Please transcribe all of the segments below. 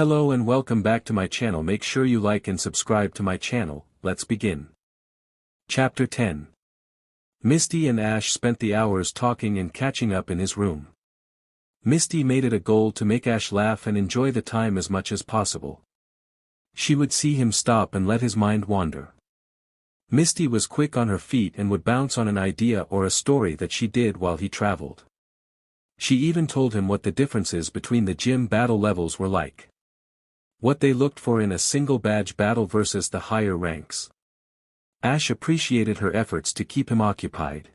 Hello and welcome back to my channel. Make sure you like and subscribe to my channel. Let's begin. Chapter 10. Misty and Ash spent the hours talking and catching up in his room. Misty made it a goal to make Ash laugh and enjoy the time as much as possible. She would see him stop and let his mind wander. Misty was quick on her feet and would bounce on an idea or a story that she did while he traveled. She even told him what the differences between the gym battle levels were like. What they looked for in a single badge battle versus the higher ranks. Ash appreciated her efforts to keep him occupied.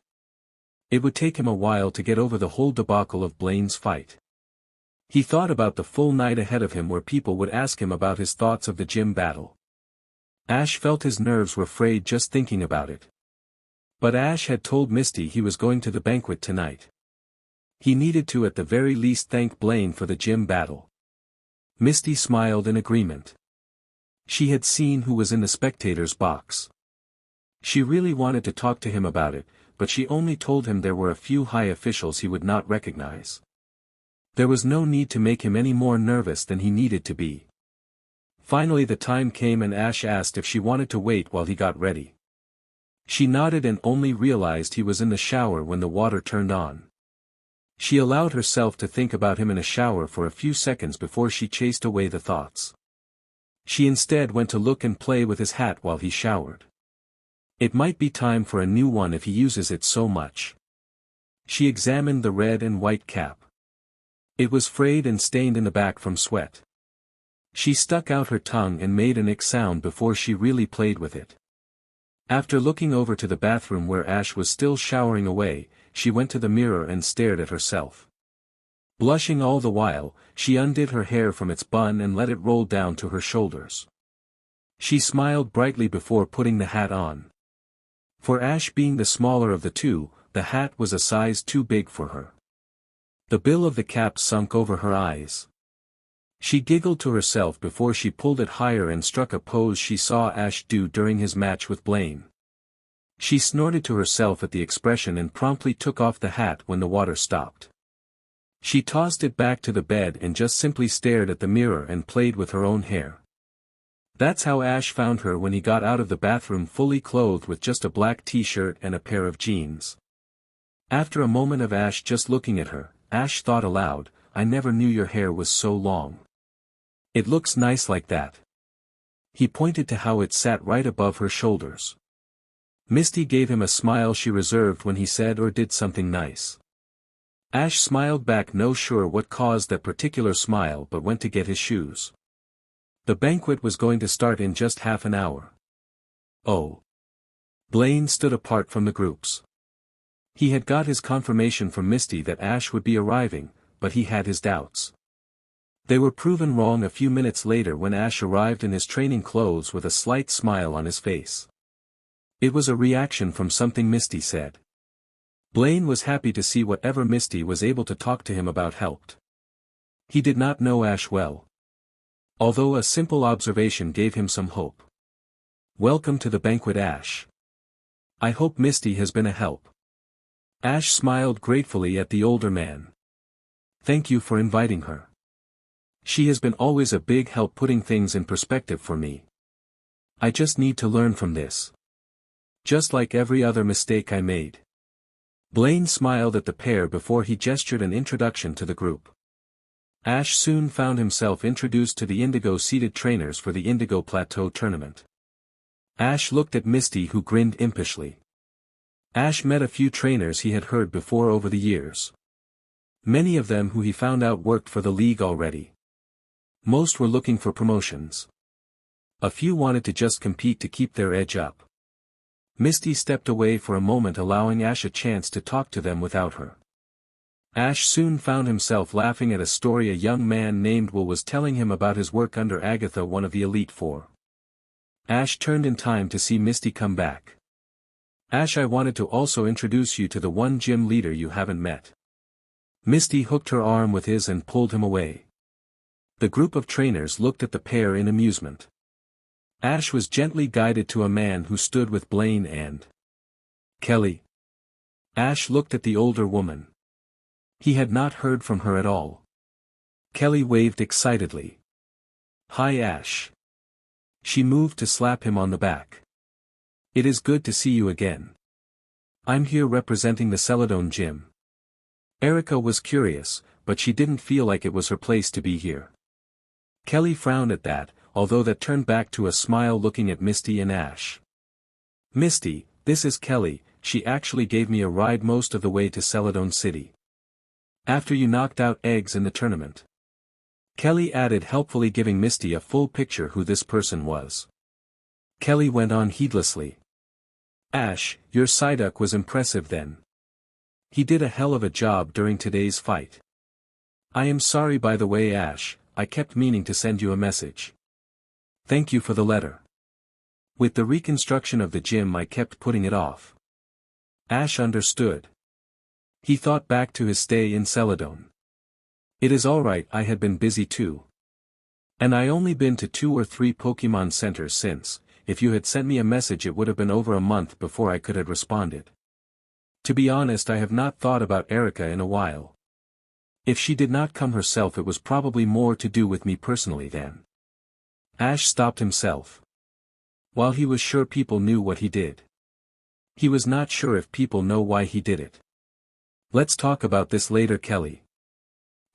It would take him a while to get over the whole debacle of Blaine's fight. He thought about the full night ahead of him where people would ask him about his thoughts of the gym battle. Ash felt his nerves were frayed just thinking about it. But Ash had told Misty he was going to the banquet tonight. He needed to at the very least thank Blaine for the gym battle. Misty smiled in agreement. She had seen who was in the spectators' box. She really wanted to talk to him about it, but she only told him there were a few high officials he would not recognize. There was no need to make him any more nervous than he needed to be. Finally the time came and Ash asked if she wanted to wait while he got ready. She nodded and only realized he was in the shower when the water turned on. She allowed herself to think about him in a shower for a few seconds before she chased away the thoughts. She instead went to look and play with his hat while he showered. It might be time for a new one if he uses it so much. She examined the red and white cap. It was frayed and stained in the back from sweat. She stuck out her tongue and made an ick sound before she really played with it. After looking over to the bathroom where Ash was still showering away, she went to the mirror and stared at herself. Blushing all the while, she undid her hair from its bun and let it roll down to her shoulders. She smiled brightly before putting the hat on. For Ash being the smaller of the two, the hat was a size too big for her. The bill of the cap sunk over her eyes. She giggled to herself before she pulled it higher and struck a pose she saw Ash do during his match with Blaine. She snorted to herself at the expression and promptly took off the hat when the water stopped. She tossed it back to the bed and just simply stared at the mirror and played with her own hair. That's how Ash found her when he got out of the bathroom fully clothed with just a black t-shirt and a pair of jeans. After a moment of Ash just looking at her, Ash thought aloud, "I never knew your hair was so long. It looks nice like that." He pointed to how it sat right above her shoulders. Misty gave him a smile she reserved when he said or did something nice. Ash smiled back, no sure what caused that particular smile, but went to get his shoes. The banquet was going to start in just half an hour. Oh. Blaine stood apart from the groups. He had got his confirmation from Misty that Ash would be arriving, but he had his doubts. They were proven wrong a few minutes later when Ash arrived in his training clothes with a slight smile on his face. It was a reaction from something Misty said. Blaine was happy to see whatever Misty was able to talk to him about helped. He did not know Ash well. Although a simple observation gave him some hope. "Welcome to the banquet, Ash. I hope Misty has been a help." Ash smiled gratefully at the older man. "Thank you for inviting her. She has been always a big help putting things in perspective for me. I just need to learn from this. Just like every other mistake I made." Blaine smiled at the pair before he gestured an introduction to the group. Ash soon found himself introduced to the Indigo-seeded trainers for the Indigo Plateau tournament. Ash looked at Misty, who grinned impishly. Ash met a few trainers he had heard before over the years. Many of them who he found out worked for the league already. Most were looking for promotions. A few wanted to just compete to keep their edge up. Misty stepped away for a moment, allowing Ash a chance to talk to them without her. Ash soon found himself laughing at a story a young man named Will was telling him about his work under Agatha, one of the Elite Four. Ash turned in time to see Misty come back. "Ash, I wanted to also introduce you to the one gym leader you haven't met." Misty hooked her arm with his and pulled him away. The group of trainers looked at the pair in amusement. Ash was gently guided to a man who stood with Blaine and Kelly. Ash looked at the older woman. He had not heard from her at all. Kelly waved excitedly. Hi Ash. She moved to slap him on the back. It is good to see you again. I'm here representing the Celadon gym. Erica was curious, but she didn't feel like it was her place to be here. Kelly frowned at that, although that turned back to a smile looking at Misty and Ash. Misty, this is Kelly, she actually gave me a ride most of the way to Celadon City. After you knocked out Eggs in the tournament. Kelly added, helpfully giving Misty a full picture who this person was. Kelly went on heedlessly. Ash, your Psyduck was impressive then. He did a hell of a job during today's fight. I am sorry by the way Ash, I kept meaning to send you a message. Thank you for the letter. With the reconstruction of the gym I kept putting it off. Ash understood. He thought back to his stay in Celadon. It is alright, I had been busy too. And I only been to 2 or 3 Pokemon centers since. If you had sent me a message it would have been over a month before I could have responded. To be honest, I have not thought about Erica in a while. If she did not come herself it was probably more to do with me personally then. Ash stopped himself. While he was sure people knew what he did, he was not sure if people know why he did it. Let's talk about this later, Kelly.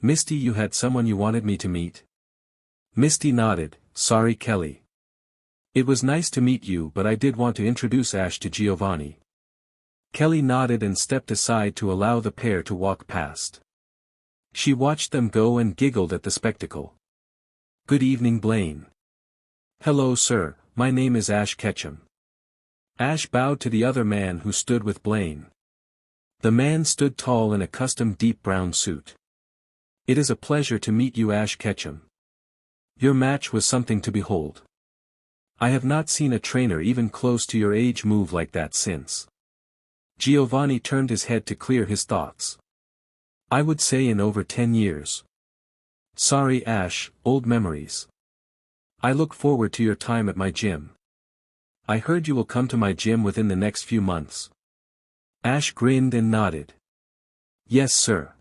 Misty, you had someone you wanted me to meet? Misty nodded. Sorry Kelly. It was nice to meet you, but I did want to introduce Ash to Giovanni. Kelly nodded and stepped aside to allow the pair to walk past. She watched them go and giggled at the spectacle. Good evening, Blaine. Hello sir, my name is Ash Ketchum. Ash bowed to the other man who stood with Blaine. The man stood tall in a custom deep brown suit. It is a pleasure to meet you, Ash Ketchum. Your match was something to behold. I have not seen a trainer even close to your age move like that since. Giovanni turned his head to clear his thoughts. I would say in over 10 years. Sorry Ash, old memories. I look forward to your time at my gym. I heard you will come to my gym within the next few months. Ash grinned and nodded. Yes sir.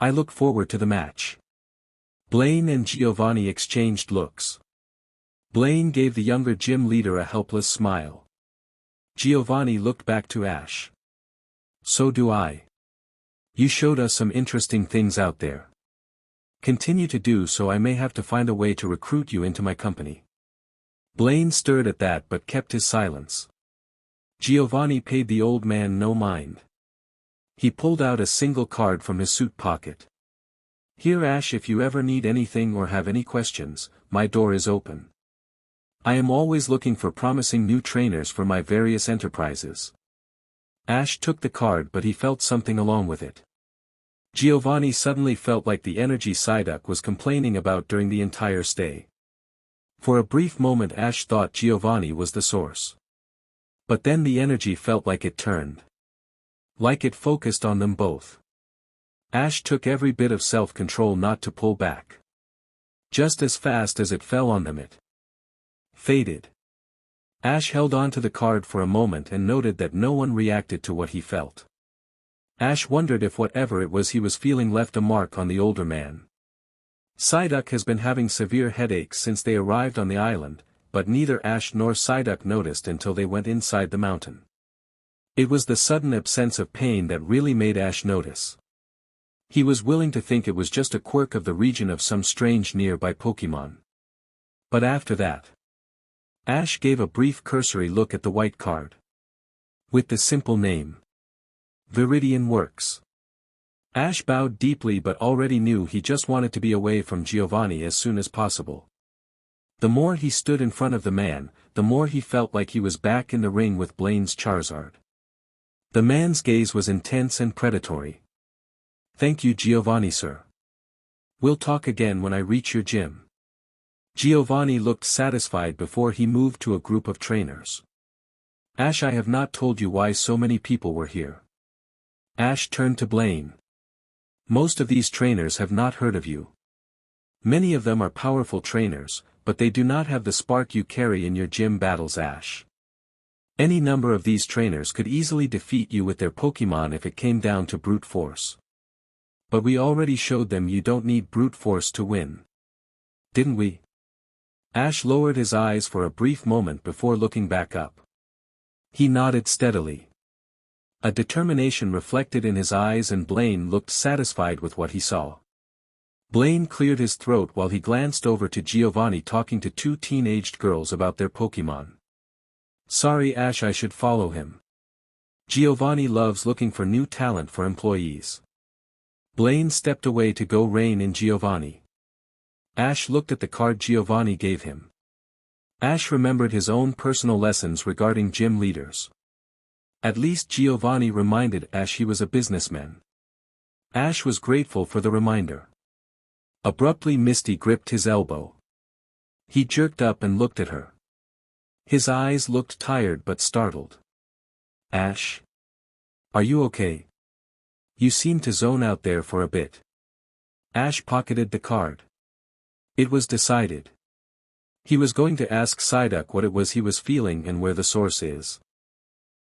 I look forward to the match. Blaine and Giovanni exchanged looks. Blaine gave the younger gym leader a helpless smile. Giovanni looked back to Ash. So do I. You showed us some interesting things out there. Continue to do so, I may have to find a way to recruit you into my company. Blaine stirred at that but kept his silence. Giovanni paid the old man no mind. He pulled out a single card from his suit pocket. Here Ash, if you ever need anything or have any questions, my door is open. I am always looking for promising new trainers for my various enterprises. Ash took the card but he felt something along with it. Giovanni suddenly felt like the energy Psyduck was complaining about during the entire stay. For a brief moment Ash thought Giovanni was the source. But then the energy felt like it turned. Like it focused on them both. Ash took every bit of self-control not to pull back. Just as fast as it fell on them it faded. Ash held on to the card for a moment and noted that no one reacted to what he felt. Ash wondered if whatever it was he was feeling left a mark on the older man. Psyduck has been having severe headaches since they arrived on the island, but neither Ash nor Psyduck noticed until they went inside the mountain. It was the sudden absence of pain that really made Ash notice. He was willing to think it was just a quirk of the region of some strange nearby Pokemon. But after that, Ash gave a brief cursory look at the white card. With the simple name, Viridian Works. Ash bowed deeply but already knew he just wanted to be away from Giovanni as soon as possible. The more he stood in front of the man, the more he felt like he was back in the ring with Blaine's Charizard. The man's gaze was intense and predatory. Thank you, Giovanni, sir. We'll talk again when I reach your gym. Giovanni looked satisfied before he moved to a group of trainers. Ash, I have not told you why so many people were here. Ash turned to Blaine. Most of these trainers have not heard of you. Many of them are powerful trainers, but they do not have the spark you carry in your gym battles, Ash. Any number of these trainers could easily defeat you with their Pokemon if it came down to brute force. But we already showed them you don't need brute force to win. Didn't we? Ash lowered his eyes for a brief moment before looking back up. He nodded steadily. A determination reflected in his eyes, and Blaine looked satisfied with what he saw. Blaine cleared his throat while he glanced over to Giovanni talking to two teen-aged girls about their Pokémon. Sorry Ash, I should follow him. Giovanni loves looking for new talent for employees. Blaine stepped away to go rein in Giovanni. Ash looked at the card Giovanni gave him. Ash remembered his own personal lessons regarding gym leaders. At least Giovanni reminded Ash he was a businessman. Ash was grateful for the reminder. Abruptly Misty gripped his elbow. He jerked up and looked at her. His eyes looked tired but startled. Ash? Are you okay? You seem to zone out there for a bit. Ash pocketed the card. It was decided. He was going to ask Psyduck what it was he was feeling and where the source is.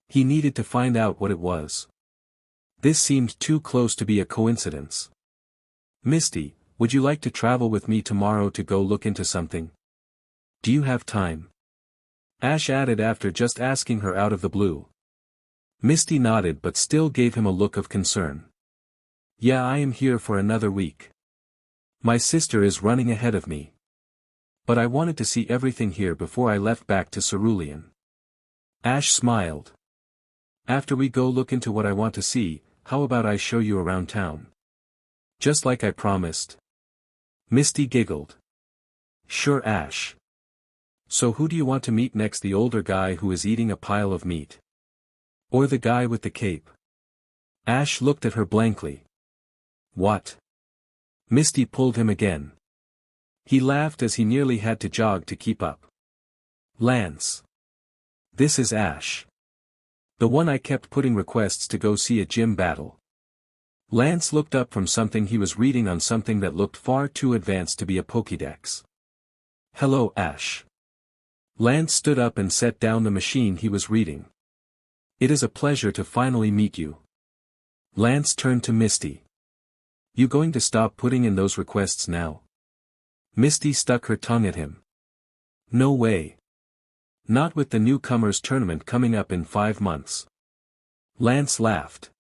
He needed to find out what it was. This seemed too close to be a coincidence. Misty, would you like to travel with me tomorrow to go look into something? Do you have time? Ash added after just asking her out of the blue. Misty nodded but still gave him a look of concern. Yeah, I am here for another week. My sister is running ahead of me. But I wanted to see everything here before I left back to Cerulean. Ash smiled. After we go look into what I want to see, how about I show you around town? Just like I promised. Misty giggled. Sure Ash. So who do you want to meet next, the older guy who is eating a pile of meat? Or the guy with the cape? Ash looked at her blankly. What? Misty pulled him again. He laughed as he nearly had to jog to keep up. Lance. This is Ash. The one I kept putting requests to go see a gym battle. Lance looked up from something he was reading on something that looked far too advanced to be a Pokédex. Hello Ash. Lance stood up and set down the machine he was reading. It is a pleasure to finally meet you. Lance turned to Misty. You going to stop putting in those requests now? Misty stuck her tongue at him. No way. Not with the newcomers tournament coming up in 5 months. Lance laughed.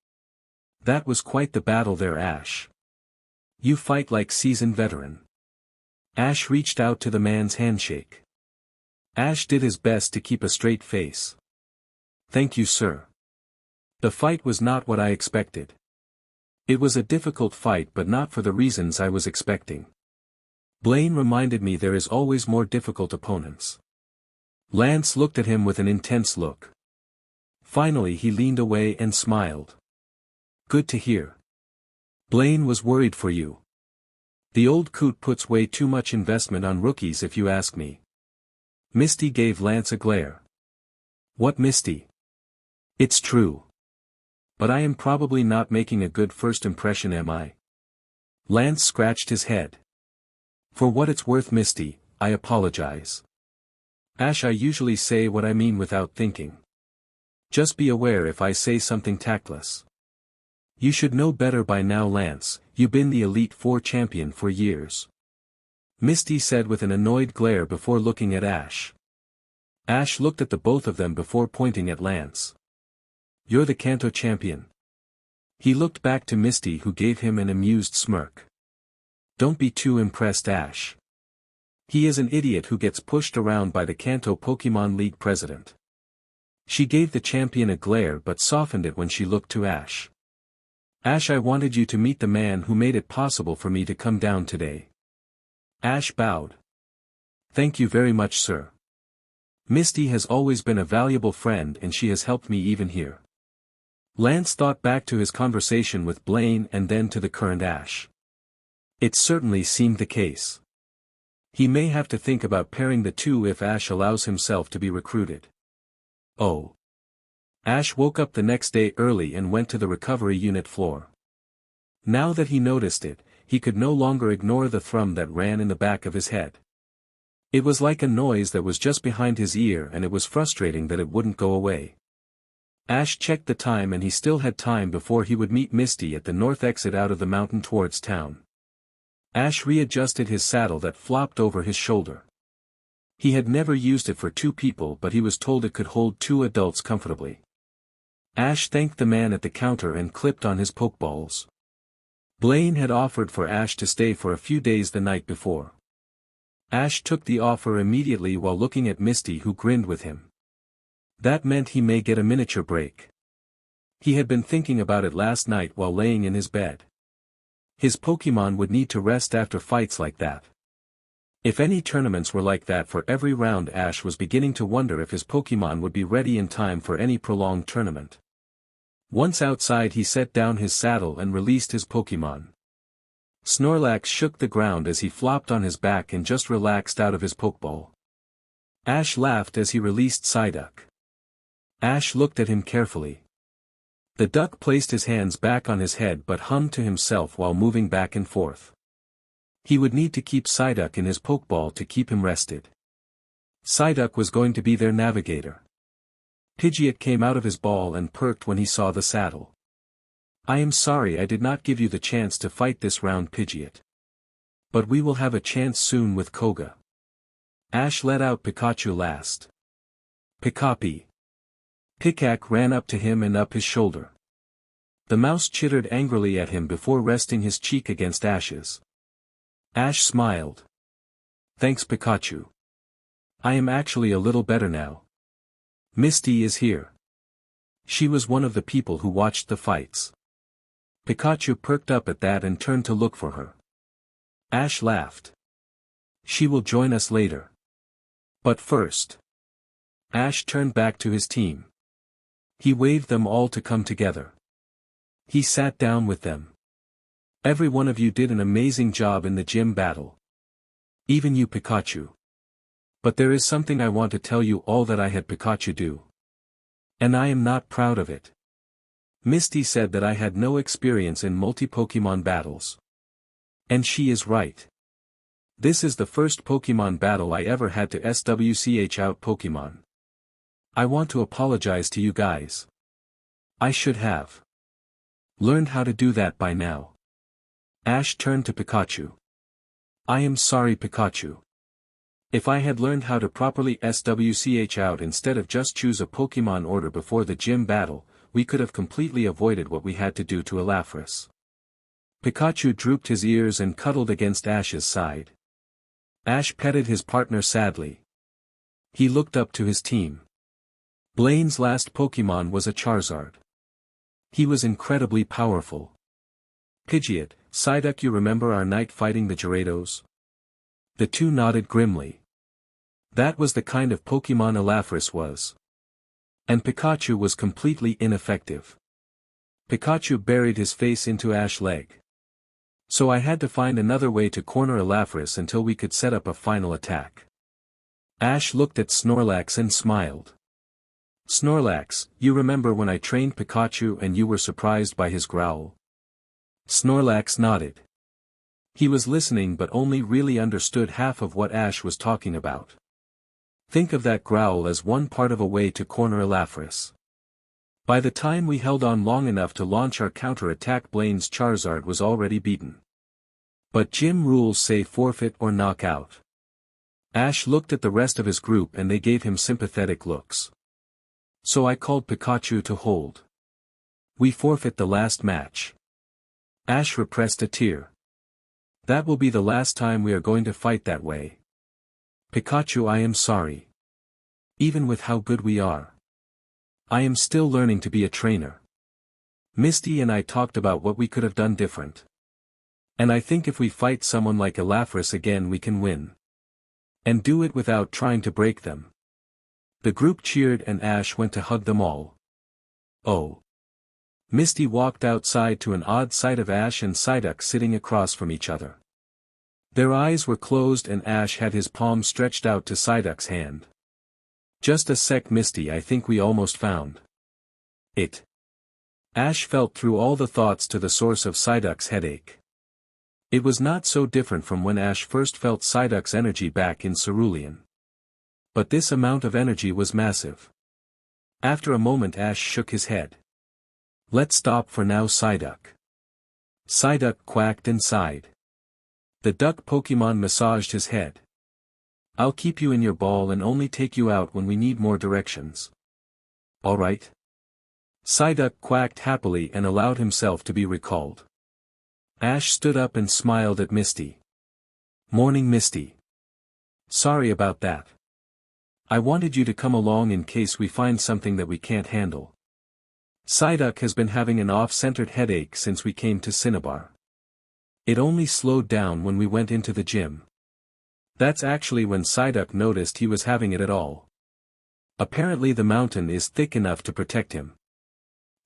That was quite the battle there, Ash. You fight like seasoned veteran. Ash reached out to the man's handshake. Ash did his best to keep a straight face. Thank you, sir. The fight was not what I expected. It was a difficult fight, but not for the reasons I was expecting. Blaine reminded me there is always more difficult opponents. Lance looked at him with an intense look. Finally he leaned away and smiled. Good to hear. Blaine was worried for you. The old coot puts way too much investment on rookies if you ask me. Misty gave Lance a glare. What, Misty? It's true. But I am probably not making a good first impression, am I? Lance scratched his head. For what it's worth, Misty, I apologize. Ash, I usually say what I mean without thinking. Just be aware if I say something tactless. You should know better by now, Lance, you've been the Elite Four champion for years. Misty said with an annoyed glare before looking at Ash. Ash looked at the both of them before pointing at Lance. You're the Kanto champion. He looked back to Misty, who gave him an amused smirk. Don't be too impressed, Ash. He is an idiot who gets pushed around by the Kanto Pokemon League president. She gave the champion a glare but softened it when she looked to Ash. Ash, I wanted you to meet the man who made it possible for me to come down today. Ash bowed. Thank you very much, sir. Misty has always been a valuable friend and she has helped me even here. Lance thought back to his conversation with Blaine and then to the current Ash. It certainly seemed the case. He may have to think about pairing the two if Ash allows himself to be recruited. Oh. Ash woke up the next day early and went to the recovery unit floor. Now that he noticed it, he could no longer ignore the thrum that ran in the back of his head. It was like a noise that was just behind his ear, and it was frustrating that it wouldn't go away. Ash checked the time and he still had time before he would meet Misty at the north exit out of the mountain towards town. Ash readjusted his saddle that flopped over his shoulder. He had never used it for two people, but he was told it could hold two adults comfortably. Ash thanked the man at the counter and clipped on his pokeballs. Blaine had offered for Ash to stay for a few days the night before. Ash took the offer immediately while looking at Misty, who grinned with him. That meant he may get a miniature break. He had been thinking about it last night while laying in his bed. His Pokémon would need to rest after fights like that. If any tournaments were like that for every round, Ash was beginning to wonder if his Pokémon would be ready in time for any prolonged tournament. Once outside, he set down his saddle and released his Pokémon. Snorlax shook the ground as he flopped on his back and just relaxed out of his Pokeball. Ash laughed as he released Psyduck. Ash looked at him carefully. The duck placed his hands back on his head but hummed to himself while moving back and forth. He would need to keep Psyduck in his Pokeball to keep him rested. Psyduck was going to be their navigator. Pidgeot came out of his ball and perked when he saw the saddle. "I am sorry I did not give you the chance to fight this round, Pidgeot. But we will have a chance soon with Koga." Ash let out Pikachu last. "Pikapi." Pikachu ran up to him and up his shoulder. The mouse chittered angrily at him before resting his cheek against Ash's. Ash smiled. "Thanks, Pikachu. I am actually a little better now. Misty is here." She was one of the people who watched the fights. Pikachu perked up at that and turned to look for her. Ash laughed. "She will join us later. But first." Ash turned back to his team. He waved them all to come together. He sat down with them. "Every one of you did an amazing job in the gym battle. Even you, Pikachu. But there is something I want to tell you all that I had Pikachu do. And I am not proud of it. Misty said that I had no experience in multi-Pokemon battles. And she is right. This is the first Pokemon battle I ever had to SWCH out Pokemon. I want to apologize to you guys. I should have learned how to do that by now." Ash turned to Pikachu. "I am sorry, Pikachu. If I had learned how to properly SWCH out instead of just choose a Pokemon order before the gym battle, we could have completely avoided what we had to do to Elafris." Pikachu drooped his ears and cuddled against Ash's side. Ash petted his partner sadly. He looked up to his team. Blaine's last Pokemon was a Charizard. He was incredibly powerful. "Pidgeot, Psyduck, you remember our night fighting the Gyarados?" The two nodded grimly. That was the kind of Pokemon Elafris was. And Pikachu was completely ineffective. Pikachu buried his face into Ash's leg. "So I had to find another way to corner Elafris until we could set up a final attack." Ash looked at Snorlax and smiled. "Snorlax, you remember when I trained Pikachu and you were surprised by his growl?" Snorlax nodded. He was listening but only really understood half of what Ash was talking about. Think of that growl as one part of a way to corner Elafris. By the time we held on long enough to launch our counter-attack, Blaine's Charizard was already beaten. But gym rules say forfeit or knock out. Ash looked at the rest of his group and they gave him sympathetic looks. "So I called Pikachu to hold. We forfeit the last match." Ash repressed a tear. "That will be the last time we are going to fight that way. Pikachu, I am sorry. Even with how good we are. I am still learning to be a trainer. Misty and I talked about what we could have done different. And I think if we fight someone like Elafris again we can win. And do it without trying to break them." The group cheered and Ash went to hug them all. "Oh." Misty walked outside to an odd sight of Ash and Psyduck sitting across from each other. Their eyes were closed and Ash had his palm stretched out to Psyduck's hand. "Just a sec, Misty, I think we almost found it." Ash felt through all the thoughts to the source of Psyduck's headache. It was not so different from when Ash first felt Psyduck's energy back in Cerulean. But this amount of energy was massive. After a moment Ash shook his head. "Let's stop for now, Psyduck." Psyduck quacked and sighed. The duck Pokemon massaged his head. I'll keep you in your ball and only take you out when we need more directions. All right. Psyduck quacked happily and allowed himself to be recalled. Ash stood up and smiled at Misty. Morning, Misty. Sorry about that. I wanted you to come along in case we find something that we can't handle. Psyduck has been having an off-centered headache since we came to Cinnabar. It only slowed down when we went into the gym. That's actually when Psyduck noticed he was having it at all. Apparently the mountain is thick enough to protect him.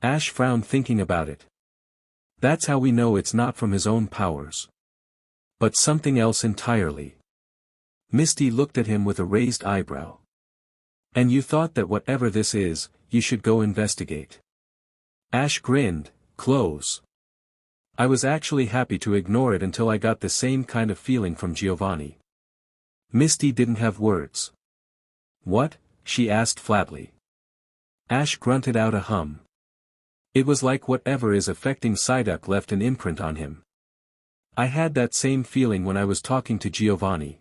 Ash frowned thinking about it. That's how we know it's not from his own powers. But something else entirely. Misty looked at him with a raised eyebrow. And you thought that whatever this is, you should go investigate. Ash grinned, close. I was actually happy to ignore it until I got the same kind of feeling from Giovanni. Misty didn't have words. What? She asked flatly. Ash grunted out a hum. It was like whatever is affecting Psyduck left an imprint on him. I had that same feeling when I was talking to Giovanni.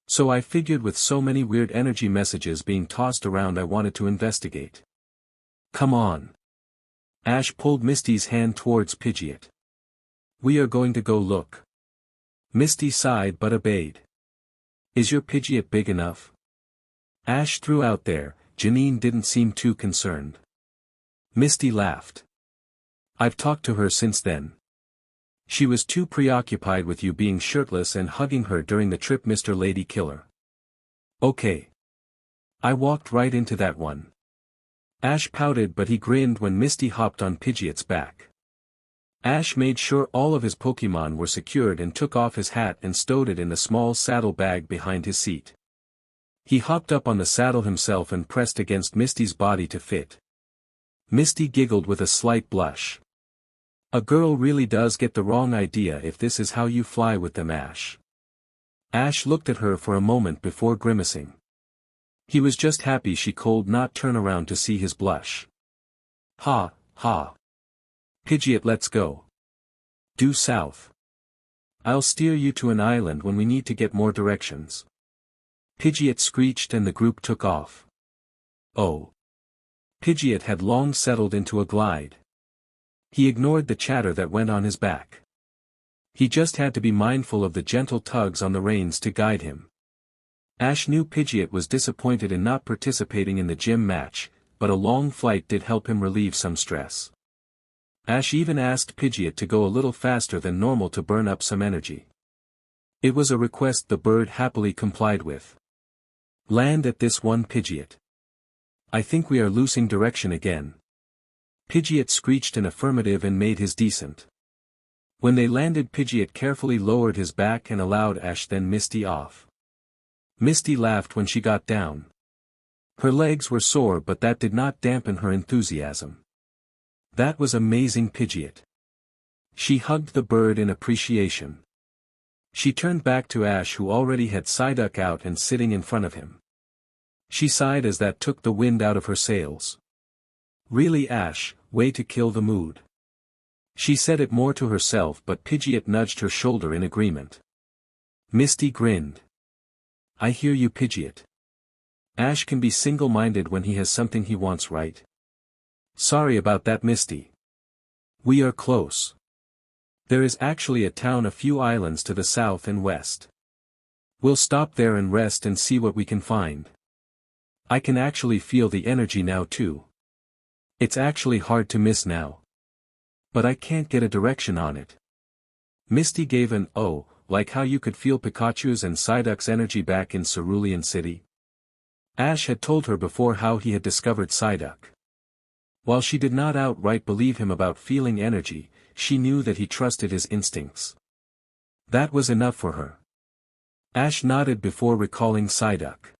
So I figured with so many weird energy messages being tossed around I wanted to investigate. Come on. Ash pulled Misty's hand towards Pidgeot. We are going to go look. Misty sighed but obeyed. Is your Pidgeot big enough? Ash threw out there. Janine didn't seem too concerned. Misty laughed. I've talked to her since then. She was too preoccupied with you being shirtless and hugging her during the trip, Mr. Lady Killer. Okay. I walked right into that one. Ash pouted but he grinned when Misty hopped on Pidgeot's back. Ash made sure all of his Pokémon were secured and took off his hat and stowed it in the small saddle bag behind his seat. He hopped up on the saddle himself and pressed against Misty's body to fit. Misty giggled with a slight blush. A girl really does get the wrong idea if this is how you fly with them, Ash. Ash looked at her for a moment before grimacing. He was just happy she could not turn around to see his blush. Ha, ha. Pidgeot, let's go. Due south. I'll steer you to an island when we need to get more directions. Pidgeot screeched and the group took off. Oh. Pidgeot had long settled into a glide. He ignored the chatter that went on his back. He just had to be mindful of the gentle tugs on the reins to guide him. Ash knew Pidgeot was disappointed in not participating in the gym match, but a long flight did help him relieve some stress. Ash even asked Pidgeot to go a little faster than normal to burn up some energy. It was a request the bird happily complied with. Land at this one, Pidgeot. I think we are losing direction again. Pidgeot screeched an affirmative and made his descent. When they landed, Pidgeot carefully lowered his back and allowed Ash then Misty off. Misty laughed when she got down. Her legs were sore but that did not dampen her enthusiasm. That was amazing, Pidgeot. She hugged the bird in appreciation. She turned back to Ash, who already had Psyduck out and sitting in front of him. She sighed as that took the wind out of her sails. Really, Ash, way to kill the mood. She said it more to herself but Pidgeot nudged her shoulder in agreement. Misty grinned. I hear you, Pidgeot. Ash can be single-minded when he has something he wants, right? Sorry about that, Misty. We are close. There is actually a town a few islands to the south and west. We'll stop there and rest and see what we can find. I can actually feel the energy now too. It's actually hard to miss now. But I can't get a direction on it. Misty gave an oh, like how you could feel Pikachu's and Psyduck's energy back in Cerulean City. Ash had told her before how he had discovered Psyduck. While she did not outright believe him about feeling energy, she knew that he trusted his instincts. That was enough for her. Ash nodded before recalling Psyduck.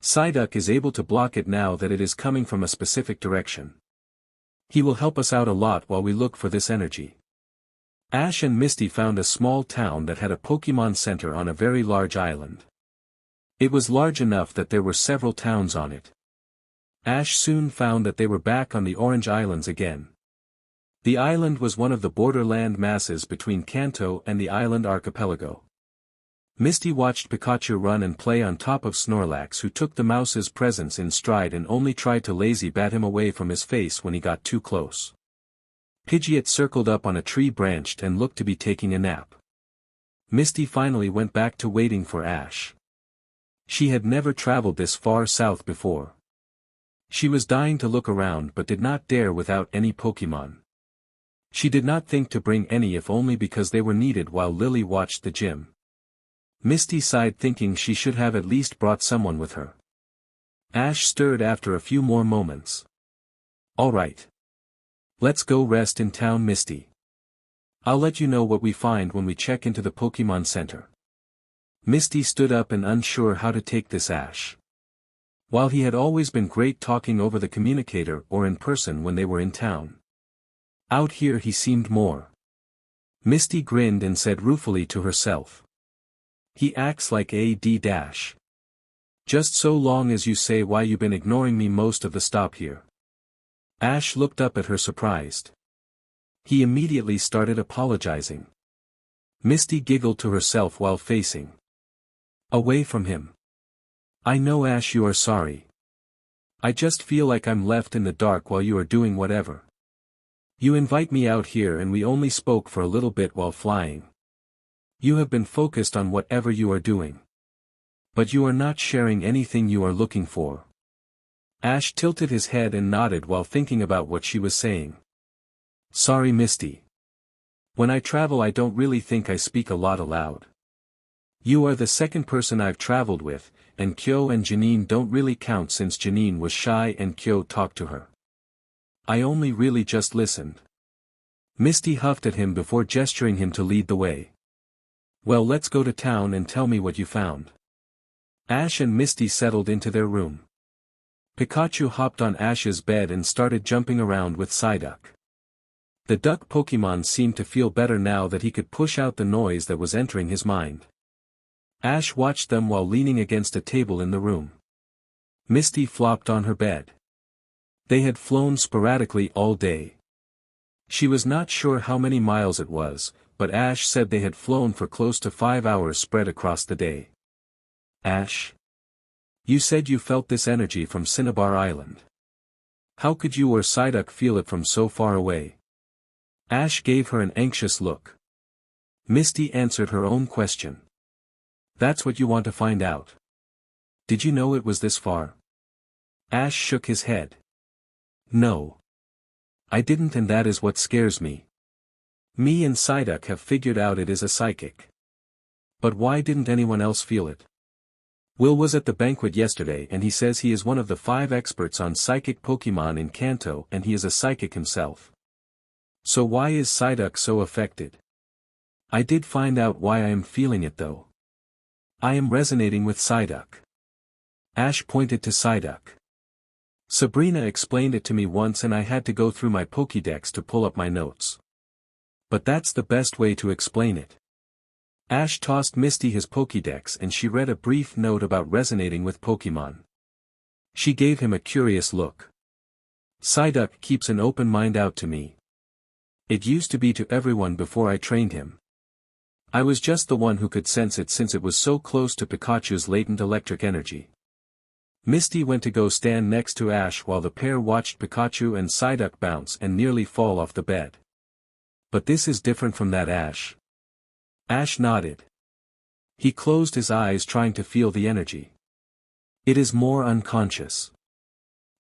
Psyduck is able to block it now that it is coming from a specific direction. He will help us out a lot while we look for this energy. Ash and Misty found a small town that had a Pokemon Center on a very large island. It was large enough that there were several towns on it. Ash soon found that they were back on the Orange Islands again. The island was one of the borderland masses between Kanto and the island archipelago. Misty watched Pikachu run and play on top of Snorlax, who took the mouse's presence in stride and only tried to lazy bat him away from his face when he got too close. Pidgeot circled up on a tree branch and looked to be taking a nap. Misty finally went back to waiting for Ash. She had never traveled this far south before. She was dying to look around but did not dare without any Pokémon. She did not think to bring any, if only because they were needed while Lily watched the gym. Misty sighed, thinking she should have at least brought someone with her. Ash stirred after a few more moments. "All right. Let's go rest in town, Misty. I'll let you know what we find when we check into the Pokémon Center." Misty stood up and unsure how to take this Ash. While he had always been great talking over the communicator or in person when they were in town, out here he seemed more. Misty grinned and said ruefully to herself, "He acts like a d-dash. Just so long as you say why you been ignoring me most of the stop here." Ash looked up at her surprised. He immediately started apologizing. Misty giggled to herself while facing away from him. "I know, Ash, you are sorry. I just feel like I'm left in the dark while you are doing whatever. You invite me out here and we only spoke for a little bit while flying. You have been focused on whatever you are doing. But you are not sharing anything you are looking for." Ash tilted his head and nodded while thinking about what she was saying. "Sorry, Misty. When I travel I don't really think I speak a lot aloud. You are the second person I've traveled with, and Kyo and Janine don't really count since Janine was shy and Kyo talked to her. I only really just listened." Misty huffed at him before gesturing him to lead the way. "Well, let's go to town and tell me what you found." Ash and Misty settled into their room. Pikachu hopped on Ash's bed and started jumping around with Psyduck. The duck Pokémon seemed to feel better now that he could push out the noise that was entering his mind. Ash watched them while leaning against a table in the room. Misty flopped on her bed. They had flown sporadically all day. She was not sure how many miles it was, but Ash said they had flown for close to 5 hours spread across the day. "Ash? You said you felt this energy from Cinnabar Island. How could you or Psyduck feel it from so far away?" Ash gave her an anxious look. Misty answered her own question. "That's what you want to find out. Did you know it was this far?" Ash shook his head. "No. I didn't, and that is what scares me. Me and Psyduck have figured out it is a psychic. But why didn't anyone else feel it? Will was at the banquet yesterday and he says he is one of the 5 experts on psychic Pokémon in Kanto and he is a psychic himself. So why is Psyduck so affected? I did find out why I am feeling it though. I am resonating with Psyduck." Ash pointed to Psyduck. "Sabrina explained it to me once and I had to go through my Pokédex to pull up my notes. But that's the best way to explain it." Ash tossed Misty his Pokédex and she read a brief note about resonating with Pokémon. She gave him a curious look. "Psyduck keeps an open mind out to me. It used to be to everyone before I trained him. I was just the one who could sense it since it was so close to Pikachu's latent electric energy." Misty went to go stand next to Ash while the pair watched Pikachu and Psyduck bounce and nearly fall off the bed. "But this is different from that, Ash." Ash nodded. He closed his eyes trying to feel the energy. "It is more unconscious.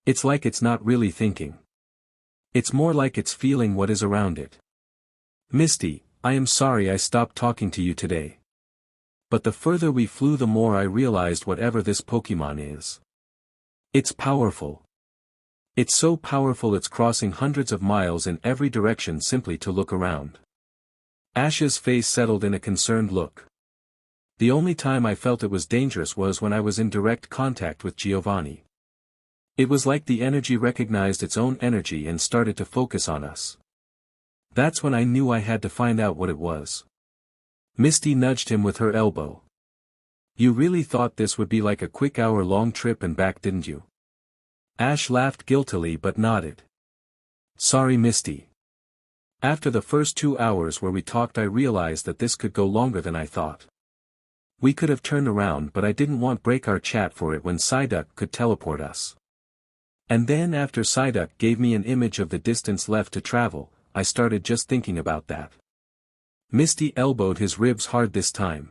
It's like it's not really thinking. It's more like it's feeling what is around it. Misty, I am sorry I stopped talking to you today. But the further we flew the more I realized whatever this Pokémon is. It's powerful. It's so powerful it's crossing hundreds of miles in every direction simply to look around." Ash's face settled in a concerned look. "The only time I felt it was dangerous was when I was in direct contact with Giovanni. It was like the energy recognized its own energy and started to focus on us. That's when I knew I had to find out what it was." Misty nudged him with her elbow. "You really thought this would be like a quick hour-long trip and back, didn't you?" Ash laughed guiltily but nodded. "Sorry, Misty. After the first 2 hours where we talked I realized that this could go longer than I thought. We could have turned around, but I didn't want break our chat for it when Psyduck could teleport us. And then after Psyduck gave me an image of the distance left to travel, I started just thinking about that. Misty elbowed his ribs hard this time.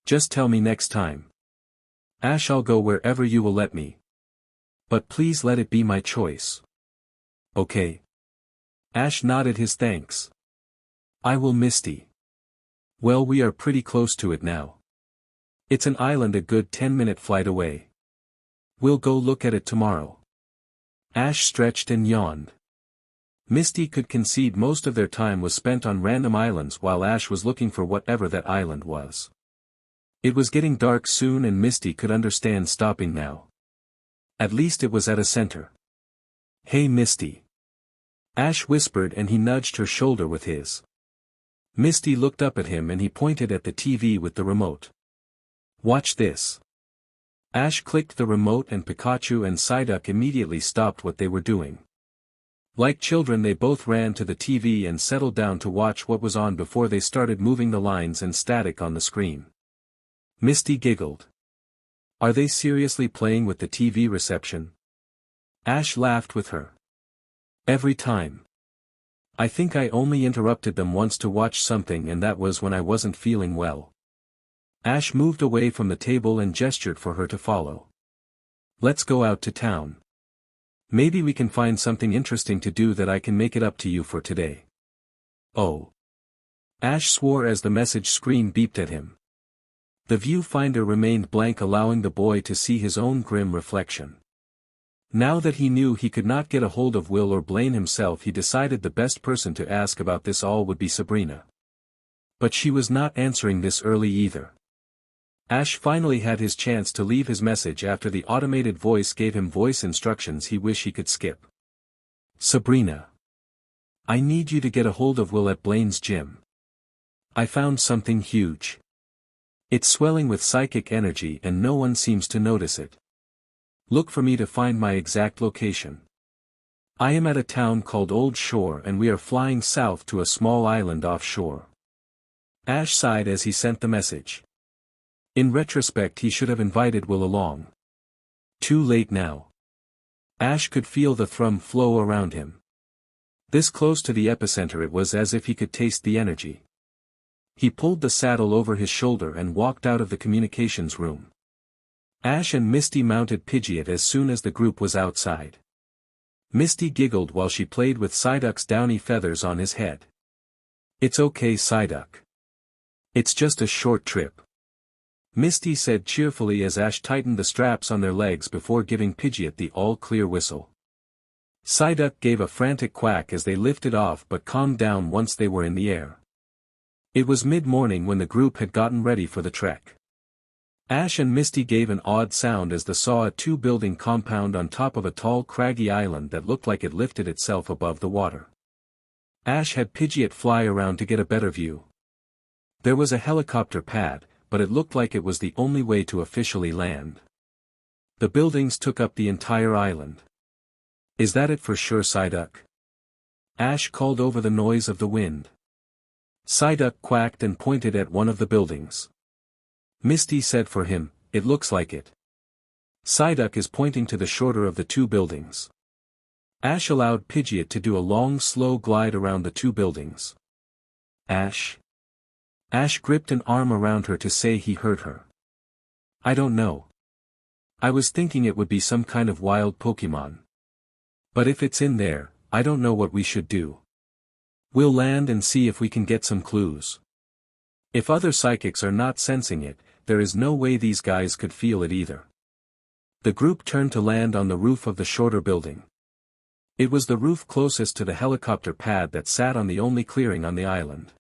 Just tell me next time. Ash, I'll go wherever you will let me. But please let it be my choice. Okay. Ash nodded his thanks. I will, Misty. Well, we are pretty close to it now. It's an island a good 10-minute flight away. We'll go look at it tomorrow. Ash stretched and yawned. Misty could concede most of their time was spent on random islands while Ash was looking for whatever that island was. It was getting dark soon and Misty could understand stopping now. At least it was at a center. Hey Misty. Ash whispered and he nudged her shoulder with his. Misty looked up at him and he pointed at the TV with the remote. Watch this. Ash clicked the remote and Pikachu and Psyduck immediately stopped what they were doing. Like children, they both ran to the TV and settled down to watch what was on before they started moving the lines and static on the screen. Misty giggled. Are they seriously playing with the TV reception? Ash laughed with her. Every time. I think I only interrupted them once to watch something, and that was when I wasn't feeling well. Ash moved away from the table and gestured for her to follow. Let's go out to town. Maybe we can find something interesting to do that I can make it up to you for today. Oh. Ash swore as the message screen beeped at him. The viewfinder remained blank, allowing the boy to see his own grim reflection. Now that he knew he could not get a hold of Will or Blaine himself, he decided the best person to ask about this all would be Sabrina. But she was not answering this early either. Ash finally had his chance to leave his message after the automated voice gave him voice instructions he wished he could skip. Sabrina. I need you to get a hold of Will at Blaine's gym. I found something huge. It's swelling with psychic energy and no one seems to notice it. Look for me to find my exact location. I am at a town called Old Shore and we are flying south to a small island offshore. Ash sighed as he sent the message. In retrospect, he should have invited Will along. Too late now. Ash could feel the thrum flow around him. This close to the epicenter, it was as if he could taste the energy. He pulled the saddle over his shoulder and walked out of the communications room. Ash and Misty mounted Pidgeot as soon as the group was outside. Misty giggled while she played with Psyduck's downy feathers on his head. It's okay, Psyduck. It's just a short trip. Misty said cheerfully as Ash tightened the straps on their legs before giving Pidgeot the all-clear whistle. Psyduck gave a frantic quack as they lifted off but calmed down once they were in the air. It was mid-morning when the group had gotten ready for the trek. Ash and Misty gave an odd sound as they saw a two-building compound on top of a tall craggy island that looked like it lifted itself above the water. Ash had Pidgeot fly around to get a better view. There was a helicopter pad, but it looked like it was the only way to officially land. The buildings took up the entire island. Is that it for sure, Psyduck? Ash called over the noise of the wind. Psyduck quacked and pointed at one of the buildings. Misty said for him, it looks like it. Psyduck is pointing to the shorter of the two buildings. Ash allowed Pidgeot to do a long slow glide around the two buildings. Ash? Ash gripped an arm around her to say he heard her. I don't know. I was thinking it would be some kind of wild Pokemon. But if it's in there, I don't know what we should do. We'll land and see if we can get some clues. If other psychics are not sensing it, there is no way these guys could feel it either. The group turned to land on the roof of the shorter building. It was the roof closest to the helicopter pad that sat on the only clearing on the island.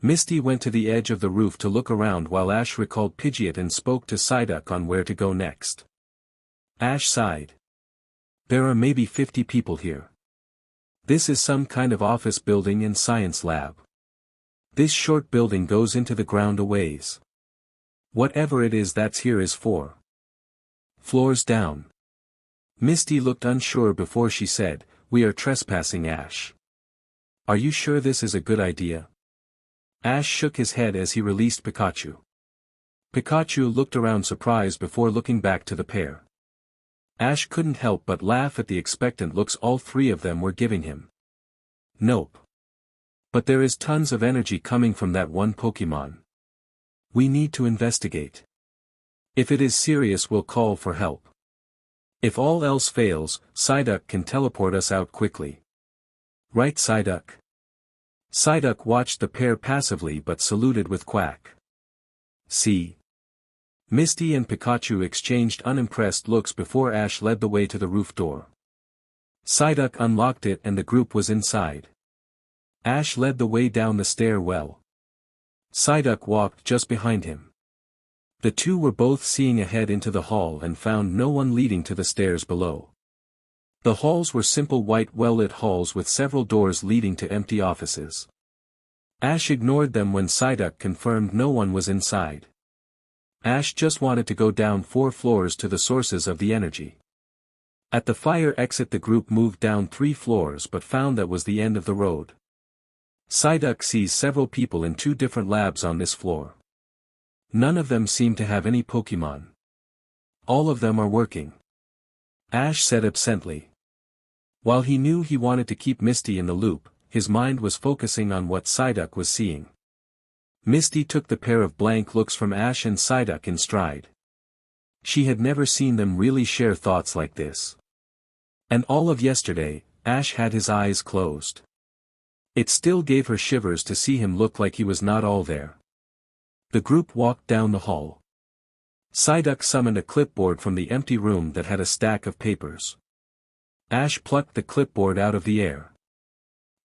Misty went to the edge of the roof to look around while Ash recalled Pidgeot and spoke to Psyduck on where to go next. Ash sighed. There are maybe 50 people here. This is some kind of office building and science lab. This short building goes into the ground a ways. Whatever it is that's here is 4 floors down. Misty looked unsure before she said, we are trespassing, Ash. Are you sure this is a good idea? Ash shook his head as he released Pikachu. Pikachu looked around surprised before looking back to the pair. Ash couldn't help but laugh at the expectant looks all three of them were giving him. Nope. But there is tons of energy coming from that one Pokemon. We need to investigate. If it is serious, we'll call for help. If all else fails, Psyduck can teleport us out quickly. Right, Psyduck? Psyduck watched the pair passively but saluted with quack. See? Misty and Pikachu exchanged unimpressed looks before Ash led the way to the roof door. Psyduck unlocked it and the group was inside. Ash led the way down the stairwell. Psyduck walked just behind him. The two were both seeing ahead into the hall and found no one leading to the stairs below. The halls were simple white well-lit halls with several doors leading to empty offices. Ash ignored them when Psyduck confirmed no one was inside. Ash just wanted to go down 4 floors to the sources of the energy. At the fire exit the group moved down 3 floors but found that was the end of the road. Psyduck sees several people in 2 different labs on this floor. None of them seem to have any Pokemon. All of them are working. Ash said absently. While he knew he wanted to keep Misty in the loop, his mind was focusing on what Psyduck was seeing. Misty took the pair of blank looks from Ash and Psyduck in stride. She had never seen them really share thoughts like this. And all of yesterday, Ash had his eyes closed. It still gave her shivers to see him look like he was not all there. The group walked down the hall. Psyduck summoned a clipboard from the empty room that had a stack of papers. Ash plucked the clipboard out of the air.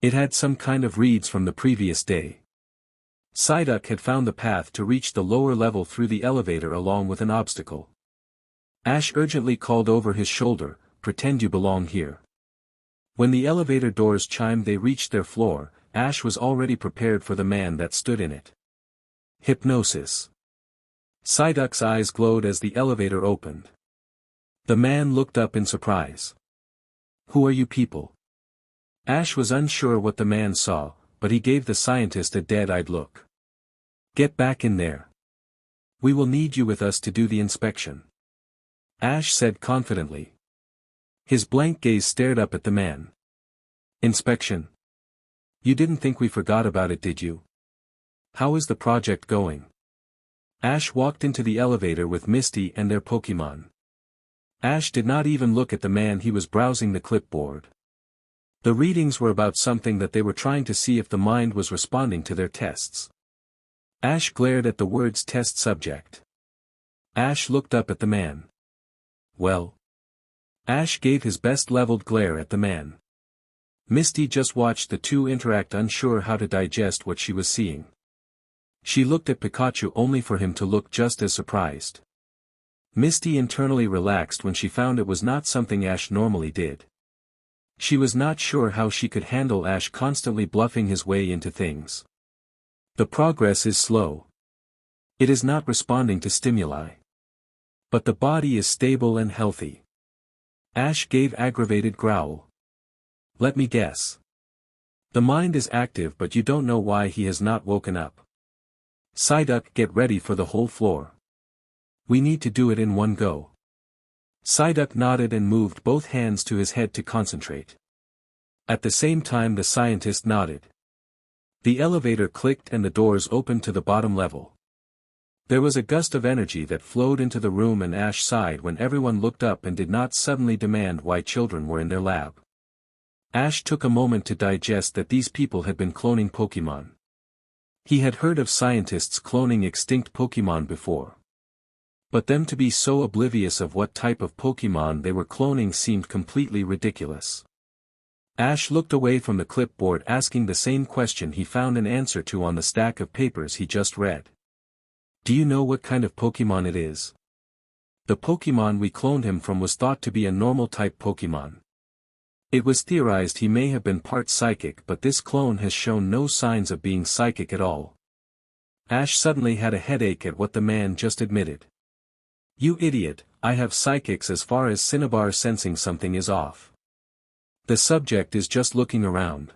It had some kind of reads from the previous day. Psyduck had found the path to reach the lower level through the elevator along with an obstacle. Ash urgently called over his shoulder, "Pretend you belong here." When the elevator doors chimed they reached their floor, Ash was already prepared for the man that stood in it. Hypnosis. Psyduck's eyes glowed as the elevator opened. The man looked up in surprise. "Who are you people?" Ash was unsure what the man saw, but he gave the scientist a dead-eyed look. "Get back in there. We will need you with us to do the inspection," Ash said confidently. His blank gaze stared up at the man. "Inspection? You didn't think we forgot about it, did you? How is the project going?" Ash walked into the elevator with Misty and their Pokemon. Ash did not even look at the man, he was browsing the clipboard. The readings were about something that they were trying to see if the mind was responding to their tests. Ash glared at the words test subject. Ash looked up at the man. "Well?" Ash gave his best leveled glare at the man. Misty just watched the two interact, unsure how to digest what she was seeing. She looked at Pikachu only for him to look just as surprised. Misty internally relaxed when she found it was not something Ash normally did. She was not sure how she could handle Ash constantly bluffing his way into things. The progress is slow. It is not responding to stimuli. But the body is stable and healthy. Ash gave aggravated growl. "Let me guess. The mind is active but you don't know why he has not woken up. Psyduck, get ready for the whole floor. We need to do it in one go." Psyduck nodded and moved both hands to his head to concentrate. At the same time the scientist nodded. The elevator clicked and the doors opened to the bottom level. There was a gust of energy that flowed into the room and Ash sighed when everyone looked up and did not suddenly demand why children were in their lab. Ash took a moment to digest that these people had been cloning Pokemon. He had heard of scientists cloning extinct Pokemon before. But them to be so oblivious of what type of Pokemon they were cloning seemed completely ridiculous. Ash looked away from the clipboard asking the same question he found an answer to on the stack of papers he just read. "Do you know what kind of Pokemon it is?" "The Pokemon we cloned him from was thought to be a normal type Pokemon. It was theorized he may have been part psychic, but this clone has shown no signs of being psychic at all." Ash suddenly had a headache at what the man just admitted. "You idiot, I have psychics as far as Cinnabar sensing something is off. The subject is just looking around.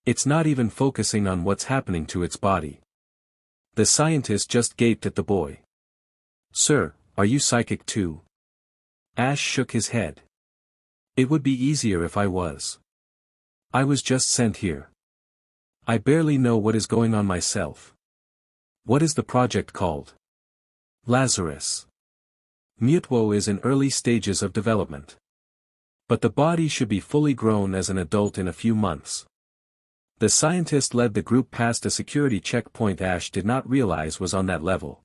It's not even focusing on what's happening to its body." The scientist just gaped at the boy. Sir, are you psychic too? Ash shook his head. It would be easier if I was. I was just sent here. I barely know what is going on myself. What is the project called? Lazarus. Mutwo is in early stages of development. But the body should be fully grown as an adult in a few months. The scientist led the group past a security checkpoint Ash did not realize was on that level.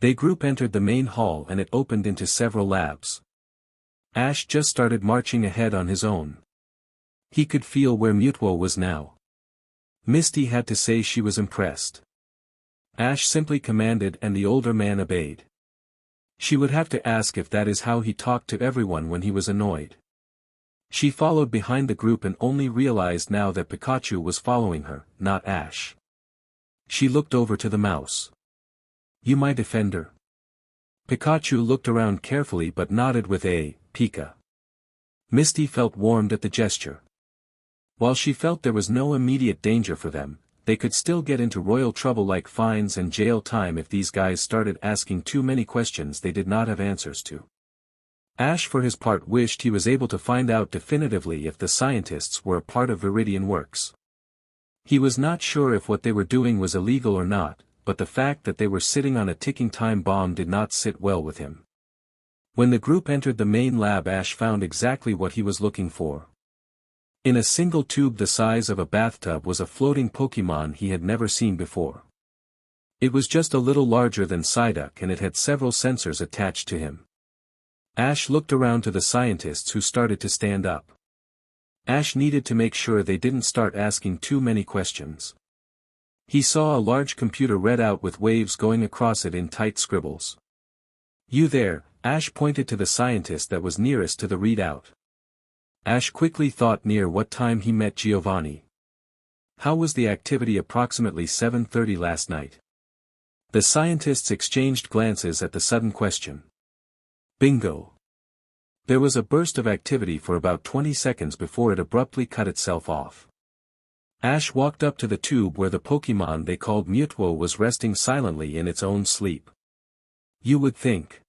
The group entered the main hall and it opened into several labs. Ash just started marching ahead on his own. He could feel where Mutwo was now. Misty had to say she was impressed. Ash simply commanded and the older man obeyed. She would have to ask if that is how he talked to everyone when he was annoyed. She followed behind the group and only realized now that Pikachu was following her, not Ash. She looked over to the mouse. You my defender? Pikachu looked around carefully but nodded with a, Pika. Misty felt warmed at the gesture. While she felt there was no immediate danger for them, they could still get into royal trouble like fines and jail time if these guys started asking too many questions they did not have answers to. Ash for his part wished he was able to find out definitively if the scientists were a part of Viridian Works. He was not sure if what they were doing was illegal or not, but the fact that they were sitting on a ticking time bomb did not sit well with him. When the group entered the main lab, Ash found exactly what he was looking for. In a single tube the size of a bathtub was a floating Pokémon he had never seen before. It was just a little larger than Psyduck and it had several sensors attached to him. Ash looked around to the scientists who started to stand up. Ash needed to make sure they didn't start asking too many questions. He saw a large computer read out with waves going across it in tight scribbles. You there, Ash pointed to the scientist that was nearest to the readout. Ash quickly thought near what time he met Giovanni. How was the activity? Approximately 7:30 last night. The scientists exchanged glances at the sudden question. Bingo. There was a burst of activity for about 20 seconds before it abruptly cut itself off. Ash walked up to the tube where the Pokémon they called Mutwo was resting silently in its own sleep. You would think.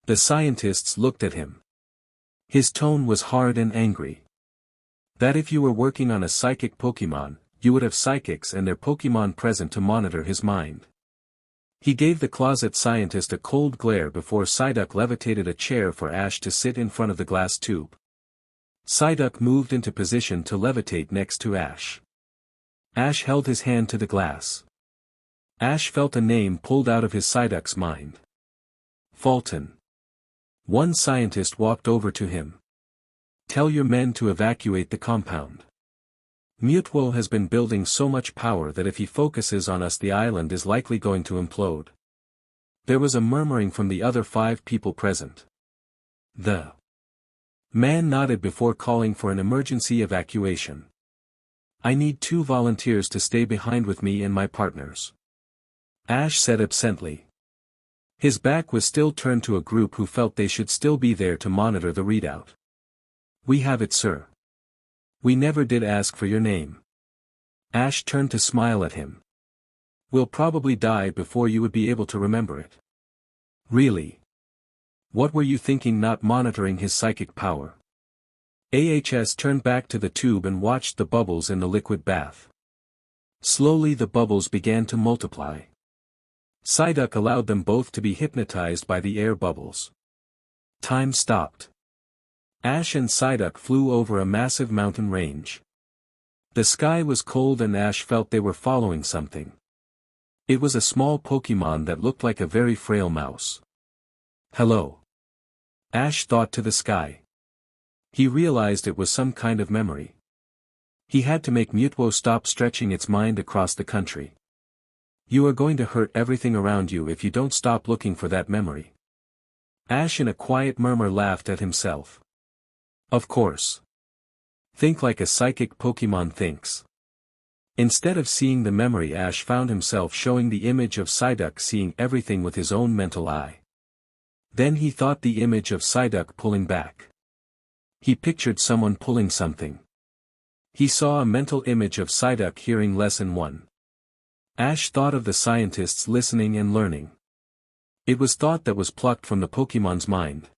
The scientists looked at him. His tone was hard and angry. That if you were working on a psychic Pokémon, you would have psychics and their Pokémon present to monitor his mind. He gave the closet scientist a cold glare before Psyduck levitated a chair for Ash to sit in front of the glass tube. Psyduck moved into position to levitate next to Ash. Ash held his hand to the glass. Ash felt a name pulled out of his Psyduck's mind. Fulton. One scientist walked over to him. Tell your men to evacuate the compound. Mutwo has been building so much power that if he focuses on us the island is likely going to implode. There was a murmuring from the other 5 people present. The man nodded before calling for an emergency evacuation. I need 2 volunteers to stay behind with me and my partners. Ash said absently. His back was still turned to a group who felt they should still be there to monitor the readout. We have it, sir. We never did ask for your name. Ash turned to smile at him. We'll probably die before you would be able to remember it. Really? What were you thinking not monitoring his psychic power? AHS turned back to the tube and watched the bubbles in the liquid bath. Slowly the bubbles began to multiply. Psyduck allowed them both to be hypnotized by the air bubbles. Time stopped. Ash and Psyduck flew over a massive mountain range. The sky was cold and Ash felt they were following something. It was a small Pokémon that looked like a very frail mouse. Hello. Ash thought to the sky. He realized it was some kind of memory. He had to make Mutwo stop stretching its mind across the country. You are going to hurt everything around you if you don't stop looking for that memory. Ash in a quiet murmur laughed at himself. Of course. Think like a psychic Pokémon thinks. Instead of seeing the memory, Ash found himself showing the image of Psyduck seeing everything with his own mental eye. Then he thought the image of Psyduck pulling back. He pictured someone pulling something. He saw a mental image of Psyduck hearing Lesson 1. Ash thought of the scientists listening and learning. It was thought that was plucked from the Pokémon's mind.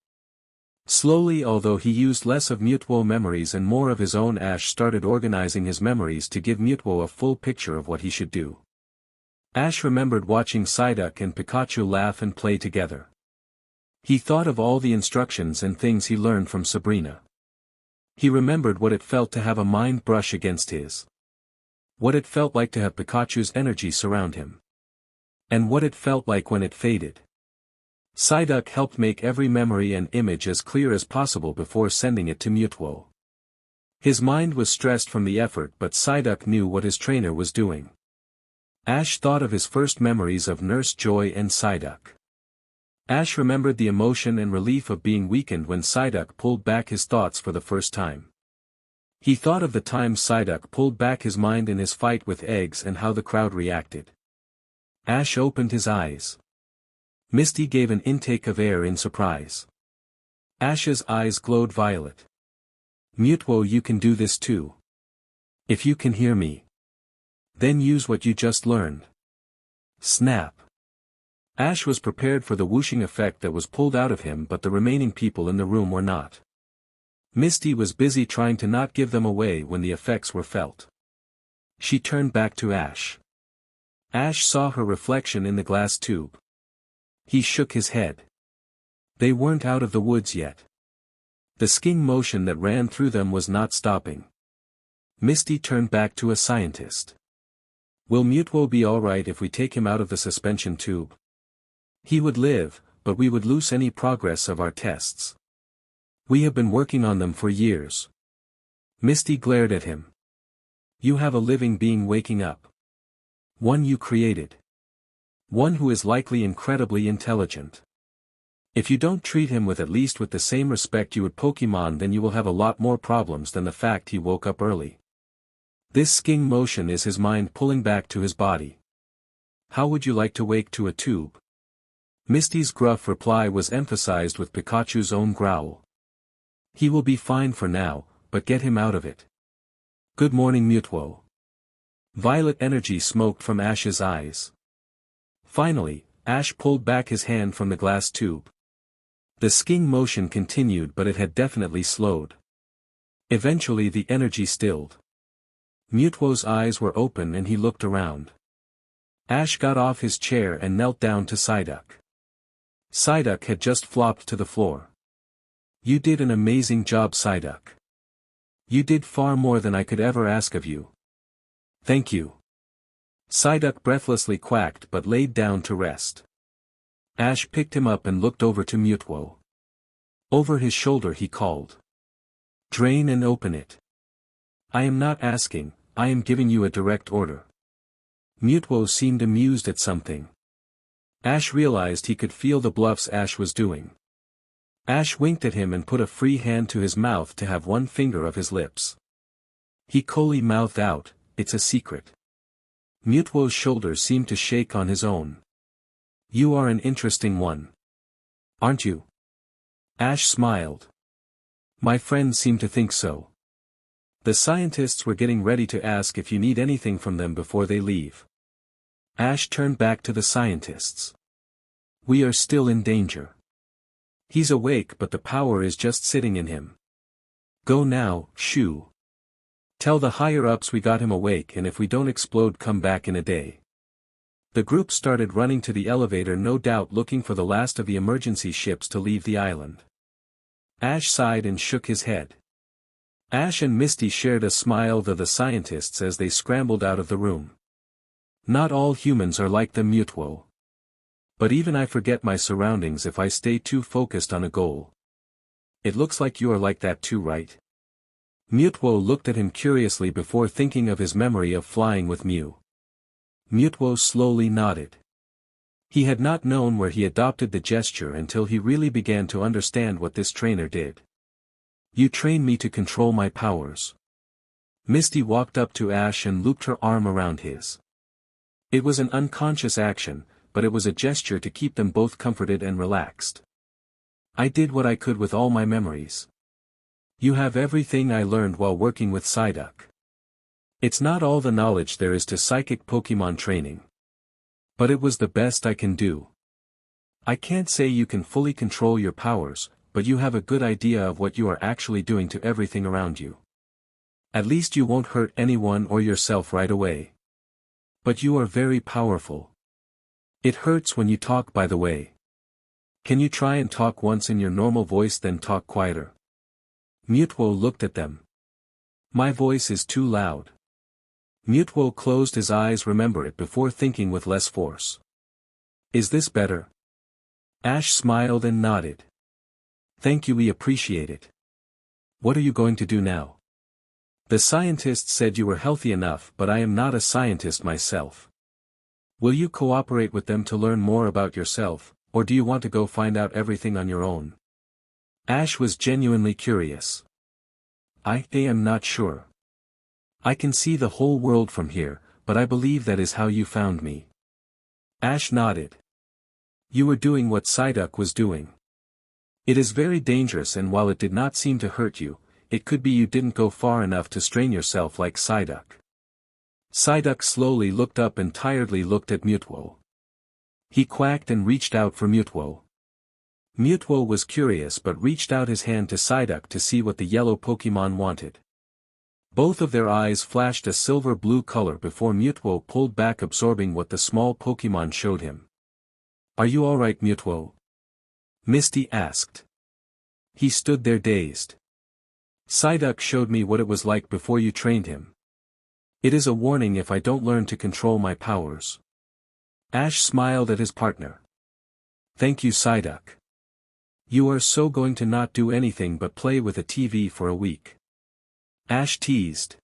Slowly, although he used less of Mutwo memories and more of his own, Ash started organizing his memories to give Mutwo a full picture of what he should do. Ash remembered watching Psyduck and Pikachu laugh and play together. He thought of all the instructions and things he learned from Sabrina. He remembered what it felt to have a mind brush against his. What it felt like to have Pikachu's energy surround him. And what it felt like when it faded. Psyduck helped make every memory and image as clear as possible before sending it to Mutwo. His mind was stressed from the effort, but Psyduck knew what his trainer was doing. Ash thought of his first memories of Nurse Joy and Psyduck. Ash remembered the emotion and relief of being weakened when Psyduck pulled back his thoughts for the first time. He thought of the time Psyduck pulled back his mind in his fight with eggs and how the crowd reacted. Ash opened his eyes. Misty gave an intake of air in surprise. Ash's eyes glowed violet. Mutwo, you can do this too. If you can hear me, then use what you just learned. Snap. Ash was prepared for the whooshing effect that was pulled out of him, but the remaining people in the room were not. Misty was busy trying to not give them away when the effects were felt. She turned back to Ash. Ash saw her reflection in the glass tube. He shook his head. They weren't out of the woods yet. The skiing motion that ran through them was not stopping. Misty turned back to a scientist. Will Mutwo be alright if we take him out of the suspension tube? He would live, but we would lose any progress of our tests. We have been working on them for years. Misty glared at him. You have a living being waking up. One you created. One who is likely incredibly intelligent. If you don't treat him with at least with the same respect you would Pokemon, then you will have a lot more problems than the fact he woke up early. This skiing motion is his mind pulling back to his body. How would you like to wake to a tube? Misty's gruff reply was emphasized with Pikachu's own growl. He will be fine for now, but get him out of it. Good morning, Mutwo. Violet energy smoked from Ash's eyes. Finally, Ash pulled back his hand from the glass tube. The skiing motion continued, but it had definitely slowed. Eventually the energy stilled. Mutwo's eyes were open and he looked around. Ash got off his chair and knelt down to Psyduck. Psyduck had just flopped to the floor. You did an amazing job, Psyduck. You did far more than I could ever ask of you. Thank you. Psyduck breathlessly quacked but laid down to rest. Ash picked him up and looked over to Mutwo. Over his shoulder he called. Drain and open it. I am not asking, I am giving you a direct order. Mutwo seemed amused at something. Ash realized he could feel the bluffs Ash was doing. Ash winked at him and put a free hand to his mouth to have one finger of his lips. He coolly mouthed out, it's a secret. Mutwo's shoulders seemed to shake on his own. You are an interesting one. Aren't you? Ash smiled. My friends seem to think so. The scientists were getting ready to ask if you need anything from them before they leave. Ash turned back to the scientists. We are still in danger. He's awake but the power is just sitting in him. Go now, Shu. Tell the higher-ups we got him awake, and if we don't explode, come back in a day. The group started running to the elevator, no doubt looking for the last of the emergency ships to leave the island. Ash sighed and shook his head. Ash and Misty shared a smile with the scientists as they scrambled out of the room. Not all humans are like the Mutwo. But even I forget my surroundings if I stay too focused on a goal. It looks like you are like that too, right? Mutwo looked at him curiously before thinking of his memory of flying with Mew. Mutwo slowly nodded. He had not known where he adopted the gesture until he really began to understand what this trainer did. You train me to control my powers. Misty walked up to Ash and looped her arm around his. It was an unconscious action, but it was a gesture to keep them both comforted and relaxed. I did what I could with all my memories. You have everything I learned while working with Psyduck. It's not all the knowledge there is to psychic Pokemon training. But it was the best I can do. I can't say you can fully control your powers, but you have a good idea of what you are actually doing to everything around you. At least you won't hurt anyone or yourself right away. But you are very powerful. It hurts when you talk, by the way. Can you try and talk once in your normal voice, then talk quieter? Mutuo looked at them. My voice is too loud. Mutuo closed his eyes, remember it before thinking with less force. Is this better? Ash smiled and nodded. Thank you, we appreciate it. What are you going to do now? The scientists said you were healthy enough, but I am not a scientist myself. Will you cooperate with them to learn more about yourself, or do you want to go find out everything on your own? Ash was genuinely curious. I am not sure. I can see the whole world from here, but I believe that is how you found me. Ash nodded. You were doing what Psyduck was doing. It is very dangerous, and while it did not seem to hurt you, it could be you didn't go far enough to strain yourself like Psyduck. Psyduck slowly looked up and tiredly looked at Mutuo. He quacked and reached out for Mutuo. Mutuo was curious but reached out his hand to Psyduck to see what the yellow Pokemon wanted. Both of their eyes flashed a silver-blue color before Mutuo pulled back, absorbing what the small Pokemon showed him. Are you alright, Mutuo? Misty asked. He stood there dazed. Psyduck showed me what it was like before you trained him. It is a warning if I don't learn to control my powers. Ash smiled at his partner. Thank you, Psyduck. You are so going to not do anything but play with a TV for a week? Ash teased.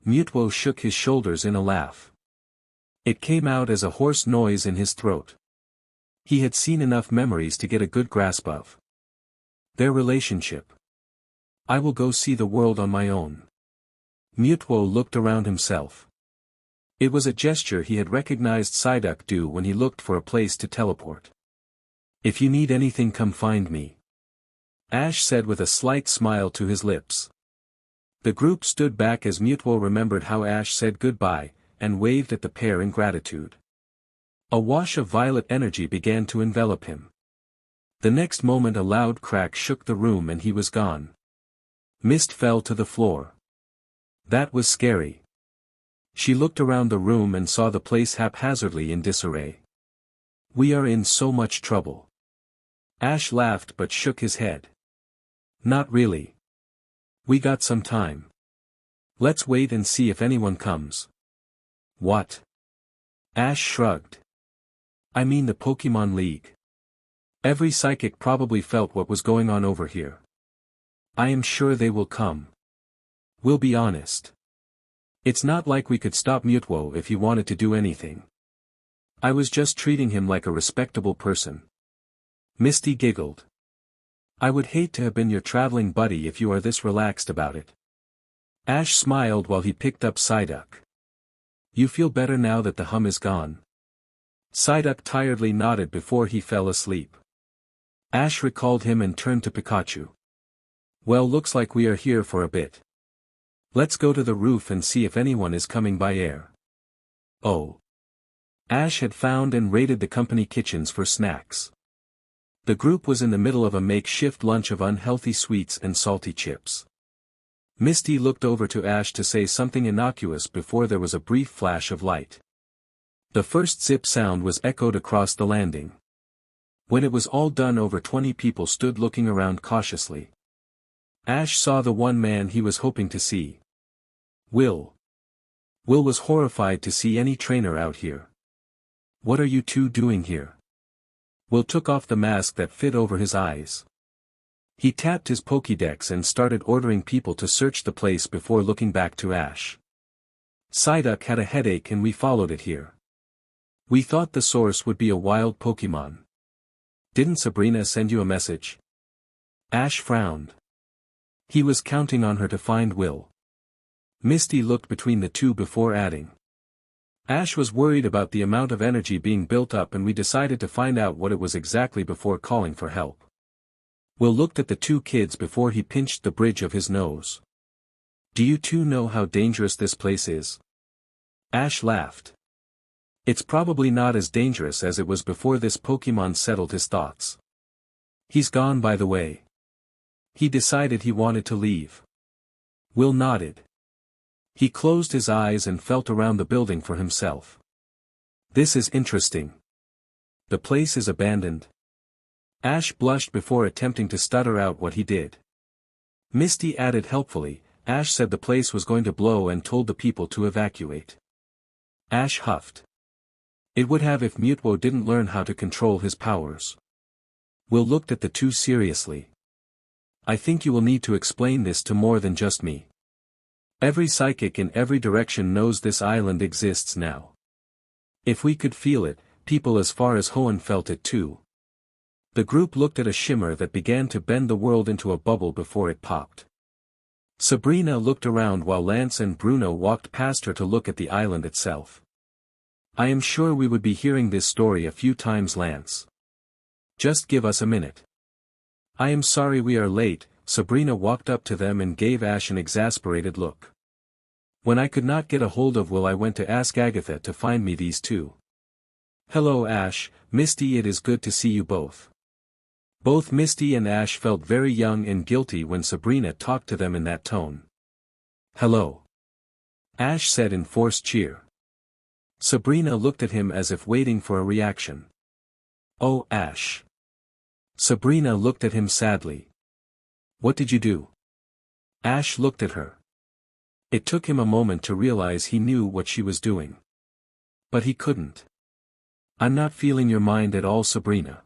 Mutuo shook his shoulders in a laugh. It came out as a hoarse noise in his throat. He had seen enough memories to get a good grasp of their relationship. I will go see the world on my own. Mutuo looked around himself. It was a gesture he had recognized Psyduck do when he looked for a place to teleport. If you need anything, come find me, Ash said with a slight smile to his lips. The group stood back as Mutuo remembered how Ash said goodbye, and waved at the pair in gratitude. A wash of violet energy began to envelop him. The next moment a loud crack shook the room and he was gone. Mist fell to the floor. That was scary. She looked around the room and saw the place haphazardly in disarray. We are in so much trouble. Ash laughed but shook his head. Not really. We got some time. Let's wait and see if anyone comes. What? Ash shrugged. I mean the Pokemon League. Every psychic probably felt what was going on over here. I am sure they will come. We'll be honest. It's not like we could stop Mutuo if he wanted to do anything. I was just treating him like a respectable person. Misty giggled. I would hate to have been your traveling buddy if you are this relaxed about it. Ash smiled while he picked up Psyduck. You feel better now that the hum is gone? Psyduck tiredly nodded before he fell asleep. Ash recalled him and turned to Pikachu. Well, looks like we are here for a bit. Let's go to the roof and see if anyone is coming by air. Oh. Ash had found and raided the company kitchens for snacks. The group was in the middle of a makeshift lunch of unhealthy sweets and salty chips. Misty looked over to Ash to say something innocuous before there was a brief flash of light. The first zip sound was echoed across the landing. When it was all done, over 20 people stood looking around cautiously. Ash saw the one man he was hoping to see. Will. Will was horrified to see any trainer out here. What are you two doing here? Will took off the mask that fit over his eyes. He tapped his Pokédex and started ordering people to search the place before looking back to Ash. Psyduck had a headache and we followed it here. We thought the source would be a wild Pokémon. Didn't Sabrina send you a message? Ash frowned. He was counting on her to find Will. Misty looked between the two before adding. Ash was worried about the amount of energy being built up and we decided to find out what it was exactly before calling for help. Will looked at the two kids before he pinched the bridge of his nose. Do you two know how dangerous this place is? Ash laughed. It's probably not as dangerous as it was before this Pokemon settled his thoughts. He's gone by the way. He decided he wanted to leave. Will nodded. He closed his eyes and felt around the building for himself. This is interesting. The place is abandoned. Ash blushed before attempting to stutter out what he did. Misty added helpfully, Ash said the place was going to blow and told the people to evacuate. Ash huffed. It would have if Mutwo didn't learn how to control his powers. Will looked at the two seriously. I think you will need to explain this to more than just me. Every psychic in every direction knows this island exists now. If we could feel it, people as far as Hoenn felt it too. The group looked at a shimmer that began to bend the world into a bubble before it popped. Sabrina looked around while Lance and Bruno walked past her to look at the island itself. I am sure we would be hearing this story a few times, Lance. Just give us a minute. I am sorry we are late. Sabrina walked up to them and gave Ash an exasperated look. When I could not get a hold of Will, I went to ask Agatha to find me these two. Hello Ash, Misty, it is good to see you both. Both Misty and Ash felt very young and guilty when Sabrina talked to them in that tone. Hello. Ash said in forced cheer. Sabrina looked at him as if waiting for a reaction. Oh Ash. Sabrina looked at him sadly. What did you do? Ash looked at her. It took him a moment to realize he knew what she was doing. But he couldn't. I'm not feeling your mind at all, Sabrina.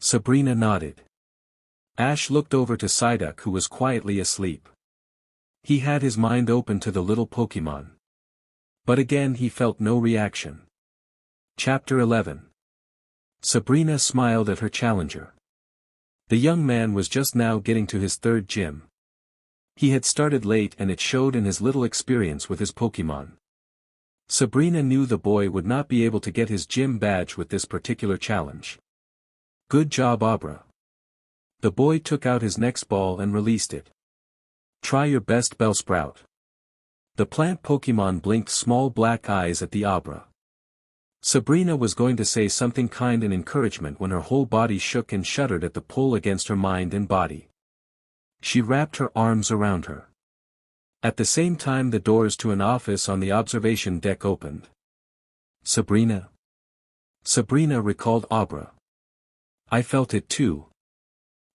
Sabrina nodded. Ash looked over to Psyduck, who was quietly asleep. He had his mind open to the little Pokemon. But again he felt no reaction. Chapter 11. Sabrina smiled at her challenger. The young man was just now getting to his third gym. He had started late and it showed in his little experience with his Pokemon. Sabrina knew the boy would not be able to get his gym badge with this particular challenge. Good job, Abra. The boy took out his next ball and released it. Try your best, Bellsprout. The plant Pokemon blinked small black eyes at the Abra. Sabrina was going to say something kind in encouragement when her whole body shook and shuddered at the pull against her mind and body. She wrapped her arms around her. At the same time the doors to an office on the observation deck opened. Sabrina? Sabrina recalled Abra. I felt it too.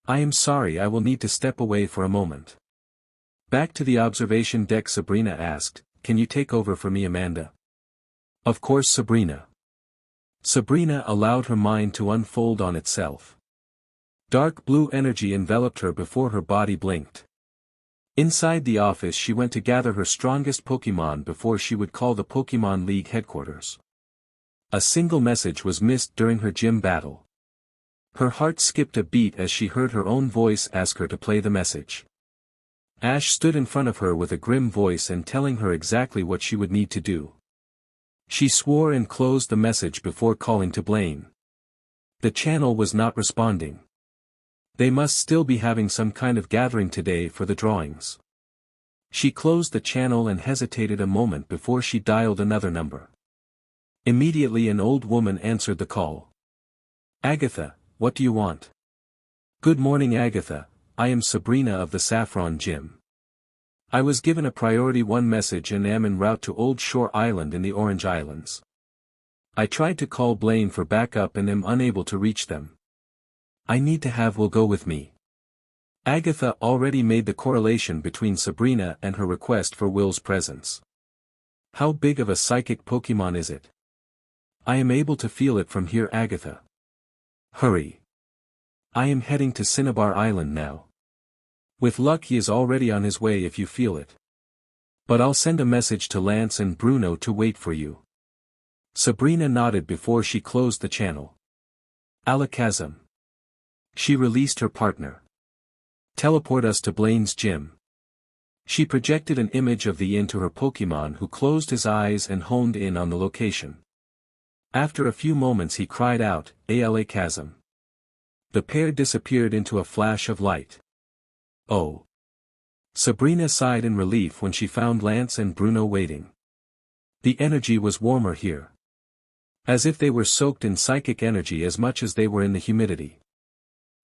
I am sorry, I will need to step away for a moment. Back to the observation deck, Sabrina asked, can you take over for me, Amanda? Of course, Sabrina. Sabrina allowed her mind to unfold on itself. Dark blue energy enveloped her before her body blinked. Inside the office she went to gather her strongest Pokemon before she would call the Pokemon League headquarters. A single message was missed during her gym battle. Her heart skipped a beat as she heard her own voice ask her to play the message. Ash stood in front of her with a grim voice and telling her exactly what she would need to do. She swore and closed the message before calling to Blaine. The channel was not responding. They must still be having some kind of gathering today for the drawings. She closed the channel and hesitated a moment before she dialed another number. Immediately an old woman answered the call. Agatha, what do you want? Good morning, Agatha, I am Sabrina of the Saffron Gym. I was given a priority 1 message and am en route to Old Shore Island in the Orange Islands. I tried to call Blaine for backup and am unable to reach them. I need to have Will go with me. Agatha already made the correlation between Sabrina and her request for Will's presence. How big of a psychic Pokemon is it? I am able to feel it from here, Agatha. Hurry. I am heading to Cinnabar Island now. With luck he is already on his way if you feel it. But I'll send a message to Lance and Bruno to wait for you. Sabrina nodded before she closed the channel. Alakazam. She released her partner. Teleport us to Blaine's gym. She projected an image of the inn to her Pokemon, who closed his eyes and honed in on the location. After a few moments he cried out, Alakazam. The pair disappeared into a flash of light. Oh. Sabrina sighed in relief when she found Lance and Bruno waiting. The energy was warmer here. As if they were soaked in psychic energy as much as they were in the humidity.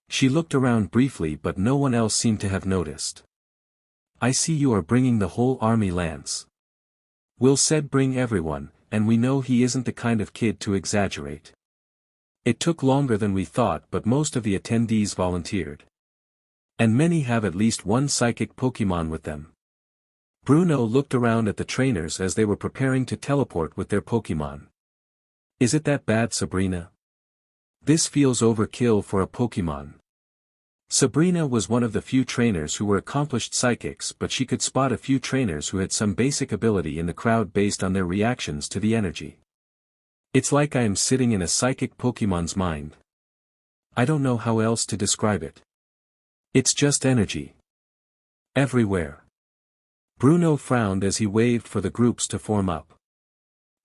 She looked around briefly but no one else seemed to have noticed. I see you are bringing the whole army, Lance. Will said bring everyone, and we know he isn't the kind of kid to exaggerate. It took longer than we thought but most of the attendees volunteered. And many have at least one psychic Pokemon with them. Bruno looked around at the trainers as they were preparing to teleport with their Pokemon. Is it that bad, Sabrina? This feels overkill for a Pokemon. Sabrina was one of the few trainers who were accomplished psychics, but she could spot a few trainers who had some basic ability in the crowd based on their reactions to the energy. It's like I am sitting in a psychic Pokemon's mind. I don't know how else to describe it. It's just energy. Everywhere. Bruno frowned as he waved for the groups to form up.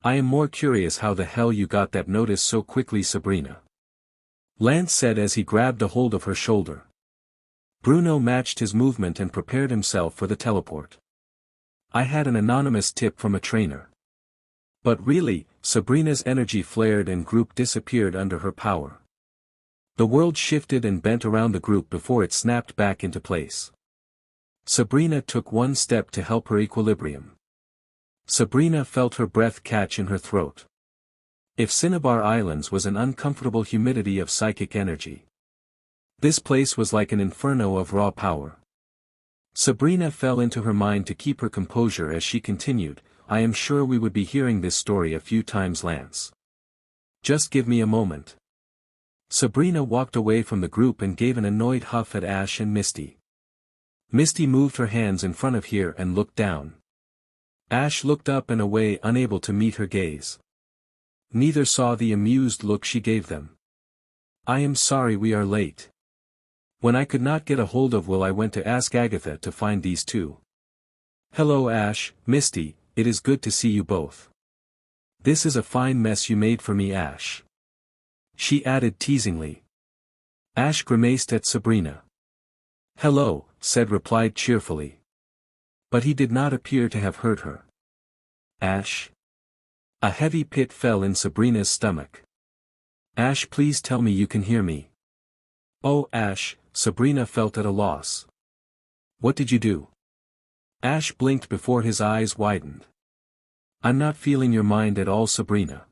I am more curious how the hell you got that notice so quickly, Sabrina. Lance said as he grabbed a hold of her shoulder. Bruno matched his movement and prepared himself for the teleport. I had an anonymous tip from a trainer. But really, Sabrina's energy flared and group disappeared under her power. The world shifted and bent around the group before it snapped back into place. Sabrina took one step to help her equilibrium. Sabrina felt her breath catch in her throat. If Cinnabar Islands was an uncomfortable humidity of psychic energy, this place was like an inferno of raw power. Sabrina fell into her mind to keep her composure as she continued, I am sure we would be hearing this story a few times, Lance. Just give me a moment. Sabrina walked away from the group and gave an annoyed huff at Ash and Misty. Misty moved her hands in front of her and looked down. Ash looked up and away, unable to meet her gaze. Neither saw the amused look she gave them. I am sorry we are late. When I could not get a hold of Will, I went to ask Agatha to find these two. Hello Ash, Misty, it is good to see you both. This is a fine mess you made for me, Ash. She added teasingly. Ash grimaced at Sabrina. Hello, said replied cheerfully. But he did not appear to have heard her. Ash? A heavy pit fell in Sabrina's stomach. Ash, please tell me you can hear me. Oh Ash, Sabrina felt at a loss. What did you do? Ash blinked before his eyes widened. I'm not feeling your mind at all, Sabrina.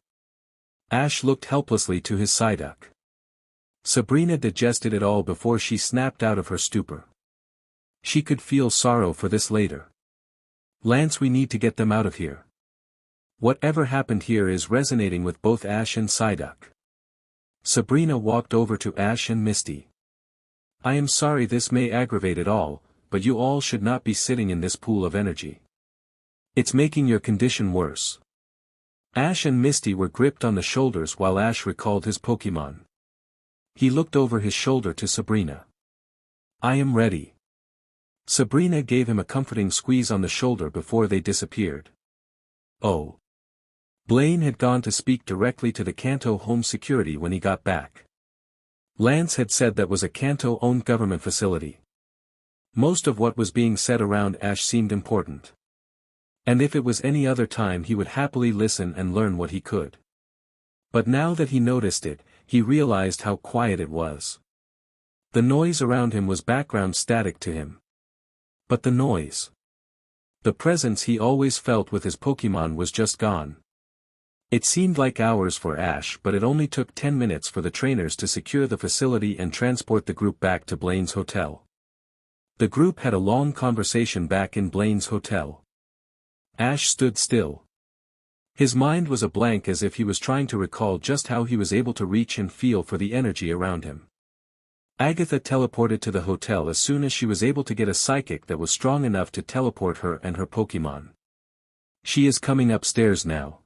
Ash looked helplessly to his Psyduck. Sabrina digested it all before she snapped out of her stupor. She could feel sorrow for this later. Lance, we need to get them out of here. Whatever happened here is resonating with both Ash and Psyduck. Sabrina walked over to Ash and Misty. I am sorry this may aggravate it all, but you all should not be sitting in this pool of energy. It's making your condition worse. Ash and Misty were gripped on the shoulders while Ash recalled his Pokemon. He looked over his shoulder to Sabrina. I am ready. Sabrina gave him a comforting squeeze on the shoulder before they disappeared. Oh. Blaine had gone to speak directly to the Kanto home security when he got back. Lance had said that was a Kanto-owned government facility. Most of what was being said around Ash seemed important. And if it was any other time he would happily listen and learn what he could. But now that he noticed it, he realized how quiet it was. The noise around him was background static to him. But the noise. The presence he always felt with his Pokemon was just gone. It seemed like hours for Ash, but it only took 10 minutes for the trainers to secure the facility and transport the group back to Blaine's hotel. The group had a long conversation back in Blaine's hotel. Ash stood still. His mind was a blank, as if he was trying to recall just how he was able to reach and feel for the energy around him. Agatha teleported to the hotel as soon as she was able to get a psychic that was strong enough to teleport her and her Pokemon. She is coming upstairs now.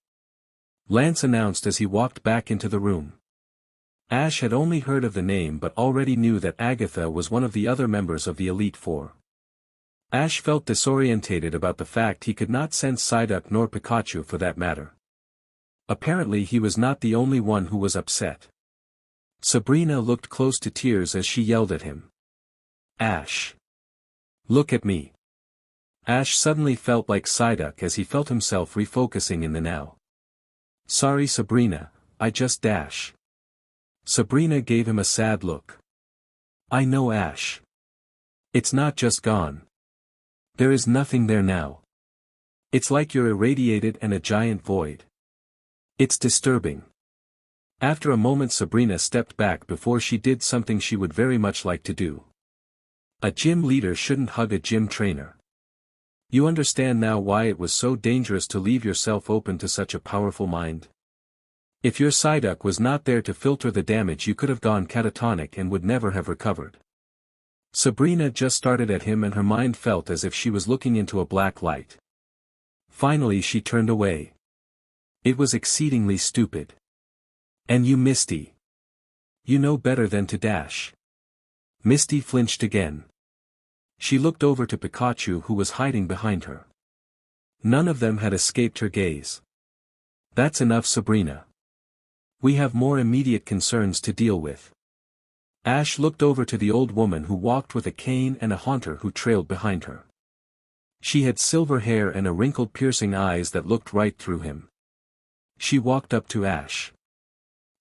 Lance announced as he walked back into the room. Ash had only heard of the name but already knew that Agatha was one of the other members of the Elite Four. Ash felt disorientated about the fact he could not sense Psyduck nor Pikachu for that matter. Apparently he was not the only one who was upset. Sabrina looked close to tears as she yelled at him. Ash! Look at me! Ash suddenly felt like Psyduck as he felt himself refocusing in the now. Sorry Sabrina, I just dash. Sabrina gave him a sad look. I know, Ash. It's not just gone. There is nothing there now. It's like you're irradiated and a giant void. It's disturbing. After a moment Sabrina stepped back before she did something she would very much like to do. A gym leader shouldn't hug a gym trainer. You understand now why it was so dangerous to leave yourself open to such a powerful mind? If your Psyduck was not there to filter the damage, you could have gone catatonic and would never have recovered. Sabrina just started at him and her mind felt as if she was looking into a black light. Finally she turned away. It was exceedingly stupid. And you, Misty. You know better than to dash. Misty flinched again. She looked over to Pikachu who was hiding behind her. None of them had escaped her gaze. That's enough, Sabrina. We have more immediate concerns to deal with. Ash looked over to the old woman who walked with a cane and a haunter who trailed behind her. She had silver hair and a wrinkled piercing eyes that looked right through him. She walked up to Ash.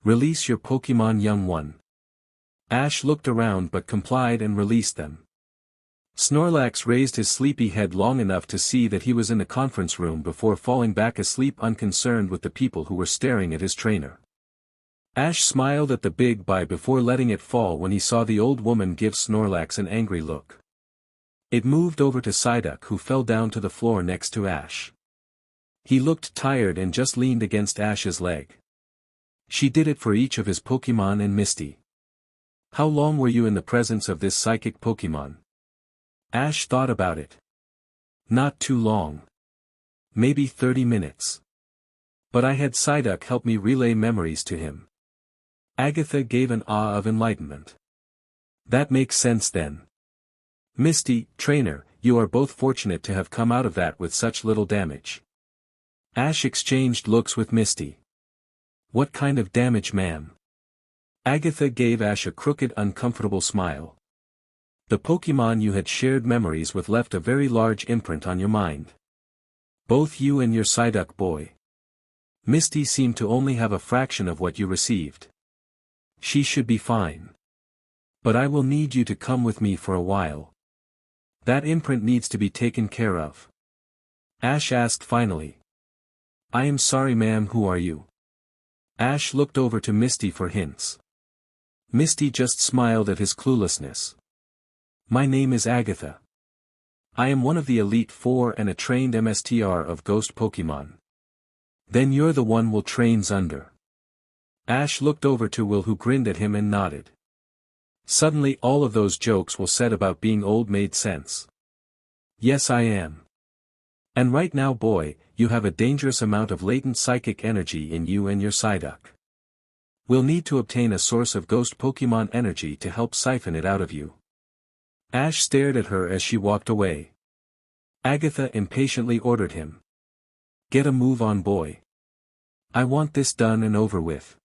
Release your Pokémon, young one. Ash looked around but complied and released them. Snorlax raised his sleepy head long enough to see that he was in the conference room before falling back asleep, unconcerned with the people who were staring at his trainer. Ash smiled at the big bye before letting it fall when he saw the old woman give Snorlax an angry look. It moved over to Psyduck who fell down to the floor next to Ash. He looked tired and just leaned against Ash's leg. She did it for each of his Pokémon and Misty. How long were you in the presence of this psychic Pokémon? Ash thought about it. Not too long. Maybe 30 minutes. But I had Psyduck help me relay memories to him. Agatha gave an ah of enlightenment. That makes sense then. Misty, trainer, you are both fortunate to have come out of that with such little damage. Ash exchanged looks with Misty. What kind of damage, ma'am? Agatha gave Ash a crooked, uncomfortable smile. The Pokémon you had shared memories with left a very large imprint on your mind. Both you and your Psyduck boy. Misty seemed to only have a fraction of what you received. She should be fine. But I will need you to come with me for a while. That imprint needs to be taken care of. Ash asked finally. I am sorry, ma'am, who are you? Ash looked over to Misty for hints. Misty just smiled at his cluelessness. My name is Agatha. I am one of the Elite Four and a trained MSTR of Ghost Pokémon. Then you're the one we'll train under. Ash looked over to Will who grinned at him and nodded. Suddenly all of those jokes Will said about being old made sense. Yes, I am. And right now, boy, you have a dangerous amount of latent psychic energy in you and your Psyduck. We'll need to obtain a source of Ghost Pokémon energy to help siphon it out of you. Ash stared at her as she walked away. Agatha impatiently ordered him. Get a move on, boy. I want this done and over with.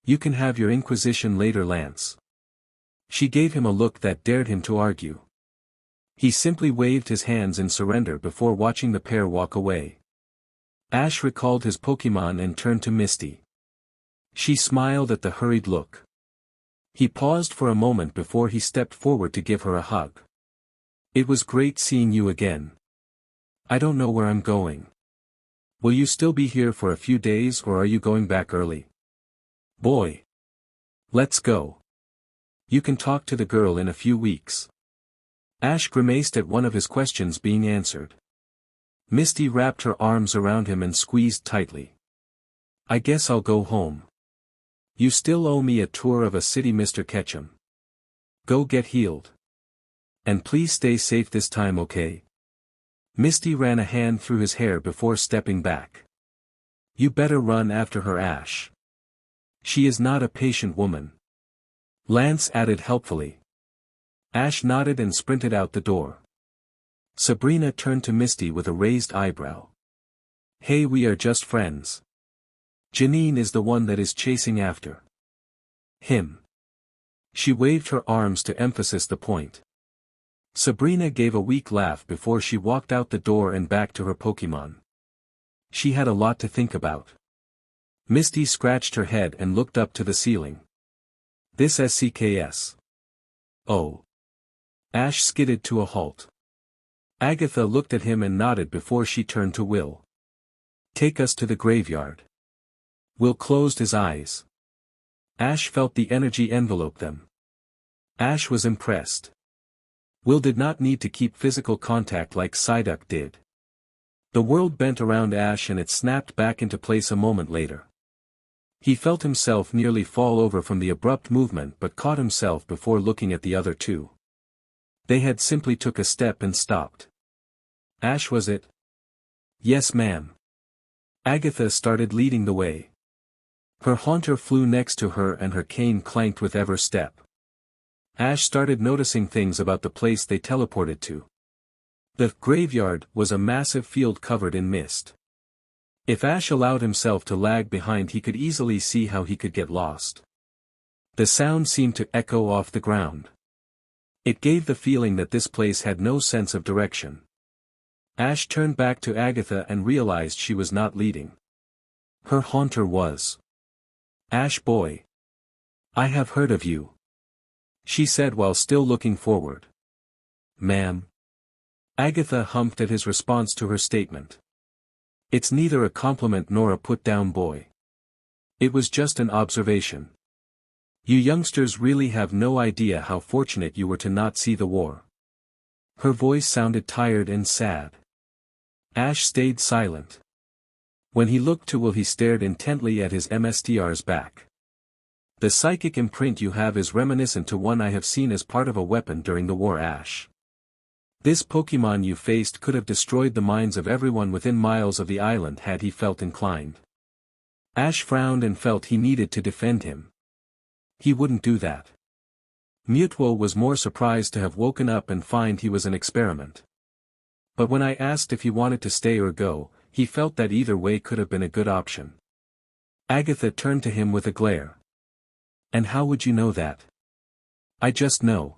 You can have your Inquisition later, Lance. She gave him a look that dared him to argue. He simply waved his hands in surrender before watching the pair walk away. Ash recalled his Pokémon and turned to Misty. She smiled at the hurried look. He paused for a moment before he stepped forward to give her a hug. It was great seeing you again. I don't know where I'm going. Will you still be here for a few days or are you going back early? Boy. Let's go. You can talk to the girl in a few weeks. Ash grimaced at one of his questions being answered. Misty wrapped her arms around him and squeezed tightly. I guess I'll go home. You still owe me a tour of a city, Mr. Ketchum. Go get healed. And please stay safe this time, okay? Misty ran a hand through his hair before stepping back. You better run after her, Ash. She is not a patient woman. Lance added helpfully. Ash nodded and sprinted out the door. Sabrina turned to Misty with a raised eyebrow. Hey, we are just friends. Janine is the one that is chasing after him. She waved her arms to emphasize the point. Sabrina gave a weak laugh before she walked out the door and back to her Pokémon. She had a lot to think about. Misty scratched her head and looked up to the ceiling. This SCKS. Oh. Ash skidded to a halt. Agatha looked at him and nodded before she turned to Will. Take us to the graveyard. Will closed his eyes. Ash felt the energy envelope them. Ash was impressed. Will did not need to keep physical contact like Psyduck did. The world bent around Ash and it snapped back into place a moment later. He felt himself nearly fall over from the abrupt movement but caught himself before looking at the other two. They had simply took a step and stopped. Ash, was it? Yes, ma'am. Agatha started leading the way. Her haunter flew next to her and her cane clanked with every step. Ash started noticing things about the place they teleported to. The graveyard was a massive field covered in mist. If Ash allowed himself to lag behind, he could easily see how he could get lost. The sound seemed to echo off the ground. It gave the feeling that this place had no sense of direction. Ash turned back to Agatha and realized she was not leading. Her haunter was. Ash, boy. I have heard of you. She said while still looking forward. Ma'am. Agatha humped at his response to her statement. It's neither a compliment nor a put-down, boy. It was just an observation. You youngsters really have no idea how fortunate you were to not see the war. Her voice sounded tired and sad. Ash stayed silent. When he looked to Will, he stared intently at his MSTR's back. The psychic imprint you have is reminiscent to one I have seen as part of a weapon during the war, Ash. This Pokemon you faced could have destroyed the minds of everyone within miles of the island had he felt inclined. Ash frowned and felt he needed to defend him. He wouldn't do that. Mutwo was more surprised to have woken up and find he was an experiment. But when I asked if he wanted to stay or go, he felt that either way could have been a good option. Agatha turned to him with a glare. And how would you know that? I just know.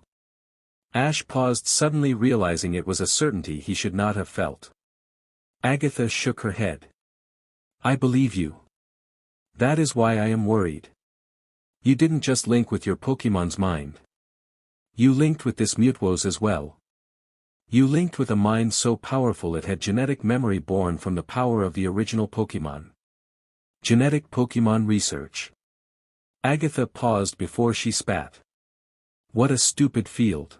Ash paused, suddenly realizing it was a certainty he should not have felt. Agatha shook her head. I believe you. That is why I am worried. You didn't just link with your Pokemon's mind. You linked with this Mutwo's as well. You linked with a mind so powerful it had genetic memory born from the power of the original Pokemon. Genetic Pokemon research. Agatha paused before she spat. What a stupid field.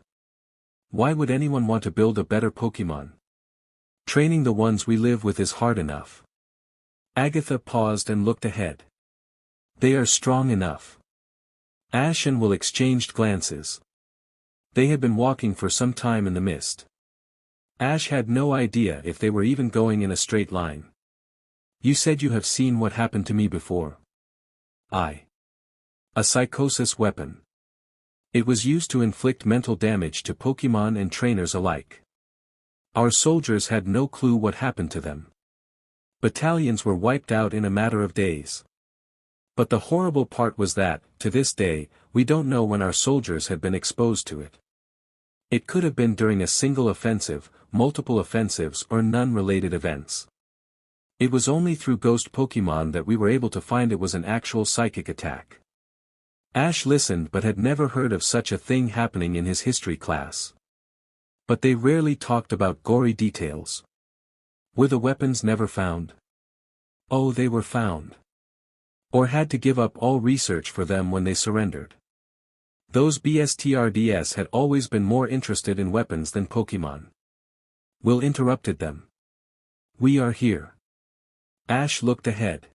Why would anyone want to build a better Pokemon? Training the ones we live with is hard enough. Agatha paused and looked ahead. They are strong enough. Ash and Will exchanged glances. They had been walking for some time in the mist. Ash had no idea if they were even going in a straight line. You said you have seen what happened to me before. A psychosis weapon. It was used to inflict mental damage to Pokemon and trainers alike. Our soldiers had no clue what happened to them. Battalions were wiped out in a matter of days. But the horrible part was that, to this day, we don't know when our soldiers had been exposed to it. It could have been during a single offensive, multiple offensives, or none related events. It was only through ghost Pokemon that we were able to find it was an actual psychic attack. Ash listened but had never heard of such a thing happening in his history class. But they rarely talked about gory details. Were the weapons never found? Oh, they were found. Or had to give up all research for them when they surrendered. Those BSTRDS had always been more interested in weapons than Pokemon. Will interrupted them. We are here. Ash looked ahead.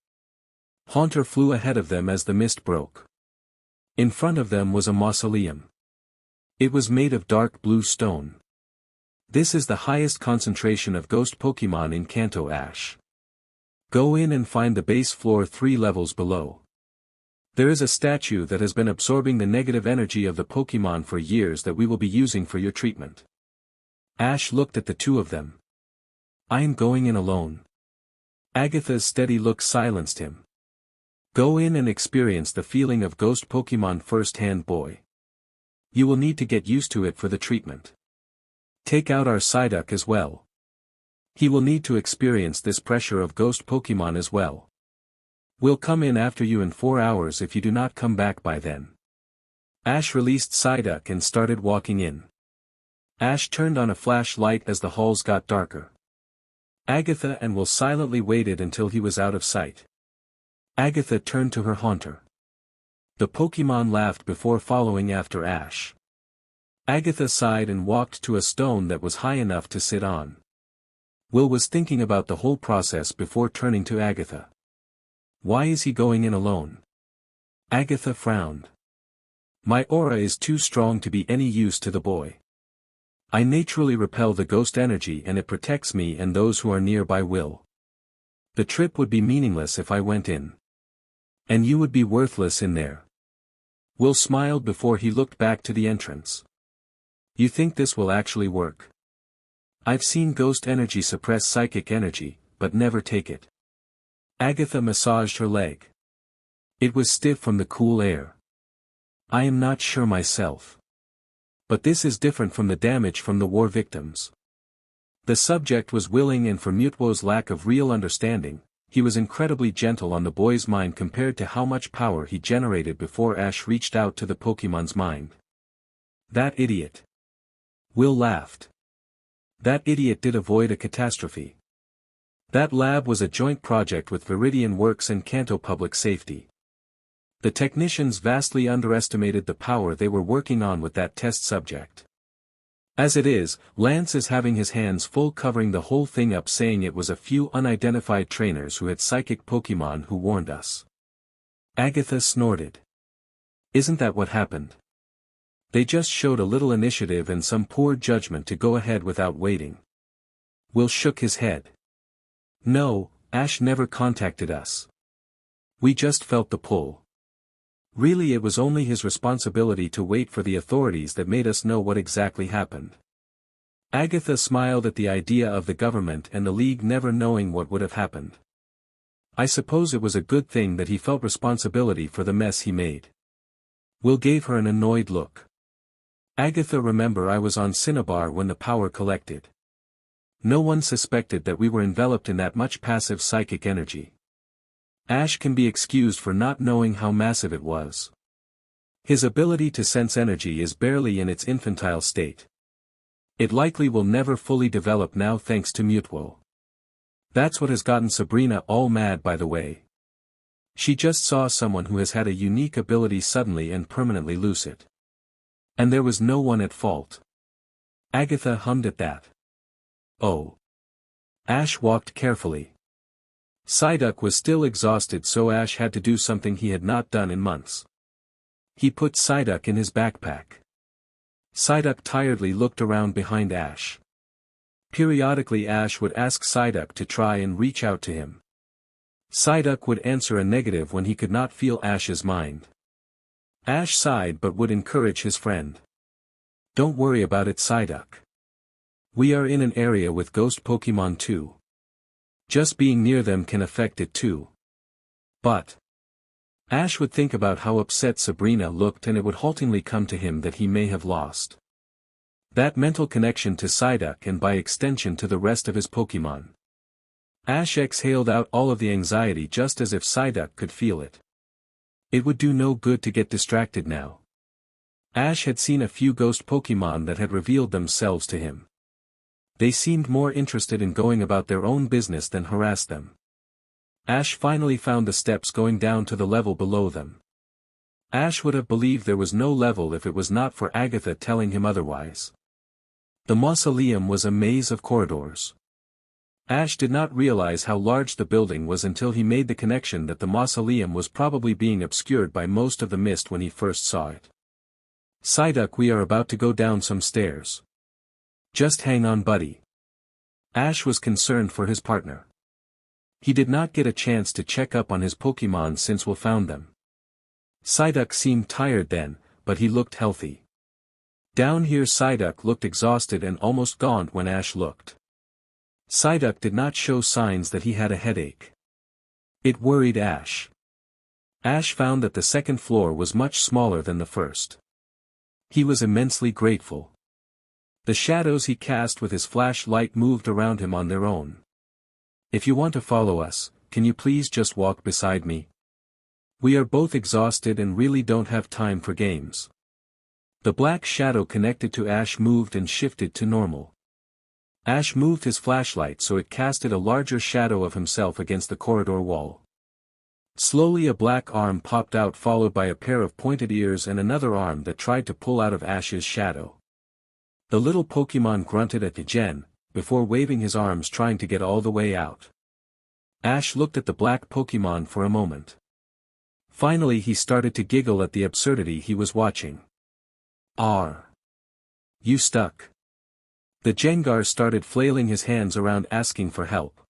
Haunter flew ahead of them as the mist broke. In front of them was a mausoleum. It was made of dark blue stone. This is the highest concentration of ghost Pokemon in Kanto, Ash. Go in and find the base floor 3 levels below. There is a statue that has been absorbing the negative energy of the Pokemon for years that we will be using for your treatment. Ash looked at the two of them. I am going in alone. Agatha's steady look silenced him. Go in and experience the feeling of ghost Pokemon firsthand, boy. You will need to get used to it for the treatment. Take out our Psyduck as well. He will need to experience this pressure of ghost Pokemon as well. We'll come in after you in 4 hours if you do not come back by then. Ash released Psyduck and started walking in. Ash turned on a flashlight as the halls got darker. Agatha and Will silently waited until he was out of sight. Agatha turned to her haunter. The Pokémon laughed before following after Ash. Agatha sighed and walked to a stone that was high enough to sit on. Will was thinking about the whole process before turning to Agatha. Why is he going in alone? Agatha frowned. My aura is too strong to be any use to the boy. I naturally repel the ghost energy and it protects me and those who are nearby. Will. The trip would be meaningless if I went in. And you would be worthless in there. Will smiled before he looked back to the entrance. You think this will actually work? I've seen ghost energy suppress psychic energy, but never take it. Agatha massaged her leg. It was stiff from the cool air. I am not sure myself. But this is different from the damage from the war victims. The subject was willing, and for Mutwo's lack of real understanding, he was incredibly gentle on the boy's mind compared to how much power he generated before Ash reached out to the Pokémon's mind. That idiot. Will laughed. That idiot did avoid a catastrophe. That lab was a joint project with Viridian Works and Kanto Public Safety. The technicians vastly underestimated the power they were working on with that test subject. As it is, Lance is having his hands full covering the whole thing up, saying it was a few unidentified trainers who had psychic Pokémon who warned us. Agatha snorted. Isn't that what happened? They just showed a little initiative and some poor judgment to go ahead without waiting. Will shook his head. No, Ash never contacted us. We just felt the pull. Really, it was only his responsibility to wait for the authorities that made us know what exactly happened. Agatha smiled at the idea of the government and the League never knowing what would have happened. I suppose it was a good thing that he felt responsibility for the mess he made. Will gave her an annoyed look. Agatha, remember, I was on Cinnabar when the power collected. No one suspected that we were enveloped in that much passive psychic energy. Ash can be excused for not knowing how massive it was. His ability to sense energy is barely in its infantile state. It likely will never fully develop now thanks to Mutwo. That's what has gotten Sabrina all mad, by the way. She just saw someone who has had a unique ability suddenly and permanently lose it. And there was no one at fault. Agatha hummed at that. Oh. Ash walked carefully. Psyduck was still exhausted, so Ash had to do something he had not done in months. He put Psyduck in his backpack. Psyduck tiredly looked around behind Ash. Periodically Ash would ask Psyduck to try and reach out to him. Psyduck would answer a negative when he could not feel Ash's mind. Ash sighed but would encourage his friend. Don't worry about it, Psyduck. We are in an area with ghost Pokémon too. Just being near them can affect it too. But Ash would think about how upset Sabrina looked, and it would haltingly come to him that he may have lost that mental connection to Psyduck and by extension to the rest of his Pokémon. Ash exhaled out all of the anxiety just as if Psyduck could feel it. It would do no good to get distracted now. Ash had seen a few ghost Pokémon that had revealed themselves to him. They seemed more interested in going about their own business than harass them. Ash finally found the steps going down to the level below them. Ash would have believed there was no level if it was not for Agatha telling him otherwise. The mausoleum was a maze of corridors. Ash did not realize how large the building was until he made the connection that the mausoleum was probably being obscured by most of the mist when he first saw it. Psyduck, we are about to go down some stairs. Just hang on, buddy. Ash was concerned for his partner. He did not get a chance to check up on his Pokémon since Will found them. Psyduck seemed tired then, but he looked healthy. Down here Psyduck looked exhausted and almost gaunt when Ash looked. Psyduck did not show signs that he had a headache. It worried Ash. Ash found that the second floor was much smaller than the first. He was immensely grateful. The shadows he cast with his flashlight moved around him on their own. If you want to follow us, can you please just walk beside me? We are both exhausted and really don't have time for games. The black shadow connected to Ash moved and shifted to normal. Ash moved his flashlight so it casted a larger shadow of himself against the corridor wall. Slowly a black arm popped out, followed by a pair of pointed ears and another arm that tried to pull out of Ash's shadow. The little Pokemon grunted at the Gen, before waving his arms trying to get all the way out. Ash looked at the black Pokemon for a moment. Finally he started to giggle at the absurdity he was watching. You stuck. The Jengar started flailing his hands around asking for help.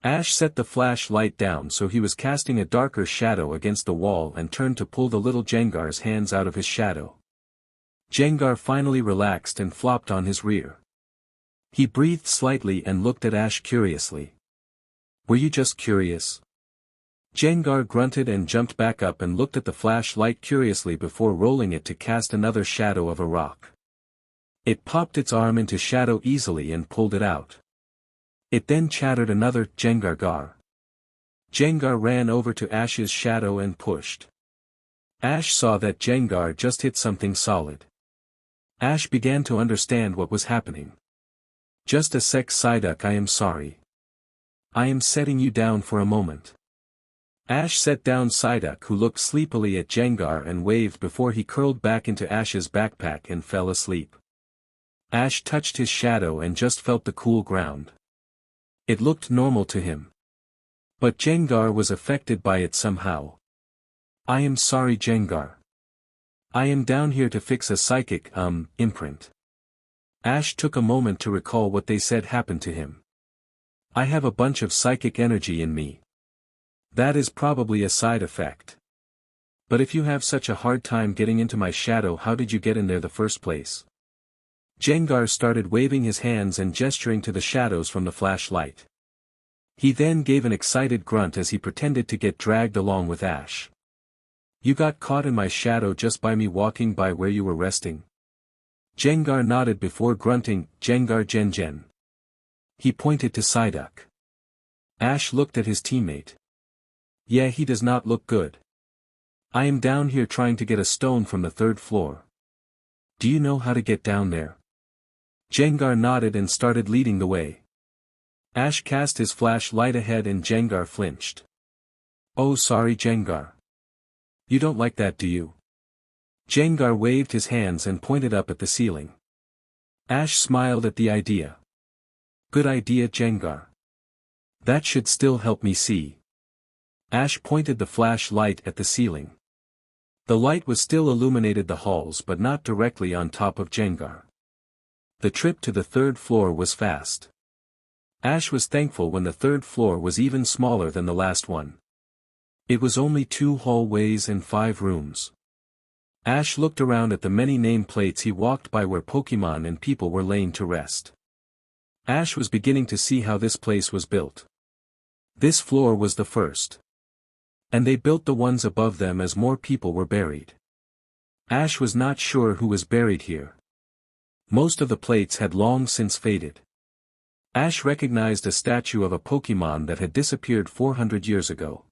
Ash set the flashlight down so he was casting a darker shadow against the wall and turned to pull the little Jengar's hands out of his shadow. Jengar finally relaxed and flopped on his rear. He breathed slightly and looked at Ash curiously. Were you just curious? Jengar grunted and jumped back up and looked at the flashlight curiously before rolling it to cast another shadow of a rock. It popped its arm into shadow easily and pulled it out. It then chattered another Jengar gar. Jengar ran over to Ash's shadow and pushed. Ash saw that Jengar just hit something solid. Ash began to understand what was happening. Just a sec, Psyduck, I am sorry. I am setting you down for a moment. Ash set down Psyduck, who looked sleepily at Jengar and waved before he curled back into Ash's backpack and fell asleep. Ash touched his shadow and just felt the cool ground. It looked normal to him. But Jengar was affected by it somehow. I am sorry, Jengar. I am down here to fix a psychic, imprint. Ash took a moment to recall what they said happened to him. I have a bunch of psychic energy in me. That is probably a side effect. But if you have such a hard time getting into my shadow, how did you get in there the first place? Jengar started waving his hands and gesturing to the shadows from the flashlight. He then gave an excited grunt as he pretended to get dragged along with Ash. You got caught in my shadow just by me walking by where you were resting? Jengar nodded before grunting, Jengar Gen. He pointed to Psyduck. Ash looked at his teammate. Yeah, he does not look good. I am down here trying to get a stone from the 3rd floor. Do you know how to get down there? Jengar nodded and started leading the way. Ash cast his flashlight ahead and Jengar flinched. Oh, sorry, Jengar. You don't like that, do you? Jengar waved his hands and pointed up at the ceiling. Ash smiled at the idea. Good idea, Jengar. That should still help me see. Ash pointed the flashlight at the ceiling. The light was still illuminated the halls but not directly on top of Jengar. The trip to the 3rd floor was fast. Ash was thankful when the 3rd floor was even smaller than the last one. It was only 2 hallways and 5 rooms. Ash looked around at the many nameplates he walked by where Pokemon and people were laying to rest. Ash was beginning to see how this place was built. This floor was the first. And they built the ones above them as more people were buried. Ash was not sure who was buried here. Most of the plates had long since faded. Ash recognized a statue of a Pokemon that had disappeared 400 years ago.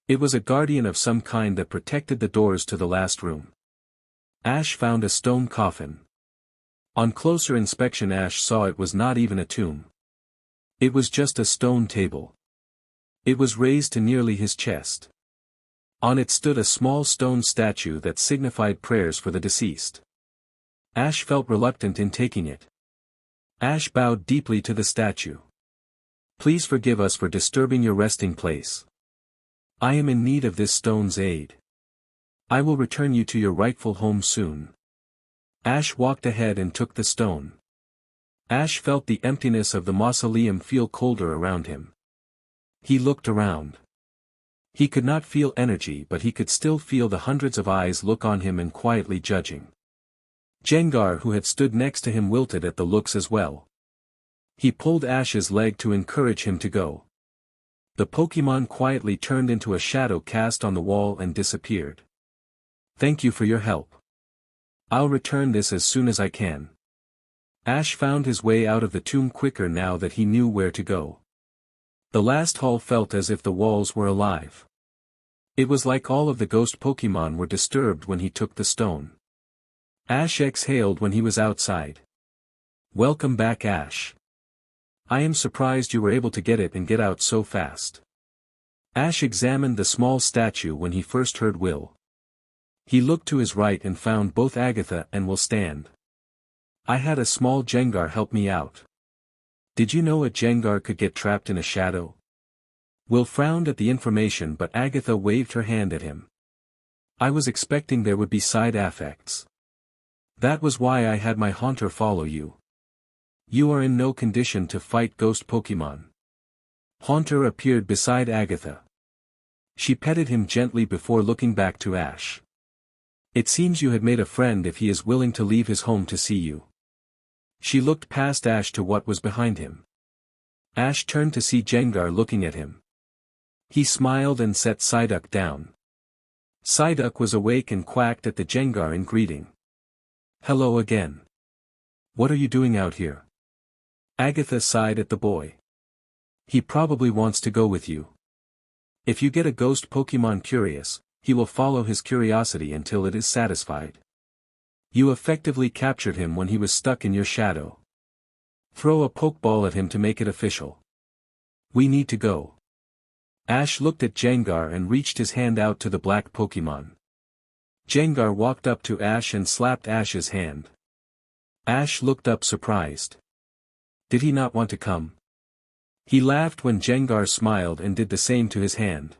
It was a guardian of some kind that protected the doors to the last room. Ash found a stone coffin. On closer inspection Ash saw it was not even a tomb. It was just a stone table. It was raised to nearly his chest. On it stood a small stone statue that signified prayers for the deceased. Ash felt reluctant in taking it. Ash bowed deeply to the statue. Please forgive us for disturbing your resting place. I am in need of this stone's aid. I will return you to your rightful home soon. Ash walked ahead and took the stone. Ash felt the emptiness of the mausoleum feel colder around him. He looked around. He could not feel energy, but he could still feel the hundreds of eyes look on him and quietly judging. Jengar, who had stood next to him, wilted at the looks as well. He pulled Ash's leg to encourage him to go. The Pokemon quietly turned into a shadow cast on the wall and disappeared. Thank you for your help. I'll return this as soon as I can. Ash found his way out of the tomb quicker now that he knew where to go. The last hall felt as if the walls were alive. It was like all of the ghost Pokemon were disturbed when he took the stone. Ash exhaled when he was outside. Welcome back, Ash. I am surprised you were able to get it and get out so fast. Ash examined the small statue when he first heard Will. He looked to his right and found both Agatha and Will stand. I had a small Jengar help me out. Did you know a Jengar could get trapped in a shadow? Will frowned at the information, but Agatha waved her hand at him. I was expecting there would be side effects. That was why I had my Haunter follow you. You are in no condition to fight ghost Pokemon. Haunter appeared beside Agatha. She petted him gently before looking back to Ash. It seems you had made a friend if he is willing to leave his home to see you. She looked past Ash to what was behind him. Ash turned to see Jengar looking at him. He smiled and set Psyduck down. Psyduck was awake and quacked at the Jengar in greeting. Hello again. What are you doing out here? Agatha sighed at the boy. He probably wants to go with you. If you get a ghost Pokemon curious, he will follow his curiosity until it is satisfied. You effectively captured him when he was stuck in your shadow. Throw a Pokeball at him to make it official. We need to go. Ash looked at Jengar and reached his hand out to the black Pokemon. Jengar walked up to Ash and slapped Ash's hand. Ash looked up surprised. Did he not want to come? He laughed when Jengar smiled and did the same to his hand.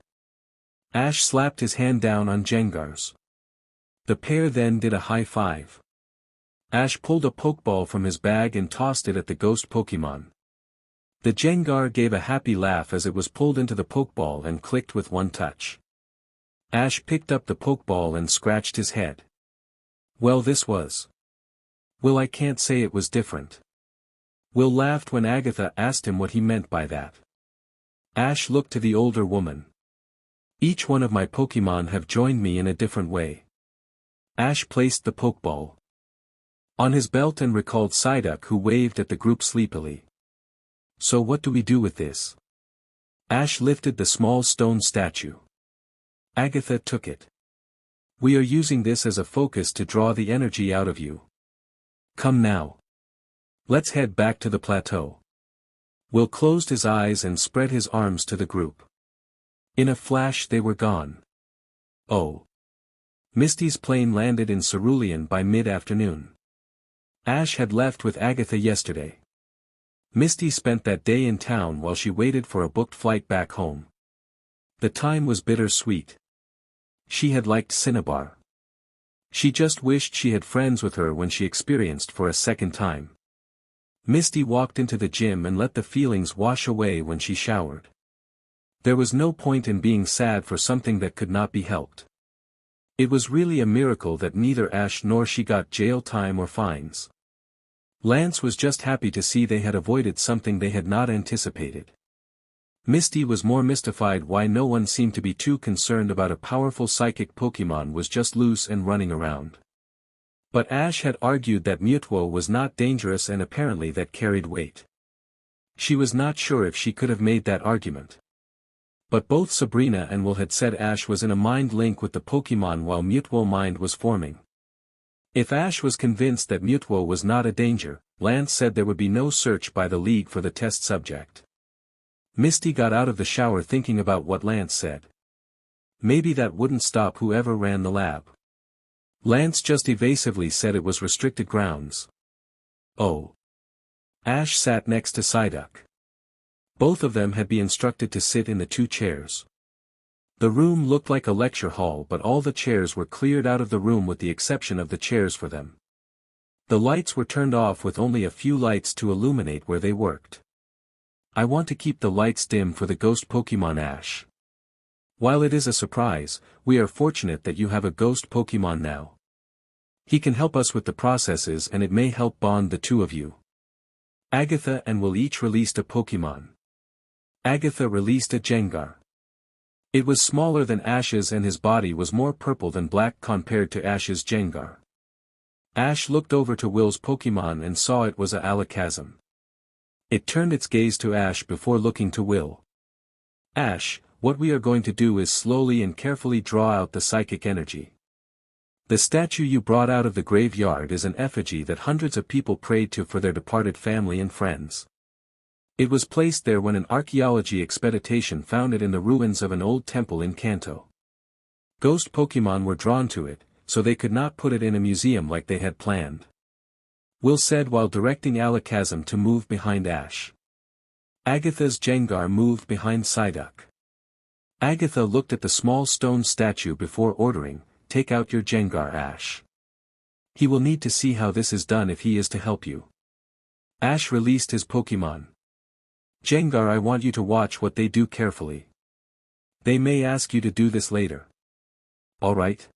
Ash slapped his hand down on Jengar's. The pair then did a high five. Ash pulled a Pokeball from his bag and tossed it at the ghost Pokemon. The Jengar gave a happy laugh as it was pulled into the Pokeball and clicked with one touch. Ash picked up the Pokeball and scratched his head. Well, this was. Well, I can't say it was different. Will laughed when Agatha asked him what he meant by that. Ash looked to the older woman. Each one of my Pokemon have joined me in a different way. Ash placed the Pokeball on his belt and recalled Psyduck, who waved at the group sleepily. So what do we do with this? Ash lifted the small stone statue. Agatha took it. We are using this as a focus to draw the energy out of you. Come now. Let's head back to the plateau. Will closed his eyes and spread his arms to the group. In a flash they were gone. Oh. Misty's plane landed in Cerulean by mid-afternoon. Ash had left with Agatha yesterday. Misty spent that day in town while she waited for a booked flight back home. The time was bittersweet. She had liked Cinnabar. She just wished she had friends with her when she experienced for a second time. Misty walked into the gym and let the feelings wash away when she showered. There was no point in being sad for something that could not be helped. It was really a miracle that neither Ash nor she got jail time or fines. Lance was just happy to see they had avoided something they had not anticipated. Misty was more mystified why no one seemed to be too concerned about a powerful psychic Pokemon was just loose and running around. But Ash had argued that Mewtwo was not dangerous, and apparently that carried weight. She was not sure if she could have made that argument. But both Sabrina and Will had said Ash was in a mind link with the Pokemon while Mewtwo mind was forming. If Ash was convinced that Mewtwo was not a danger, Lance said there would be no search by the League for the test subject. Misty got out of the shower thinking about what Lance said. Maybe that wouldn't stop whoever ran the lab. Lance just evasively said it was restricted grounds. Oh. Ash sat next to Psyduck. Both of them had been instructed to sit in the two chairs. The room looked like a lecture hall, but all the chairs were cleared out of the room with the exception of the chairs for them. The lights were turned off with only a few lights to illuminate where they worked. I want to keep the lights dim for the ghost Pokemon, Ash. While it is a surprise, we are fortunate that you have a ghost Pokemon now. He can help us with the processes and it may help bond the two of you. Agatha and Will each released a Pokemon. Agatha released a Jengar. It was smaller than Ash's and his body was more purple than black compared to Ash's Jengar. Ash looked over to Will's Pokemon and saw it was a Alakazam. It turned its gaze to Ash before looking to Will. Ash, what we are going to do is slowly and carefully draw out the psychic energy. The statue you brought out of the graveyard is an effigy that hundreds of people prayed to for their departed family and friends. It was placed there when an archaeology expedition found it in the ruins of an old temple in Kanto. Ghost Pokemon were drawn to it, so they could not put it in a museum like they had planned. Will said while directing Alakazam to move behind Ash. Agatha's Gengar moved behind Psyduck. Agatha looked at the small stone statue before ordering, "Take out your Gengar, Ash. He will need to see how this is done if he is to help you." Ash released his Pokemon. "Gengar, I want you to watch what they do carefully. They may ask you to do this later." "Alright."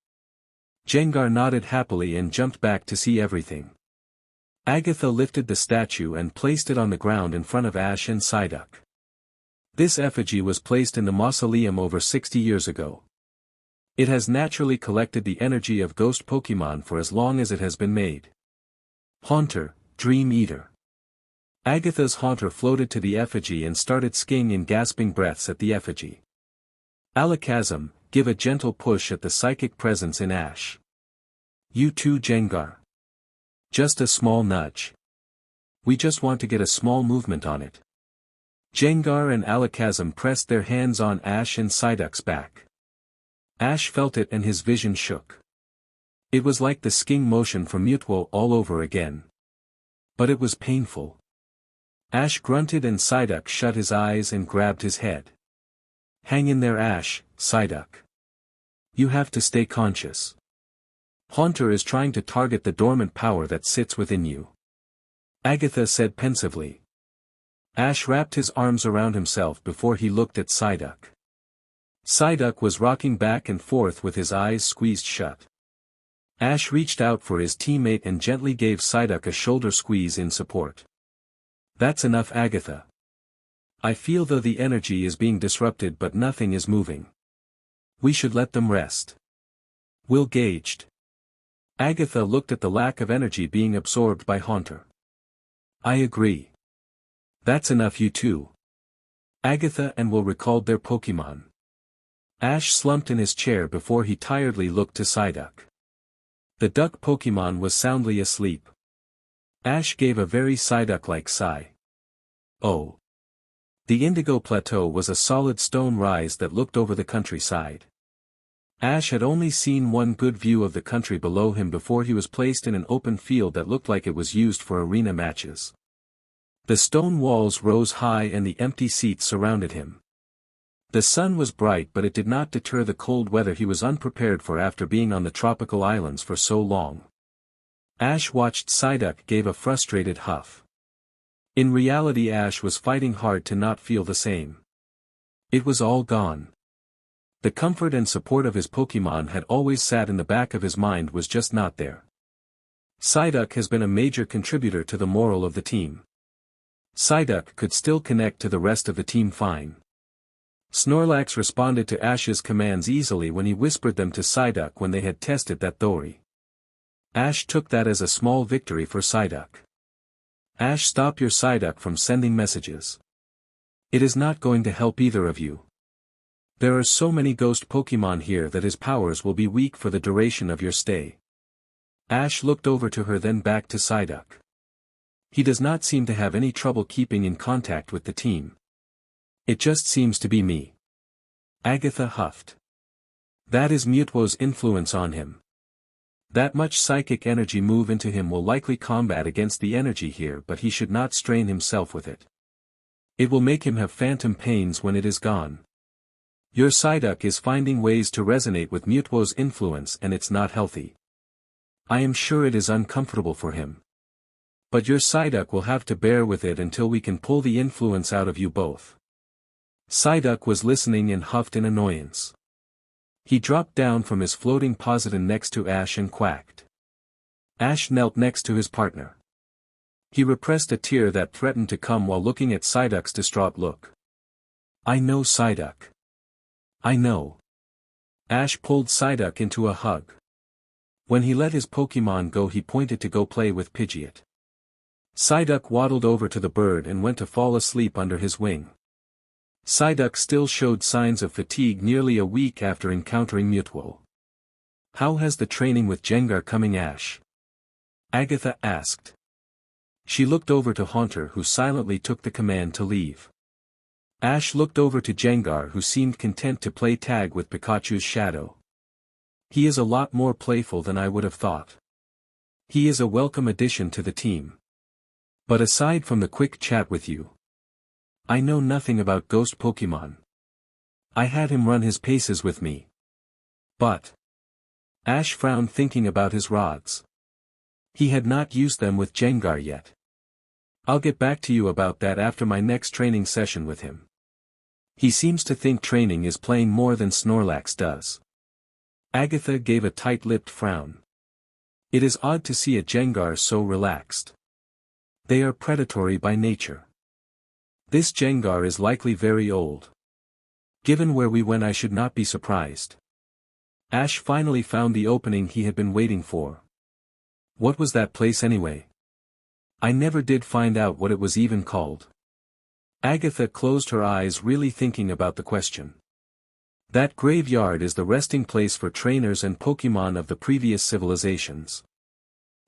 Gengar nodded happily and jumped back to see everything. Agatha lifted the statue and placed it on the ground in front of Ash and Psyduck. This effigy was placed in the mausoleum over 60 years ago. It has naturally collected the energy of ghost Pokemon for as long as it has been made. Haunter, Dream Eater. Agatha's Haunter floated to the effigy and started skiing in gasping breaths at the effigy. Alakazam, give a gentle push at the psychic presence in Ash. You too, Gengar. Just a small nudge. We just want to get a small movement on it. Gengar and Alakazam pressed their hands on Ash and Psyduck's back. Ash felt it and his vision shook. It was like the skiing motion from Mutwo all over again. But it was painful. Ash grunted and Psyduck shut his eyes and grabbed his head. Hang in there, Ash, Psyduck. You have to stay conscious. Haunter is trying to target the dormant power that sits within you. Agatha said pensively. Ash wrapped his arms around himself before he looked at Psyduck. Psyduck was rocking back and forth with his eyes squeezed shut. Ash reached out for his teammate and gently gave Psyduck a shoulder squeeze in support. That's enough, Agatha. I feel though the energy is being disrupted but nothing is moving. We should let them rest. Will gauged. Agatha looked at the lack of energy being absorbed by Haunter. I agree. That's enough, you two. Agatha and Will recalled their Pokemon. Ash slumped in his chair before he tiredly looked to Psyduck. The duck Pokemon was soundly asleep. Ash gave a very Psyduck-like sigh. Oh. The Indigo Plateau was a solid stone rise that looked over the countryside. Ash had only seen one good view of the country below him before he was placed in an open field that looked like it was used for arena matches. The stone walls rose high and the empty seats surrounded him. The sun was bright but it did not deter the cold weather he was unprepared for after being on the tropical islands for so long. Ash watched Psyduck give a frustrated huff. In reality, Ash was fighting hard to not feel the same. It was all gone. The comfort and support of his Pokemon had always sat in the back of his mind was just not there. Psyduck has been a major contributor to the morale of the team. Psyduck could still connect to the rest of the team fine. Snorlax responded to Ash's commands easily when he whispered them to Psyduck when they had tested that theory. Ash took that as a small victory for Psyduck. Ash, stop your Psyduck from sending messages. It is not going to help either of you. There are so many ghost Pokemon here that his powers will be weak for the duration of your stay. Ash looked over to her then back to Psyduck. He does not seem to have any trouble keeping in contact with the team. It just seems to be me. Agatha huffed. That is Mutwo's influence on him. That much psychic energy move into him will likely combat against the energy here, but he should not strain himself with it. It will make him have phantom pains when it is gone. Your Psyduck is finding ways to resonate with Mutwo's influence and it's not healthy. I am sure it is uncomfortable for him. But your Psyduck will have to bear with it until we can pull the influence out of you both. Psyduck was listening and huffed in annoyance. He dropped down from his floating position next to Ash and quacked. Ash knelt next to his partner. He repressed a tear that threatened to come while looking at Psyduck's distraught look. I know, Psyduck. I know. Ash pulled Psyduck into a hug. When he let his Pokemon go, he pointed to go play with Pidgeot. Psyduck waddled over to the bird and went to fall asleep under his wing. Psyduck still showed signs of fatigue nearly a week after encountering Mutwo. "How has the training with Jengar coming, Ash?" Agatha asked. She looked over to Haunter, who silently took the command to leave. Ash looked over to Jengar, who seemed content to play tag with Pikachu's shadow. "He is a lot more playful than I would have thought. He is a welcome addition to the team. But aside from the quick chat with you, I know nothing about ghost Pokemon. I had him run his paces with me. But..." Ash frowned, thinking about his rods. He had not used them with Jengar yet. "I'll get back to you about that after my next training session with him. He seems to think training is playing more than Snorlax does." Agatha gave a tight-lipped frown. It is odd to see a Jengar so relaxed. They are predatory by nature. This Jengar is likely very old. Given where we went, I should not be surprised. Ash finally found the opening he had been waiting for. "What was that place anyway? I never did find out what it was even called." Agatha closed her eyes, really thinking about the question. "That graveyard is the resting place for trainers and Pokemon of the previous civilizations.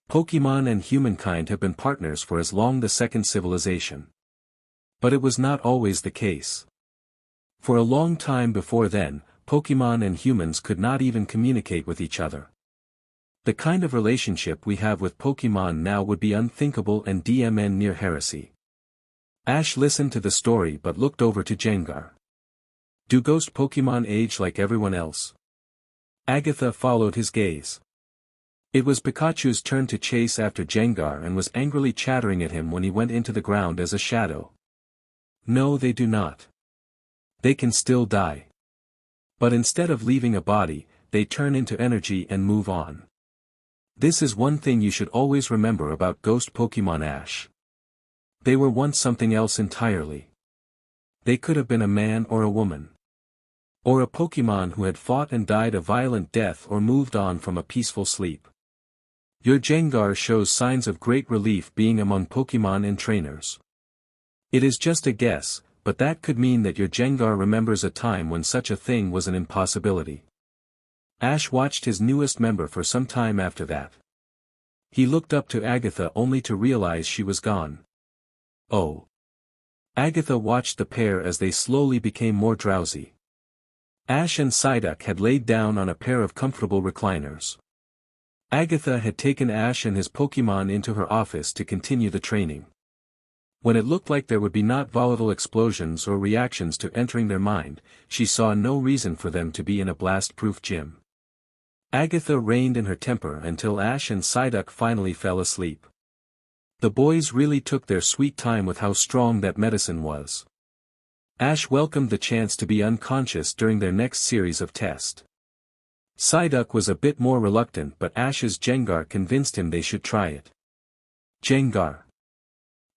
Pokemon and humankind have been partners for as long as the second civilization. But it was not always the case. For a long time before then, Pokemon and humans could not even communicate with each other. The kind of relationship we have with Pokemon now would be unthinkable and DMN near heresy." Ash listened to the story but looked over to Jengar. "Do ghost Pokemon age like everyone else?" Agatha followed his gaze. It was Pikachu's turn to chase after Jengar and was angrily chattering at him when he went into the ground as a shadow. "No, they do not. They can still die. But instead of leaving a body, they turn into energy and move on. This is one thing you should always remember about ghost Pokemon, Ash. They were once something else entirely. They could have been a man or a woman. Or a Pokemon who had fought and died a violent death or moved on from a peaceful sleep. Your Jengar shows signs of great relief being among Pokemon and trainers. It is just a guess, but that could mean that your Jengar remembers a time when such a thing was an impossibility." Ash watched his newest member for some time after that. He looked up to Agatha only to realize she was gone. "Oh." Agatha watched the pair as they slowly became more drowsy. Ash and Psyduck had laid down on a pair of comfortable recliners. Agatha had taken Ash and his Pokemon into her office to continue the training. When it looked like there would be not volatile explosions or reactions to entering their mind, she saw no reason for them to be in a blast-proof gym. Agatha reined in her temper until Ash and Psyduck finally fell asleep. The boys really took their sweet time with how strong that medicine was. Ash welcomed the chance to be unconscious during their next series of tests. Psyduck was a bit more reluctant, but Ash's Jengar convinced him they should try it. "Jengar,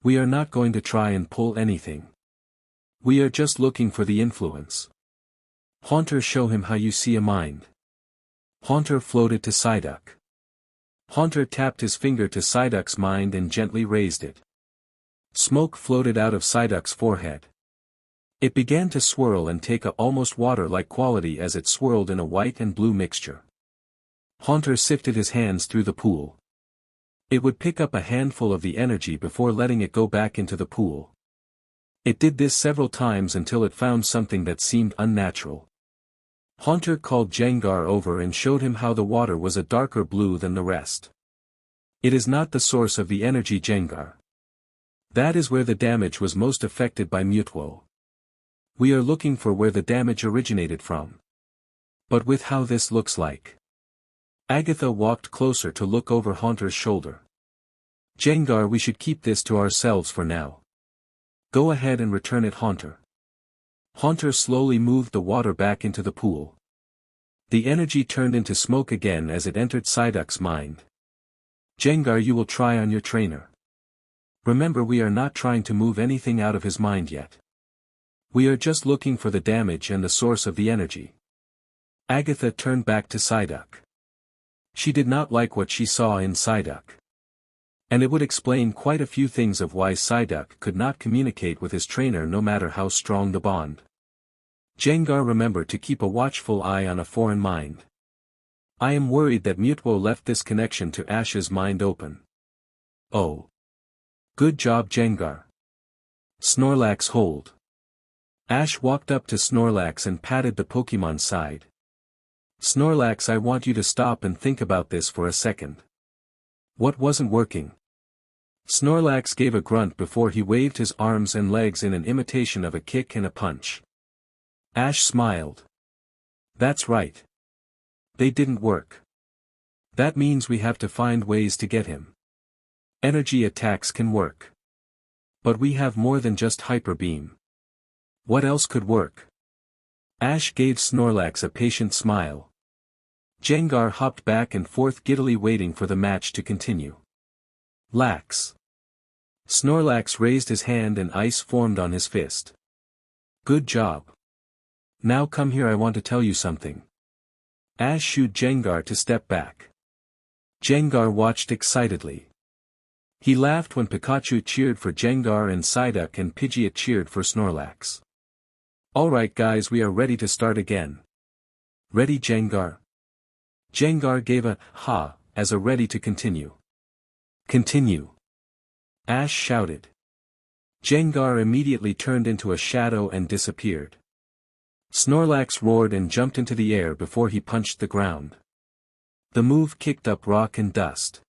we are not going to try and pull anything. We are just looking for the influence. Haunter, show him how you see a mind." Haunter floated to Psyduck. Haunter tapped his finger to Psyduck's mind and gently raised it. Smoke floated out of Psyduck's forehead. It began to swirl and take a almost water-like quality as it swirled in a white and blue mixture. Haunter sifted his hands through the pool. It would pick up a handful of the energy before letting it go back into the pool. It did this several times until it found something that seemed unnatural. Haunter called Jengar over and showed him how the water was a darker blue than the rest. "It is not the source of the energy, Jengar. That is where the damage was most affected by Mutwo. We are looking for where the damage originated from. But with how this looks like." Agatha walked closer to look over Haunter's shoulder. "Jengar, we should keep this to ourselves for now. Go ahead and return it, Haunter." Haunter slowly moved the water back into the pool. The energy turned into smoke again as it entered Psyduck's mind. "Jengar, you will try on your trainer. Remember, we are not trying to move anything out of his mind yet. We are just looking for the damage and the source of the energy." Agatha turned back to Psyduck. She did not like what she saw in Psyduck. And it would explain quite a few things of why Psyduck could not communicate with his trainer no matter how strong the bond. Jengar remembered to keep a watchful eye on a foreign mind. I am worried that Mutwo left this connection to Ash's mind open. Oh. Good job Jengar. Snorlax hold. Ash walked up to Snorlax and patted the Pokémon's side. Snorlax, I want you to stop and think about this for a second. What wasn't working? Snorlax gave a grunt before he waved his arms and legs in an imitation of a kick and a punch. Ash smiled. That's right. They didn't work. That means we have to find ways to get him. Energy attacks can work. But we have more than just Hyper Beam. What else could work? Ash gave Snorlax a patient smile. Jengar hopped back and forth giddily waiting for the match to continue. Lax. Snorlax raised his hand and ice formed on his fist. Good job. Now come here, I want to tell you something. Ash shooed Jengar to step back. Jengar watched excitedly. He laughed when Pikachu cheered for Jengar and Psyduck and Pidgeot cheered for Snorlax. Alright guys, we are ready to start again. Ready Jengar? Jengar gave a ha as a ready to continue. Continue. Ash shouted. Jengar immediately turned into a shadow and disappeared. Snorlax roared and jumped into the air before he punched the ground. The move kicked up rock and dust.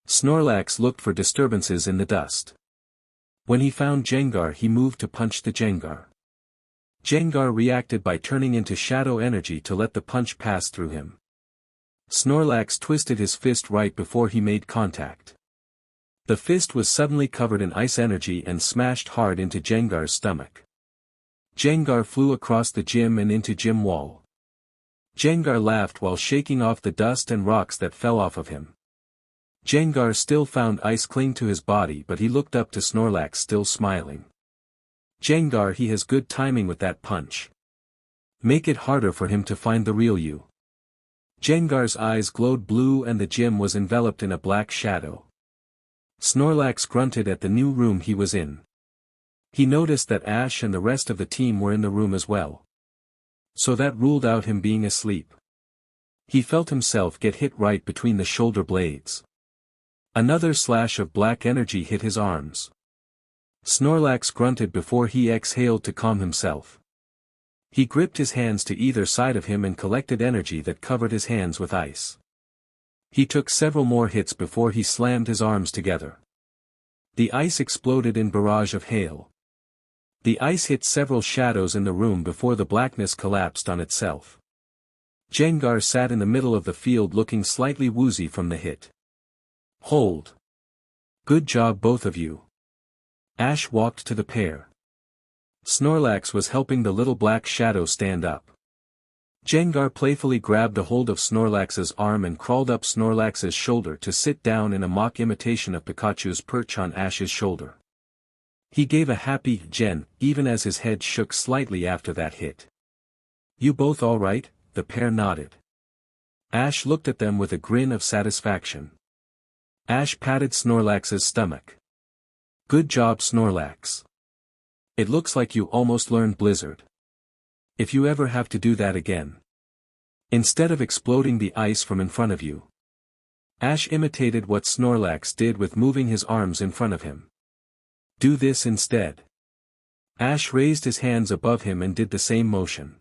Snorlax looked for disturbances in the dust. When he found Jengar, he moved to punch the Jengar. Jengar reacted by turning into shadow energy to let the punch pass through him. Snorlax twisted his fist right before he made contact. The fist was suddenly covered in ice energy and smashed hard into Jengar's stomach. Jengar flew across the gym and into gym wall. Jengar laughed while shaking off the dust and rocks that fell off of him. Jengar still found ice cling to his body, but he looked up to Snorlax still smiling. Jengar, he has good timing with that punch. Make it harder for him to find the real you. Jengar's eyes glowed blue and the gym was enveloped in a black shadow. Snorlax grunted at the new room he was in. He noticed that Ash and the rest of the team were in the room as well. So that ruled out him being asleep. He felt himself get hit right between the shoulder blades. Another slash of black energy hit his arms. Snorlax grunted before he exhaled to calm himself. He gripped his hands to either side of him and collected energy that covered his hands with ice. He took several more hits before he slammed his arms together. The ice exploded in barrage of hail. The ice hit several shadows in the room before the blackness collapsed on itself. Jengar sat in the middle of the field looking slightly woozy from the hit. Hold. Good job both of you. Ash walked to the pair. Snorlax was helping the little black shadow stand up. Jengar playfully grabbed a hold of Snorlax's arm and crawled up Snorlax's shoulder to sit down in a mock imitation of Pikachu's perch on Ash's shoulder. He gave a happy "Jen," even as his head shook slightly after that hit. You both all right? The pair nodded. Ash looked at them with a grin of satisfaction. Ash patted Snorlax's stomach. Good job Snorlax. It looks like you almost learned Blizzard. If you ever have to do that again. Instead of exploding the ice from in front of you. Ash imitated what Snorlax did with moving his arms in front of him. Do this instead. Ash raised his hands above him and did the same motion.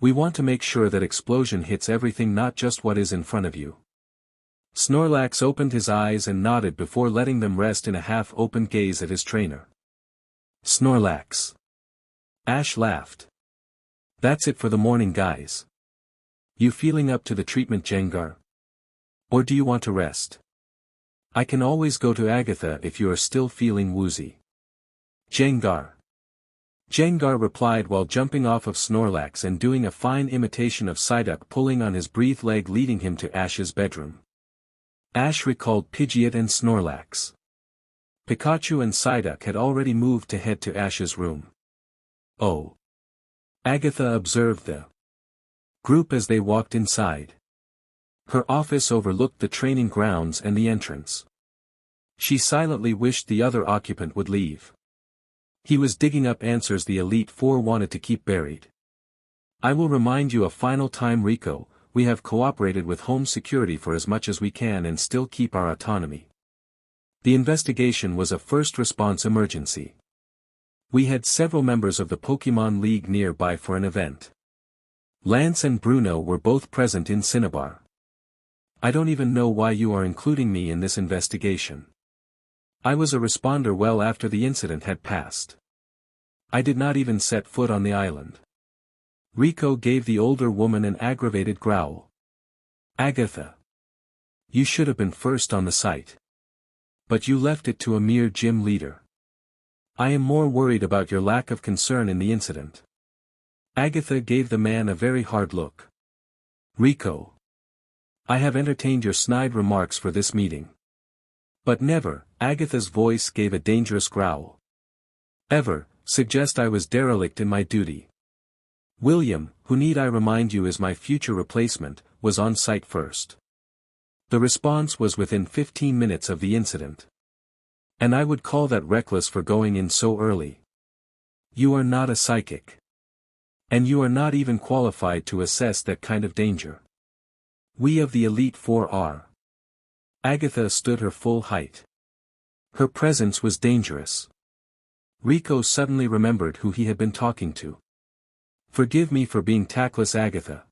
We want to make sure that explosion hits everything, not just what is in front of you. Snorlax opened his eyes and nodded before letting them rest in a half-open gaze at his trainer. Snorlax. Ash laughed. That's it for the morning, guys. You feeling up to the treatment, Jengar? Or do you want to rest? I can always go to Agatha if you are still feeling woozy. Jengar. Jengar replied while jumping off of Snorlax and doing a fine imitation of Psyduck pulling on his breathe leg, leading him to Ash's bedroom. Ash recalled Pidgeot and Snorlax. Pikachu and Psyduck had already moved to head to Ash's room. Oh. Agatha observed the group as they walked inside. Her office overlooked the training grounds and the entrance. She silently wished the other occupant would leave. He was digging up answers the Elite Four wanted to keep buried. I will remind you a final time, Rico, we have cooperated with home security for as much as we can and still keep our autonomy. The investigation was a first response emergency. We had several members of the Pokemon League nearby for an event. Lance and Bruno were both present in Cinnabar. I don't even know why you are including me in this investigation. I was a responder well after the incident had passed. I did not even set foot on the island. Rico gave the older woman an aggravated growl. Agatha. You should have been first on the site. But you left it to a mere gym leader. I am more worried about your lack of concern in the incident. Agatha gave the man a very hard look. Rico. I have entertained your snide remarks for this meeting. But never, Agatha's voice gave a dangerous growl. Ever, suggest I was derelict in my duty. William, who need I remind you is my future replacement, was on site first. The response was within 15 minutes of the incident. And I would call that reckless for going in so early. You are not a psychic. And you are not even qualified to assess that kind of danger. We of the Elite Four are. Agatha stood her full height. Her presence was dangerous. Rico suddenly remembered who he had been talking to. Forgive me for being tactless, Agatha.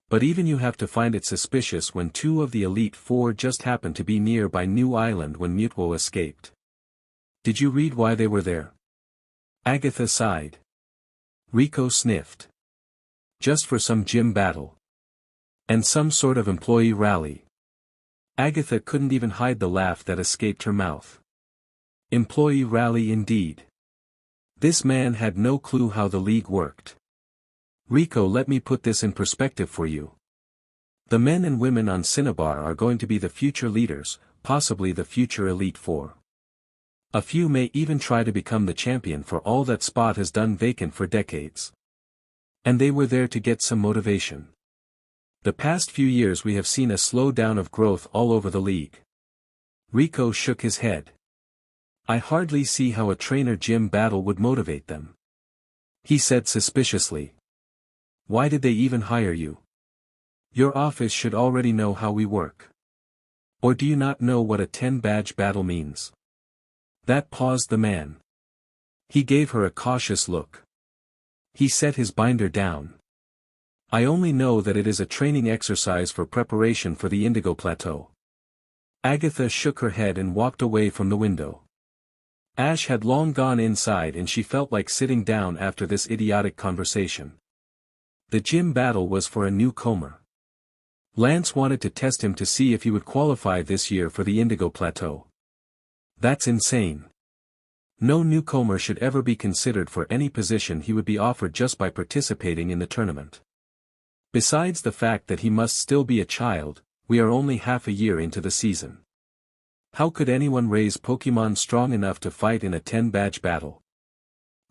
But even you have to find it suspicious when two of the Elite Four just happened to be nearby New Island when Mutwo escaped. Did you read why they were there? Agatha sighed. Rico sniffed. Just for some gym battle. And some sort of employee rally. Agatha couldn't even hide the laugh that escaped her mouth. Employee rally indeed. This man had no clue how the league worked. Rico, let me put this in perspective for you. The men and women on Cinnabar are going to be the future leaders, possibly the future Elite Four. A few may even try to become the champion for all that spot has done vacant for decades. And they were there to get some motivation. The past few years we have seen a slowdown of growth all over the league. Rico shook his head. I hardly see how a trainer-gym battle would motivate them. He said suspiciously. Why did they even hire you? Your office should already know how we work. Or do you not know what a 10-badge battle means? That paused the man. He gave her a cautious look. He set his binder down. I only know that it is a training exercise for preparation for the Indigo Plateau. Agatha shook her head and walked away from the window. Ash had long gone inside and she felt like sitting down after this idiotic conversation. The gym battle was for a newcomer. Lance wanted to test him to see if he would qualify this year for the Indigo Plateau. That's insane. No newcomer should ever be considered for any position he would be offered just by participating in the tournament. Besides the fact that he must still be a child, we are only half a year into the season. How could anyone raise Pokemon strong enough to fight in a 10-badge battle?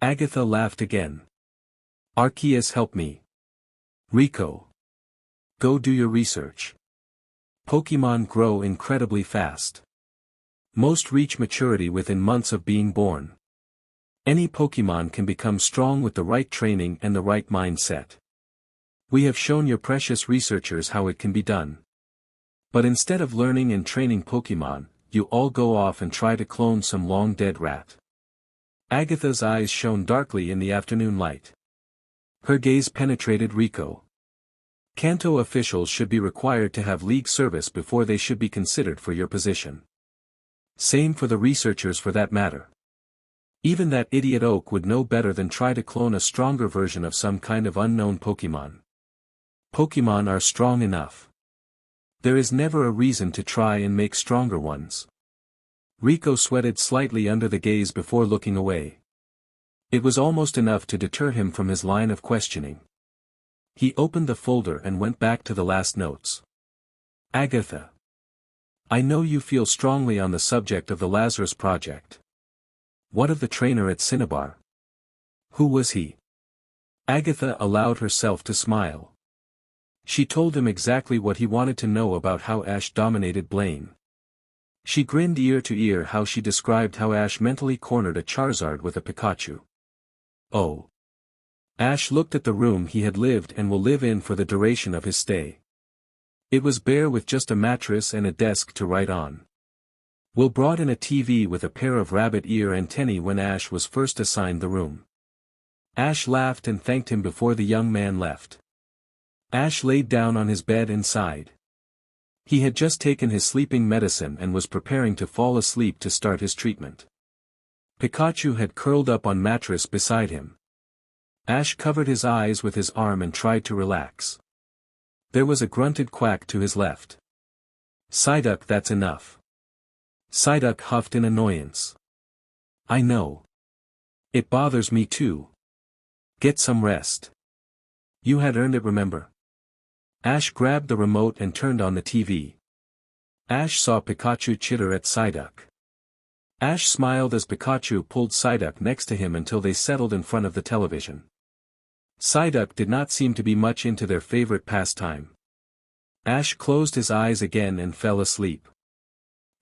Agatha laughed again. Arceus, help me. Rico. Go do your research. Pokemon grow incredibly fast. Most reach maturity within months of being born. Any Pokemon can become strong with the right training and the right mindset. We have shown your precious researchers how it can be done. But instead of learning and training Pokemon, you all go off and try to clone some long-dead rat. Agatha's eyes shone darkly in the afternoon light. Her gaze penetrated Rico. Kanto officials should be required to have league service before they should be considered for your position. Same for the researchers for that matter. Even that idiot Oak would know better than try to clone a stronger version of some kind of unknown Pokemon. Pokemon are strong enough. There is never a reason to try and make stronger ones. Rico sweated slightly under the gaze before looking away. It was almost enough to deter him from his line of questioning. He opened the folder and went back to the last notes. Agatha. I know you feel strongly on the subject of the Lazarus Project. What of the trainer at Cinnabar? Who was he? Agatha allowed herself to smile. She told him exactly what he wanted to know about how Ash dominated Blaine. She grinned ear to ear how she described how Ash mentally cornered a Charizard with a Pikachu. Oh. Ash looked at the room he had lived and will live in for the duration of his stay. It was bare with just a mattress and a desk to write on. Will brought in a TV with a pair of rabbit ear antennae when Ash was first assigned the room. Ash laughed and thanked him before the young man left. Ash laid down on his bed inside. He had just taken his sleeping medicine and was preparing to fall asleep to start his treatment. Pikachu had curled up on mattress beside him. Ash covered his eyes with his arm and tried to relax. There was a grunted quack to his left. Psyduck, that's enough. Psyduck huffed in annoyance. I know. It bothers me too. Get some rest. You had earned it, remember? Ash grabbed the remote and turned on the TV. Ash saw Pikachu chitter at Psyduck. Ash smiled as Pikachu pulled Psyduck next to him until they settled in front of the television. Psyduck did not seem to be much into their favorite pastime. Ash closed his eyes again and fell asleep.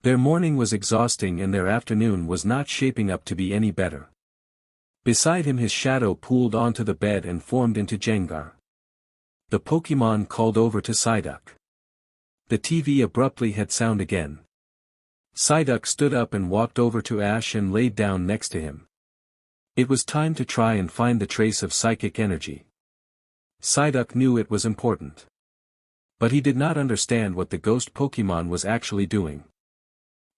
Their morning was exhausting and their afternoon was not shaping up to be any better. Beside him his shadow pooled onto the bed and formed into Jengar. The Pokémon called over to Psyduck. The TV abruptly had sound again. Psyduck stood up and walked over to Ash and laid down next to him. It was time to try and find the trace of psychic energy. Psyduck knew it was important. But he did not understand what the ghost Pokémon was actually doing.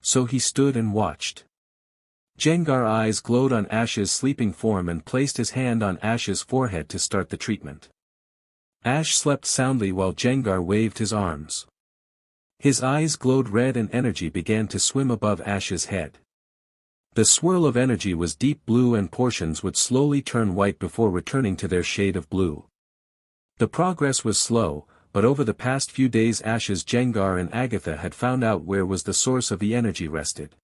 So he stood and watched. Jengar eyes glowed on Ash's sleeping form and placed his hand on Ash's forehead to start the treatment. Ash slept soundly while Jengar waved his arms. His eyes glowed red and energy began to swim above Ash's head. The swirl of energy was deep blue and portions would slowly turn white before returning to their shade of blue. The progress was slow, but over the past few days Ash's Jengar and Agatha had found out where was the source of the energy rested.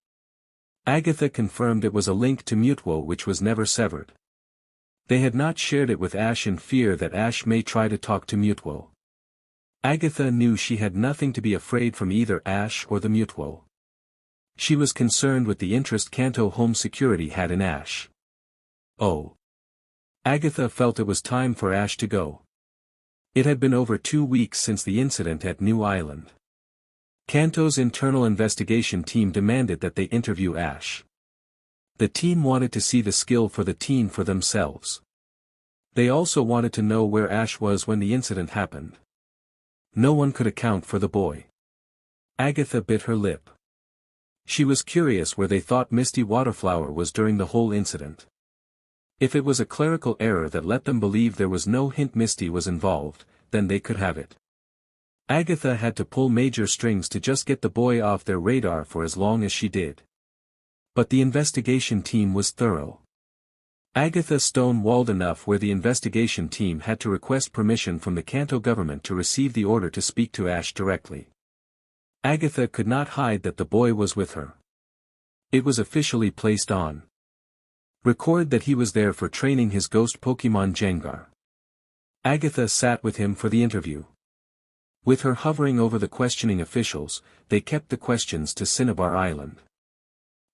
Agatha confirmed it was a link to Mutwo which was never severed. They had not shared it with Ash in fear that Ash may try to talk to Mutwo. Agatha knew she had nothing to be afraid from either Ash or the Mutwo. She was concerned with the interest Kanto Home Security had in Ash. Oh. Agatha felt it was time for Ash to go. It had been over 2 weeks since the incident at New Island. Kanto's internal investigation team demanded that they interview Ash. The team wanted to see the skill for the teen for themselves. They also wanted to know where Ash was when the incident happened. No one could account for the boy. Agatha bit her lip. She was curious where they thought Misty Waterflower was during the whole incident. If it was a clerical error that let them believe there was no hint Misty was involved, then they could have it. Agatha had to pull major strings to just get the boy off their radar for as long as she did. But the investigation team was thorough. Agatha stonewalled enough where the investigation team had to request permission from the Kanto government to receive the order to speak to Ash directly. Agatha could not hide that the boy was with her. It was officially placed on record that he was there for training his ghost Pokémon Jengar. Agatha sat with him for the interview. With her hovering over the questioning officials, they kept the questions to Cinnabar Island.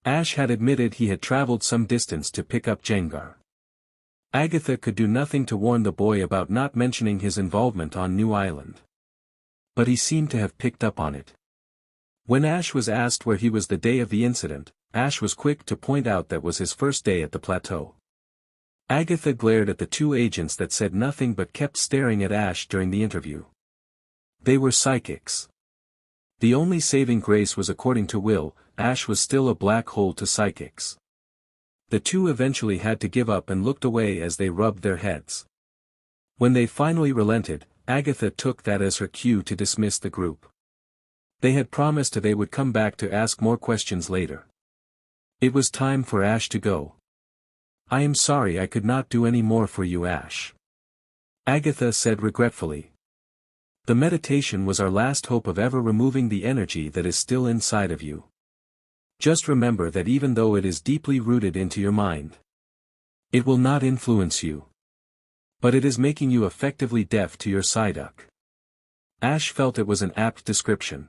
Ash had admitted he had traveled some distance to pick up Jengar. Agatha could do nothing to warn the boy about not mentioning his involvement on New Island. But he seemed to have picked up on it. When Ash was asked where he was the day of the incident, Ash was quick to point out that was his first day at the plateau. Agatha glared at the two agents that said nothing but kept staring at Ash during the interview. They were psychics. The only saving grace was according to Will, Ash was still a black hole to psychics. The two eventually had to give up and looked away as they rubbed their heads. When they finally relented, Agatha took that as her cue to dismiss the group. They had promised they would come back to ask more questions later. It was time for Ash to go. I am sorry I could not do any more for you, Ash. Agatha said regretfully. The meditation was our last hope of ever removing the energy that is still inside of you. Just remember that even though it is deeply rooted into your mind, it will not influence you. But it is making you effectively deaf to your Psyduck. Ash felt it was an apt description.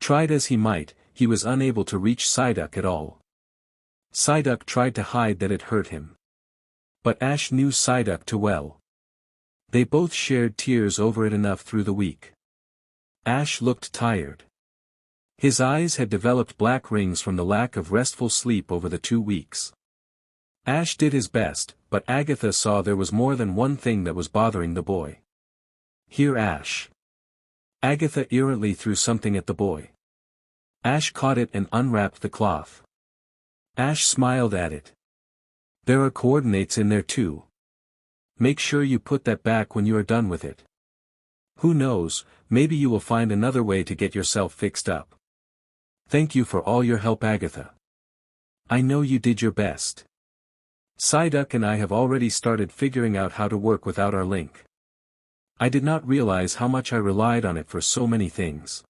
Tried as he might, he was unable to reach Psyduck at all. Psyduck tried to hide that it hurt him. But Ash knew Psyduck too well. They both shared tears over it enough through the week. Ash looked tired. His eyes had developed black rings from the lack of restful sleep over the 2 weeks. Ash did his best, but Agatha saw there was more than one thing that was bothering the boy. "Here, Ash." Agatha errantly threw something at the boy. Ash caught it and unwrapped the cloth. Ash smiled at it. "There are coordinates in there too. Make sure you put that back when you are done with it. Who knows, maybe you will find another way to get yourself fixed up. Thank you for all your help, Agatha. I know you did your best. Psyduck and I have already started figuring out how to work without our link. I did not realize how much I relied on it for so many things.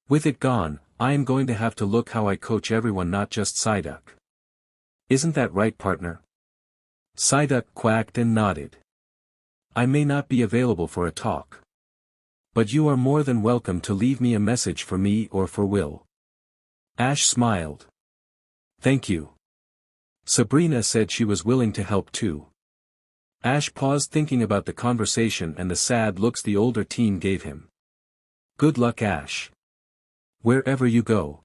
With it gone, I am going to have to look how I coach everyone, not just Psyduck. Isn't that right, partner?" Psyduck quacked and nodded. "I may not be available for a talk. But you are more than welcome to leave me a message for me or for Will." Ash smiled. "Thank you." Sabrina said she was willing to help too. Ash paused, thinking about the conversation and the sad looks the older teen gave him. "Good luck, Ash. Wherever you go."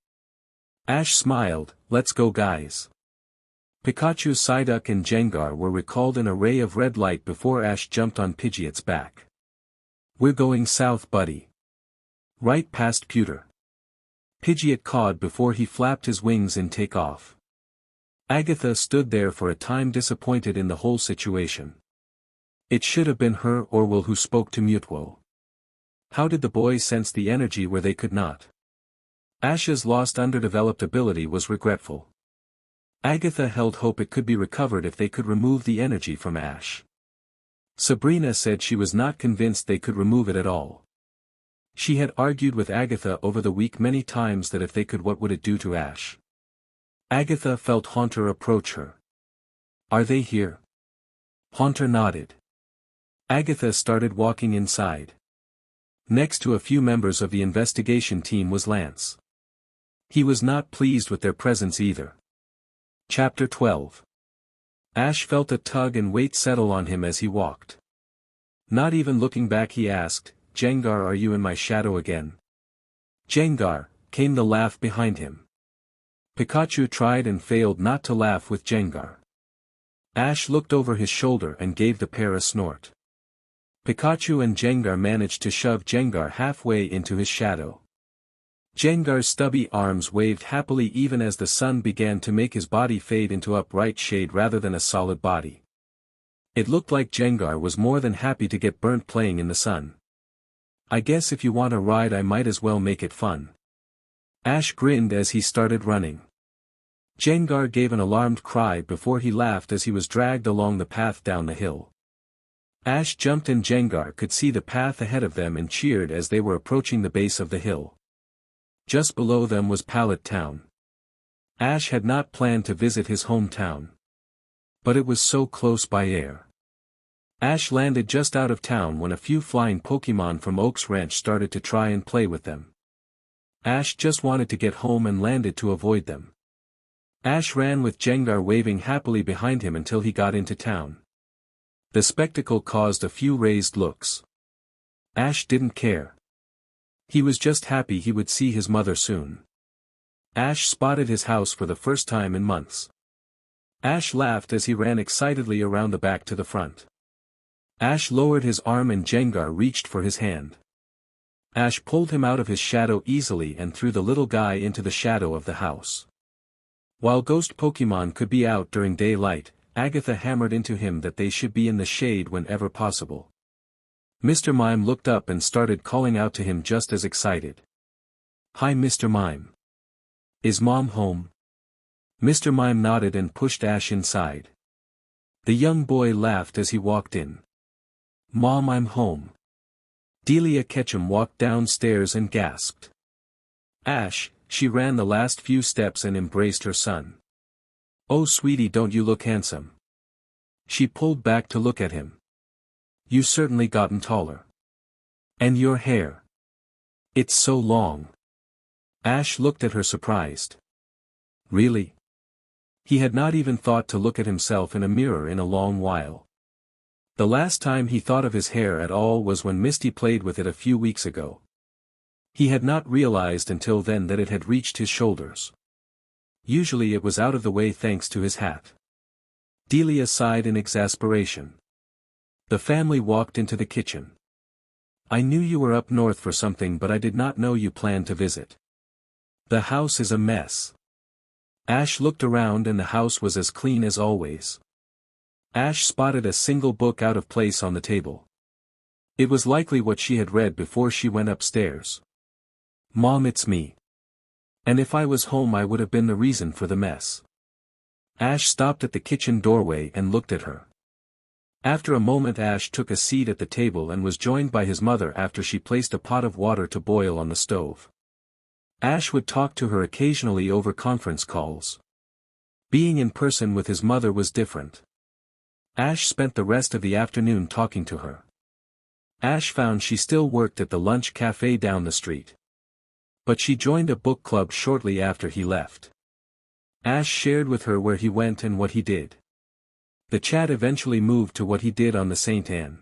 Ash smiled. "Let's go, guys." Pikachu, Psyduck and Gengar were recalled in a ray of red light before Ash jumped on Pidgeot's back. "We're going south, buddy. Right past Pewter." Pidgeot cawed before he flapped his wings in takeoff. Agatha stood there for a time, disappointed in the whole situation. It should have been her or Will who spoke to Mutwo. How did the boys sense the energy where they could not? Ash's lost underdeveloped ability was regretful. Agatha held hope it could be recovered if they could remove the energy from Ash. Sabrina said she was not convinced they could remove it at all. She had argued with Agatha over the week many times that if they could, what would it do to Ash? Agatha felt Haunter approach her. "Are they here?" Haunter nodded. Agatha started walking inside. Next to a few members of the investigation team was Lance. He was not pleased with their presence either. Chapter 12. Ash felt a tug and weight settle on him as he walked. Not even looking back, he asked, "Gengar, are you in my shadow again?" "Gengar," came the laugh behind him. Pikachu tried and failed not to laugh with Gengar. Ash looked over his shoulder and gave the pair a snort. Pikachu and Gengar managed to shove Gengar halfway into his shadow. Gengar's stubby arms waved happily even as the sun began to make his body fade into upright shade rather than a solid body. It looked like Gengar was more than happy to get burnt playing in the sun. "I guess if you want a ride, I might as well make it fun." Ash grinned as he started running. Gengar gave an alarmed cry before he laughed as he was dragged along the path down the hill. Ash jumped and Gengar could see the path ahead of them and cheered as they were approaching the base of the hill. Just below them was Pallet Town. Ash had not planned to visit his hometown. But it was so close by air. Ash landed just out of town when a few flying Pokémon from Oak's Ranch started to try and play with them. Ash just wanted to get home and landed to avoid them. Ash ran with Gengar waving happily behind him until he got into town. The spectacle caused a few raised looks. Ash didn't care. He was just happy he would see his mother soon. Ash spotted his house for the first time in months. Ash laughed as he ran excitedly around the back to the front. Ash lowered his arm and Gengar reached for his hand. Ash pulled him out of his shadow easily and threw the little guy into the shadow of the house. While ghost Pokémon could be out during daylight, Agatha hammered into him that they should be in the shade whenever possible. Mr. Mime looked up and started calling out to him just as excited. "Hi, Mr. Mime. Is Mom home?" Mr. Mime nodded and pushed Ash inside. The young boy laughed as he walked in. "Mom, I'm home." Delia Ketchum walked downstairs and gasped. "Ash," she ran the last few steps and embraced her son. "Oh sweetie, don't you look handsome?" She pulled back to look at him. "You certainly gotten taller. And your hair. It's so long." Ash looked at her surprised. Really? He had not even thought to look at himself in a mirror in a long while. The last time he thought of his hair at all was when Misty played with it a few weeks ago. He had not realized until then that it had reached his shoulders. Usually it was out of the way thanks to his hat. Delia sighed in exasperation. The family walked into the kitchen. I knew you were up north for something, but I did not know you planned to visit. The house is a mess. Ash looked around and the house was as clean as always. Ash spotted a single book out of place on the table. It was likely what she had read before she went upstairs. Mom, it's me. And if I was home I would have been the reason for the mess. Ash stopped at the kitchen doorway and looked at her. After a moment Ash took a seat at the table and was joined by his mother after she placed a pot of water to boil on the stove. Ash would talk to her occasionally over conference calls. Being in person with his mother was different. Ash spent the rest of the afternoon talking to her. Ash found she still worked at the lunch cafe down the street. But she joined a book club shortly after he left. Ash shared with her where he went and what he did. The chat eventually moved to what he did on the St. Anne.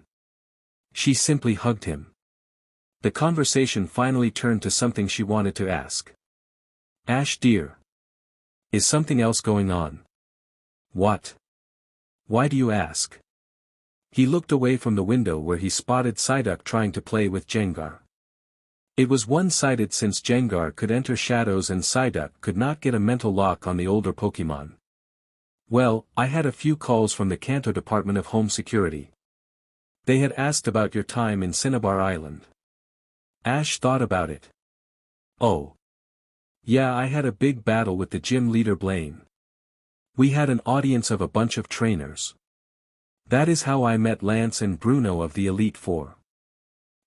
She simply hugged him. The conversation finally turned to something she wanted to ask. Ash dear. Is something else going on? What? Why do you ask? He looked away from the window where he spotted Psyduck trying to play with Jengar. It was one-sided since Jengar could enter shadows and Psyduck could not get a mental lock on the older Pokémon. Well, I had a few calls from the Kanto Department of Home Security. They had asked about your time in Cinnabar Island. Ash thought about it. Oh. Yeah, I had a big battle with the gym leader Blaine. We had an audience of a bunch of trainers. That is how I met Lance and Bruno of the Elite Four.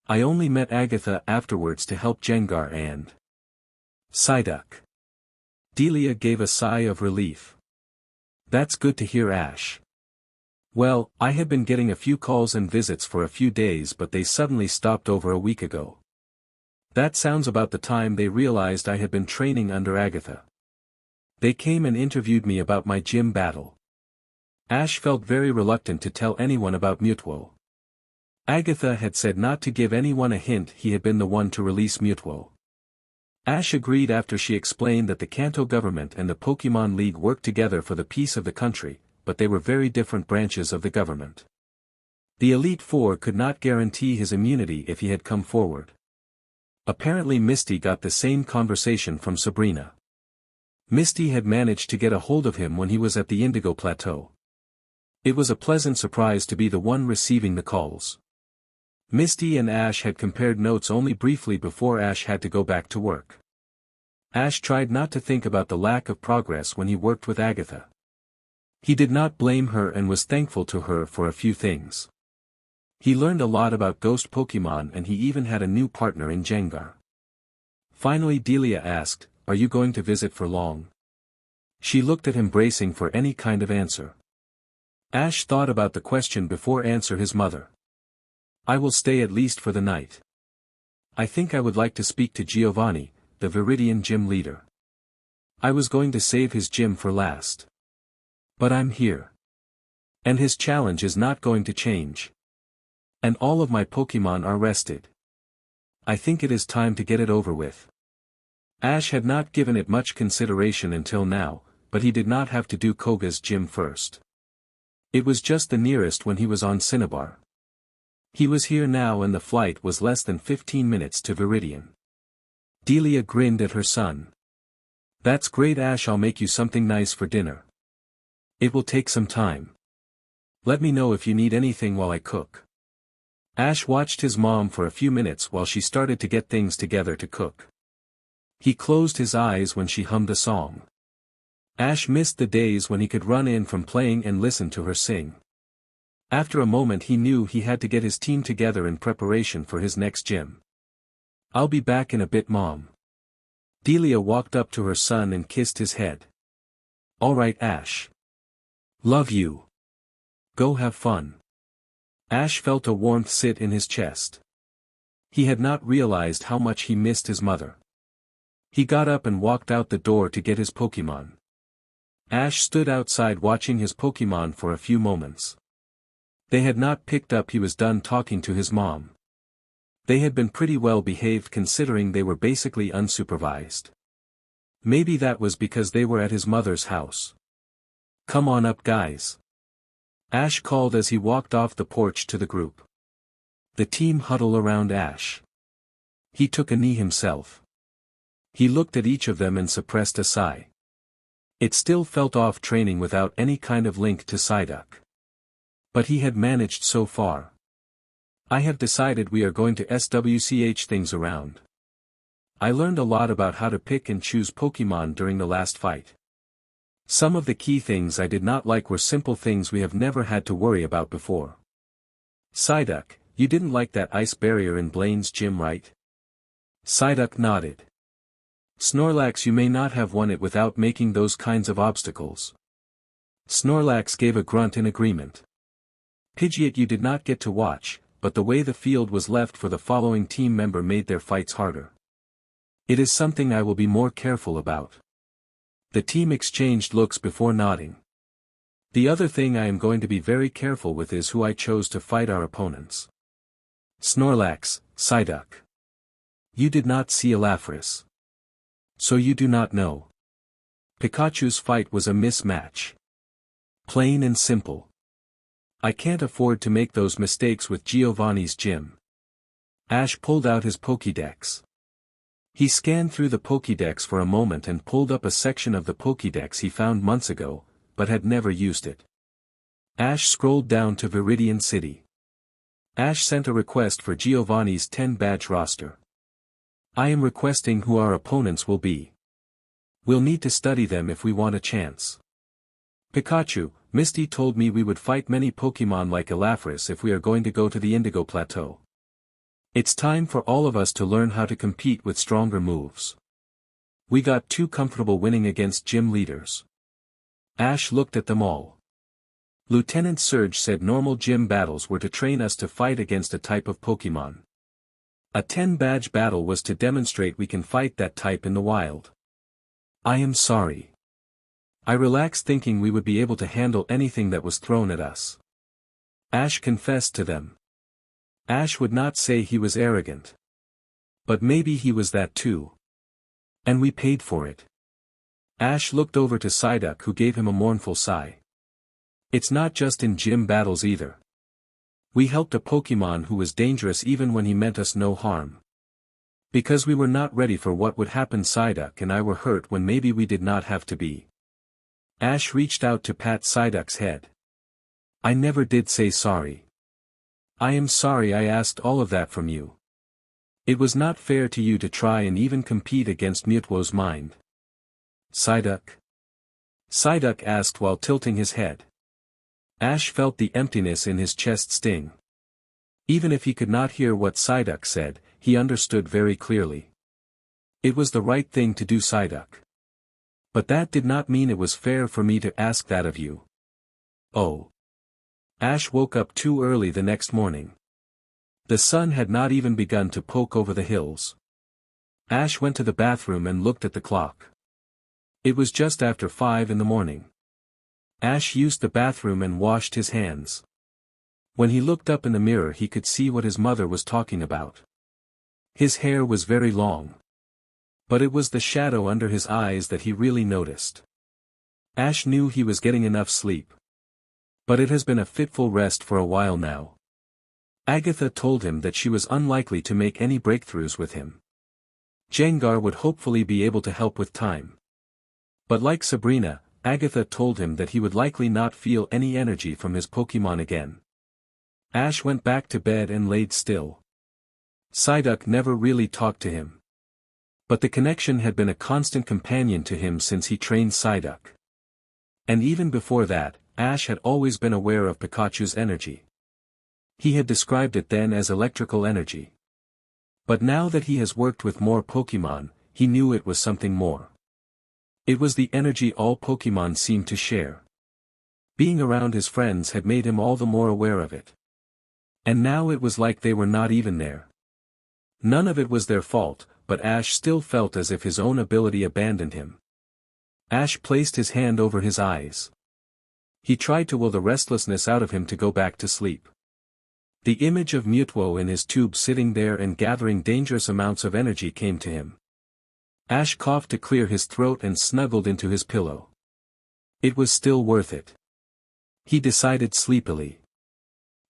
I only met Agatha afterwards to help Jengar and Psyduck. Delia gave a sigh of relief. That's good to hear, Ash. Well, I had been getting a few calls and visits for a few days, but they suddenly stopped over a week ago. That sounds about the time they realized I had been training under Agatha. They came and interviewed me about my gym battle. Ash felt very reluctant to tell anyone about Mutuo. Agatha had said not to give anyone a hint he had been the one to release Mutuo. Ash agreed after she explained that the Kanto government and the Pokémon League worked together for the peace of the country, but they were very different branches of the government. The Elite Four could not guarantee his immunity if he had come forward. Apparently Misty got the same conversation from Sabrina. Misty had managed to get a hold of him when he was at the Indigo Plateau. It was a pleasant surprise to be the one receiving the calls. Misty and Ash had compared notes only briefly before Ash had to go back to work. Ash tried not to think about the lack of progress when he worked with Agatha. He did not blame her and was thankful to her for a few things. He learned a lot about ghost Pokémon and he even had a new partner in Jengar. Finally Delia asked, "Are you going to visit for long?" She looked at him bracing for any kind of answer. Ash thought about the question before answer his mother. "I will stay at least for the night. I think I would like to speak to Giovanni, the Viridian gym leader. I was going to save his gym for last. But I'm here. And his challenge is not going to change. And all of my Pokémon are rested. I think it is time to get it over with." Ash had not given it much consideration until now, but he did not have to do Koga's gym first. It was just the nearest when he was on Cinnabar. He was here now and the flight was less than 15 minutes to Viridian. Delia grinned at her son. "That's great, Ash, I'll make you something nice for dinner. It will take some time. Let me know if you need anything while I cook." Ash watched his mom for a few minutes while she started to get things together to cook. He closed his eyes when she hummed a song. Ash missed the days when he could run in from playing and listen to her sing. After a moment he knew he had to get his team together in preparation for his next gym. "I'll be back in a bit, Mom." Delia walked up to her son and kissed his head. "All right, Ash. Love you. Go have fun." Ash felt a warmth sit in his chest. He had not realized how much he missed his mother. He got up and walked out the door to get his Pokemon. Ash stood outside watching his Pokemon for a few moments. They had not picked up he was done talking to his mom. They had been pretty well behaved considering they were basically unsupervised. Maybe that was because they were at his mother's house. "Come on up, guys," Ash called as he walked off the porch to the group. The team huddled around Ash. He took a knee himself. He looked at each of them and suppressed a sigh. It still felt off training without any kind of link to Psyduck. But he had managed so far. "I have decided we are going to swch things around. I learned a lot about how to pick and choose Pokemon during the last fight. Some of the key things I did not like were simple things we have never had to worry about before." "Psyduck, you didn't like that ice barrier in Blaine's gym, right?" Psyduck nodded. "Snorlax, you may not have won it without making those kinds of obstacles." Snorlax gave a grunt in agreement. "Pidgeot, you did not get to watch, but the way the field was left for the following team member made their fights harder. It is something I will be more careful about." The team exchanged looks before nodding. "The other thing I am going to be very careful with is who I chose to fight our opponents." Snorlax, Psyduck. You did not see Elafris. So you do not know. Pikachu's fight was a mismatch. Plain and simple. I can't afford to make those mistakes with Giovanni's gym. Ash pulled out his Pokédex. He scanned through the Pokédex for a moment and pulled up a section of the Pokédex he found months ago, but had never used it. Ash scrolled down to Viridian City. Ash sent a request for Giovanni's 10-badge roster. "I am requesting who our opponents will be. We'll need to study them if we want a chance. Pikachu, Misty told me we would fight many Pokemon like Elafris if we are going to go to the Indigo Plateau. It's time for all of us to learn how to compete with stronger moves. We got too comfortable winning against gym leaders." Ash looked at them all. Lieutenant Surge said normal gym battles were to train us to fight against a type of Pokemon. A 10-badge battle was to demonstrate we can fight that type in the wild. I am sorry. I relaxed thinking we would be able to handle anything that was thrown at us. Ash confessed to them. Ash would not say he was arrogant. But maybe he was that too. And we paid for it. Ash looked over to Psyduck, who gave him a mournful sigh. It's not just in gym battles either. We helped a Pokemon who was dangerous even when he meant us no harm. Because we were not ready for what would happen. Psyduck and I were hurt when maybe we did not have to be. Ash reached out to pat Psyduck's head. I never did say sorry. I am sorry I asked all of that from you. It was not fair to you to try and even compete against Mutwo's mind. Psyduck? Psyduck asked while tilting his head. Ash felt the emptiness in his chest sting. Even if he could not hear what Psyduck said, he understood very clearly. It was the right thing to do, Psyduck. But that did not mean it was fair for me to ask that of you. Oh. Ash woke up too early the next morning. The sun had not even begun to poke over the hills. Ash went to the bathroom and looked at the clock. It was just after 5 in the morning. Ash used the bathroom and washed his hands. When he looked up in the mirror, he could see what his mother was talking about. His hair was very long. But it was the shadow under his eyes that he really noticed. Ash knew he was getting enough sleep. But it has been a fitful rest for a while now. Agatha told him that she was unlikely to make any breakthroughs with him. Gengar would hopefully be able to help with time. But like Sabrina, Agatha told him that he would likely not feel any energy from his Pokemon again. Ash went back to bed and laid still. Psyduck never really talked to him. But the connection had been a constant companion to him since he trained Psyduck. And even before that, Ash had always been aware of Pikachu's energy. He had described it then as electrical energy. But now that he has worked with more Pokemon, he knew it was something more. It was the energy all Pokemon seemed to share. Being around his friends had made him all the more aware of it. And now it was like they were not even there. None of it was their fault, but Ash still felt as if his own ability abandoned him. Ash placed his hand over his eyes. He tried to will the restlessness out of him to go back to sleep. The image of Mutwo in his tube sitting there and gathering dangerous amounts of energy came to him. Ash coughed to clear his throat and snuggled into his pillow. It was still worth it. He decided sleepily.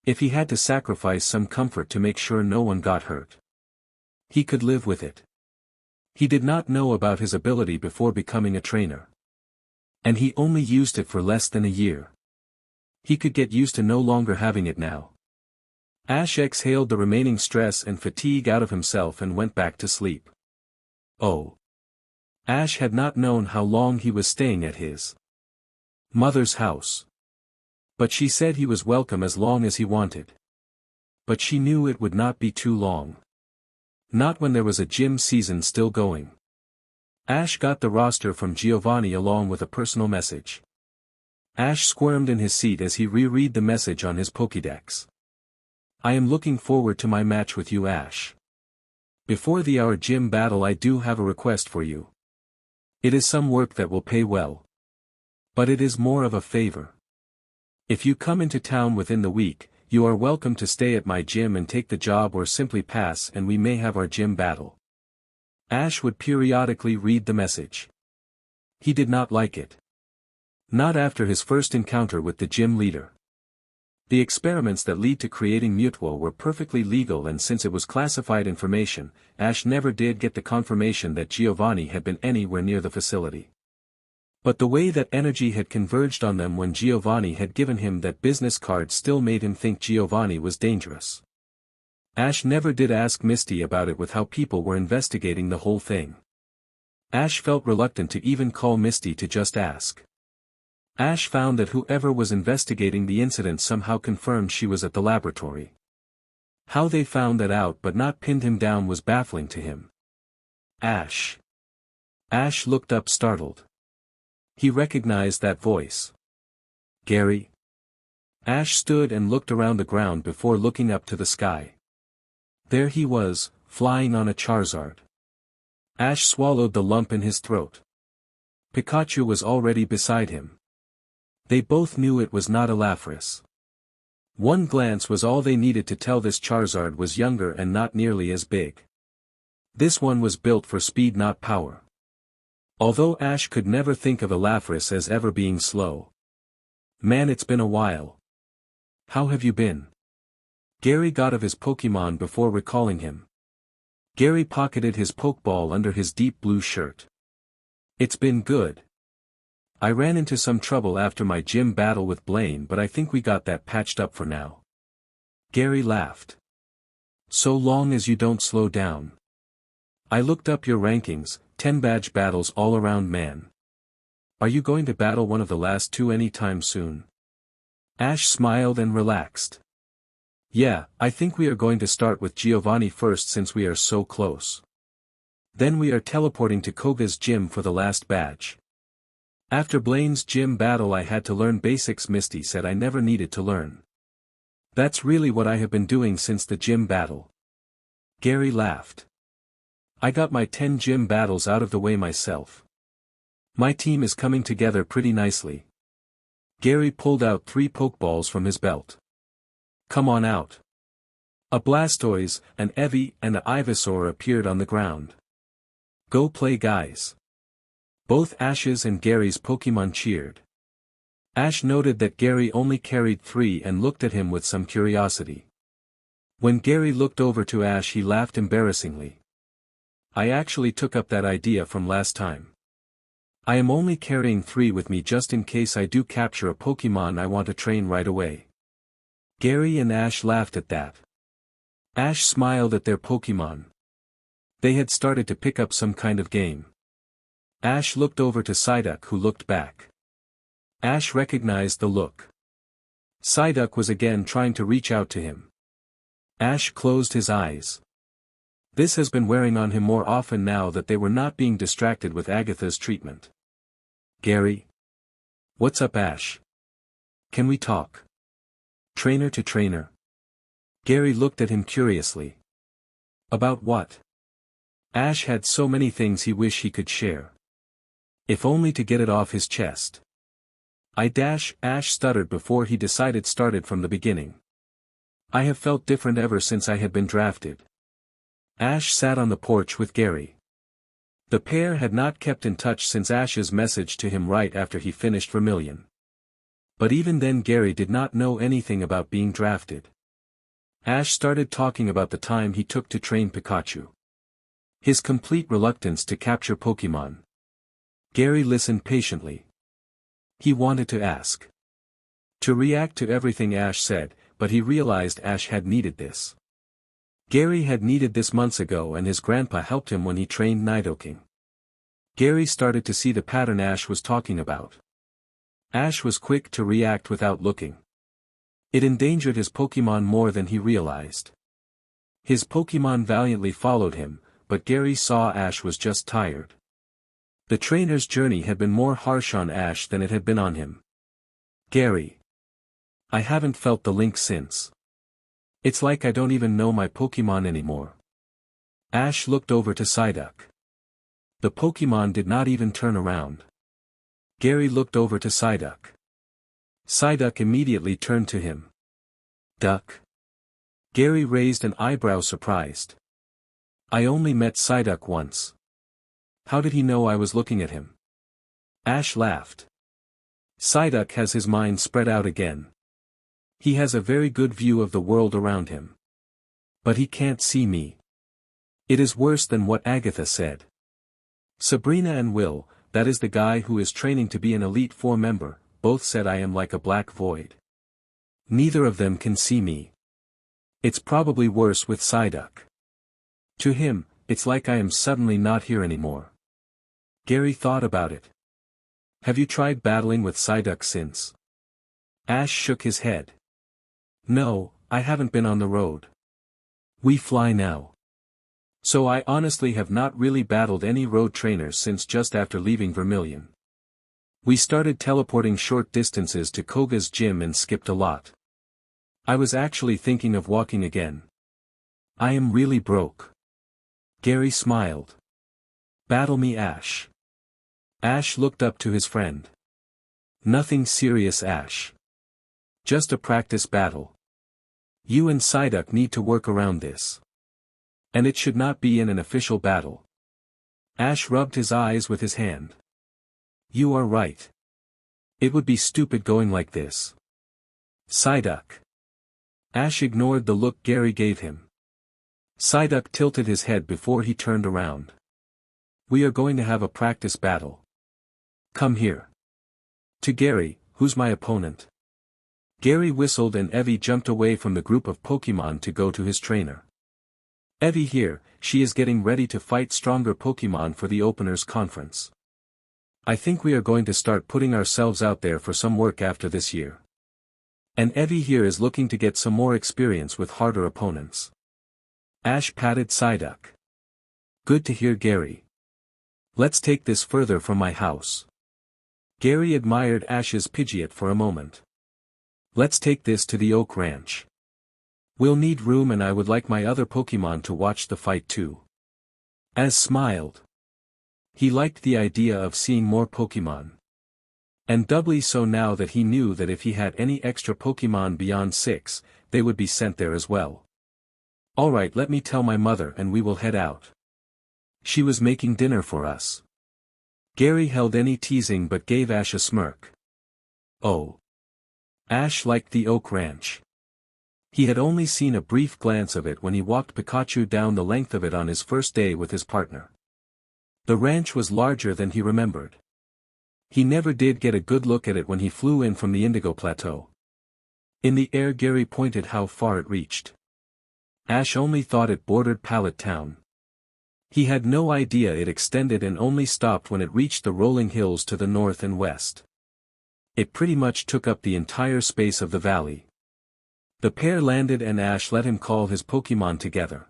If he had to sacrifice some comfort to make sure no one got hurt, he could live with it. He did not know about his ability before becoming a trainer. And he only used it for less than a year. He could get used to no longer having it now. Ash exhaled the remaining stress and fatigue out of himself and went back to sleep. Oh. Ash had not known how long he was staying at his mother's house. But she said he was welcome as long as he wanted. But she knew it would not be too long. Not when there was a gym season still going. Ash got the roster from Giovanni along with a personal message. Ash squirmed in his seat as he reread the message on his Pokédex. I am looking forward to my match with you, Ash. Before our gym battle, I do have a request for you. It is some work that will pay well. But it is more of a favor. If you come into town within the week, you are welcome to stay at my gym and take the job, or simply pass and we may have our gym battle. Ash would periodically read the message. He did not like it. Not after his first encounter with the gym leader. The experiments that lead to creating Mutwo were perfectly legal, and since it was classified information, Ash never did get the confirmation that Giovanni had been anywhere near the facility. But the way that energy had converged on them when Giovanni had given him that business card still made him think Giovanni was dangerous. Ash never did ask Misty about it with how people were investigating the whole thing. Ash felt reluctant to even call Misty to just ask. Ash found that whoever was investigating the incident somehow confirmed she was at the laboratory. How they found that out but not pinned him down was baffling to him. Ash. Ash looked up startled. He recognized that voice. Gary. Ash stood and looked around the ground before looking up to the sky. There he was, flying on a Charizard. Ash swallowed the lump in his throat. Pikachu was already beside him. They both knew it was not a Lapras. One glance was all they needed to tell this Charizard was younger and not nearly as big. This one was built for speed, not power. Although Ash could never think of a Lapras as ever being slow. Man, it's been a while. How have you been? Gary got of his Pokemon before recalling him. Gary pocketed his Pokeball under his deep blue shirt. It's been good. I ran into some trouble after my gym battle with Blaine, but I think we got that patched up for now. Gary laughed. So long as you don't slow down. I looked up your rankings, 10 badge battles all around, man. Are you going to battle one of the last two anytime soon? Ash smiled and relaxed. Yeah, I think we are going to start with Giovanni first since we are so close. Then we are teleporting to Koga's gym for the last badge. After Blaine's gym battle I had to learn basics. Misty said I never needed to learn. That's really what I have been doing since the gym battle. Gary laughed. I got my 10 gym battles out of the way myself. My team is coming together pretty nicely. Gary pulled out 3 Pokeballs from his belt. Come on out. A Blastoise, an Eevee, and an Ivysaur appeared on the ground. Go play, guys. Both Ash's and Gary's Pokemon cheered. Ash noted that Gary only carried 3 and looked at him with some curiosity. When Gary looked over to Ash he laughed embarrassingly. I actually took up that idea from last time. I am only carrying 3 with me just in case I do capture a Pokemon I want to train right away. Gary and Ash laughed at that. Ash smiled at their Pokemon. They had started to pick up some kind of game. Ash looked over to Psyduck, who looked back. Ash recognized the look. Psyduck was again trying to reach out to him. Ash closed his eyes. This has been wearing on him more often now that they were not being distracted with Agatha's treatment. Gary? What's up, Ash? Can we talk? Trainer to trainer. Gary looked at him curiously. About what? Ash had so many things he wished he could share. If only to get it off his chest. Ash stuttered before he started from the beginning. I have felt different ever since I had been drafted. Ash sat on the porch with Gary. The pair had not kept in touch since Ash's message to him right after he finished Vermilion. But even then Gary did not know anything about being drafted. Ash started talking about the time he took to train Pikachu. His complete reluctance to capture Pokémon. Gary listened patiently. He wanted to ask. To react to everything Ash said, but he realized Ash had needed this. Gary had needed this months ago and his grandpa helped him when he trained Nidoking. Gary started to see the pattern Ash was talking about. Ash was quick to react without looking. It endangered his Pokémon more than he realized. His Pokémon valiantly followed him, but Gary saw Ash was just tired. The trainer's journey had been more harsh on Ash than it had been on him. Gary. I haven't felt the link since. It's like I don't even know my Pokémon anymore. Ash looked over to Psyduck. The Pokémon did not even turn around. Gary looked over to Psyduck. Psyduck immediately turned to him. Duck. Gary raised an eyebrow surprised. I only met Psyduck once. How did he know I was looking at him? Ash laughed. Psyduck has his mind spread out again. He has a very good view of the world around him. But he can't see me. It is worse than what Agatha said. Sabrina and Will, that is the guy who is training to be an Elite Four member, both said I am like a black void. Neither of them can see me. It's probably worse with Psyduck. To him, it's like I am suddenly not here anymore. Gary thought about it. Have you tried battling with Psyduck since? Ash shook his head. No, I haven't been on the road. We fly now. So I honestly have not really battled any road trainers since just after leaving Vermilion. We started teleporting short distances to Koga's gym and skipped a lot. I was actually thinking of walking again. I am really broke. Gary smiled. Battle me, Ash. Ash looked up to his friend. Nothing serious, Ash. Just a practice battle. You and Psyduck need to work around this. And it should not be in an official battle. Ash rubbed his eyes with his hand. You are right. It would be stupid going like this. Psyduck. Ash ignored the look Gary gave him. Psyduck tilted his head before he turned around. We are going to have a practice battle. Come here. To Gary, who's my opponent? Gary whistled and Evie jumped away from the group of Pokémon to go to his trainer. Evie here, she is getting ready to fight stronger Pokémon for the Openers Conference. I think we are going to start putting ourselves out there for some work after this year. And Evie here is looking to get some more experience with harder opponents. Ash patted Psyduck. Good to hear, Gary. Let's take this further from my house. Gary admired Ash's Pidgeot for a moment. Let's take this to the Oak Ranch. We'll need room and I would like my other Pokémon to watch the fight too. Ash smiled. He liked the idea of seeing more Pokémon. And doubly so now that he knew that if he had any extra Pokémon beyond 6, they would be sent there as well. Alright, let me tell my mother and we will head out. She was making dinner for us. Gary held any teasing but gave Ash a smirk. Oh. Ash liked the Oak Ranch. He had only seen a brief glance of it when he walked Pikachu down the length of it on his first day with his partner. The ranch was larger than he remembered. He never did get a good look at it when he flew in from the Indigo Plateau. In the air Gary pointed how far it reached. Ash only thought it bordered Pallet Town. He had no idea it extended and only stopped when it reached the rolling hills to the north and west. It pretty much took up the entire space of the valley. The pair landed and Ash let him call his Pokémon together.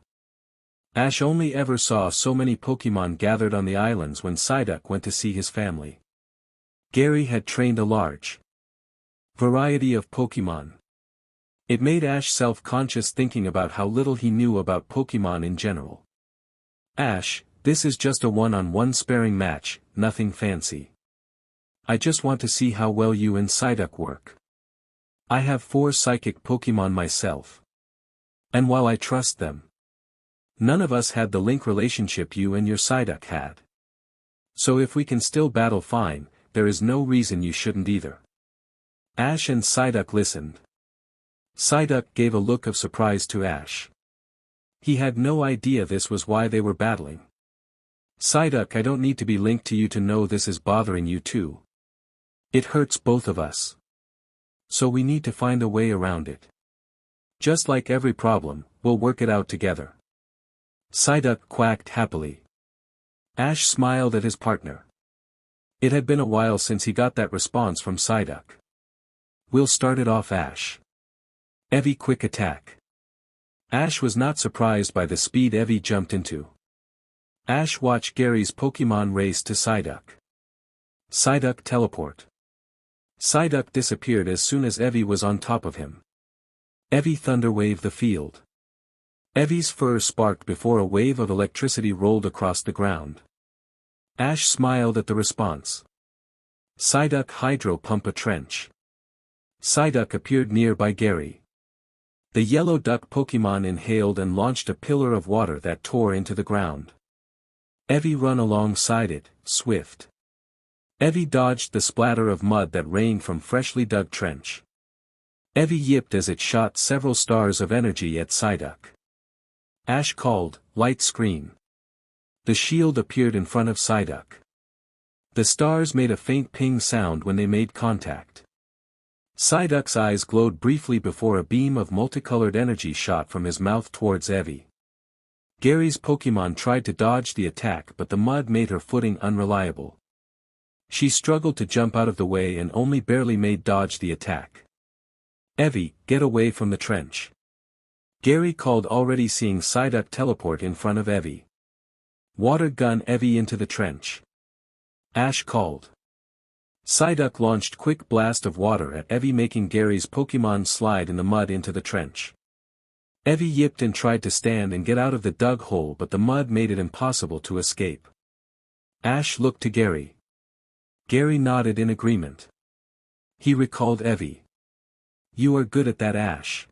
Ash only ever saw so many Pokémon gathered on the islands when Psyduck went to see his family. Gary had trained a large variety of Pokémon. It made Ash self-conscious thinking about how little he knew about Pokémon in general. Ash, This is just a one-on-one sparring match, nothing fancy. I just want to see how well you and Psyduck work. I have 4 psychic Pokemon myself. And while I trust them, none of us had the link relationship you and your Psyduck had. So if we can still battle fine, there is no reason you shouldn't either. Ash and Psyduck listened. Psyduck gave a look of surprise to Ash. He had no idea this was why they were battling. Psyduck, I don't need to be linked to you to know this is bothering you too. It hurts both of us. So we need to find a way around it. Just like every problem, we'll work it out together. Psyduck quacked happily. Ash smiled at his partner. It had been a while since he got that response from Psyduck. We'll start it off, Ash. Eevee quick attack. Ash was not surprised by the speed Eevee jumped into. Ash watched Gary's Pokemon race to Psyduck. Psyduck teleport. Psyduck disappeared as soon as Eevee was on top of him. Eevee thunderwave the field. Eevee's fur sparked before a wave of electricity rolled across the ground. Ash smiled at the response. Psyduck hydro pump a trench. Psyduck appeared nearby Gary. The yellow duck Pokemon inhaled and launched a pillar of water that tore into the ground. Eevee run alongside it, swift. Eevee dodged the splatter of mud that rained from freshly dug trench. Eevee yipped as it shot several stars of energy at Psyduck. Ash called, light screen. The shield appeared in front of Psyduck. The stars made a faint ping sound when they made contact. Psyduck's eyes glowed briefly before a beam of multicolored energy shot from his mouth towards Eevee. Gary's Pokemon tried to dodge the attack, but the mud made her footing unreliable. She struggled to jump out of the way and only barely made dodge the attack. Eevee, get away from the trench. Gary called, already seeing Psyduck teleport in front of Eevee. Water gun Eevee into the trench. Ash called. Psyduck launched quick blast of water at Eevee, making Gary's Pokemon slide in the mud into the trench. Eevee yipped and tried to stand and get out of the dug hole, but the mud made it impossible to escape. Ash looked to Gary. Gary nodded in agreement. He recalled Eevee. You are good at that, Ash.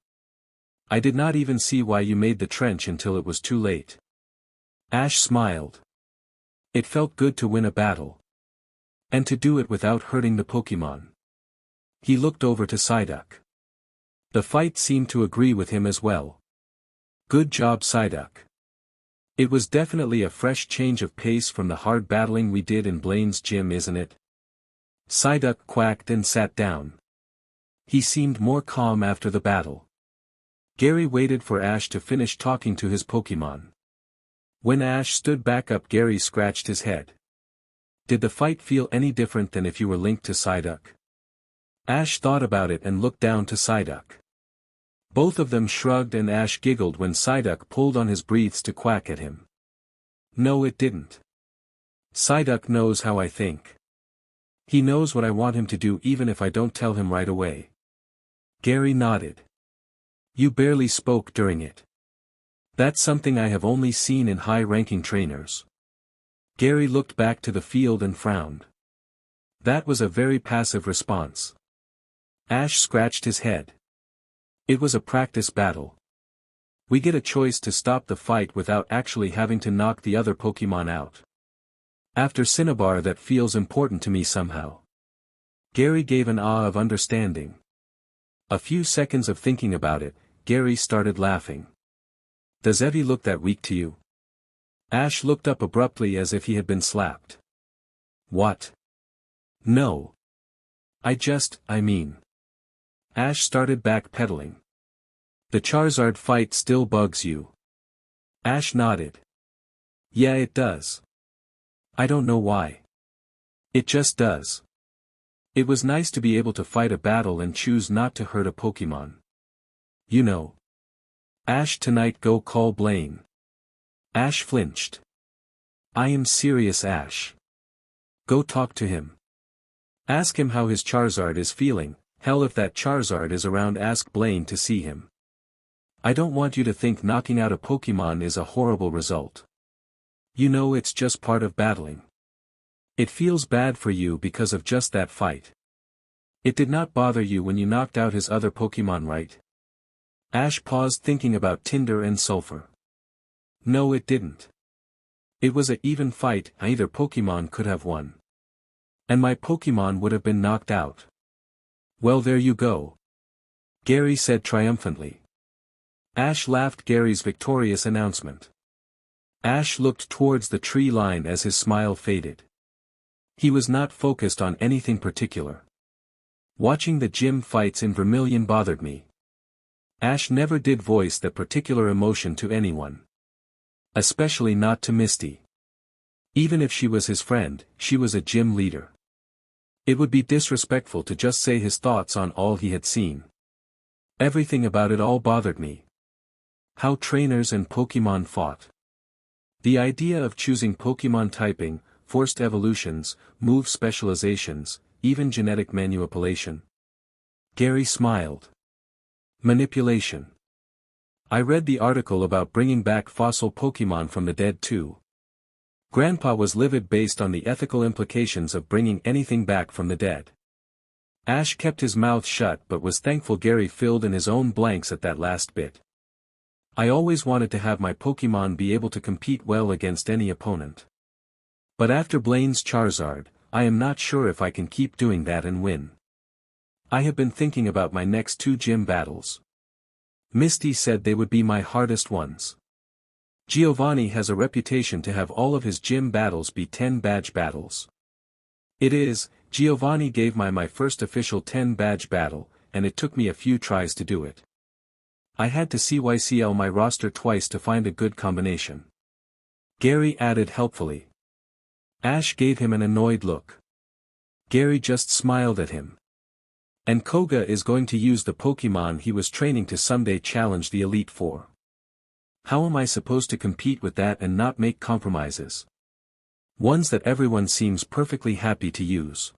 I did not even see why you made the trench until it was too late. Ash smiled. It felt good to win a battle. And to do it without hurting the Pokemon. He looked over to Psyduck. The fight seemed to agree with him as well. Good job, Psyduck. It was definitely a fresh change of pace from the hard battling we did in Blaine's gym, isn't it? Psyduck quacked and sat down. He seemed more calm after the battle. Gary waited for Ash to finish talking to his Pokemon. When Ash stood back up, Gary scratched his head. Did the fight feel any different than if you were linked to Psyduck? Ash thought about it and looked down to Psyduck. Both of them shrugged and Ash giggled when Psyduck pulled on his breaths to quack at him. No, it didn't. Psyduck knows how I think. He knows what I want him to do even if I don't tell him right away. Gary nodded. You barely spoke during it. That's something I have only seen in high-ranking trainers. Gary looked back to the field and frowned. That was a very passive response. Ash scratched his head. It was a practice battle. We get a choice to stop the fight without actually having to knock the other Pokemon out. After Cinnabar, that feels important to me somehow. Gary gave an ah of understanding. A few seconds of thinking about it, Gary started laughing. Does Eevee look that weak to you? Ash looked up abruptly as if he had been slapped. What? No. I mean. Ash started backpedaling. The Charizard fight still bugs you? Ash nodded. Yeah, it does. I don't know why. It just does. It was nice to be able to fight a battle and choose not to hurt a Pokemon. You know. Ash, tonight go call Blaine. Ash flinched. I am serious, Ash. Go talk to him. Ask him how his Charizard is feeling. Hell, if that Charizard is around, ask Blaine to see him. I don't want you to think knocking out a Pokemon is a horrible result. You know it's just part of battling. It feels bad for you because of just that fight. It did not bother you when you knocked out his other Pokemon, right? Ash paused, thinking about Tinder and Sulfur. No, it didn't. It was an even fight, either Pokemon could have won. And my Pokemon would have been knocked out. Well, there you go. Gary said triumphantly. Ash laughed Gary's victorious announcement. Ash looked towards the tree line as his smile faded. He was not focused on anything particular. Watching the gym fights in Vermilion bothered me. Ash never did voice that particular emotion to anyone. Especially not to Misty. Even if she was his friend, she was a gym leader. It would be disrespectful to just say his thoughts on all he had seen. Everything about it all bothered me. How trainers and Pokemon fought. The idea of choosing Pokemon typing, forced evolutions, move specializations, even genetic manipulation. Gary smiled. Manipulation. I read the article about bringing back fossil Pokemon from the dead too. Grandpa was livid based on the ethical implications of bringing anything back from the dead. Ash kept his mouth shut but was thankful Gary filled in his own blanks at that last bit. I always wanted to have my Pokemon be able to compete well against any opponent. But after Blaine's Charizard, I am not sure if I can keep doing that and win. I have been thinking about my next 2 gym battles. Misty said they would be my hardest ones. Giovanni has a reputation to have all of his gym battles be 10-badge battles. It is, Giovanni gave my first official 10-badge battle, and it took me a few tries to do it. I had to CYCL my roster twice to find a good combination. Gary added helpfully. Ash gave him an annoyed look. Gary just smiled at him. And Koga is going to use the Pokemon he was training to someday challenge the Elite Four. How am I supposed to compete with that and not make compromises? Ones that everyone seems perfectly happy to use.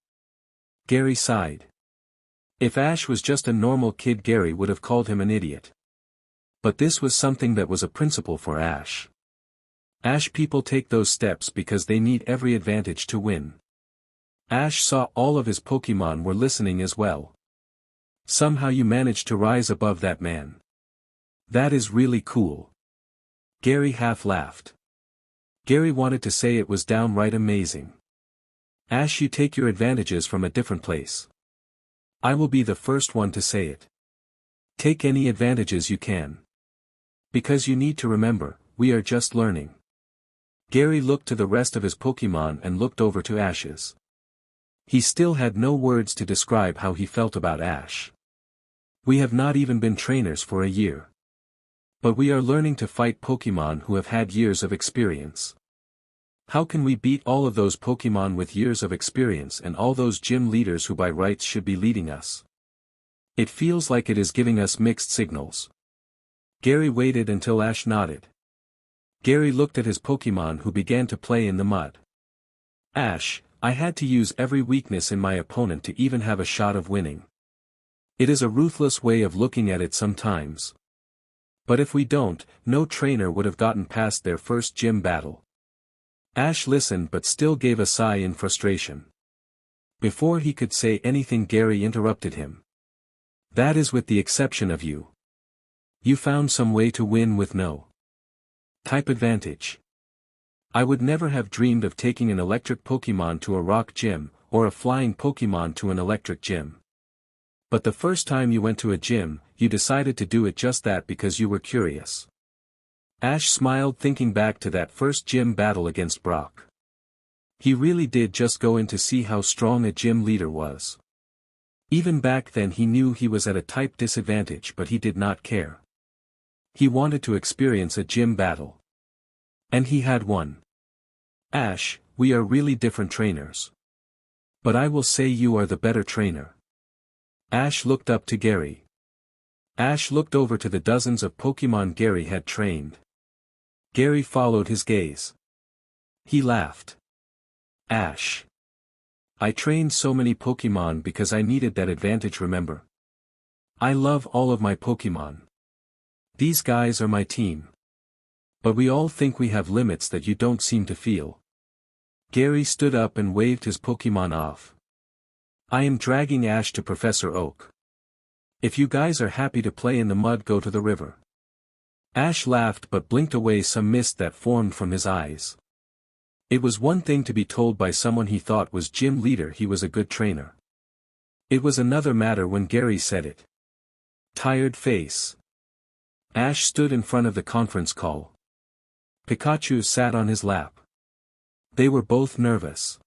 Gary sighed. If Ash was just a normal kid, Gary would have called him an idiot. But this was something that was a principle for Ash. Ash people take those steps because they need every advantage to win. Ash saw all of his Pokemon were listening as well. Somehow you managed to rise above that man. That is really cool. Gary half laughed. Gary wanted to say it was downright amazing. Ash, you take your advantages from a different place. I will be the first one to say it. Take any advantages you can. Because you need to remember, we are just learning. Gary looked to the rest of his Pokemon and looked over to Ash's. He still had no words to describe how he felt about Ash. We have not even been trainers for a year. But we are learning to fight Pokemon who have had years of experience. How can we beat all of those Pokemon with years of experience and all those gym leaders who by rights should be leading us? It feels like it is giving us mixed signals. Gary waited until Ash nodded. Gary looked at his Pokemon who began to play in the mud. Ash, I had to use every weakness in my opponent to even have a shot of winning. It is a ruthless way of looking at it sometimes. But if we don't, no trainer would have gotten past their first gym battle. Ash listened but still gave a sigh in frustration. Before he could say anything, Gary interrupted him. That is with the exception of you. You found some way to win with no type advantage. I would never have dreamed of taking an electric Pokemon to a rock gym, or a flying Pokemon to an electric gym. But the first time you went to a gym, you decided to do it just that because you were curious. Ash smiled thinking back to that first gym battle against Brock. He really did just go in to see how strong a gym leader was. Even back then he knew he was at a type disadvantage, but he did not care. He wanted to experience a gym battle. And he had one. Ash, we are really different trainers. But I will say you are the better trainer. Ash looked up to Gary. Ash looked over to the dozens of Pokemon Gary had trained. Gary followed his gaze. He laughed. Ash. I trained so many Pokemon because I needed that advantage, remember? I love all of my Pokemon. These guys are my team. But we all think we have limits that you don't seem to feel. Gary stood up and waved his Pokemon off. I am dragging Ash to Professor Oak. If you guys are happy to play in the mud, go to the river. Ash laughed but blinked away some mist that formed from his eyes. It was one thing to be told by someone he thought was gym leader he was a good trainer. It was another matter when Gary said it. Tired face. Ash stood in front of the conference call. Pikachu sat on his lap. They were both nervous.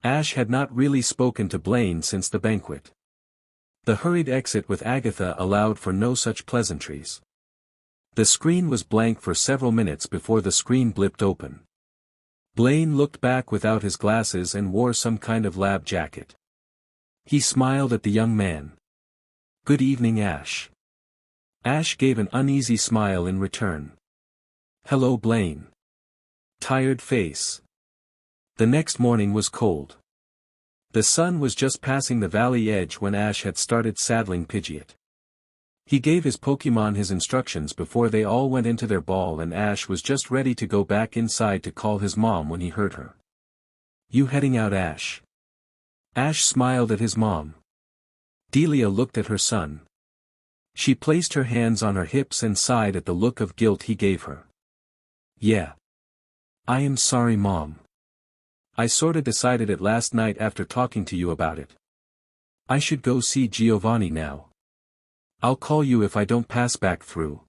Ash had not really spoken to Blaine since the banquet. The hurried exit with Agatha allowed for no such pleasantries. The screen was blank for several minutes before the screen blipped open. Blaine looked back without his glasses and wore some kind of lab jacket. He smiled at the young man. Good evening, Ash. Ash gave an uneasy smile in return. Hello, Blaine. Tired face. The next morning was cold. The sun was just passing the valley edge when Ash had started saddling Pidgeot. He gave his Pokemon his instructions before they all went into their ball, and Ash was just ready to go back inside to call his mom when he heard her. You heading out, Ash? Ash smiled at his mom. Delia looked at her son. She placed her hands on her hips and sighed at the look of guilt he gave her. Yeah. I am sorry, Mom. I sorta decided it last night after talking to you about it. I should go see Giovanni now. I'll call you if I don't pass back through.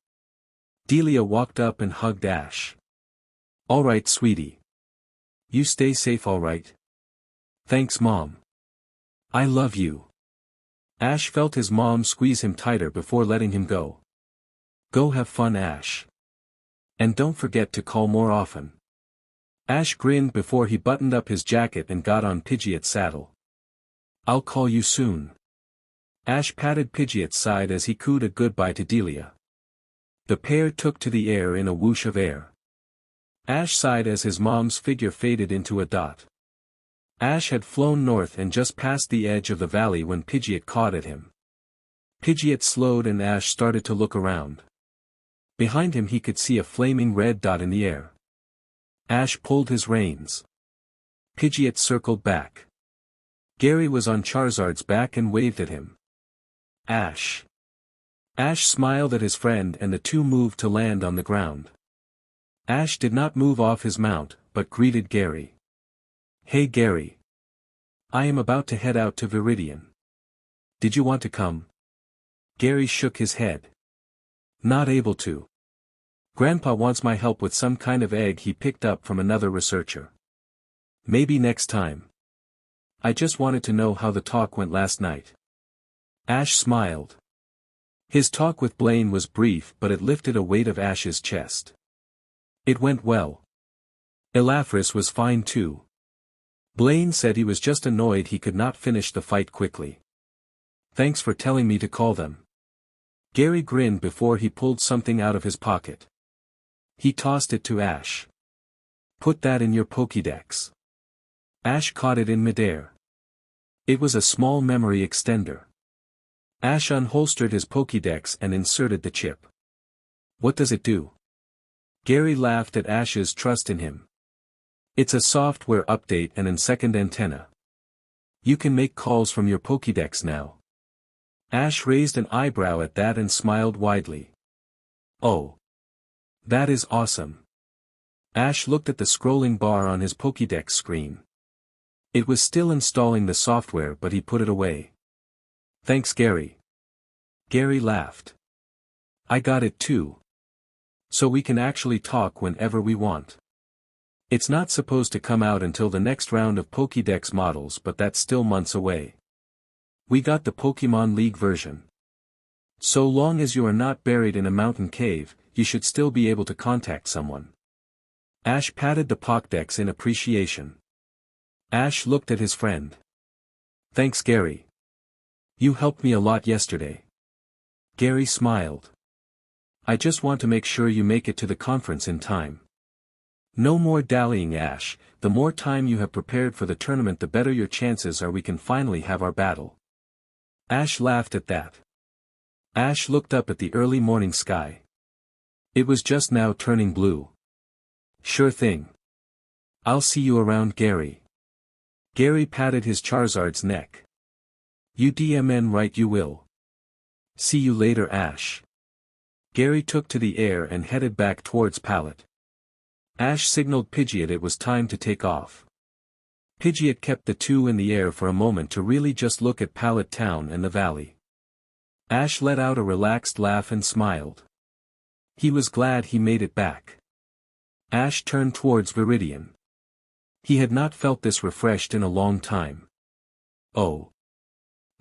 Delia walked up and hugged Ash. Alright, sweetie. You stay safe, alright? Thanks, Mom. I love you. Ash felt his mom squeeze him tighter before letting him go. Go have fun, Ash. And don't forget to call more often. Ash grinned before he buttoned up his jacket and got on Pidgeot's saddle. I'll call you soon. Ash patted Pidgeot's side as he cooed a goodbye to Delia. The pair took to the air in a whoosh of air. Ash sighed as his mom's figure faded into a dot. Ash had flown north and just passed the edge of the valley when Pidgeot caught at him. Pidgeot slowed and Ash started to look around. Behind him he could see a flaming red dot in the air. Ash pulled his reins. Pidgeot circled back. Gary was on Charizard's back and waved at him. Ash. Ash smiled at his friend and the two moved to land on the ground. Ash did not move off his mount, but greeted Gary. Hey Gary. I am about to head out to Viridian. Did you want to come? Gary shook his head. Not able to. Grandpa wants my help with some kind of egg he picked up from another researcher. Maybe next time. I just wanted to know how the talk went last night. Ash smiled. His talk with Blaine was brief, but it lifted a weight of Ash's chest. It went well. Elafris was fine too. Blaine said he was just annoyed he could not finish the fight quickly. Thanks for telling me to call them. Gary grinned before he pulled something out of his pocket. He tossed it to Ash. Put that in your Pokédex. Ash caught it in midair. It was a small memory extender. Ash unholstered his Pokédex and inserted the chip. What does it do? Gary laughed at Ash's trust in him. It's a software update and a second antenna. You can make calls from your Pokédex now. Ash raised an eyebrow at that and smiled widely. Oh. That is awesome. Ash looked at the scrolling bar on his Pokédex screen. It was still installing the software, but he put it away. Thanks, Gary. Gary laughed. I got it too. So we can actually talk whenever we want. It's not supposed to come out until the next round of Pokédex models, but that's still months away. We got the Pokémon League version. So long as you are not buried in a mountain cave, you should still be able to contact someone. Ash patted the Pokédex in appreciation. Ash looked at his friend. Thanks, Gary. You helped me a lot yesterday. Gary smiled. I just want to make sure you make it to the conference in time. No more dallying, Ash. The more time you have prepared for the tournament, the better your chances are we can finally have our battle. Ash laughed at that. Ash looked up at the early morning sky. It was just now turning blue. Sure thing. I'll see you around, Gary. Gary patted his Charizard's neck. UDMN, right, you will. See you later, Ash. Gary took to the air and headed back towards Pallet. Ash signaled Pidgeot it was time to take off. Pidgeot kept the two in the air for a moment to really just look at Pallet Town and the valley. Ash let out a relaxed laugh and smiled. He was glad he made it back. Ash turned towards Viridian. He had not felt this refreshed in a long time. Oh.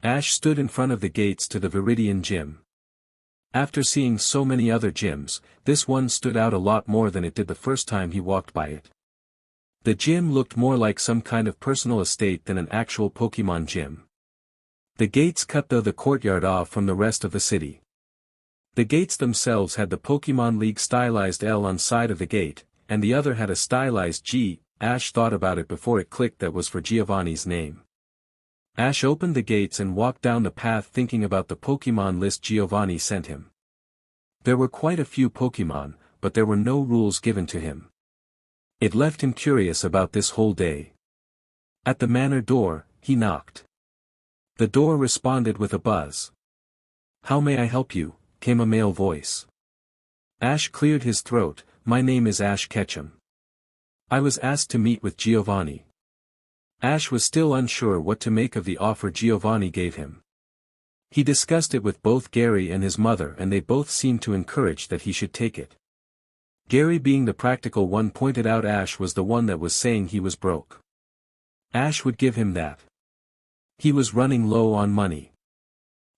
Ash stood in front of the gates to the Viridian gym. After seeing so many other gyms, this one stood out a lot more than it did the first time he walked by it. The gym looked more like some kind of personal estate than an actual Pokemon gym. The gates cut the courtyard off from the rest of the city. The gates themselves had the Pokemon League stylized L on side of the gate, and the other had a stylized G. Ash thought about it before it clicked that was for Giovanni's name. Ash opened the gates and walked down the path thinking about the Pokemon list Giovanni sent him. There were quite a few Pokemon, but there were no rules given to him. It left him curious about this whole day. At the manor door, he knocked. The door responded with a buzz. "How may I help you?" came a male voice. Ash cleared his throat. "My name is Ash Ketchum. I was asked to meet with Giovanni." Ash was still unsure what to make of the offer Giovanni gave him. He discussed it with both Gary and his mother, and they both seemed to encourage that he should take it. Gary, being the practical one, pointed out Ash was the one that was saying he was broke. Ash would give him that. He was running low on money.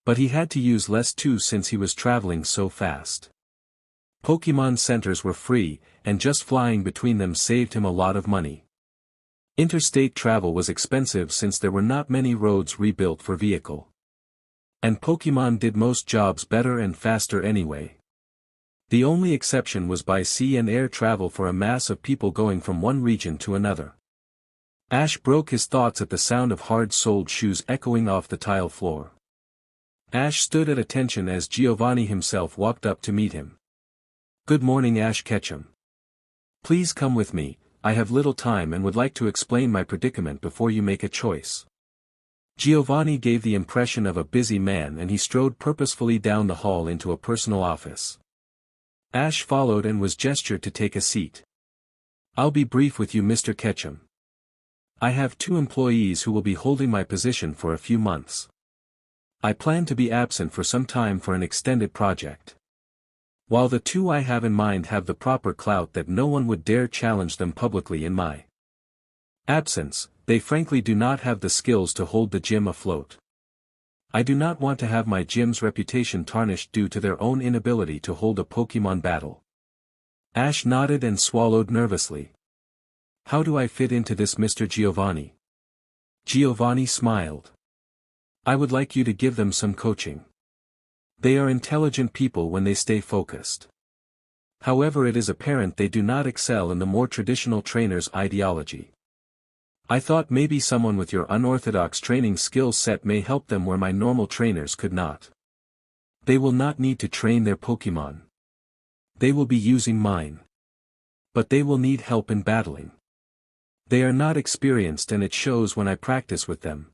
But he had to use less too since he was traveling so fast. Pokemon centers were free, and just flying between them saved him a lot of money. Interstate travel was expensive since there were not many roads rebuilt for vehicle. And Pokemon did most jobs better and faster anyway. The only exception was by sea and air travel for a mass of people going from one region to another. Ash broke his thoughts at the sound of hard-soled shoes echoing off the tile floor. Ash stood at attention as Giovanni himself walked up to meet him. "Good morning, Ash Ketchum. Please come with me, I have little time and would like to explain my predicament before you make a choice." Giovanni gave the impression of a busy man, and he strode purposefully down the hall into a personal office. Ash followed and was gestured to take a seat. "I'll be brief with you, Mr. Ketchum. I have 2 employees who will be holding my position for a few months. I plan to be absent for some time for an extended project. While the 2 I have in mind have the proper clout that no one would dare challenge them publicly in my absence, they frankly do not have the skills to hold the gym afloat. I do not want to have my gym's reputation tarnished due to their own inability to hold a Pokemon battle." Ash nodded and swallowed nervously. "How do I fit into this, Mr. Giovanni?" Giovanni smiled. "I would like you to give them some coaching. They are intelligent people when they stay focused. However, it is apparent they do not excel in the more traditional trainer's ideology. I thought maybe someone with your unorthodox training skill set may help them where my normal trainers could not. They will not need to train their Pokemon. They will be using mine. But they will need help in battling. They are not experienced and it shows when I practice with them."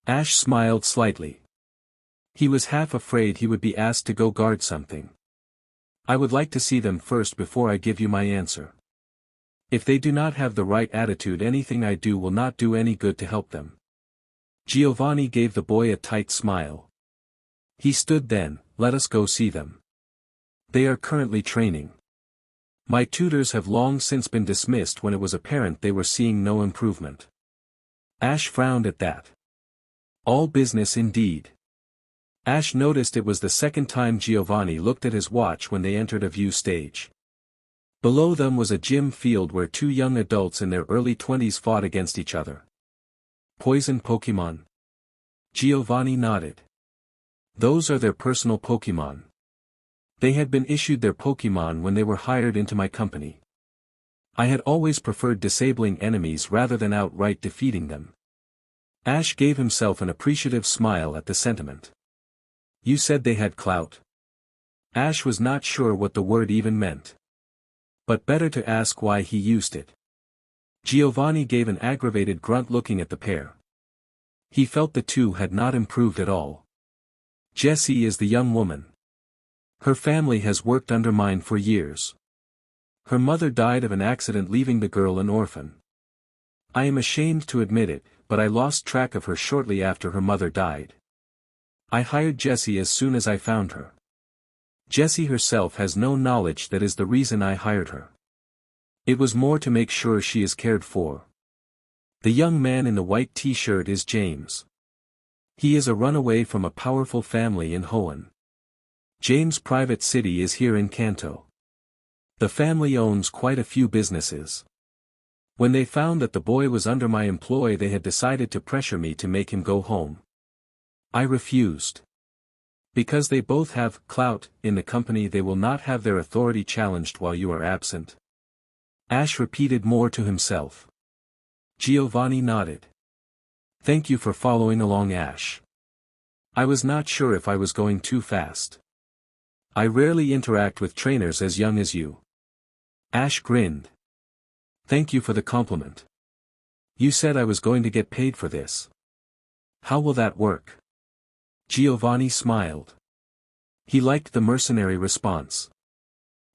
Ash smiled slightly. He was half afraid he would be asked to go guard something. "I would like to see them first before I give you my answer. If they do not have the right attitude, anything I do will not do any good to help them." Giovanni gave the boy a tight smile. He stood then. "Let us go see them. They are currently training. My tutors have long since been dismissed when it was apparent they were seeing no improvement." Ash frowned at that. All business indeed. Ash noticed it was the second time Giovanni looked at his watch when they entered a view stage. Below them was a gym field where 2 young adults in their early 20s fought against each other. "Poison Pokemon?" Giovanni nodded. "Those are their personal Pokemon. They had been issued their Pokemon when they were hired into my company. I had always preferred disabling enemies rather than outright defeating them." Ash gave himself an appreciative smile at the sentiment. "You said they had clout?" Ash was not sure what the word even meant. But better to ask why he used it. Giovanni gave an aggravated grunt looking at the pair. He felt the two had not improved at all. Jessie is the young woman. Her family has worked under mine for years. Her mother died of an accident, leaving the girl an orphan. I am ashamed to admit it, but I lost track of her shortly after her mother died. I hired Jessie as soon as I found her. Jessie herself has no knowledge that is the reason I hired her. It was more to make sure she is cared for. The young man in the white t-shirt is James. He is a runaway from a powerful family in Hoenn. James' private city is here in Kanto. The family owns quite a few businesses. When they found that the boy was under my employ, they had decided to pressure me to make him go home. I refused. Because they both have clout in the company, they will not have their authority challenged while you are absent. Ash repeated more to himself. Giovanni nodded. Thank you for following along, Ash. I was not sure if I was going too fast. I rarely interact with trainers as young as you. Ash grinned. Thank you for the compliment. You said I was going to get paid for this. How will that work? Giovanni smiled. He liked the mercenary response.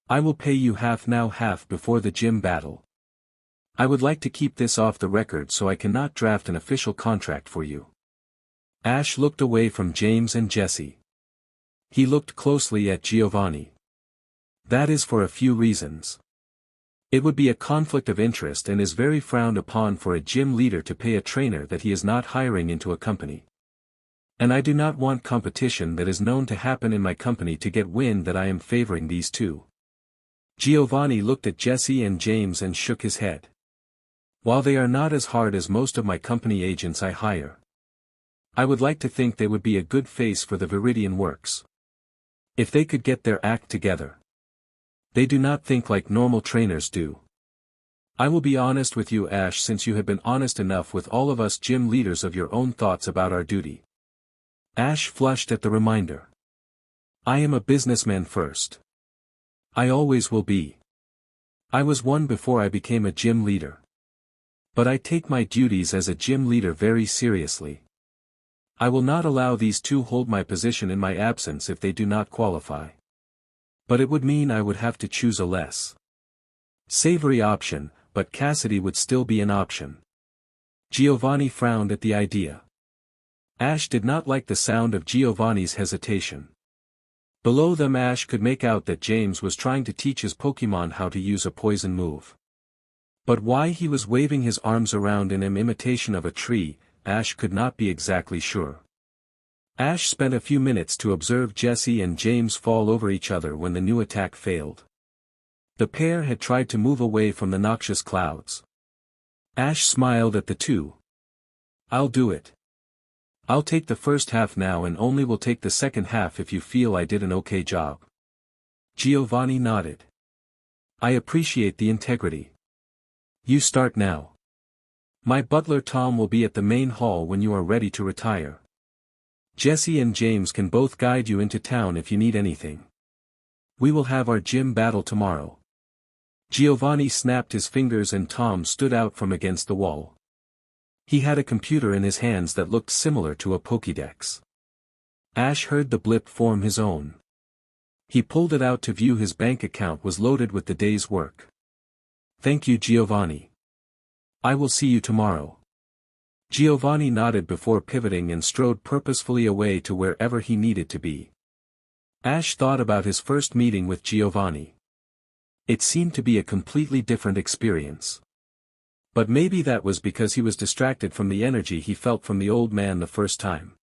I will pay you half now, half before the gym battle. I would like to keep this off the record, so I cannot draft an official contract for you. Ash looked away from James and Jessie. He looked closely at Giovanni. That is for a few reasons. It would be a conflict of interest and is very frowned upon for a gym leader to pay a trainer that he is not hiring into a company. And I do not want competition that is known to happen in my company to get wind that I am favoring these two. Giovanni looked at Jessie and James and shook his head. While they are not as hard as most of my company agents I hire, I would like to think they would be a good face for the Viridian works. If they could get their act together. They do not think like normal trainers do. I will be honest with you, Ash, since you have been honest enough with all of us gym leaders of your own thoughts about our duty. Ash flushed at the reminder. I am a businessman first. I always will be. I was one before I became a gym leader. But I take my duties as a gym leader very seriously. I will not allow these two hold my position in my absence if they do not qualify. But it would mean I would have to choose a less savory option, but Cassidy would still be an option. Giovanni frowned at the idea. Ash did not like the sound of Giovanni's hesitation. Below them, Ash could make out that James was trying to teach his Pokemon how to use a poison move. But why he was waving his arms around in an imitation of a tree, Ash could not be exactly sure. Ash spent a few minutes to observe Jessie and James fall over each other when the new attack failed. The pair had tried to move away from the noxious clouds. Ash smiled at the two. I'll do it. I'll take the first half now and only will take the second half if you feel I did an okay job. Giovanni nodded. I appreciate the integrity. You start now. My butler Tom will be at the main hall when you are ready to retire. Jessie and James can both guide you into town if you need anything. We will have our gym battle tomorrow. Giovanni snapped his fingers and Tom stood out from against the wall. He had a computer in his hands that looked similar to a Pokédex. Ash heard the blip form his own. He pulled it out to view his bank account was loaded with the day's work. Thank you, Giovanni. I will see you tomorrow. Giovanni nodded before pivoting and strode purposefully away to wherever he needed to be. Ash thought about his first meeting with Giovanni. It seemed to be a completely different experience. But maybe that was because he was distracted from the energy he felt from the old man the first time.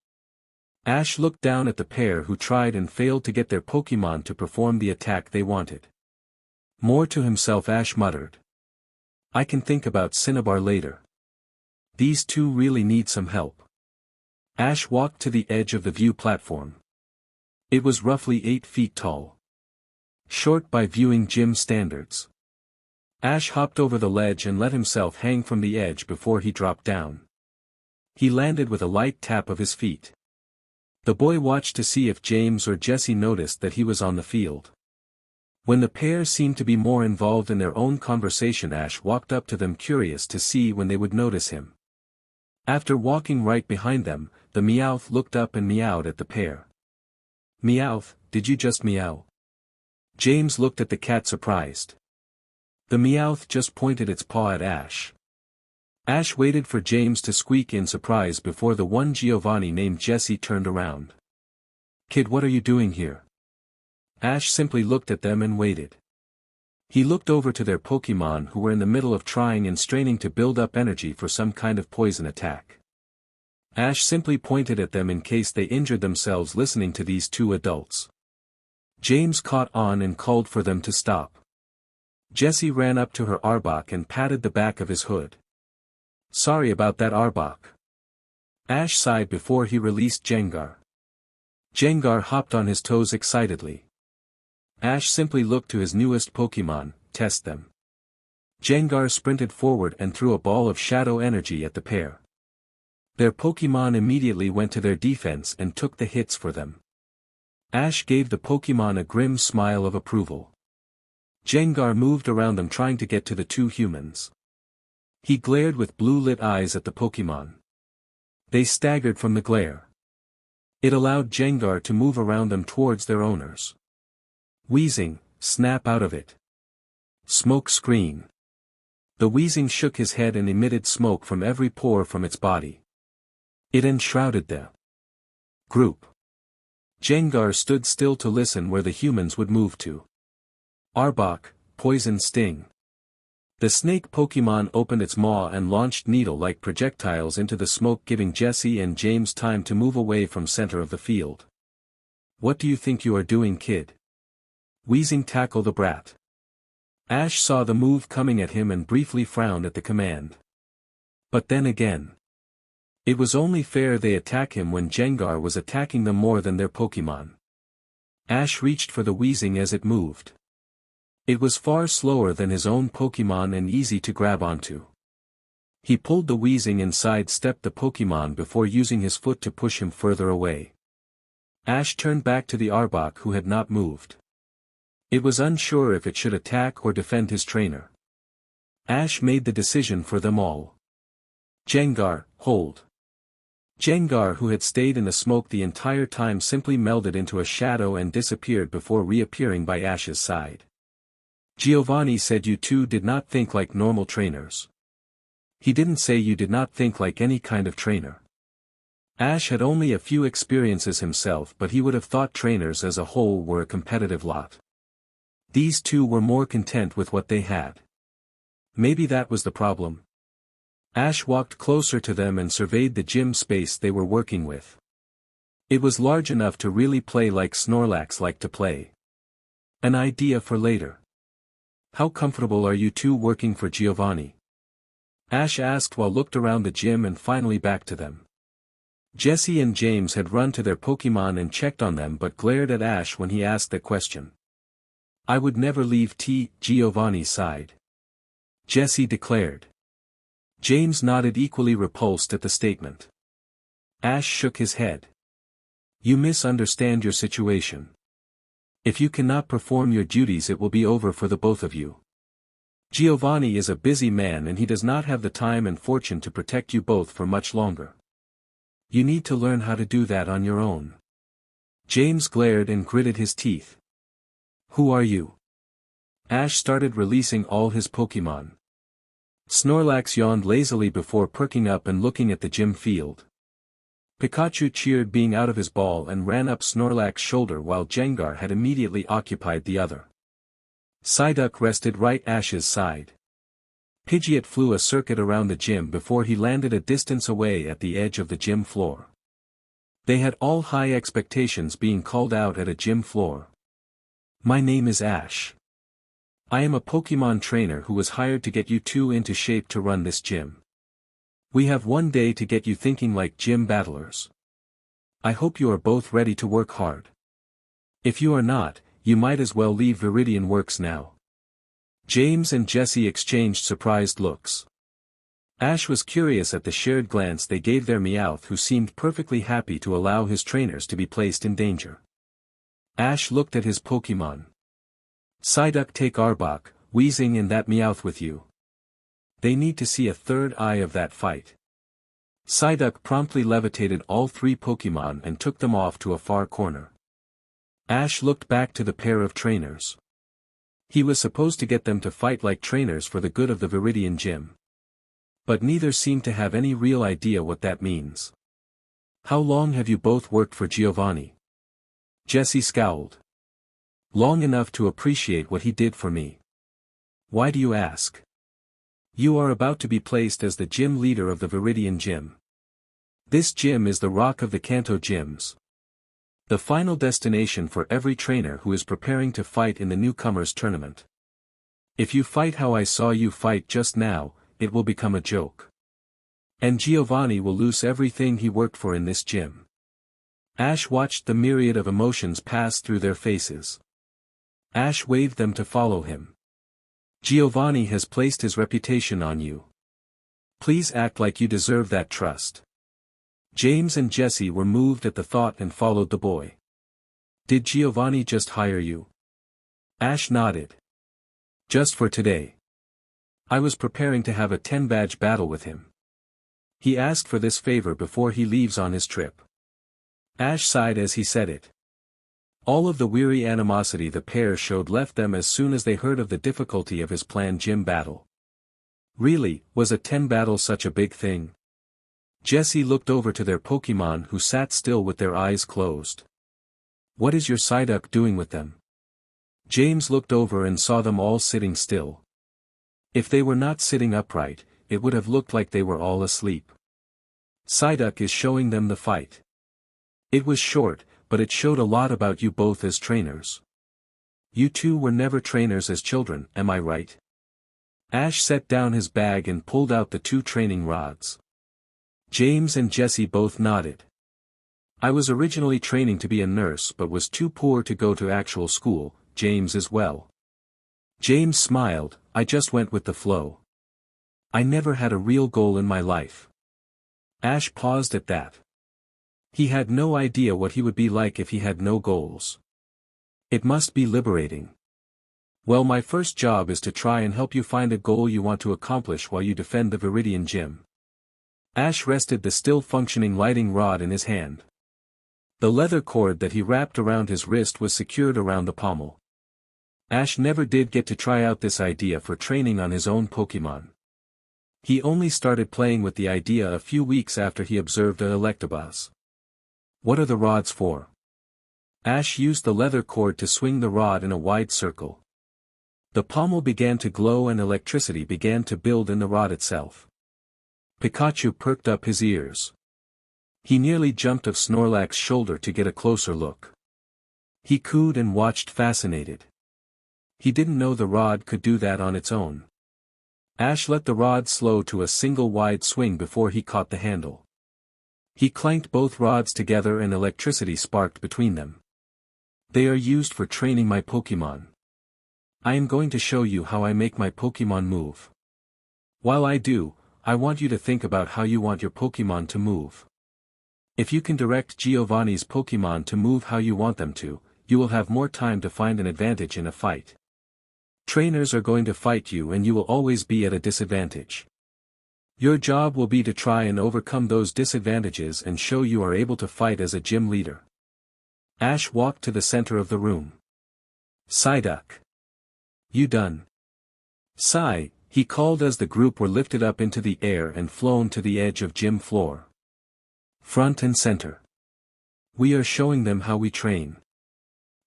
Ash looked down at the pair who tried and failed to get their Pokemon to perform the attack they wanted. More to himself, Ash muttered. I can think about Cinnabar later. These two really need some help. Ash walked to the edge of the view platform. It was roughly 8 feet tall. Short by viewing gym standards. Ash hopped over the ledge and let himself hang from the edge before he dropped down. He landed with a light tap of his feet. The boy watched to see if James or Jesse noticed that he was on the field. When the pair seemed to be more involved in their own conversation, Ash walked up to them curious to see when they would notice him. After walking right behind them, the Meowth looked up and meowed at the pair. "Meowth, did you just meow?" James looked at the cat surprised. The Meowth just pointed its paw at Ash. Ash waited for James to squeak in surprise before the one Giovanni named Jesse turned around. "Kid, what are you doing here?" Ash simply looked at them and waited. He looked over to their Pokémon who were in the middle of trying and straining to build up energy for some kind of poison attack. Ash simply pointed at them in case they injured themselves listening to these two adults. James caught on and called for them to stop. Jessie ran up to her Arbok and patted the back of his hood. "Sorry about that, Arbok." Ash sighed before he released Jengar. Jengar hopped on his toes excitedly. Ash simply looked to his newest Pokémon, test them. Jengar sprinted forward and threw a ball of shadow energy at the pair. Their Pokémon immediately went to their defense and took the hits for them. Ash gave the Pokémon a grim smile of approval. Jengar moved around them trying to get to the two humans. He glared with blue-lit eyes at the Pokémon. They staggered from the glare. It allowed Jengar to move around them towards their owners. Wheezing, "Snap out of it." Smoke screen. The Wheezing shook his head and emitted smoke from every pore from its body. It enshrouded the group. Jengar stood still to listen where the humans would move to. Arbok, Poison Sting. The snake Pokémon opened its maw and launched needle-like projectiles into the smoke, giving Jesse and James time to move away from center of the field. "What do you think you are doing, kid?" Wheezing tackled the brat. Ash saw the move coming at him and briefly frowned at the command. But then again, it was only fair they attack him when Jengar was attacking them more than their Pokémon. Ash reached for the Wheezing as it moved. It was far slower than his own Pokémon and easy to grab onto. He pulled the Wheezing and sidestepped the Pokémon before using his foot to push him further away. Ash turned back to the Arbok who had not moved. It was unsure if it should attack or defend his trainer. Ash made the decision for them all. Jengar, hold. Jengar, who had stayed in the smoke the entire time, simply melded into a shadow and disappeared before reappearing by Ash's side. Giovanni said you two did not think like normal trainers. He didn't say you did not think like any kind of trainer. Ash had only a few experiences himself, but he would have thought trainers as a whole were a competitive lot. These two were more content with what they had. Maybe that was the problem. Ash walked closer to them and surveyed the gym space they were working with. It was large enough to really play like Snorlax liked to play. An idea for later. "How comfortable are you two working for Giovanni?" Ash asked while looked around the gym and finally back to them. Jesse and James had run to their Pokémon and checked on them but glared at Ash when he asked that question. "I would never leave Giovanni's side," Jesse declared. James nodded, equally repulsed at the statement. Ash shook his head. "You misunderstand your situation. If you cannot perform your duties, it will be over for the both of you. Giovanni is a busy man and he does not have the time and fortune to protect you both for much longer. You need to learn how to do that on your own." James glared and gritted his teeth. "Who are you?" Ash started releasing all his Pokémon. Snorlax yawned lazily before perking up and looking at the gym field. Pikachu cheered being out of his ball and ran up Snorlax's shoulder while Jengar had immediately occupied the other. Psyduck rested right Ash's side. Pidgeot flew a circuit around the gym before he landed a distance away at the edge of the gym floor. They had all high expectations being called out at a gym floor. "My name is Ash. I am a Pokémon trainer who was hired to get you two into shape to run this gym. We have one day to get you thinking like gym battlers. I hope you are both ready to work hard. If you are not, you might as well leave Viridian Works now." James and Jesse exchanged surprised looks. Ash was curious at the shared glance they gave their Meowth, who seemed perfectly happy to allow his trainers to be placed in danger. Ash looked at his Pokémon. Psyduck, take Arbok, Weezing and that Meowth with you. They need to see a third eye of that fight. Psyduck promptly levitated all 3 Pokémon and took them off to a far corner. Ash looked back to the pair of trainers. He was supposed to get them to fight like trainers for the good of the Viridian Gym. But neither seemed to have any real idea what that means. How long have you both worked for Giovanni? Jessie scowled. Long enough to appreciate what he did for me. Why do you ask? You are about to be placed as the gym leader of the Viridian Gym. This gym is the rock of the Kanto gyms. The final destination for every trainer who is preparing to fight in the newcomers tournament. If you fight how I saw you fight just now, it will become a joke. And Giovanni will lose everything he worked for in this gym. Ash watched the myriad of emotions pass through their faces. Ash waved them to follow him. Giovanni has placed his reputation on you. Please act like you deserve that trust. James and Jessie were moved at the thought and followed the boy. Did Giovanni just hire you? Ash nodded. Just for today. I was preparing to have a 10-badge battle with him. He asked for this favor before he leaves on his trip. Ash sighed as he said it. All of the weary animosity the pair showed left them as soon as they heard of the difficulty of his planned gym battle. Really, was a 10 battle such a big thing? Jessie looked over to their Pokémon who sat still with their eyes closed. What is your Psyduck doing with them? James looked over and saw them all sitting still. If they were not sitting upright, it would have looked like they were all asleep. Psyduck is showing them the fight. It was short, but it showed a lot about you both as trainers. You two were never trainers as children, am I right? Ash set down his bag and pulled out the 2 training rods. James and Jessie both nodded. I was originally training to be a nurse but was too poor to go to actual school, James as well. James smiled, I just went with the flow. I never had a real goal in my life. Ash paused at that. He had no idea what he would be like if he had no goals. It must be liberating. Well, my first job is to try and help you find a goal you want to accomplish while you defend the Viridian Gym. Ash rested the still-functioning lighting rod in his hand. The leather cord that he wrapped around his wrist was secured around the pommel. Ash never did get to try out this idea for training on his own Pokémon. He only started playing with the idea a few weeks after he observed an Electabuzz. What are the rods for? Ash used the leather cord to swing the rod in a wide circle. The pommel began to glow and electricity began to build in the rod itself. Pikachu perked up his ears. He nearly jumped off Snorlax's shoulder to get a closer look. He cooed and watched fascinated. He didn't know the rod could do that on its own. Ash let the rod slow to a single wide swing before he caught the handle. He clanked both rods together and electricity sparked between them. They are used for training my Pokémon. I am going to show you how I make my Pokémon move. While I do, I want you to think about how you want your Pokémon to move. If you can direct Giovanni's Pokémon to move how you want them to, you will have more time to find an advantage in a fight. Trainers are going to fight you and you will always be at a disadvantage. Your job will be to try and overcome those disadvantages and show you are able to fight as a gym leader. Ash walked to the center of the room. Psyduck. You done? Psy, he called as the group were lifted up into the air and flown to the edge of gym floor. Front and center. We are showing them how we train.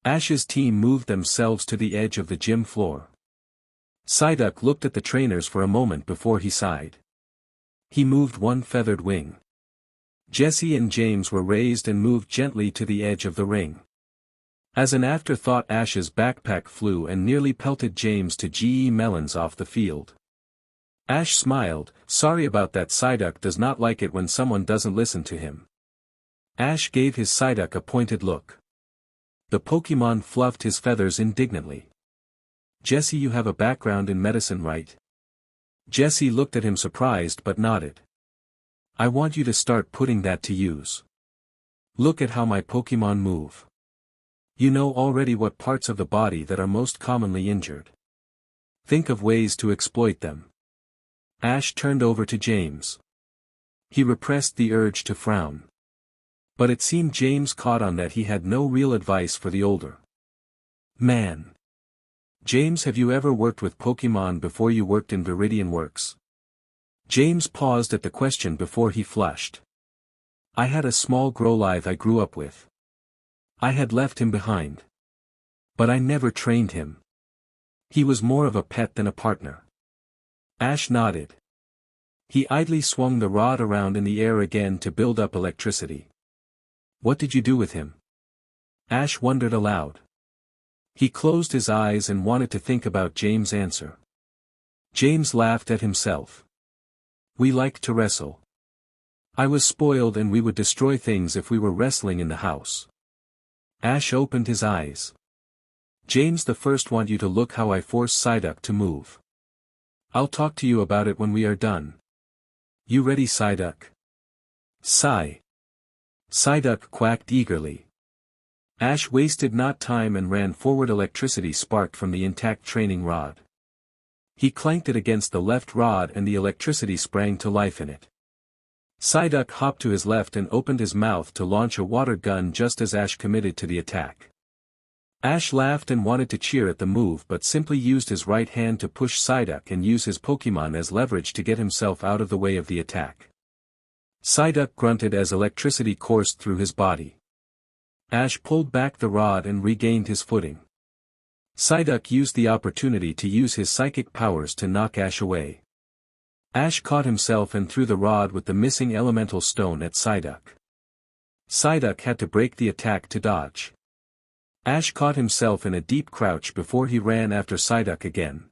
Ash's team moved themselves to the edge of the gym floor. Psyduck looked at the trainers for a moment before he sighed. He moved one feathered wing. Jessie and James were raised and moved gently to the edge of the ring. As an afterthought, Ash's backpack flew and nearly pelted James to GE melons off the field. Ash smiled, sorry about that. Psyduck does not like it when someone doesn't listen to him. Ash gave his Psyduck a pointed look. The Pokémon fluffed his feathers indignantly. Jessie, you have a background in medicine, right? Jesse looked at him surprised but nodded. I want you to start putting that to use. Look at how my Pokemon move. You know already what parts of the body that are most commonly injured. Think of ways to exploit them. Ash turned over to James. He repressed the urge to frown. But it seemed James caught on that he had no real advice for the older man. James, have you ever worked with Pokemon before you worked in Viridian Works? James paused at the question before he flushed. I had a small Growlithe I grew up with. I had left him behind. But I never trained him. He was more of a pet than a partner. Ash nodded. He idly swung the rod around in the air again to build up electricity. What did you do with him? Ash wondered aloud. He closed his eyes and wanted to think about James' answer. James laughed at himself. We liked to wrestle. I was spoiled and we would destroy things if we were wrestling in the house. Ash opened his eyes. James, the first want you to look how I force Psyduck to move. I'll talk to you about it when we are done. You ready, Psyduck? Psyduck quacked eagerly. Ash wasted not time and ran forward. Electricity sparked from the intact training rod. He clanked it against the left rod and the electricity sprang to life in it. Psyduck hopped to his left and opened his mouth to launch a water gun just as Ash committed to the attack. Ash laughed and wanted to cheer at the move but simply used his right hand to push Psyduck and use his Pokemon as leverage to get himself out of the way of the attack. Psyduck grunted as electricity coursed through his body. Ash pulled back the rod and regained his footing. Psyduck used the opportunity to use his psychic powers to knock Ash away. Ash caught himself and threw the rod with the missing elemental stone at Psyduck. Psyduck had to break the attack to dodge. Ash caught himself in a deep crouch before he ran after Psyduck again.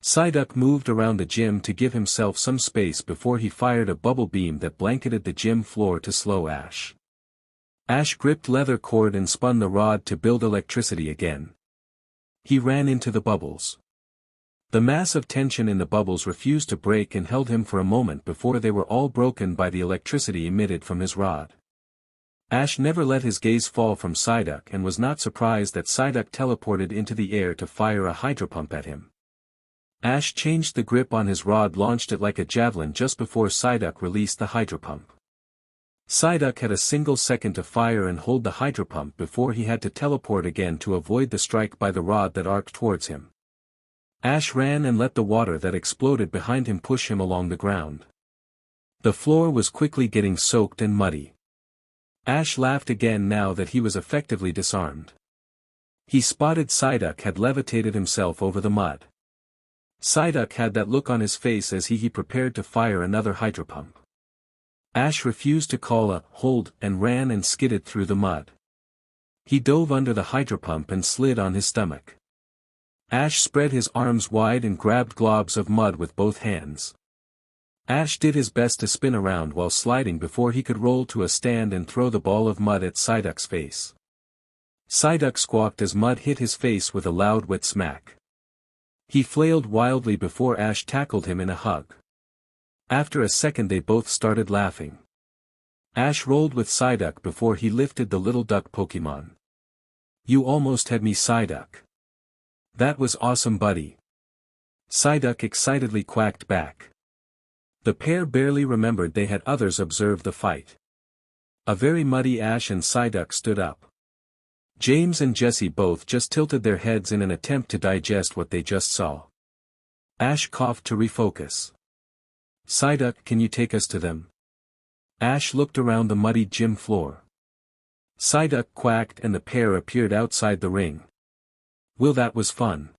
Psyduck moved around the gym to give himself some space before he fired a bubble beam that blanketed the gym floor to slow Ash. Ash gripped leather cord and spun the rod to build electricity again. He ran into the bubbles. The mass of tension in the bubbles refused to break and held him for a moment before they were all broken by the electricity emitted from his rod. Ash never let his gaze fall from Psyduck and was not surprised that Psyduck teleported into the air to fire a hydropump at him. Ash changed the grip on his rod, launched it like a javelin just before Psyduck released the hydropump. Psyduck had a single second to fire and hold the hydropump before he had to teleport again to avoid the strike by the rod that arced towards him. Ash ran and let the water that exploded behind him push him along the ground. The floor was quickly getting soaked and muddy. Ash laughed again now that he was effectively disarmed. He spotted Psyduck had levitated himself over the mud. Psyduck had that look on his face as he prepared to fire another hydropump. Ash refused to call a hold and ran and skidded through the mud. He dove under the hydropump and slid on his stomach. Ash spread his arms wide and grabbed globs of mud with both hands. Ash did his best to spin around while sliding before he could roll to a stand and throw the ball of mud at Psyduck's face. Psyduck squawked as mud hit his face with a loud wet smack. He flailed wildly before Ash tackled him in a hug. After a second they both started laughing. Ash rolled with Psyduck before he lifted the little duck Pokemon. You almost had me, Psyduck. That was awesome, buddy. Psyduck excitedly quacked back. The pair barely remembered they had others observe the fight. A very muddy Ash and Psyduck stood up. James and Jesse both just tilted their heads in an attempt to digest what they just saw. Ash coughed to refocus. Psyduck, can you take us to them? Ash looked around the muddy gym floor. Psyduck quacked and the pair appeared outside the ring. Well, that was fun.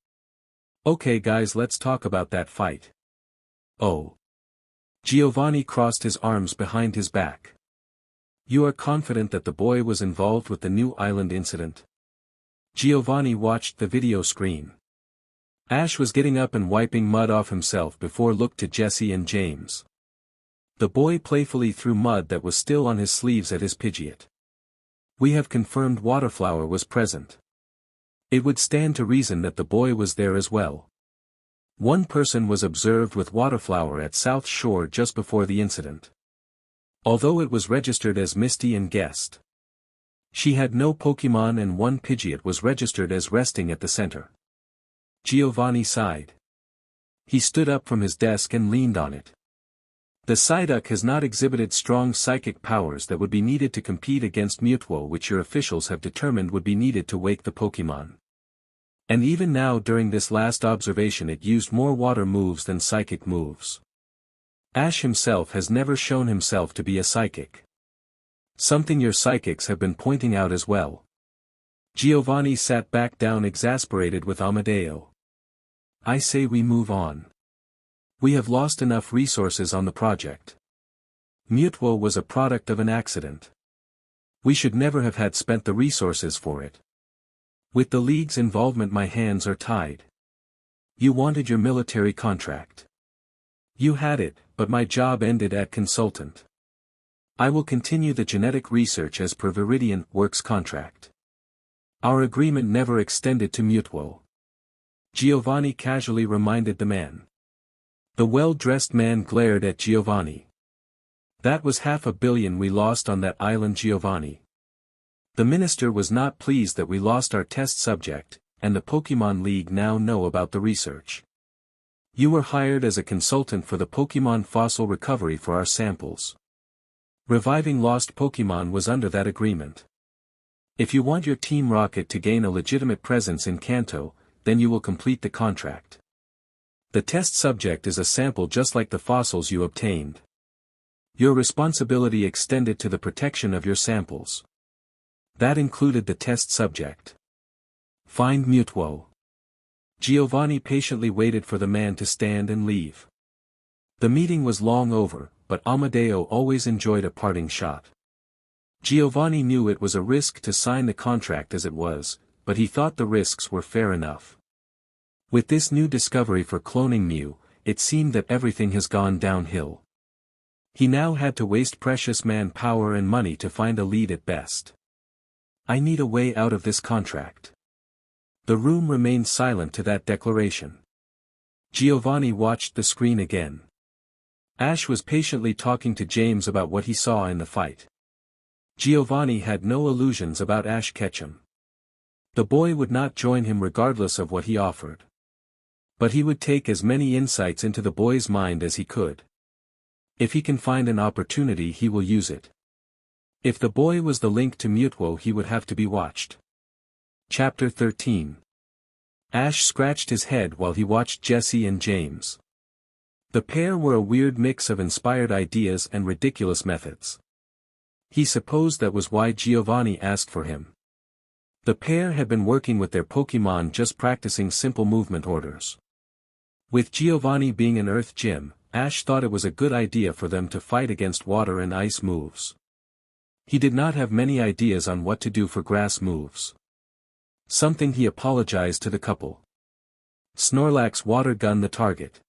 Okay guys, let's talk about that fight. Oh. Giovanni crossed his arms behind his back. You are confident that the boy was involved with the new island incident? Giovanni watched the video screen. Ash was getting up and wiping mud off himself before looked to Jesse and James. The boy playfully threw mud that was still on his sleeves at his Pidgeot. We have confirmed Waterflower was present. It would stand to reason that the boy was there as well. One person was observed with Waterflower at South Shore just before the incident. Although it was registered as Misty and Guest. She had no Pokemon and one Pidgeot was registered as resting at the center. Giovanni sighed. He stood up from his desk and leaned on it. The Psyduck has not exhibited strong psychic powers that would be needed to compete against Mewtwo, which your officials have determined would be needed to wake the Pokemon. And even now during this last observation it used more water moves than psychic moves. Ash himself has never shown himself to be a psychic. Something your psychics have been pointing out as well. Giovanni sat back down exasperated with Amadeo. I say we move on. We have lost enough resources on the project. Mewtwo was a product of an accident. We should never have had spent the resources for it. With the League's involvement my hands are tied. You wanted your military contract. You had it, but my job ended at consultant. I will continue the genetic research as per Viridian Works contract. Our agreement never extended to Mewtwo. Giovanni casually reminded the man. The well-dressed man glared at Giovanni. That was $500 million we lost on that island, Giovanni. The minister was not pleased that we lost our test subject, and the Pokemon League now know about the research. You were hired as a consultant for the Pokemon fossil recovery for our samples. Reviving lost Pokemon was under that agreement. If you want your Team Rocket to gain a legitimate presence in Kanto, then you will complete the contract. The test subject is a sample just like the fossils you obtained. Your responsibility extended to the protection of your samples. That included the test subject. Find Mewtwo. Giovanni patiently waited for the man to stand and leave. The meeting was long over, but Amadeo always enjoyed a parting shot. Giovanni knew it was a risk to sign the contract as it was, but he thought the risks were fair enough. With this new discovery for cloning Mew, it seemed that everything has gone downhill. He now had to waste precious manpower and money to find a lead at best. I need a way out of this contract. The room remained silent to that declaration. Giovanni watched the screen again. Ash was patiently talking to James about what he saw in the fight. Giovanni had no illusions about Ash Ketchum. The boy would not join him regardless of what he offered. But he would take as many insights into the boy's mind as he could. If he can find an opportunity he will use it. If the boy was the link to Mewtwo he would have to be watched. Chapter 13. Ash scratched his head while he watched Jesse and James. The pair were a weird mix of inspired ideas and ridiculous methods. He supposed that was why Giovanni asked for him. The pair had been working with their Pokemon just practicing simple movement orders. With Giovanni being an Earth gym, Ash thought it was a good idea for them to fight against water and ice moves. He did not have many ideas on what to do for grass moves. Something he apologized to the couple. Snorlax water gun the target.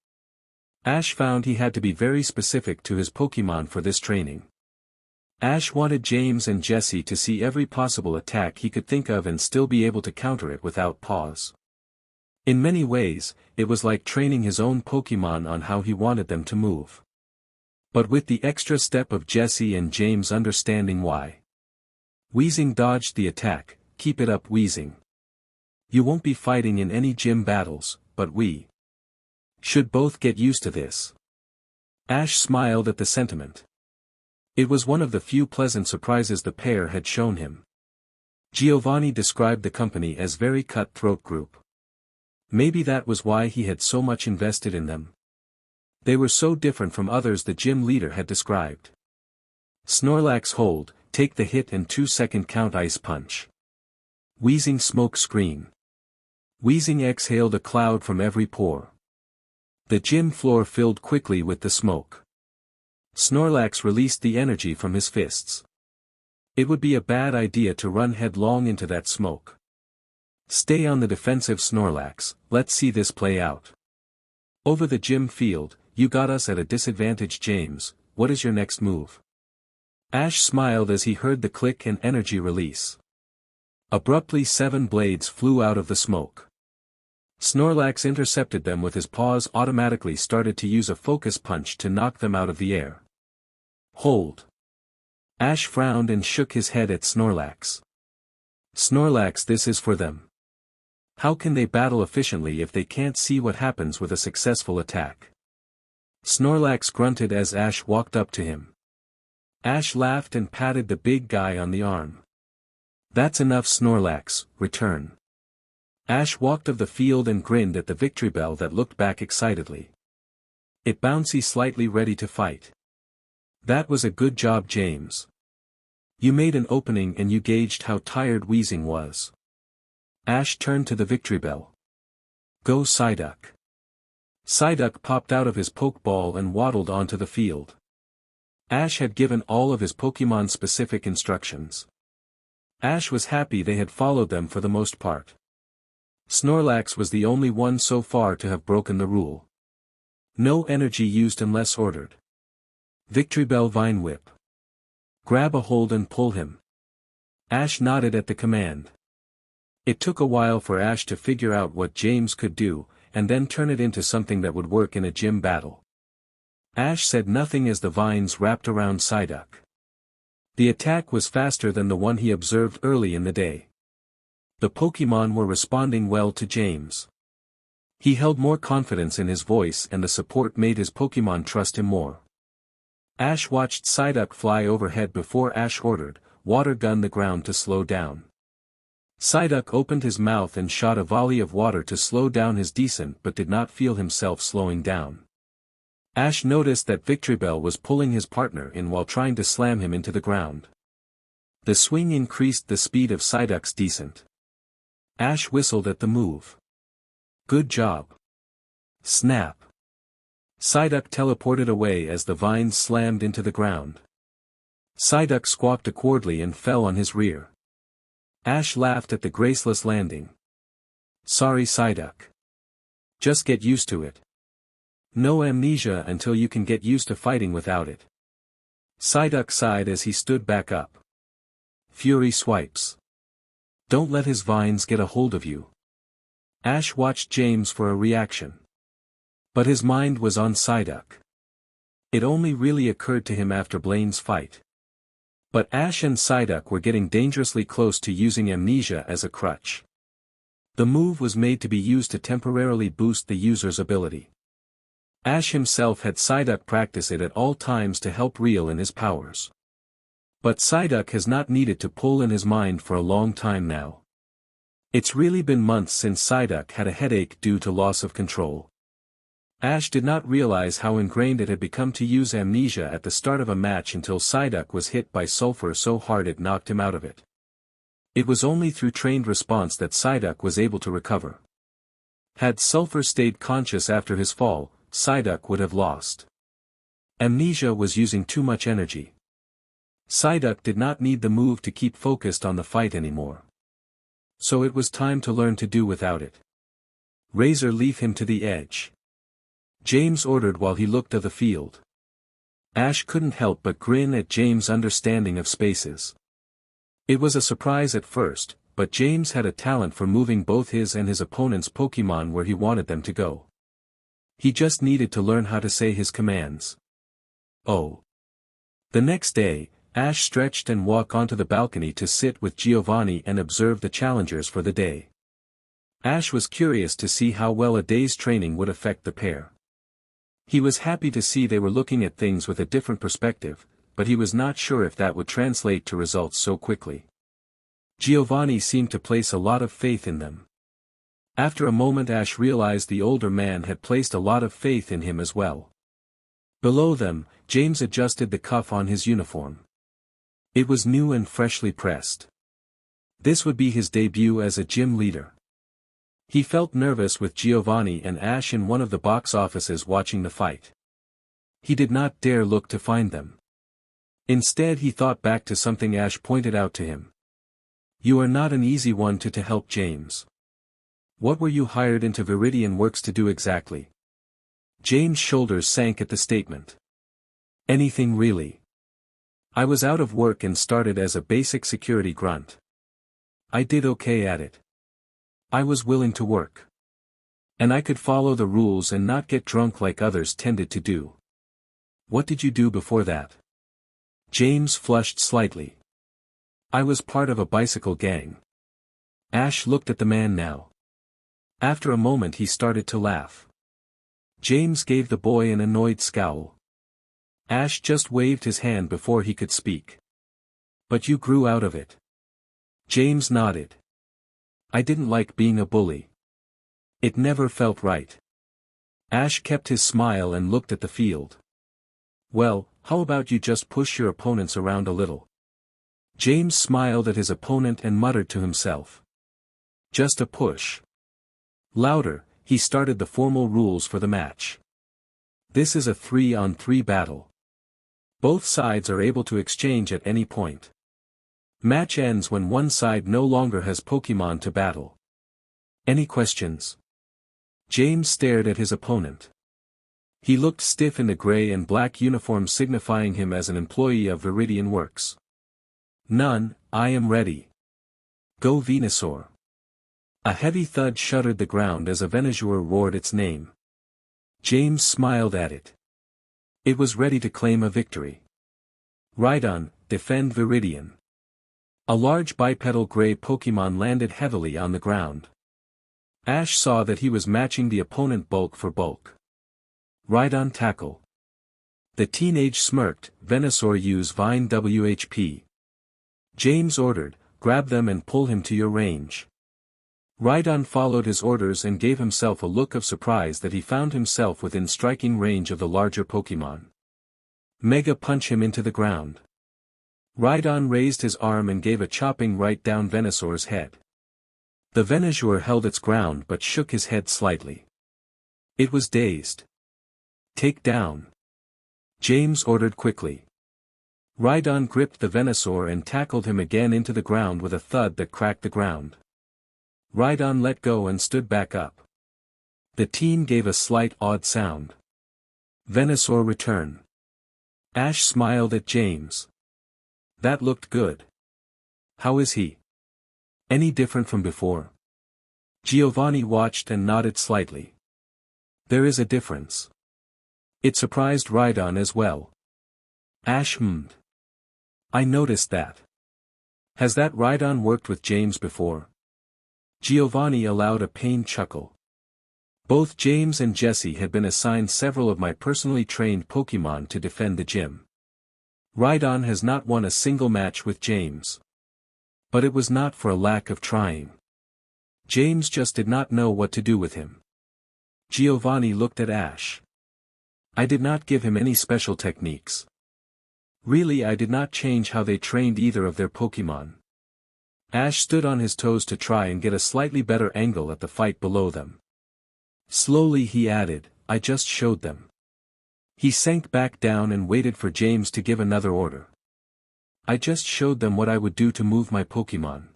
Ash found he had to be very specific to his Pokemon for this training. Ash wanted James and Jesse to see every possible attack he could think of and still be able to counter it without pause. In many ways, it was like training his own Pokemon on how he wanted them to move. But with the extra step of Jesse and James understanding why. Weezing dodged the attack. Keep it up, Weezing. You won't be fighting in any gym battles, but we should both get used to this. Ash smiled at the sentiment. It was one of the few pleasant surprises the pair had shown him. Giovanni described the company as very cutthroat group. Maybe that was why he had so much invested in them. They were so different from others the gym leader had described. Snorlax hold, take the hit and 2-second count ice punch. Weezing smoke screen. Weezing exhaled a cloud from every pore. The gym floor filled quickly with the smoke. Snorlax released the energy from his fists. It would be a bad idea to run headlong into that smoke. Stay on the defensive, Snorlax, let's see this play out. Over the gym field, you got us at a disadvantage, James, what is your next move? Ash smiled as he heard the click and energy release. Abruptly 7 blades flew out of the smoke. Snorlax intercepted them with his paws, automatically started to use a focus punch to knock them out of the air. Hold. Ash frowned and shook his head at Snorlax. Snorlax, this is for them. How can they battle efficiently if they can't see what happens with a successful attack? Snorlax grunted as Ash walked up to him. Ash laughed and patted the big guy on the arm. That's enough, Snorlax, return. Ash walked of the field and grinned at the victory bell that looked back excitedly. It bouncy, slightly ready to fight. That was a good job, James. You made an opening and you gauged how tired Wheezing was. Ash turned to the victory bell. Go Psyduck. Psyduck popped out of his Pokeball and waddled onto the field. Ash had given all of his Pokemon specific instructions. Ash was happy they had followed them for the most part. Snorlax was the only one so far to have broken the rule. No energy used unless ordered. Victory Bell, Vine Whip. Grab a hold and pull him. Ash nodded at the command. It took a while for Ash to figure out what James could do, and then turn it into something that would work in a gym battle. Ash said nothing as the vines wrapped around Psyduck. The attack was faster than the one he observed early in the day. The Pokemon were responding well to James. He held more confidence in his voice and the support made his Pokemon trust him more. Ash watched Psyduck fly overhead before Ash ordered, Water Gun the ground to slow down. Psyduck opened his mouth and shot a volley of water to slow down his descent but did not feel himself slowing down. Ash noticed that Victory Bell was pulling his partner in while trying to slam him into the ground. The swing increased the speed of Psyduck's descent. Ash whistled at the move. Good job. Snap. Psyduck teleported away as the vines slammed into the ground. Psyduck squawked awkwardly and fell on his rear. Ash laughed at the graceless landing. Sorry, Psyduck. Just get used to it. No amnesia until you can get used to fighting without it. Psyduck sighed as he stood back up. Fury swipes. Don't let his vines get a hold of you. Ash watched James for a reaction. But his mind was on Psyduck. It only really occurred to him after Blaine's fight. But Ash and Psyduck were getting dangerously close to using amnesia as a crutch. The move was made to be used to temporarily boost the user's ability. Ash himself had Psyduck practice it at all times to help reel in his powers. But Psyduck has not needed to pull in his mind for a long time now. It's really been months since Psyduck had a headache due to loss of control. Ash did not realize how ingrained it had become to use amnesia at the start of a match until Psyduck was hit by sulfur so hard it knocked him out of it. It was only through trained response that Psyduck was able to recover. Had Sulfur stayed conscious after his fall, Psyduck would have lost. Amnesia was using too much energy. Psyduck did not need the move to keep focused on the fight anymore. So it was time to learn to do without it. Razor leaf him to the edge. James ordered while he looked at the field. Ash couldn't help but grin at James' understanding of spaces. It was a surprise at first, but James had a talent for moving both his and his opponent's Pokemon where he wanted them to go. He just needed to learn how to say his commands. Oh. The next day, Ash stretched and walked onto the balcony to sit with Giovanni and observe the challengers for the day. Ash was curious to see how well a day's training would affect the pair. He was happy to see they were looking at things with a different perspective, but he was not sure if that would translate to results so quickly. Giovanni seemed to place a lot of faith in them. After a moment Ash realized the older man had placed a lot of faith in him as well. Below them, James adjusted the cuff on his uniform. It was new and freshly pressed. This would be his debut as a gym leader. He felt nervous with Giovanni and Ash in one of the box offices watching the fight. He did not dare look to find them. Instead he thought back to something Ash pointed out to him. You are not an easy one to help, James. What were you hired into Viridian Works to do exactly? James' shoulders sank at the statement. Anything really. I was out of work and started as a basic security grunt. I did okay at it. I was willing to work. And I could follow the rules and not get drunk like others tended to do. What did you do before that? James flushed slightly. I was part of a bicycle gang. Ash looked at the man now. After a moment he started to laugh. James gave the boy an annoyed scowl. Ash just waved his hand before he could speak. But you grew out of it. James nodded. I didn't like being a bully. It never felt right. Ash kept his smile and looked at the field. Well, how about you just push your opponents around a little? James smiled at his opponent and muttered to himself. Just a push. Louder, he started the formal rules for the match. This is a 3-on-3 battle. Both sides are able to exchange at any point. Match ends when one side no longer has Pokemon to battle. Any questions? James stared at his opponent. He looked stiff in the gray and black uniform, signifying him as an employee of Viridian Works. None, I am ready. Go Venusaur. A heavy thud shuddered the ground as a Venusaur roared its name. James smiled at it. It was ready to claim a victory. Rhydon, defend Viridian. A large bipedal gray Pokemon landed heavily on the ground. Ash saw that he was matching the opponent bulk for bulk. Rhydon tackle. The teenage smirked, Venusaur use Vine WHP. James ordered, grab them and pull him to your range. Rhydon followed his orders and gave himself a look of surprise that he found himself within striking range of the larger Pokemon. Mega punch him into the ground. Rhydon raised his arm and gave a chopping right down Venusaur's head. The Venusaur held its ground but shook his head slightly. It was dazed. Take down. James ordered quickly. Rhydon gripped the Venusaur and tackled him again into the ground with a thud that cracked the ground. Rhydon let go and stood back up. The team gave a slight odd sound. Venusaur return. Ash smiled at James. That looked good. How is he? Any different from before? Giovanni watched and nodded slightly. There is a difference. It surprised Rhydon as well. Ash hummed. I noticed that. Has that Rhydon worked with James before? Giovanni allowed a pained chuckle. Both James and Jesse had been assigned several of my personally trained Pokemon to defend the gym. Rhydon has not won a single match with James. But it was not for a lack of trying. James just did not know what to do with him. Giovanni looked at Ash. I did not give him any special techniques. Really, I did not change how they trained either of their Pokemon. Ash stood on his toes to try and get a slightly better angle at the fight below them. Slowly he added, I just showed them. He sank back down and waited for James to give another order. I just showed them what I would do to move my Pokemon.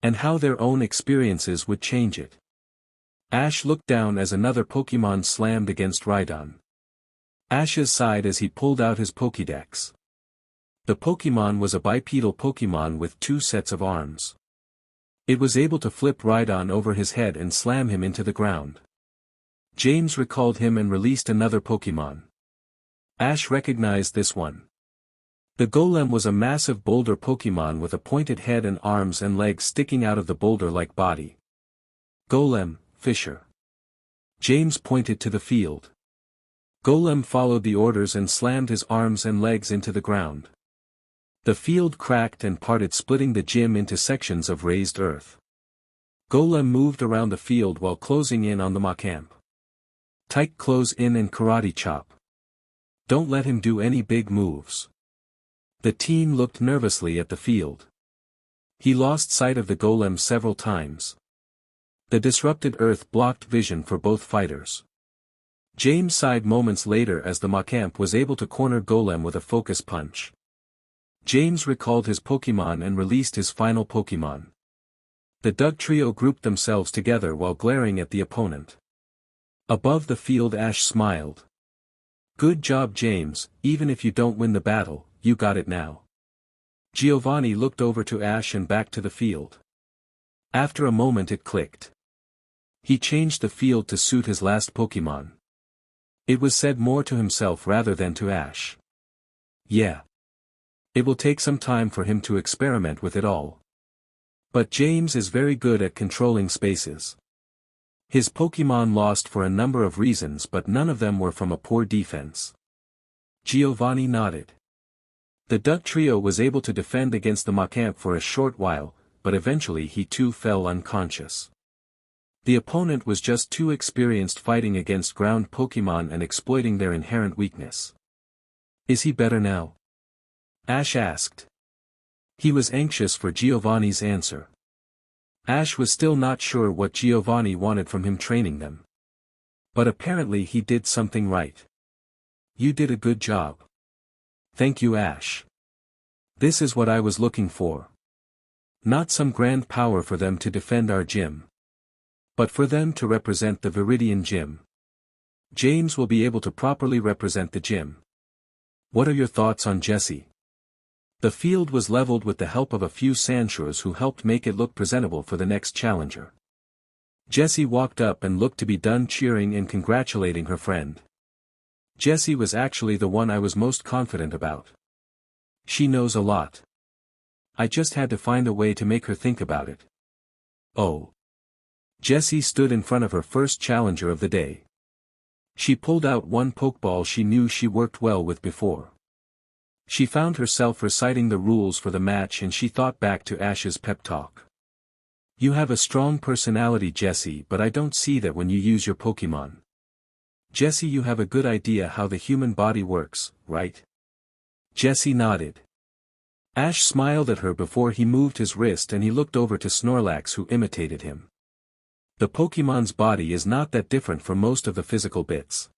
And how their own experiences would change it. Ash looked down as another Pokemon slammed against Rhydon. Ash's sighed as he pulled out his Pokédex. The Pokemon was a bipedal Pokemon with 2 sets of arms. It was able to flip Rhydon over his head and slam him into the ground. James recalled him and released another Pokemon. Ash recognized this one. The Golem was a massive boulder Pokemon with a pointed head and arms and legs sticking out of the boulder-like body. Golem, Fisher. James pointed to the field. Golem followed the orders and slammed his arms and legs into the ground. The field cracked and parted, splitting the gym into sections of raised earth. Golem moved around the field while closing in on the Macamp. Tight close in and karate chop. Don't let him do any big moves. The team looked nervously at the field. He lost sight of the Golem several times. The disrupted earth blocked vision for both fighters. James sighed moments later as the Macamp was able to corner Golem with a focus punch. James recalled his Pokemon and released his final Pokemon. The Doug trio grouped themselves together while glaring at the opponent. Above the field, Ash smiled. Good job, James, even if you don't win the battle, you got it now. Giovanni looked over to Ash and back to the field. After a moment it clicked. He changed the field to suit his last Pokemon. It was said more to himself rather than to Ash. Yeah. It will take some time for him to experiment with it all. But James is very good at controlling spaces. His Pokemon lost for a number of reasons, but none of them were from a poor defense. Giovanni nodded. The Duck Trio was able to defend against the Macamp for a short while, but eventually he too fell unconscious. The opponent was just too experienced fighting against ground Pokemon and exploiting their inherent weakness. Is he better now? Ash asked. He was anxious for Giovanni's answer. Ash was still not sure what Giovanni wanted from him training them. But apparently he did something right. You did a good job. Thank you, Ash. This is what I was looking for. Not some grand power for them to defend our gym, but for them to represent the Viridian gym. James will be able to properly represent the gym. What are your thoughts on Jessie? The field was leveled with the help of a few Sandshures who helped make it look presentable for the next challenger. Jessie walked up and looked to be done cheering and congratulating her friend. Jessie was actually the one I was most confident about. She knows a lot. I just had to find a way to make her think about it. Oh. Jessie stood in front of her first challenger of the day. She pulled out one Pokeball she knew she worked well with before. She found herself reciting the rules for the match and she thought back to Ash's pep talk. You have a strong personality, Jessie, but I don't see that when you use your Pokemon. Jessie, you have a good idea how the human body works, right? Jessie nodded. Ash smiled at her before he moved his wrist and he looked over to Snorlax, who imitated him. The Pokemon's body is not that different from most of the physical bits.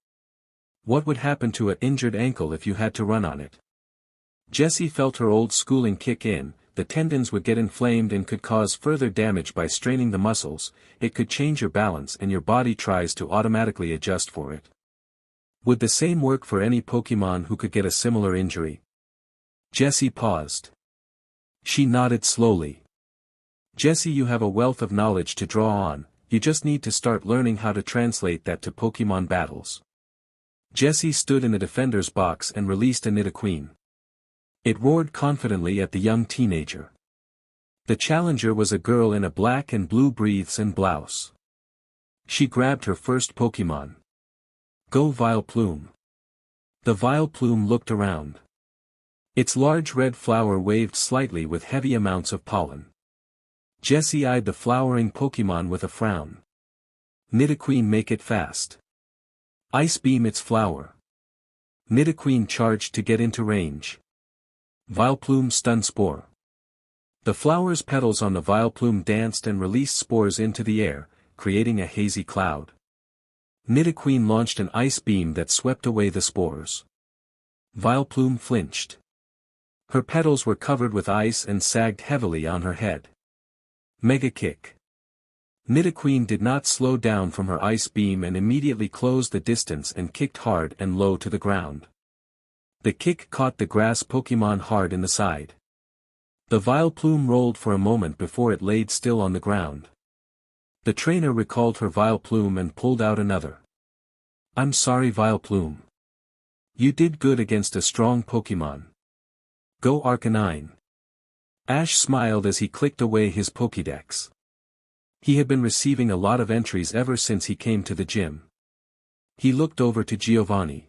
What would happen to an injured ankle if you had to run on it? Jessie felt her old schooling kick in. The tendons would get inflamed and could cause further damage by straining the muscles. It could change your balance and your body tries to automatically adjust for it. Would the same work for any Pokemon who could get a similar injury? Jessie paused. She nodded slowly. Jessie, you have a wealth of knowledge to draw on, you just need to start learning how to translate that to Pokemon battles. Jessie stood in the defender's box and released a Nidoqueen. It roared confidently at the young teenager. The challenger was a girl in a black and blue briefs and blouse. She grabbed her first Pokemon. Go Vileplume. The Vileplume looked around. Its large red flower waved slightly with heavy amounts of pollen. Jessie eyed the flowering Pokemon with a frown. Nidoqueen, make it fast. Ice Beam its flower. Nidoqueen charged to get into range. Vileplume Stun Spore. The flower's petals on the Vileplume danced and released spores into the air, creating a hazy cloud. Nidoqueen launched an ice beam that swept away the spores. Vileplume flinched. Her petals were covered with ice and sagged heavily on her head. Mega Kick. Nidoqueen did not slow down from her ice beam and immediately closed the distance and kicked hard and low to the ground. The kick caught the grass Pokemon hard in the side. The Vileplume rolled for a moment before it laid still on the ground. The trainer recalled her Vileplume and pulled out another. I'm sorry, Vileplume. You did good against a strong Pokemon. Go Arcanine. Ash smiled as he clicked away his Pokédex. He had been receiving a lot of entries ever since he came to the gym. He looked over to Giovanni.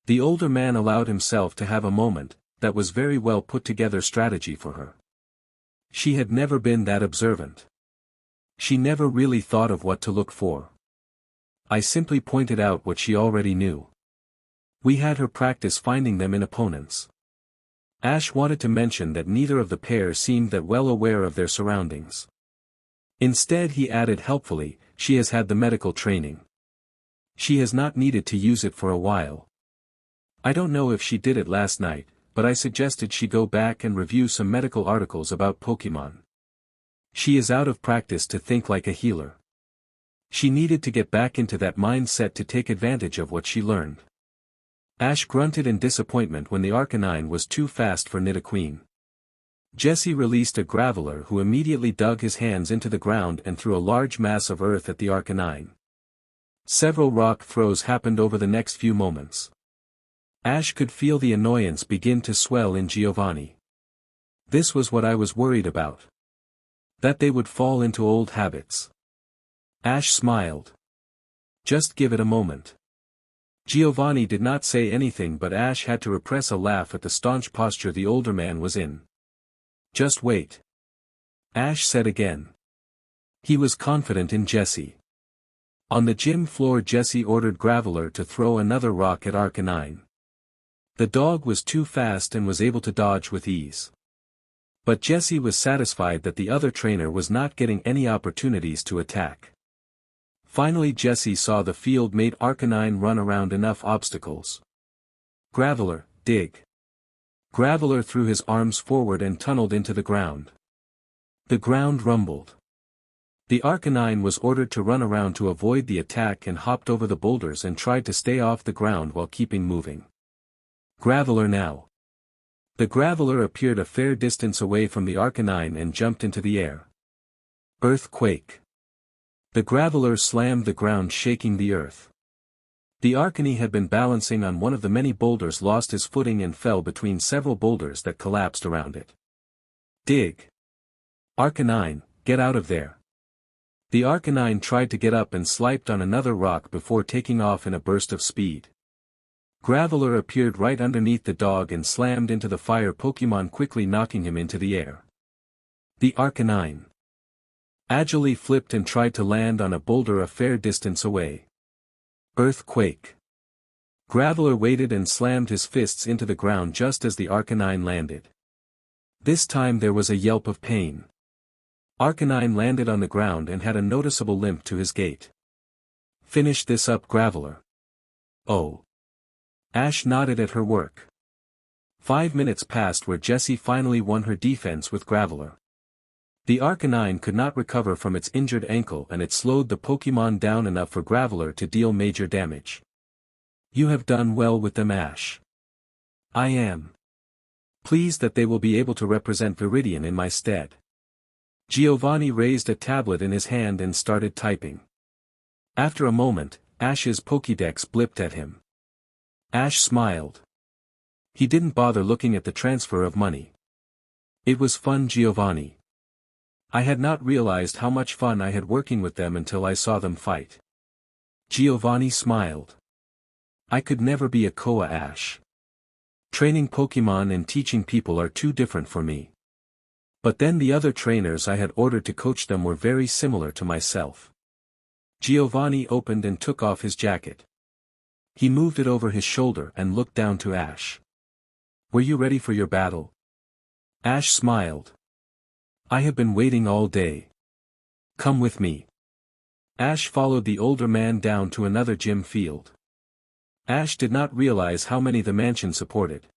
The older man allowed himself to have a moment, that was very well put together strategy for her. She had never been that observant. She never really thought of what to look for. I simply pointed out what she already knew. We had her practice finding them in opponents. Ash wanted to mention that neither of the pair seemed that well aware of their surroundings. Instead he added helpfully, she has had the medical training. She has not needed to use it for a while. I don't know if she did it last night, but I suggested she go back and review some medical articles about Pokemon. She is out of practice to think like a healer. She needed to get back into that mindset to take advantage of what she learned. Ash grunted in disappointment when the Arcanine was too fast for Nidoqueen. Jesse released a graveler who immediately dug his hands into the ground and threw a large mass of earth at the Arcanine. Several rock throws happened over the next few moments. Ash could feel the annoyance begin to swell in Giovanni. This was what I was worried about. That they would fall into old habits. Ash smiled. Just give it a moment. Giovanni did not say anything, but Ash had to repress a laugh at the staunch posture the older man was in. Just wait. Ash said again. He was confident in Jesse. On the gym floor, Jesse ordered Graveler to throw another rock at Arcanine. The dog was too fast and was able to dodge with ease. But Jesse was satisfied that the other trainer was not getting any opportunities to attack. Finally Jesse saw the field-mate Arcanine run around enough obstacles. Graveler, dig. Graveler threw his arms forward and tunneled into the ground. The ground rumbled. The Arcanine was ordered to run around to avoid the attack and hopped over the boulders and tried to stay off the ground while keeping moving. Graveler now. The Graveler appeared a fair distance away from the Arcanine and jumped into the air. Earthquake. The Graveler slammed the ground, shaking the earth. The Arcanine had been balancing on one of the many boulders, lost his footing and fell between several boulders that collapsed around it. Dig. Arcanine, get out of there. The Arcanine tried to get up and slipped on another rock before taking off in a burst of speed. Graveler appeared right underneath the dog and slammed into the fire Pokemon, quickly knocking him into the air. The Arcanine agilely flipped and tried to land on a boulder a fair distance away. Earthquake. Graveler waited and slammed his fists into the ground just as the Arcanine landed. This time there was a yelp of pain. Arcanine landed on the ground and had a noticeable limp to his gait. Finish this up, Graveler. Oh. Ash nodded at her work. 5 minutes passed where Jessie finally won her defense with Graveler. The Arcanine could not recover from its injured ankle and it slowed the Pokemon down enough for Graveler to deal major damage. You have done well with them, Ash. I am pleased that they will be able to represent Viridian in my stead. Giovanni raised a tablet in his hand and started typing. After a moment, Ash's Pokédex blipped at him. Ash smiled. He didn't bother looking at the transfer of money. It was fun, Giovanni. I had not realized how much fun I had working with them until I saw them fight. Giovanni smiled. I could never be a Koa, Ash. Training Pokemon and teaching people are too different for me. But then the other trainers I had ordered to coach them were very similar to myself. Giovanni opened and took off his jacket. He moved it over his shoulder and looked down to Ash. Were you ready for your battle? Ash smiled. I have been waiting all day. Come with me. Ash followed the older man down to another gym field. Ash did not realize how many the mansion supported.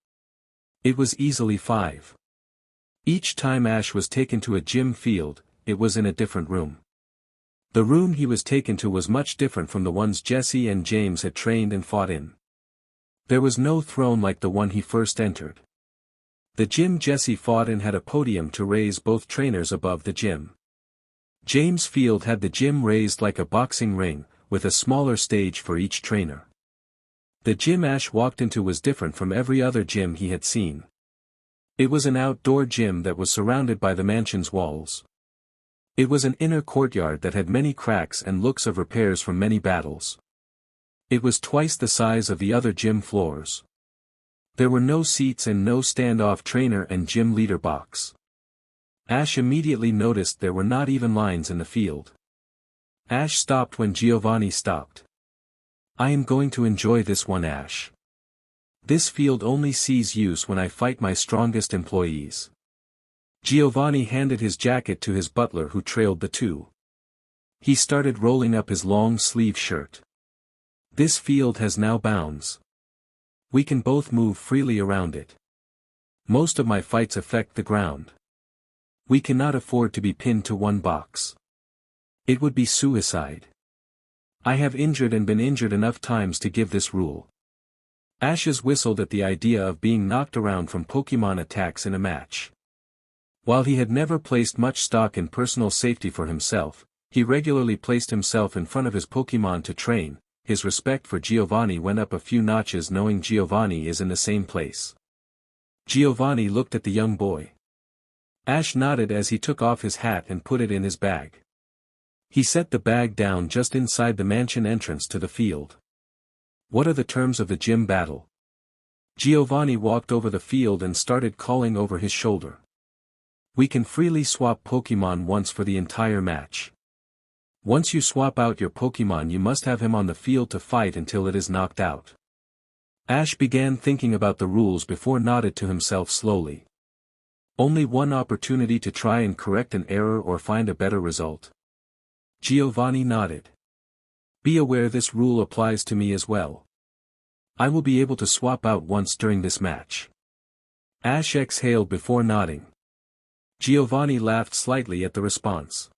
It was easily 5. Each time Ash was taken to a gym field, it was in a different room. The room he was taken to was much different from the ones Jesse and James had trained and fought in. There was no throne like the one he first entered. The gym Jesse fought in had a podium to raise both trainers above the gym. James' field had the gym raised like a boxing ring, with a smaller stage for each trainer. The gym Ash walked into was different from every other gym he had seen. It was an outdoor gym that was surrounded by the mansion's walls. It was an inner courtyard that had many cracks and looks of repairs from many battles. It was twice the size of the other gym floors. There were no seats and no standoff trainer and gym leader box. Ash immediately noticed there were not even lines in the field. Ash stopped when Giovanni stopped. I am going to enjoy this one, Ash. This field only sees use when I fight my strongest employees. Giovanni handed his jacket to his butler who trailed the two. He started rolling up his long-sleeve shirt. This field has now bounds. We can both move freely around it. Most of my fights affect the ground. We cannot afford to be pinned to one box. It would be suicide. I have injured and been injured enough times to give this rule. Ashes whistled at the idea of being knocked around from Pokemon attacks in a match. While he had never placed much stock in personal safety for himself, he regularly placed himself in front of his Pokémon to train. His respect for Giovanni went up a few notches knowing Giovanni is in the same place. Giovanni looked at the young boy. Ash nodded as he took off his hat and put it in his bag. He set the bag down just inside the mansion entrance to the field. What are the terms of the gym battle? Giovanni walked over the field and started calling over his shoulder. We can freely swap Pokémon once for the entire match. Once you swap out your Pokémon you must have him on the field to fight until it is knocked out. Ash began thinking about the rules before nodded to himself slowly. Only one opportunity to try and correct an error or find a better result. Giovanni nodded. Be aware this rule applies to me as well. I will be able to swap out once during this match. Ash exhaled before nodding. Giovanni laughed slightly at the response.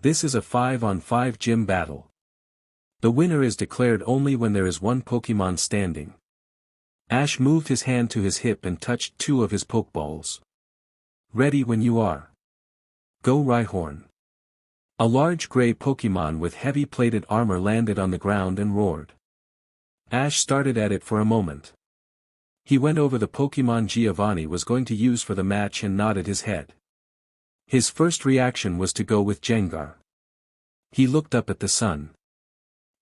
This is a 5-on-5 gym battle. The winner is declared only when there is one Pokémon standing. Ash moved his hand to his hip and touched 2 of his Pokeballs. Ready when you are. Go Rhyhorn. A large gray Pokémon with heavy plated armor landed on the ground and roared. Ash started at it for a moment. He went over the Pokémon Giovanni was going to use for the match and nodded his head. His first reaction was to go with Gengar. He looked up at the sun.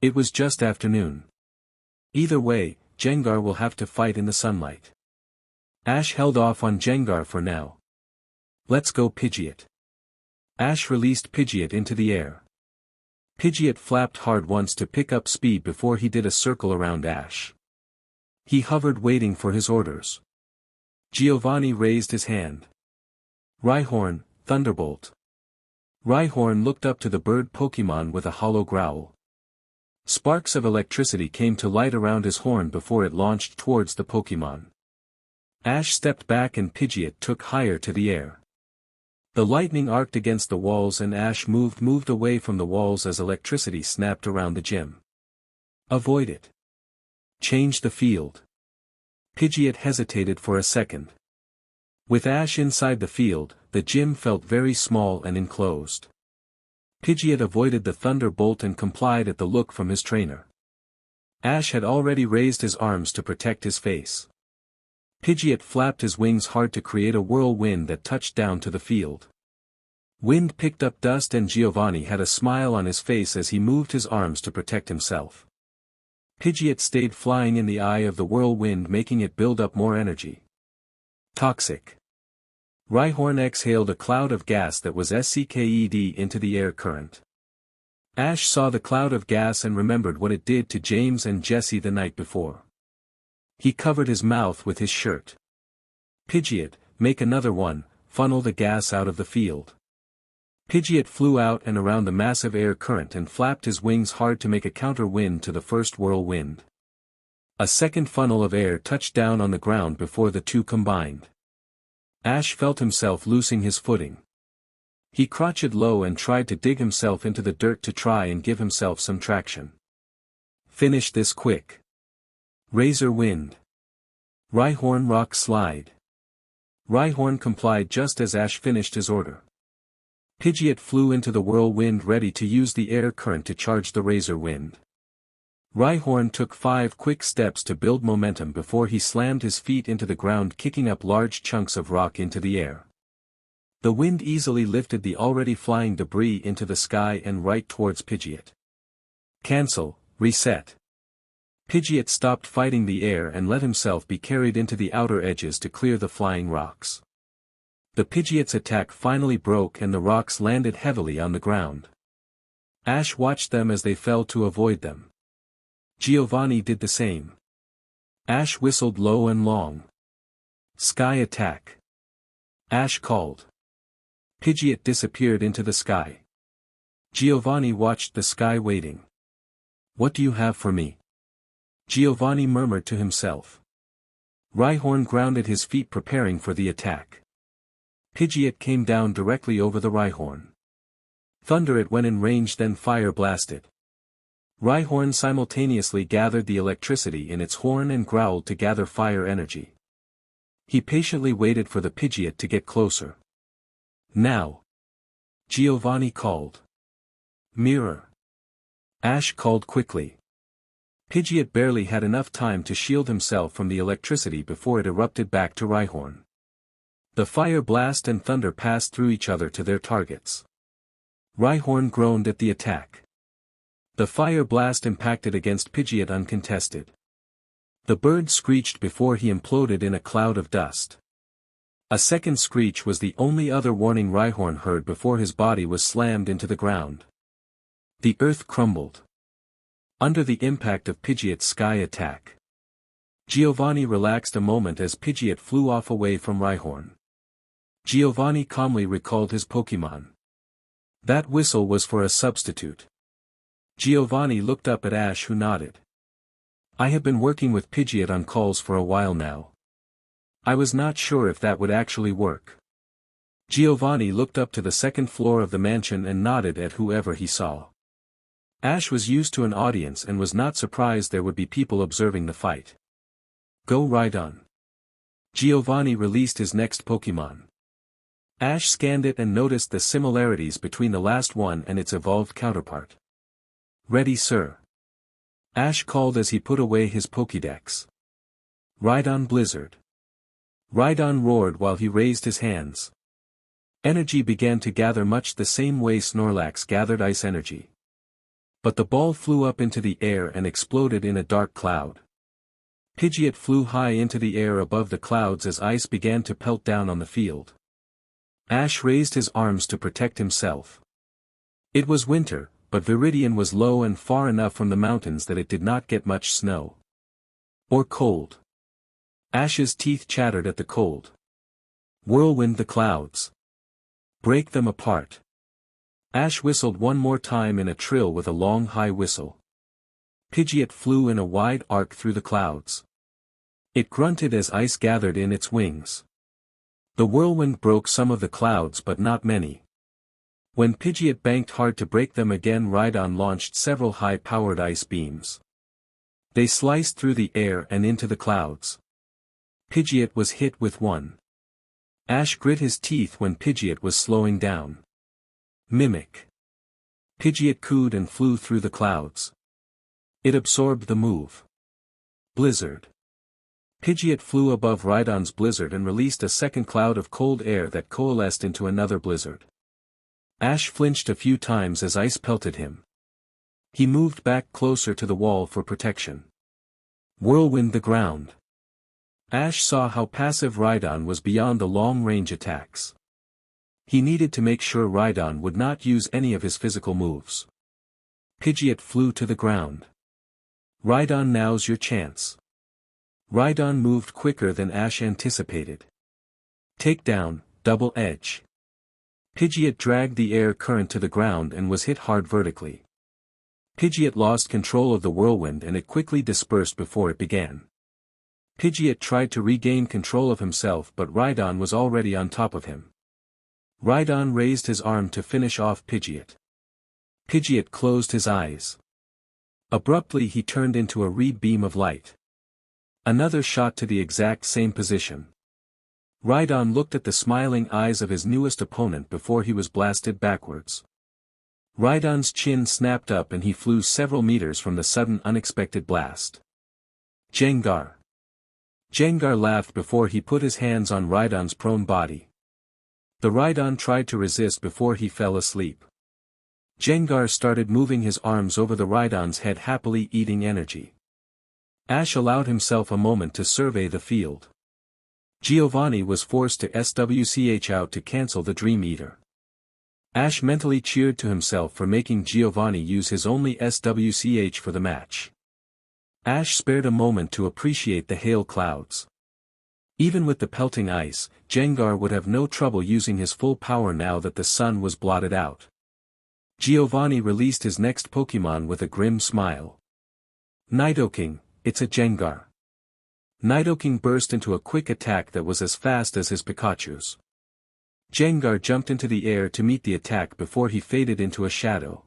It was just afternoon. Either way, Gengar will have to fight in the sunlight. Ash held off on Gengar for now. Let's go Pidgeot. Ash released Pidgeot into the air. Pidgeot flapped hard once to pick up speed before he did a circle around Ash. He hovered waiting for his orders. Giovanni raised his hand. Rhyhorn, Thunderbolt. Rhyhorn looked up to the bird Pokémon with a hollow growl. Sparks of electricity came to light around his horn before it launched towards the Pokémon. Ash stepped back and Pidgeot took higher to the air. The lightning arced against the walls and Ash moved away from the walls as electricity snapped around the gym. Avoid it. Change the field. Pidgeot hesitated for a second. With Ash inside the field, the gym felt very small and enclosed. Pidgeot avoided the thunderbolt and complied at the look from his trainer. Ash had already raised his arms to protect his face. Pidgeot flapped his wings hard to create a whirlwind that touched down to the field. Wind picked up dust and Giovanni had a smile on his face as he moved his arms to protect himself. Pidgeot stayed flying in the eye of the whirlwind, making it build up more energy. Toxic. Rhyhorn exhaled a cloud of gas that was SCKED into the air current. Ash saw the cloud of gas and remembered what it did to James and Jesse the night before. He covered his mouth with his shirt. Pidgeot, make another one, funnel the gas out of the field. Pidgeot flew out and around the massive air current and flapped his wings hard to make a counter wind to the first whirlwind. A second funnel of air touched down on the ground before the two combined. Ash felt himself losing his footing. He crouched low and tried to dig himself into the dirt to try and give himself some traction. Finish this quick. Razor Wind. Rhyhorn Rock Slide. Rhyhorn complied just as Ash finished his order. Pidgeot flew into the whirlwind ready to use the air current to charge the Razor Wind. Rhyhorn took 5 quick steps to build momentum before he slammed his feet into the ground, kicking up large chunks of rock into the air. The wind easily lifted the already flying debris into the sky and right towards Pidgeot. Cancel, reset. Pidgeot stopped fighting the air and let himself be carried into the outer edges to clear the flying rocks. The Pidgeot's attack finally broke and the rocks landed heavily on the ground. Ash watched them as they fell to avoid them. Giovanni did the same. Ash whistled low and long. Sky attack. Ash called. Pidgeot disappeared into the sky. Giovanni watched the sky waiting. What do you have for me? Giovanni murmured to himself. Rhyhorn grounded his feet preparing for the attack. Pidgeot came down directly over the Rhyhorn. Thunder it went in range, then fire blasted. Rhyhorn simultaneously gathered the electricity in its horn and growled to gather fire energy. He patiently waited for the Pidgeot to get closer. Now. Giovanni called. Mirror. Ash called quickly. Pidgeot barely had enough time to shield himself from the electricity before it erupted back to Rhyhorn. The fire blast and thunder passed through each other to their targets. Rhyhorn groaned at the attack. The fire blast impacted against Pidgeot uncontested. The bird screeched before he imploded in a cloud of dust. A second screech was the only other warning Rhyhorn heard before his body was slammed into the ground. The earth crumbled under the impact of Pidgeot's sky attack. Giovanni relaxed a moment as Pidgeot flew off away from Rhyhorn. Giovanni calmly recalled his Pokémon. That whistle was for a substitute. Giovanni looked up at Ash, who nodded. I have been working with Pidgeot on calls for a while now. I was not sure if that would actually work. Giovanni looked up to the second floor of the mansion and nodded at whoever he saw. Ash was used to an audience and was not surprised there would be people observing the fight. Go Rhydon. Giovanni released his next Pokémon. Ash scanned it and noticed the similarities between the last one and its evolved counterpart. Ready, sir. Ash called as he put away his Pokédex. Rhydon Blizzard. Rhydon roared while he raised his hands. Energy began to gather much the same way Snorlax gathered ice energy. But the ball flew up into the air and exploded in a dark cloud. Pidgeot flew high into the air above the clouds as ice began to pelt down on the field. Ash raised his arms to protect himself. It was winter, but Viridian was low and far enough from the mountains that it did not get much snow. Or cold. Ash's teeth chattered at the cold. Whirlwind the clouds. Break them apart. Ash whistled one more time in a trill with a long high whistle. Pidgeot flew in a wide arc through the clouds. It grunted as ice gathered in its wings. The whirlwind broke some of the clouds but not many. When Pidgeot banked hard to break them again, Rhydon launched several high-powered ice beams. They sliced through the air and into the clouds. Pidgeot was hit with one. Ash grit his teeth when Pidgeot was slowing down. Mimic. Pidgeot cooed and flew through the clouds. It absorbed the move. Blizzard. Pidgeot flew above Rhydon's blizzard and released a second cloud of cold air that coalesced into another blizzard. Ash flinched a few times as ice pelted him. He moved back closer to the wall for protection. Whirlwind the ground. Ash saw how passive Rhydon was beyond the long-range attacks. He needed to make sure Rhydon would not use any of his physical moves. Pidgeot flew to the ground. Rhydon, now's your chance. Rhydon moved quicker than Ash anticipated. Takedown, double edge. Pidgeot dragged the air current to the ground and was hit hard vertically. Pidgeot lost control of the whirlwind and it quickly dispersed before it began. Pidgeot tried to regain control of himself but Rhydon was already on top of him. Rhydon raised his arm to finish off Pidgeot. Pidgeot closed his eyes. Abruptly he turned into a red beam of light. Another shot to the exact same position. Rhydon looked at the smiling eyes of his newest opponent before he was blasted backwards. Rhydon's chin snapped up and he flew several meters from the sudden unexpected blast. Jengar. Jengar laughed before he put his hands on Rhydon's prone body. The Rhydon tried to resist before he fell asleep. Jengar started moving his arms over the Rhydon's head, happily eating energy. Ash allowed himself a moment to survey the field. Giovanni was forced to SWCH out to cancel the Dream Eater. Ash mentally cheered to himself for making Giovanni use his only SWCH for the match. Ash spared a moment to appreciate the hail clouds. Even with the pelting ice, Jengar would have no trouble using his full power now that the sun was blotted out. Giovanni released his next Pokémon with a grim smile. Nidoking, it's a Jengar. Nidoking burst into a quick attack that was as fast as his Pikachu's. Jengar jumped into the air to meet the attack before he faded into a shadow.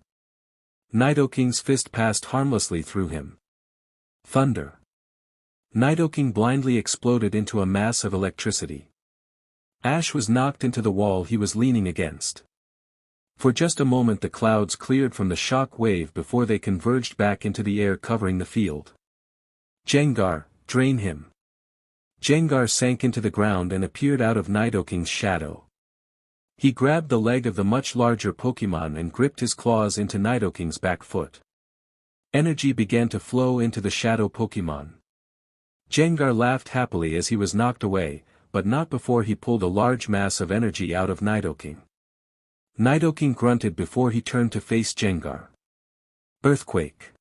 Nidoking's fist passed harmlessly through him. Thunder. Nidoking blindly exploded into a mass of electricity. Ash was knocked into the wall he was leaning against. For just a moment the clouds cleared from the shock wave before they converged back into the air covering the field. Jengar, drain him. Jengar sank into the ground and appeared out of Nidoking's shadow. He grabbed the leg of the much larger Pokemon and gripped his claws into Nidoking's back foot. Energy began to flow into the shadow Pokemon. Jengar laughed happily as he was knocked away, but not before he pulled a large mass of energy out of Nidoking. Nidoking grunted before he turned to face Jengar. Earthquake.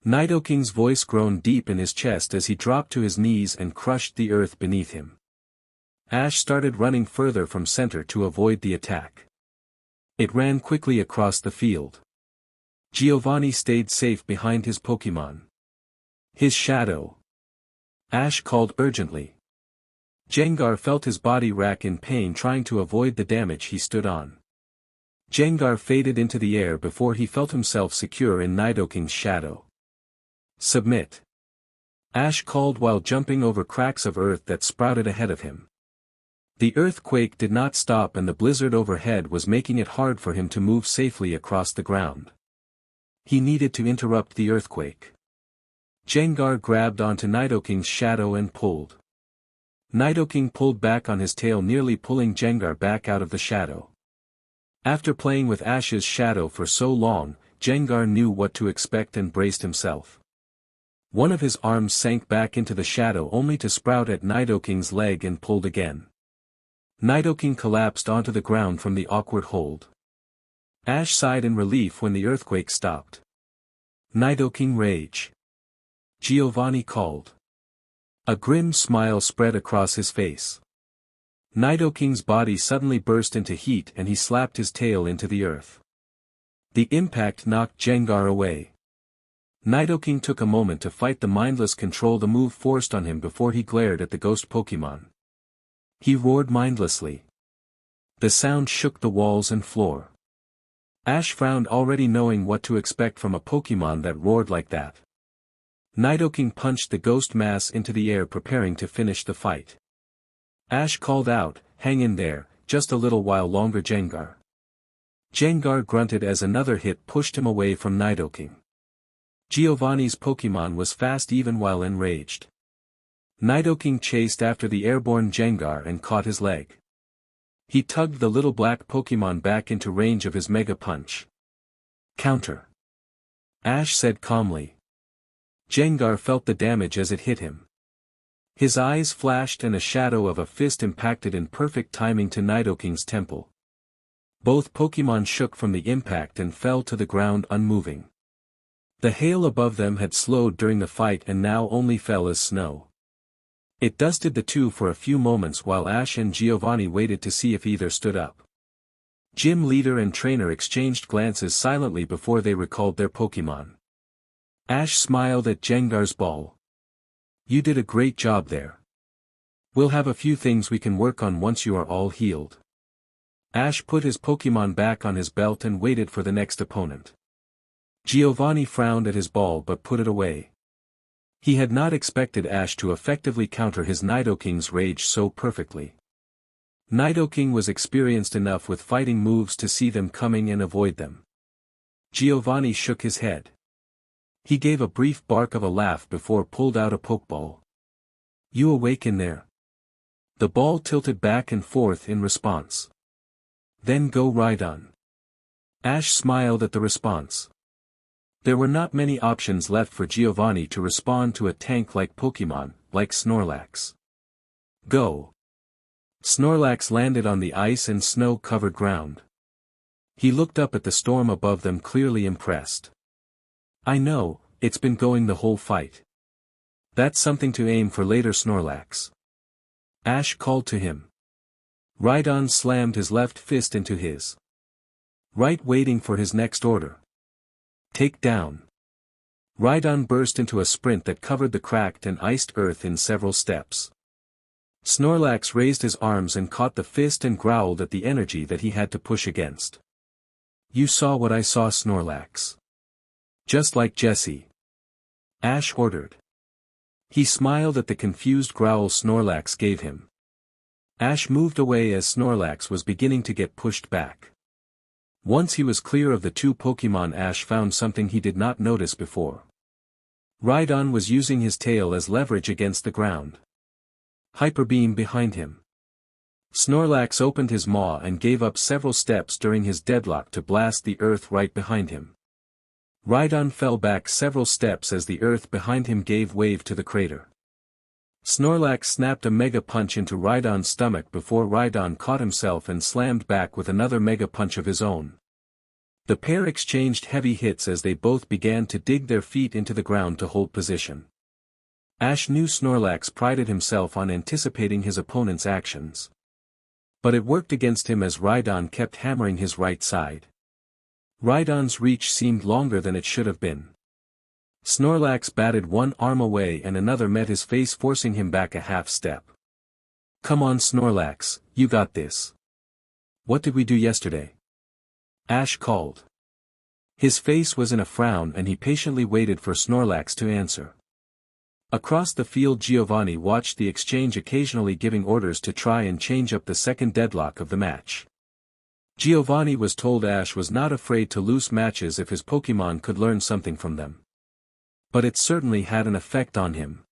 Nidoking's voice groaned deep in his chest as he dropped to his knees and crushed the earth beneath him. Ash started running further from center to avoid the attack. It ran quickly across the field. Giovanni stayed safe behind his Pokemon. His shadow. Ash called urgently. Jengar felt his body rack in pain trying to avoid the damage he stood on. Jengar faded into the air before he felt himself secure in Nidoking's shadow. Submit. Ash called while jumping over cracks of earth that sprouted ahead of him. The earthquake did not stop and the blizzard overhead was making it hard for him to move safely across the ground. He needed to interrupt the earthquake. Jengar grabbed onto Nidoking's shadow and pulled. Nidoking pulled back on his tail, nearly pulling Jengar back out of the shadow. After playing with Ash's shadow for so long, Jengar knew what to expect and braced himself. One of his arms sank back into the shadow only to sprout at Nidoking's leg and pulled again. Nidoking collapsed onto the ground from the awkward hold. Ash sighed in relief when the earthquake stopped. Nidoking rage. Giovanni called. A grim smile spread across his face. Nidoking's body suddenly burst into heat and he slapped his tail into the earth. The impact knocked Jengar away. Nidoking took a moment to fight the mindless control the move forced on him before he glared at the ghost Pokemon. He roared mindlessly. The sound shook the walls and floor. Ash frowned, already knowing what to expect from a Pokemon that roared like that. Nidoking punched the ghost mass into the air, preparing to finish the fight. Ash called out, "Hang in there, just a little while longer, Jengar." Jengar grunted as another hit pushed him away from Nidoking. Giovanni's Pokemon was fast even while enraged. Nidoking chased after the airborne Jengar and caught his leg. He tugged the little black Pokemon back into range of his Mega Punch. Counter. Ash said calmly. Jengar felt the damage as it hit him. His eyes flashed and a shadow of a fist impacted in perfect timing to Nidoking's temple. Both Pokemon shook from the impact and fell to the ground unmoving. The hail above them had slowed during the fight and now only fell as snow. It dusted the two for a few moments while Ash and Giovanni waited to see if either stood up. Gym leader and trainer exchanged glances silently before they recalled their Pokemon. Ash smiled at Jengar's ball. "You did a great job there. We'll have a few things we can work on once you are all healed." Ash put his Pokemon back on his belt and waited for the next opponent. Giovanni frowned at his ball but put it away. He had not expected Ash to effectively counter his Nidoking's rage so perfectly. Nidoking was experienced enough with fighting moves to see them coming and avoid them. Giovanni shook his head. He gave a brief bark of a laugh before pulled out a Pokeball. "You awake in there?" The ball tilted back and forth in response. "Then go right on." Ash smiled at the response. There were not many options left for Giovanni to respond to a tank-like Pokemon, like Snorlax. Go. Snorlax landed on the ice and snow-covered ground. He looked up at the storm above them, clearly impressed. "I know, it's been going the whole fight. That's something to aim for later, Snorlax." Ash called to him. Rhydon slammed his left fist into his right, waiting for his next order. "Take down." Rhydon burst into a sprint that covered the cracked and iced earth in several steps. Snorlax raised his arms and caught the fist and growled at the energy that he had to push against. "You saw what I saw, Snorlax. Just like Jessie," Ash ordered. He smiled at the confused growl Snorlax gave him. Ash moved away as Snorlax was beginning to get pushed back. Once he was clear of the two Pokémon, Ash found something he did not notice before. Rhydon was using his tail as leverage against the ground. Hyper Beam behind him. Snorlax opened his maw and gave up several steps during his deadlock to blast the earth right behind him. Rhydon fell back several steps as the earth behind him gave way to the crater. Snorlax snapped a Mega Punch into Rhydon's stomach before Rhydon caught himself and slammed back with another Mega Punch of his own. The pair exchanged heavy hits as they both began to dig their feet into the ground to hold position. Ash knew Snorlax prided himself on anticipating his opponent's actions. But it worked against him as Rhydon kept hammering his right side. Rhydon's reach seemed longer than it should have been. Snorlax batted one arm away and another met his face, forcing him back a half step. "Come on, Snorlax, you got this. What did we do yesterday?" Ash called. His face was in a frown and he patiently waited for Snorlax to answer. Across the field, Giovanni watched the exchange, occasionally giving orders to try and change up the second deadlock of the match. Giovanni was told Ash was not afraid to lose matches if his Pokémon could learn something from them. But it certainly had an effect on him.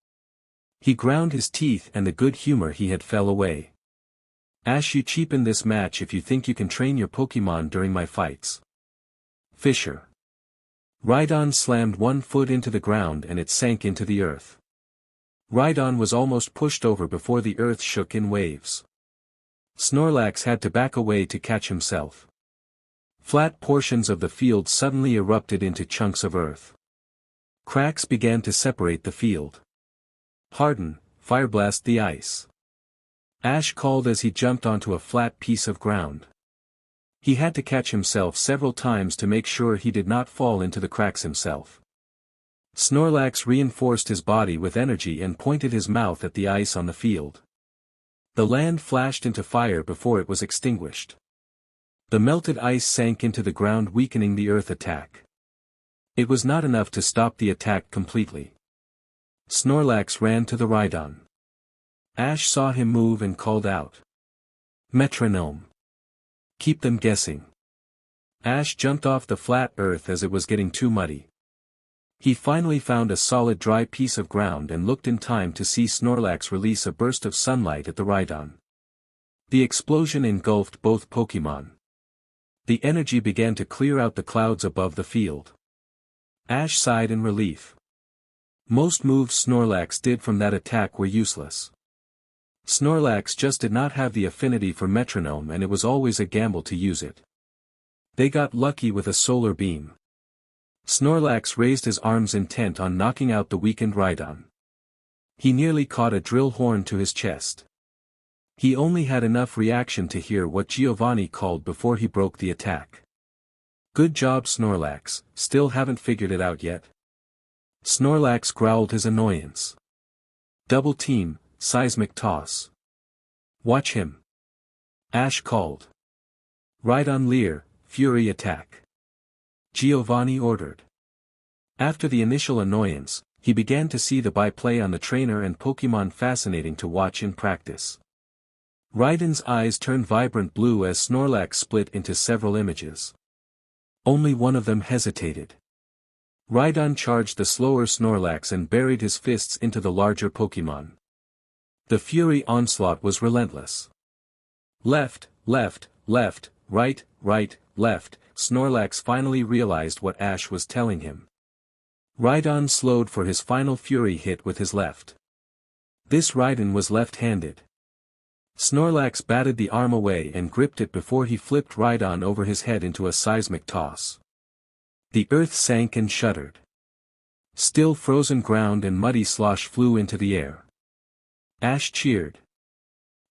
He ground his teeth and the good humor he had fell away. "Ash, you cheapen this match if you think you can train your Pokémon during my fights." Fisher. Rhydon slammed one foot into the ground and it sank into the earth. Rhydon was almost pushed over before the earth shook in waves. Snorlax had to back away to catch himself. Flat portions of the field suddenly erupted into chunks of earth. Cracks began to separate the field. "Harden, fireblast the ice," Ash called as he jumped onto a flat piece of ground. He had to catch himself several times to make sure he did not fall into the cracks himself. Snorlax reinforced his body with energy and pointed his mouth at the ice on the field. The land flashed into fire before it was extinguished. The melted ice sank into the ground, weakening the earth attack. It was not enough to stop the attack completely. Snorlax ran to the Rhydon. Ash saw him move and called out, "Metronome. Keep them guessing." Ash jumped off the flat earth as it was getting too muddy. He finally found a solid dry piece of ground and looked in time to see Snorlax release a burst of sunlight at the Rhydon. The explosion engulfed both Pokémon. The energy began to clear out the clouds above the field. Ash sighed in relief. Most moves Snorlax did from that attack were useless. Snorlax just did not have the affinity for Metronome and it was always a gamble to use it. They got lucky with a solar beam. Snorlax raised his arms intent on knocking out the weakened Rhydon. He nearly caught a drill horn to his chest. He only had enough reaction to hear what Giovanni called before he broke the attack. "Good job, Snorlax, still haven't figured it out yet?" Snorlax growled his annoyance. "Double team, seismic toss. Watch him." Ash called. "Rhydon Leer, fury attack," Giovanni ordered. After the initial annoyance, he began to see the byplay on the trainer and Pokémon fascinating to watch in practice. Rhydon's eyes turned vibrant blue as Snorlax split into several images. Only one of them hesitated. Rhydon charged the slower Snorlax and buried his fists into the larger Pokémon. The fury onslaught was relentless. Left, left, left, right, right, left, Snorlax finally realized what Ash was telling him. Rhydon slowed for his final fury hit with his left. This Rhydon was left-handed. Snorlax batted the arm away and gripped it before he flipped Rhydon over his head into a seismic toss. The earth sank and shuddered. Still frozen ground and muddy slosh flew into the air. Ash cheered.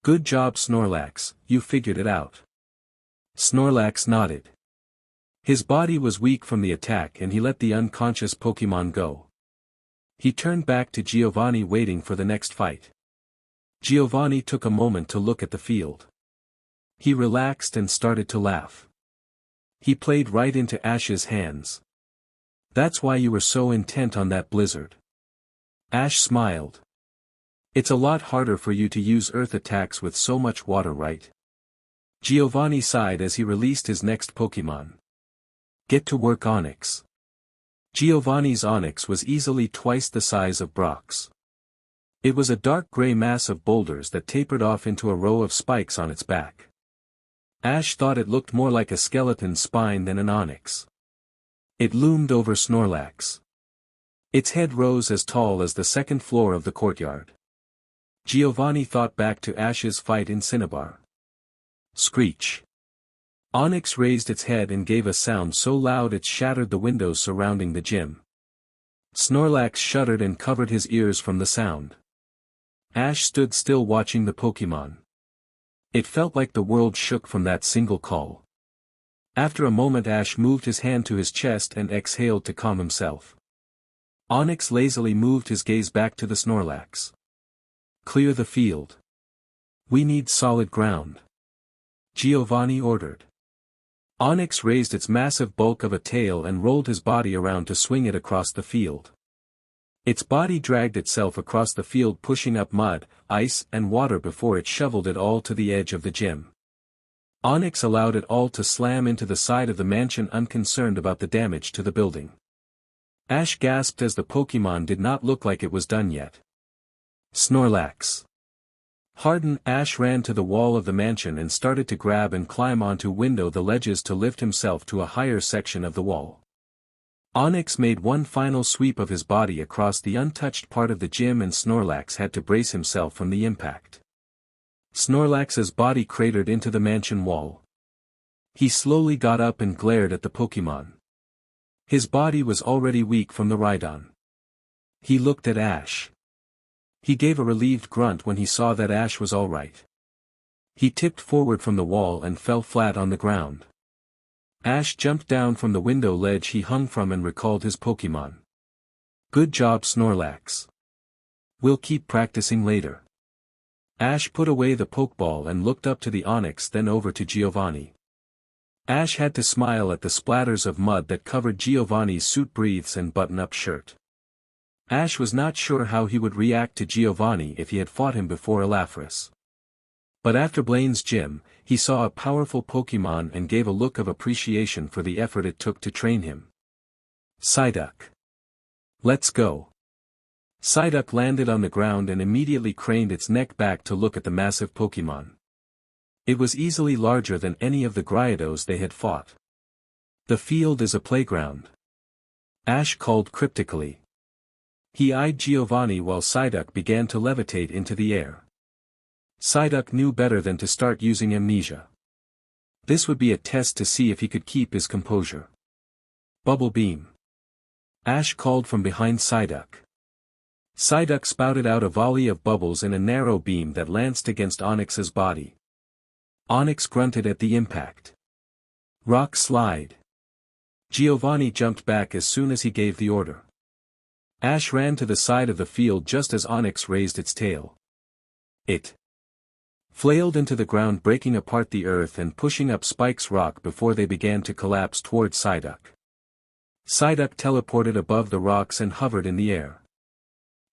"Good job, Snorlax, you figured it out." Snorlax nodded. His body was weak from the attack and he let the unconscious Pokémon go. He turned back to Giovanni, waiting for the next fight. Giovanni took a moment to look at the field. He relaxed and started to laugh. He played right into Ash's hands. "That's why you were so intent on that blizzard." Ash smiled. It's a lot harder for you to use earth attacks with so much water, right? Giovanni sighed as he released his next Pokemon. Get to work, Onix. Giovanni's Onix was easily twice the size of Brock's. It was a dark gray mass of boulders that tapered off into a row of spikes on its back. Ash thought it looked more like a skeleton spine than an Onix. It loomed over Snorlax. Its head rose as tall as the second floor of the courtyard. Giovanni thought back to Ash's fight in Cinnabar. Screech. Onix raised its head and gave a sound so loud it shattered the windows surrounding the gym. Snorlax shuddered and covered his ears from the sound. Ash stood still watching the Pokemon. It felt like the world shook from that single call. After a moment, Ash moved his hand to his chest and exhaled to calm himself. Onix lazily moved his gaze back to the Snorlax. Clear the field. We need solid ground. Giovanni ordered. Onix raised its massive bulk of a tail and rolled his body around to swing it across the field. Its body dragged itself across the field, pushing up mud, ice and water before it shoveled it all to the edge of the gym. Onix allowed it all to slam into the side of the mansion, unconcerned about the damage to the building. Ash gasped as the Pokemon did not look like it was done yet. Snorlax. Hardened, Ash ran to the wall of the mansion and started to grab and climb onto the ledges to lift himself to a higher section of the wall. Onix made one final sweep of his body across the untouched part of the gym, and Snorlax had to brace himself from the impact. Snorlax's body cratered into the mansion wall. He slowly got up and glared at the Pokemon. His body was already weak from the ride-on. He looked at Ash. He gave a relieved grunt when he saw that Ash was all right. He tipped forward from the wall and fell flat on the ground. Ash jumped down from the window ledge he hung from and recalled his Pokemon. Good job, Snorlax. We'll keep practicing later. Ash put away the Pokeball and looked up to the Onix, then over to Giovanni. Ash had to smile at the splatters of mud that covered Giovanni's suit briefs and button-up shirt. Ash was not sure how he would react to Giovanni if he had fought him before Elafris. But after Blaine's gym, he saw a powerful Pokemon and gave a look of appreciation for the effort it took to train him. Psyduck. Let's go. Psyduck landed on the ground and immediately craned its neck back to look at the massive Pokemon. It was easily larger than any of the Gyarados they had fought. The field is a playground. Ash called cryptically. He eyed Giovanni while Psyduck began to levitate into the air. Psyduck knew better than to start using amnesia. This would be a test to see if he could keep his composure. Bubble Beam. Ash called from behind Psyduck. Psyduck spouted out a volley of bubbles in a narrow beam that lanced against Onix's body. Onix grunted at the impact. Rock Slide. Giovanni jumped back as soon as he gave the order. Ash ran to the side of the field just as Onix raised its tail. It flailed into the ground, breaking apart the earth and pushing up Spike's rock before they began to collapse toward Psyduck. Psyduck teleported above the rocks and hovered in the air.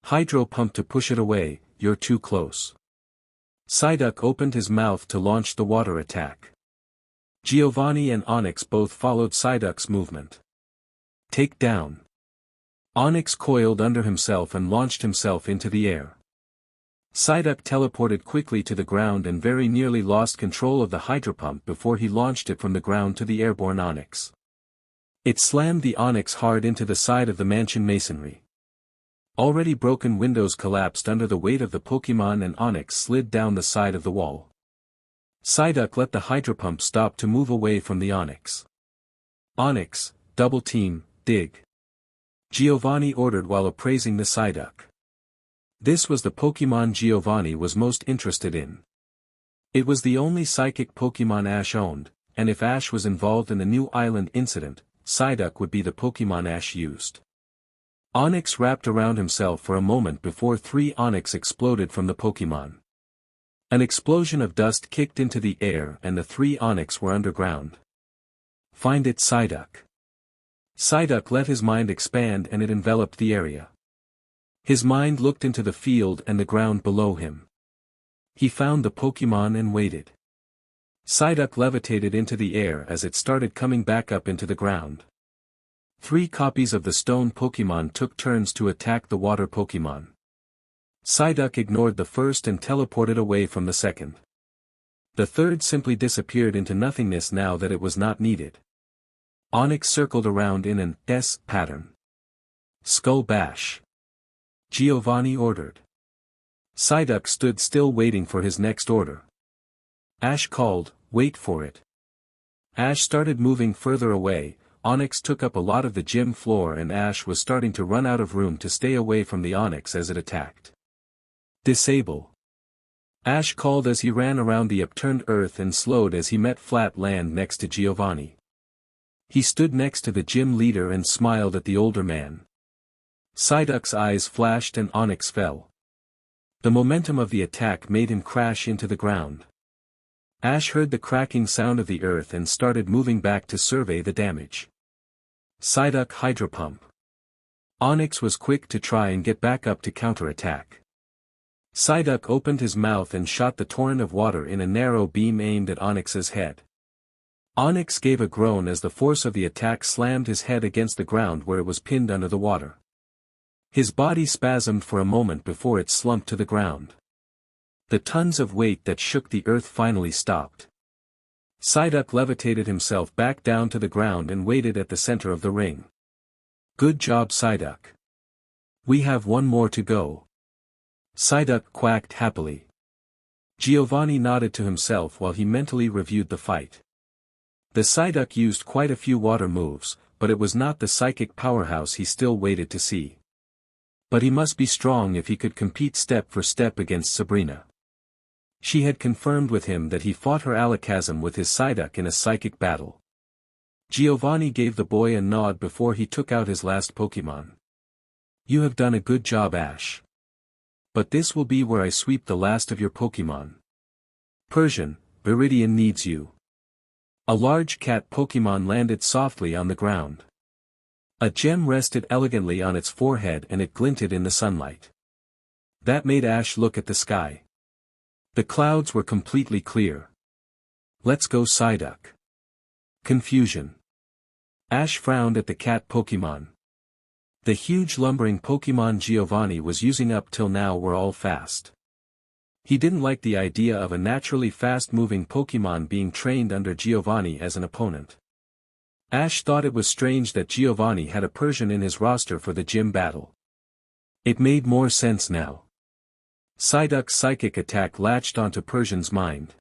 Hydro Pump to push it away, you're too close. Psyduck opened his mouth to launch the water attack. Giovanni and Onix both followed Psyduck's movement. Take down. Onix coiled under himself and launched himself into the air. Psyduck teleported quickly to the ground and very nearly lost control of the Hydro Pump before he launched it from the ground to the airborne Onix. It slammed the Onix hard into the side of the mansion masonry. Already broken windows collapsed under the weight of the Pokemon and Onix slid down the side of the wall. Psyduck let the Hydro Pump stop to move away from the Onix. Onix, double team, dig. Giovanni ordered while appraising the Psyduck. This was the Pokemon Giovanni was most interested in. It was the only psychic Pokemon Ash owned, and if Ash was involved in the New Island incident, Psyduck would be the Pokemon Ash used. Onix wrapped around himself for a moment before 3 Onix exploded from the Pokemon. An explosion of dust kicked into the air and the 3 Onix were underground. Find it, Psyduck. Psyduck let his mind expand and it enveloped the area. His mind looked into the field and the ground below him. He found the Pokemon and waited. Psyduck levitated into the air as it started coming back up into the ground. 3 copies of the stone Pokemon took turns to attack the water Pokemon. Psyduck ignored the first and teleported away from the second. The third simply disappeared into nothingness now that it was not needed. Onix circled around in an S pattern. Skull Bash. Giovanni ordered. Psyduck stood still waiting for his next order. Ash called, "Wait for it." Ash started moving further away. Onix took up a lot of the gym floor and Ash was starting to run out of room to stay away from the Onix as it attacked. Disable. Ash called as he ran around the upturned earth and slowed as he met flat land next to Giovanni. He stood next to the gym leader and smiled at the older man. Psyduck's eyes flashed and Onix fell. The momentum of the attack made him crash into the ground. Ash heard the cracking sound of the earth and started moving back to survey the damage. Psyduck Hydro Pump. Onix was quick to try and get back up to counterattack. Psyduck opened his mouth and shot the torrent of water in a narrow beam aimed at Onix's head. Onix gave a groan as the force of the attack slammed his head against the ground where it was pinned under the water. His body spasmed for a moment before it slumped to the ground. The tons of weight that shook the earth finally stopped. Psyduck levitated himself back down to the ground and waited at the center of the ring. Good job, Psyduck. We have one more to go. Psyduck quacked happily. Giovanni nodded to himself while he mentally reviewed the fight. The Psyduck used quite a few water moves, but it was not the psychic powerhouse he still waited to see. But he must be strong if he could compete step for step against Sabrina. She had confirmed with him that he fought her Alakazam with his Psyduck in a psychic battle. Giovanni gave the boy a nod before he took out his last Pokemon. You have done a good job, Ash. But this will be where I sweep the last of your Pokemon. Persian, Viridian needs you. A large cat Pokemon landed softly on the ground. A gem rested elegantly on its forehead and it glinted in the sunlight. That made Ash look at the sky. The clouds were completely clear. Let's go, Psyduck. Confusion. Ash frowned at the cat Pokemon. The huge lumbering Pokemon Giovanni was using up till now were all fast. He didn't like the idea of a naturally fast-moving Pokemon being trained under Giovanni as an opponent. Ash thought it was strange that Giovanni had a Persian in his roster for the gym battle. It made more sense now. Psyduck's psychic attack latched onto Persian's mind.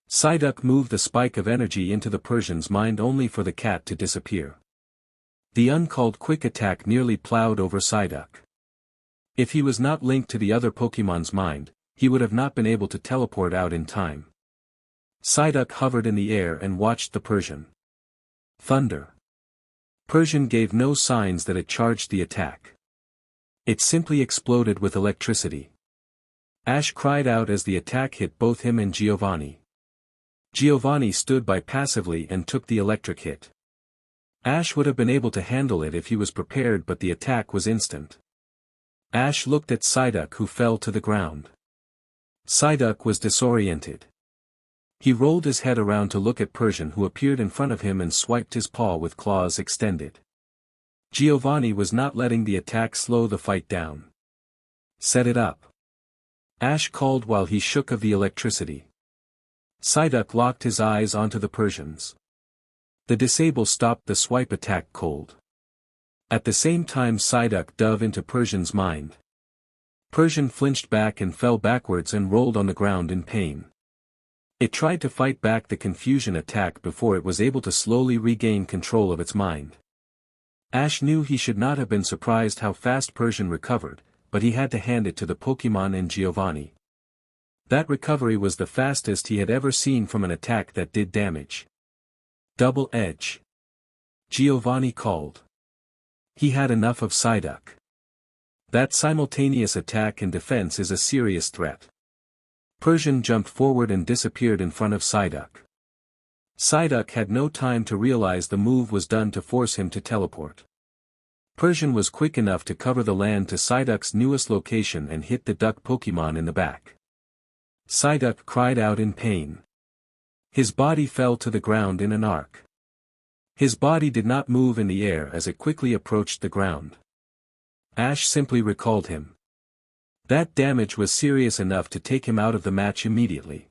Psyduck moved the spike of energy into the Persian's mind only for the cat to disappear. The uncalled quick attack nearly plowed over Psyduck. If he was not linked to the other Pokemon's mind, he would have not been able to teleport out in time. Psyduck hovered in the air and watched the Persian. Thunder. Persian gave no signs that it charged the attack. It simply exploded with electricity. Ash cried out as the attack hit both him and Giovanni. Giovanni stood by passively and took the electric hit. Ash would have been able to handle it if he was prepared, but the attack was instant. Ash looked at Psyduck, who fell to the ground. Psyduck was disoriented. He rolled his head around to look at Persian, who appeared in front of him and swiped his paw with claws extended. Giovanni was not letting the attack slow the fight down. Set it up. Ash called while he shook of the electricity. Psyduck locked his eyes onto the Persians. The disable stopped the swipe attack cold. At the same time Psyduck dove into Persian's mind. Persian flinched back and fell backwards and rolled on the ground in pain. It tried to fight back the confusion attack before it was able to slowly regain control of its mind. Ash knew he should not have been surprised how fast Persian recovered, but he had to hand it to the Pokemon and Giovanni. That recovery was the fastest he had ever seen from an attack that did damage. Double edge. Giovanni called. He had enough of Psyduck. That simultaneous attack and defense is a serious threat. Persian jumped forward and disappeared in front of Psyduck. Psyduck had no time to realize the move was done to force him to teleport. Persian was quick enough to cover the land to Psyduck's newest location and hit the duck Pokémon in the back. Psyduck cried out in pain. His body fell to the ground in an arc. His body did not move in the air as it quickly approached the ground. Ash simply recalled him. That damage was serious enough to take him out of the match immediately.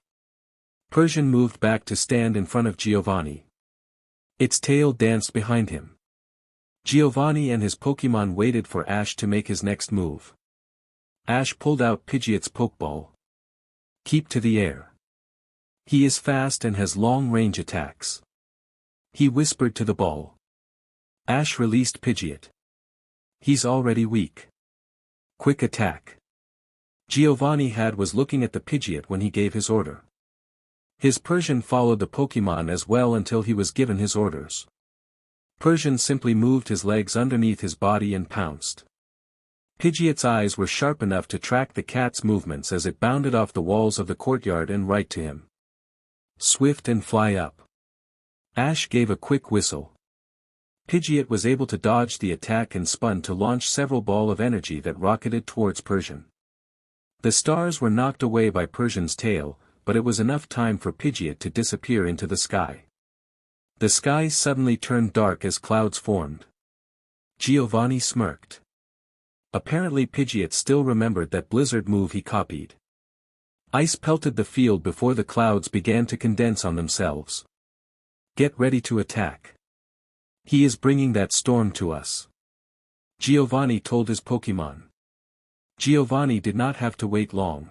Persian moved back to stand in front of Giovanni. Its tail danced behind him. Giovanni and his Pokémon waited for Ash to make his next move. Ash pulled out Pidgeot's Pokeball. Keep to the air. He is fast and has long-range attacks. He whispered to the ball. Ash released Pidgeot. He's already weak. Quick attack. Giovanni was looking at the Pidgeot when he gave his order. His Persian followed the Pokémon as well until he was given his orders. Persian simply moved his legs underneath his body and pounced. Pidgeot's eyes were sharp enough to track the cat's movements as it bounded off the walls of the courtyard and right to him. Swift and fly up. Ash gave a quick whistle. Pidgeot was able to dodge the attack and spun to launch several balls of energy that rocketed towards Persian. The stars were knocked away by Persian's tail, but it was enough time for Pidgeot to disappear into the sky. The sky suddenly turned dark as clouds formed. Giovanni smirked. Apparently Pidgeot still remembered that blizzard move he copied. Ice pelted the field before the clouds began to condense on themselves. Get ready to attack. He is bringing that storm to us. Giovanni told his Pokémon. Giovanni did not have to wait long.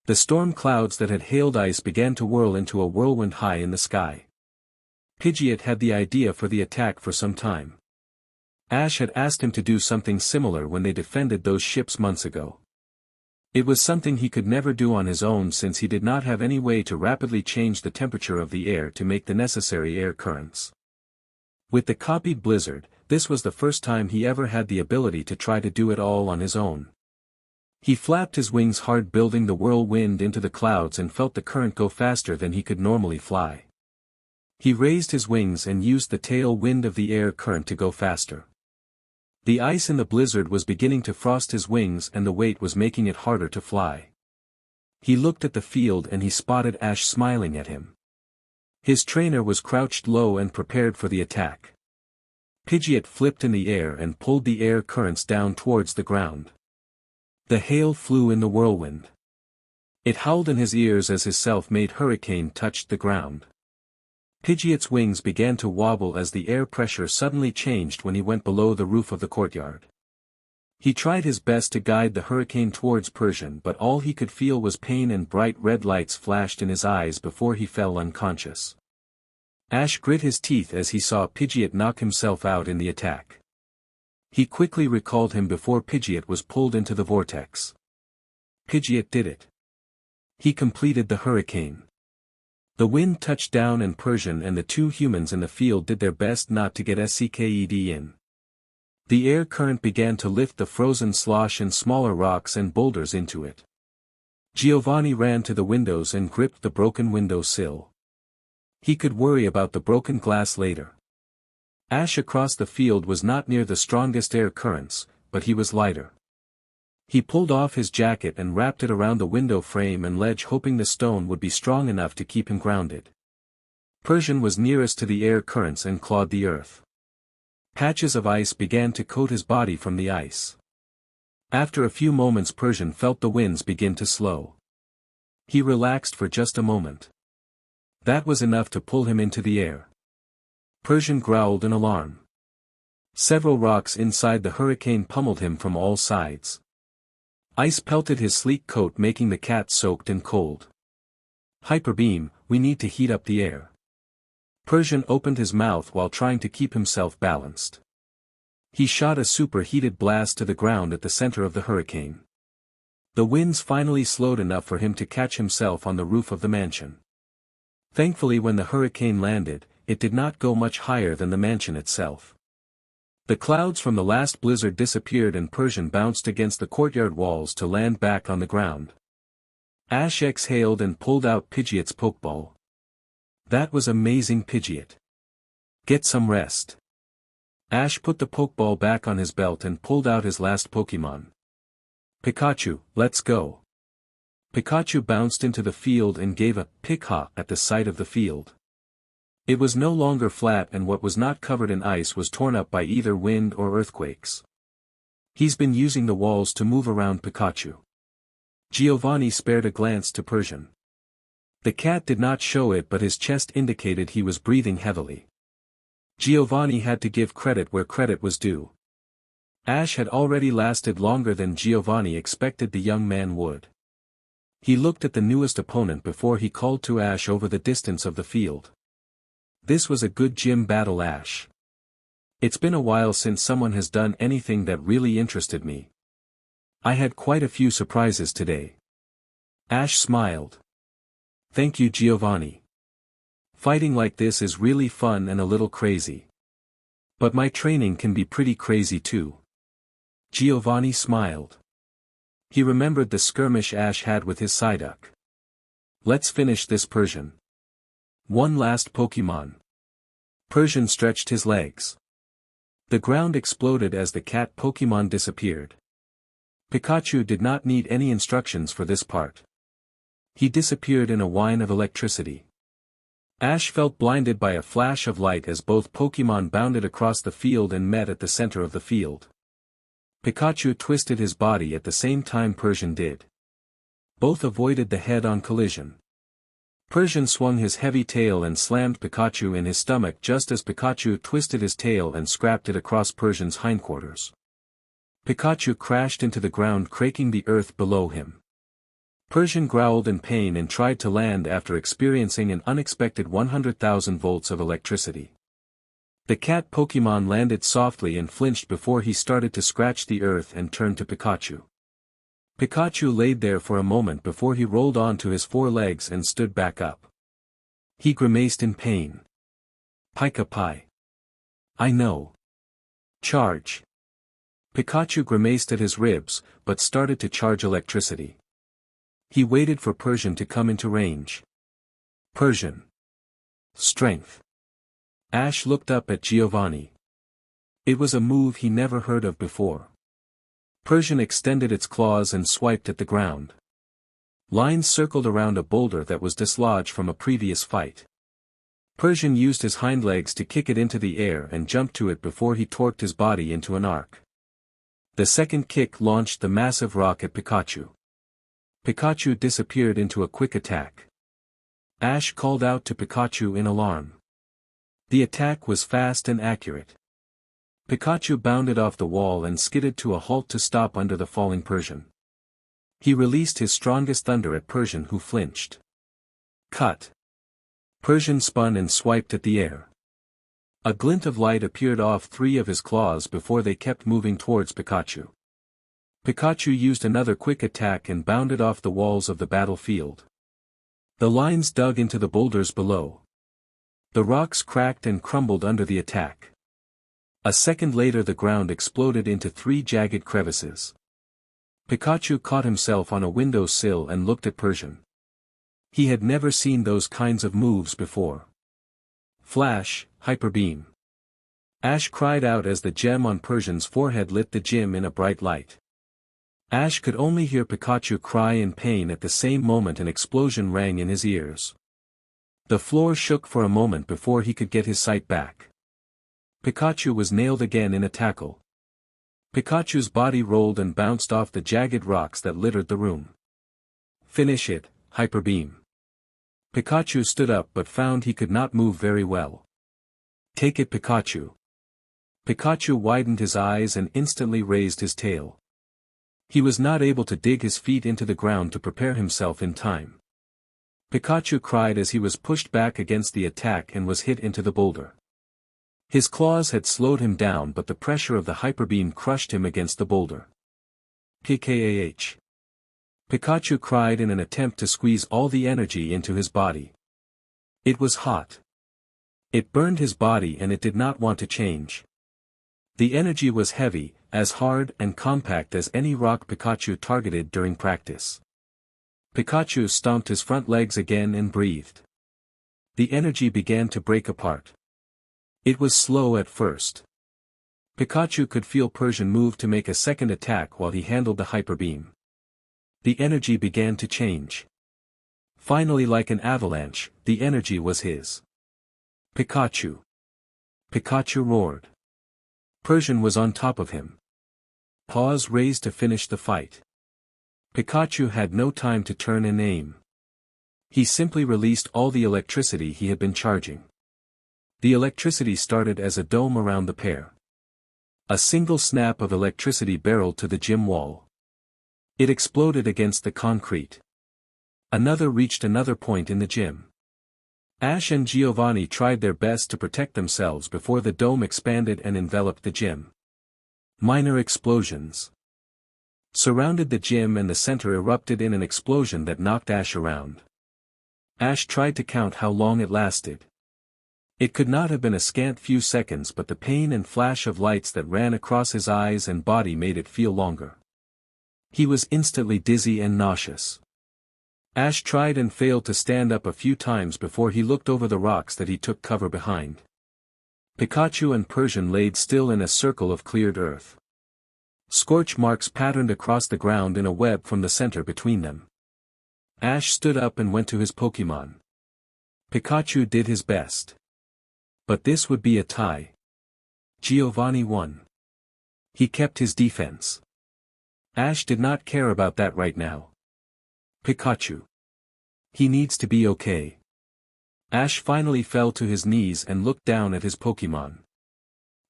The storm clouds that had hailed ice began to whirl into a whirlwind high in the sky. Pidgeot had the idea for the attack for some time. Ash had asked him to do something similar when they defended those ships months ago. It was something he could never do on his own since he did not have any way to rapidly change the temperature of the air to make the necessary air currents. With the copied blizzard, this was the first time he ever had the ability to try to do it all on his own. He flapped his wings hard, building the whirlwind into the clouds, and felt the current go faster than he could normally fly. He raised his wings and used the tail wind of the air current to go faster. The ice in the blizzard was beginning to frost his wings and the weight was making it harder to fly. He looked at the field and he spotted Ash smiling at him. His trainer was crouched low and prepared for the attack. Pidgeot flipped in the air and pulled the air currents down towards the ground. The hail flew in the whirlwind. It howled in his ears as his self-made hurricane touched the ground. Pidgeot's wings began to wobble as the air pressure suddenly changed when he went below the roof of the courtyard. He tried his best to guide the hurricane towards Persian, but all he could feel was pain, and bright red lights flashed in his eyes before he fell unconscious. Ash grit his teeth as he saw Pidgeot knock himself out in the attack. He quickly recalled him before Pidgeot was pulled into the vortex. Pidgeot did it. He completed the hurricane. The wind touched down and Persian and the two humans in the field did their best not to get SCKED in. The air current began to lift the frozen slosh and smaller rocks and boulders into it. Giovanni ran to the windows and gripped the broken window sill. He could worry about the broken glass later. Ash across the field was not near the strongest air currents, but he was lighter. He pulled off his jacket and wrapped it around the window frame and ledge, hoping the stone would be strong enough to keep him grounded. Persian was nearest to the air currents and clawed the earth. Patches of ice began to coat his body from the ice. After a few moments Persian felt the winds begin to slow. He relaxed for just a moment. That was enough to pull him into the air. Persian growled in alarm. Several rocks inside the hurricane pummeled him from all sides. Ice pelted his sleek coat, making the cat soaked and cold. Hyper beam, we need to heat up the air. Persian opened his mouth while trying to keep himself balanced. He shot a superheated blast to the ground at the center of the hurricane. The winds finally slowed enough for him to catch himself on the roof of the mansion. Thankfully, when the hurricane landed, it did not go much higher than the mansion itself. The clouds from the last blizzard disappeared and Persian bounced against the courtyard walls to land back on the ground. Ash exhaled and pulled out Pidgeot's Pokeball. That was amazing, Pidgeot. Get some rest. Ash put the Pokeball back on his belt and pulled out his last Pokemon. Pikachu, let's go. Pikachu bounced into the field and gave a pick-hop at the sight of the field. It was no longer flat, and what was not covered in ice was torn up by either wind or earthquakes. He's been using the walls to move around Pikachu. Giovanni spared a glance to Persian. The cat did not show it, but his chest indicated he was breathing heavily. Giovanni had to give credit where credit was due. Ash had already lasted longer than Giovanni expected the young man would. He looked at the newest opponent before he called to Ash over the distance of the field. This was a good gym battle, Ash. It's been a while since someone has done anything that really interested me. I had quite a few surprises today. Ash smiled. Thank you, Giovanni. Fighting like this is really fun and a little crazy. But my training can be pretty crazy too. Giovanni smiled. He remembered the skirmish Ash had with his Psyduck. Let's finish this, Persian. One last Pokemon. Persian stretched his legs. The ground exploded as the cat Pokemon disappeared. Pikachu did not need any instructions for this part. He disappeared in a whine of electricity. Ash felt blinded by a flash of light as both Pokemon bounded across the field and met at the center of the field. Pikachu twisted his body at the same time Persian did. Both avoided the head-on collision. Persian swung his heavy tail and slammed Pikachu in his stomach just as Pikachu twisted his tail and scrapped it across Persian's hindquarters. Pikachu crashed into the ground, cracking the earth below him. Persian growled in pain and tried to land after experiencing an unexpected 100,000 volts of electricity. The cat Pokemon landed softly and flinched before he started to scratch the earth and turned to Pikachu. Pikachu laid there for a moment before he rolled onto his four legs and stood back up. He grimaced in pain. Pika Pi. I know. Charge. Pikachu grimaced at his ribs, but started to charge electricity. He waited for Persian to come into range. Persian. Strength. Ash looked up at Giovanni. It was a move he never heard of before. Persian extended its claws and swiped at the ground. Lines circled around a boulder that was dislodged from a previous fight. Persian used his hind legs to kick it into the air and jumped to it before he torqued his body into an arc. The second kick launched the massive rock at Pikachu. Pikachu disappeared into a quick attack. Ash called out to Pikachu in alarm. The attack was fast and accurate. Pikachu bounded off the wall and skidded to a halt to stop under the falling Persian. He released his strongest thunder at Persian, who flinched. Cut. Persian spun and swiped at the air. A glint of light appeared off three of his claws before they kept moving towards Pikachu. Pikachu used another quick attack and bounded off the walls of the battlefield. The lines dug into the boulders below. The rocks cracked and crumbled under the attack. A second later the ground exploded into three jagged crevices. Pikachu caught himself on a windowsill and looked at Persian. He had never seen those kinds of moves before. Flash, Hyper Beam. Ash cried out as the gem on Persian's forehead lit the gym in a bright light. Ash could only hear Pikachu cry in pain at the same moment. An explosion rang in his ears. The floor shook for a moment before he could get his sight back. Pikachu was nailed again in a tackle. Pikachu's body rolled and bounced off the jagged rocks that littered the room. Finish it, Hyper Beam. Pikachu stood up but found he could not move very well. Take it, Pikachu. Pikachu widened his eyes and instantly raised his tail. He was not able to dig his feet into the ground to prepare himself in time. Pikachu cried as he was pushed back against the attack and was hit into the boulder. His claws had slowed him down, but the pressure of the Hyper Beam crushed him against the boulder. PKAH. Pikachu cried in an attempt to squeeze all the energy into his body. It was hot. It burned his body and it did not want to change. The energy was heavy, as hard and compact as any rock Pikachu targeted during practice. Pikachu stomped his front legs again and breathed. The energy began to break apart. It was slow at first. Pikachu could feel Persian move to make a second attack while he handled the hyper beam. The energy began to change. Finally, like an avalanche, the energy was his. Pikachu! Pikachu roared. Persian was on top of him. Paws raised to finish the fight. Pikachu had no time to turn and aim. He simply released all the electricity he had been charging. The electricity started as a dome around the pair. A single snap of electricity barreled to the gym wall. It exploded against the concrete. Another reached another point in the gym. Ash and Giovanni tried their best to protect themselves before the dome expanded and enveloped the gym. Minor explosions surrounded the gym and the center erupted in an explosion that knocked Ash around. Ash tried to count how long it lasted. It could not have been a scant few seconds, but the pain and flash of lights that ran across his eyes and body made it feel longer. He was instantly dizzy and nauseous. Ash tried and failed to stand up a few times before he looked over the rocks that he took cover behind. Pikachu and Persian laid still in a circle of cleared earth. Scorch marks patterned across the ground in a web from the center between them. Ash stood up and went to his Pokémon. Pikachu did his best. But this would be a tie. Giovanni won. He kept his defense. Ash did not care about that right now. Pikachu. He needs to be okay. Ash finally fell to his knees and looked down at his Pokémon.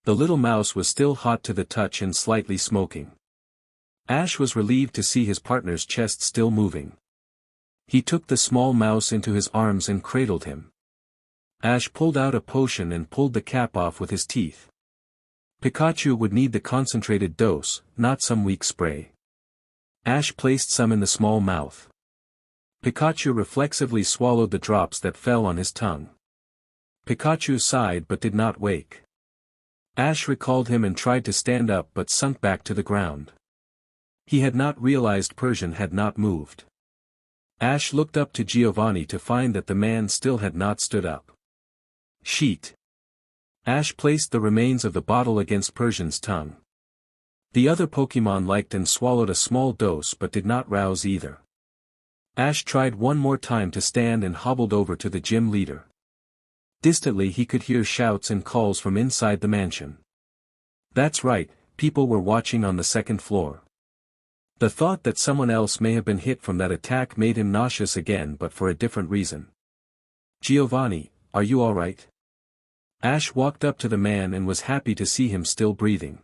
The little mouse was still hot to the touch and slightly smoking. Ash was relieved to see his partner's chest still moving. He took the small mouse into his arms and cradled him. Ash pulled out a potion and pulled the cap off with his teeth. Pikachu would need the concentrated dose, not some weak spray. Ash placed some in the small mouth. Pikachu reflexively swallowed the drops that fell on his tongue. Pikachu sighed but did not wake. Ash recalled him and tried to stand up but sunk back to the ground. He had not realized Persian had not moved. Ash looked up to Giovanni to find that the man still had not stood up. Sheet. Ash placed the remains of the bottle against Persian's tongue. The other Pokémon liked and swallowed a small dose but did not rouse either. Ash tried one more time to stand and hobbled over to the gym leader. Distantly he could hear shouts and calls from inside the mansion. That's right, people were watching on the second floor. The thought that someone else may have been hit from that attack made him nauseous again, but for a different reason. Giovanni, are you all right? Ash walked up to the man and was happy to see him still breathing.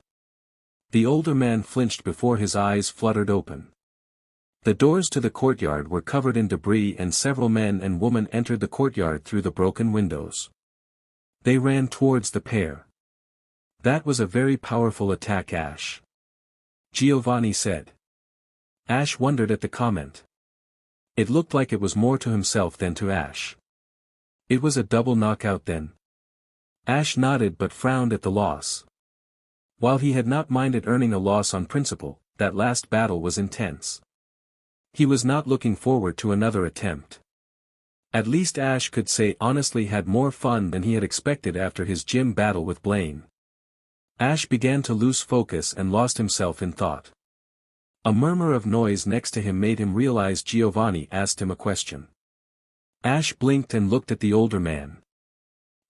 The older man flinched before his eyes fluttered open. The doors to the courtyard were covered in debris and several men and women entered the courtyard through the broken windows. They ran towards the pair. That was a very powerful attack, Ash. Giovanni said. Ash wondered at the comment. It looked like it was more to himself than to Ash. It was a double knockout then. Ash nodded but frowned at the loss. While he had not minded earning a loss on principle, that last battle was intense. He was not looking forward to another attempt. At least Ash could say honestly had more fun than he had expected after his gym battle with Blaine. Ash began to lose focus and lost himself in thought. A murmur of noise next to him made him realize Giovanni asked him a question. Ash blinked and looked at the older man.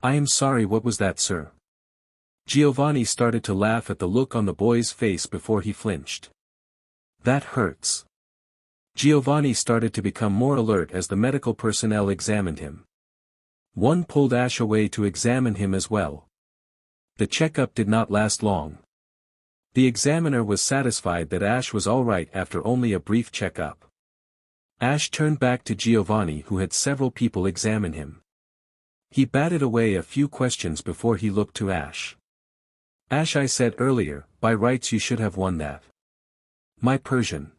I am sorry, what was that, sir? Giovanni started to laugh at the look on the boy's face before he flinched. That hurts. Giovanni started to become more alert as the medical personnel examined him. One pulled Ash away to examine him as well. The checkup did not last long. The examiner was satisfied that Ash was all right after only a brief checkup. Ash turned back to Giovanni, who had several people examine him. He batted away a few questions before he looked to Ash. Ash, I said earlier, by rights you should have won that. My Persian.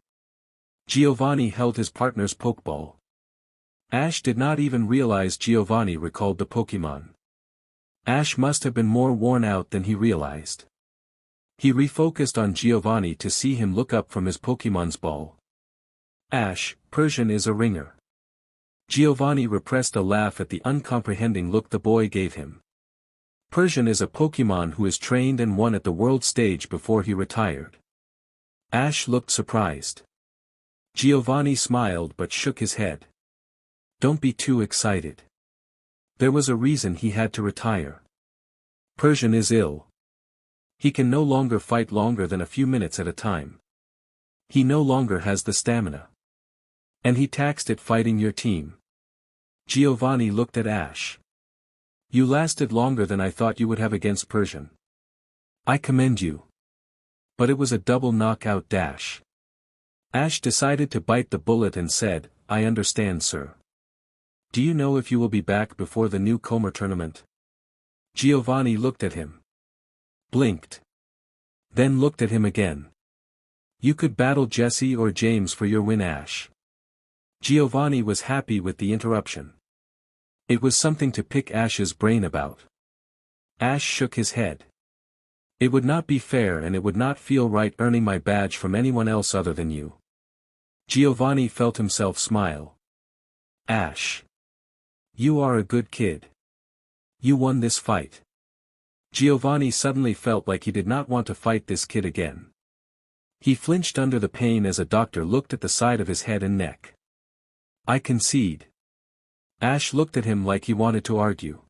Giovanni held his partner's Pokeball. Ash did not even realize Giovanni recalled the Pokémon. Ash must have been more worn out than he realized. He refocused on Giovanni to see him look up from his Pokémon's ball. Ash, Persian is a ringer. Giovanni repressed a laugh at the uncomprehending look the boy gave him. Persian is a Pokemon who is trained and won at the world stage before he retired. Ash looked surprised. Giovanni smiled but shook his head. Don't be too excited. There was a reason he had to retire. Persian is ill. He can no longer fight longer than a few minutes at a time. He no longer has the stamina. And he taxed it fighting your team. Giovanni looked at Ash. You lasted longer than I thought you would have against Persian. I commend you. But it was a double knockout dash. Ash decided to bite the bullet and said, I understand, sir. Do you know if you will be back before the new Comer tournament? Giovanni looked at him. Blinked. Then looked at him again. You could battle Jesse or James for your win, Ash. Giovanni was happy with the interruption. It was something to pick Ash's brain about. Ash shook his head. It would not be fair and it would not feel right earning my badge from anyone else other than you. Giovanni felt himself smile. Ash. You are a good kid. You won this fight. Giovanni suddenly felt like he did not want to fight this kid again. He flinched under the pain as a doctor looked at the side of his head and neck. I concede. Ash looked at him like he wanted to argue.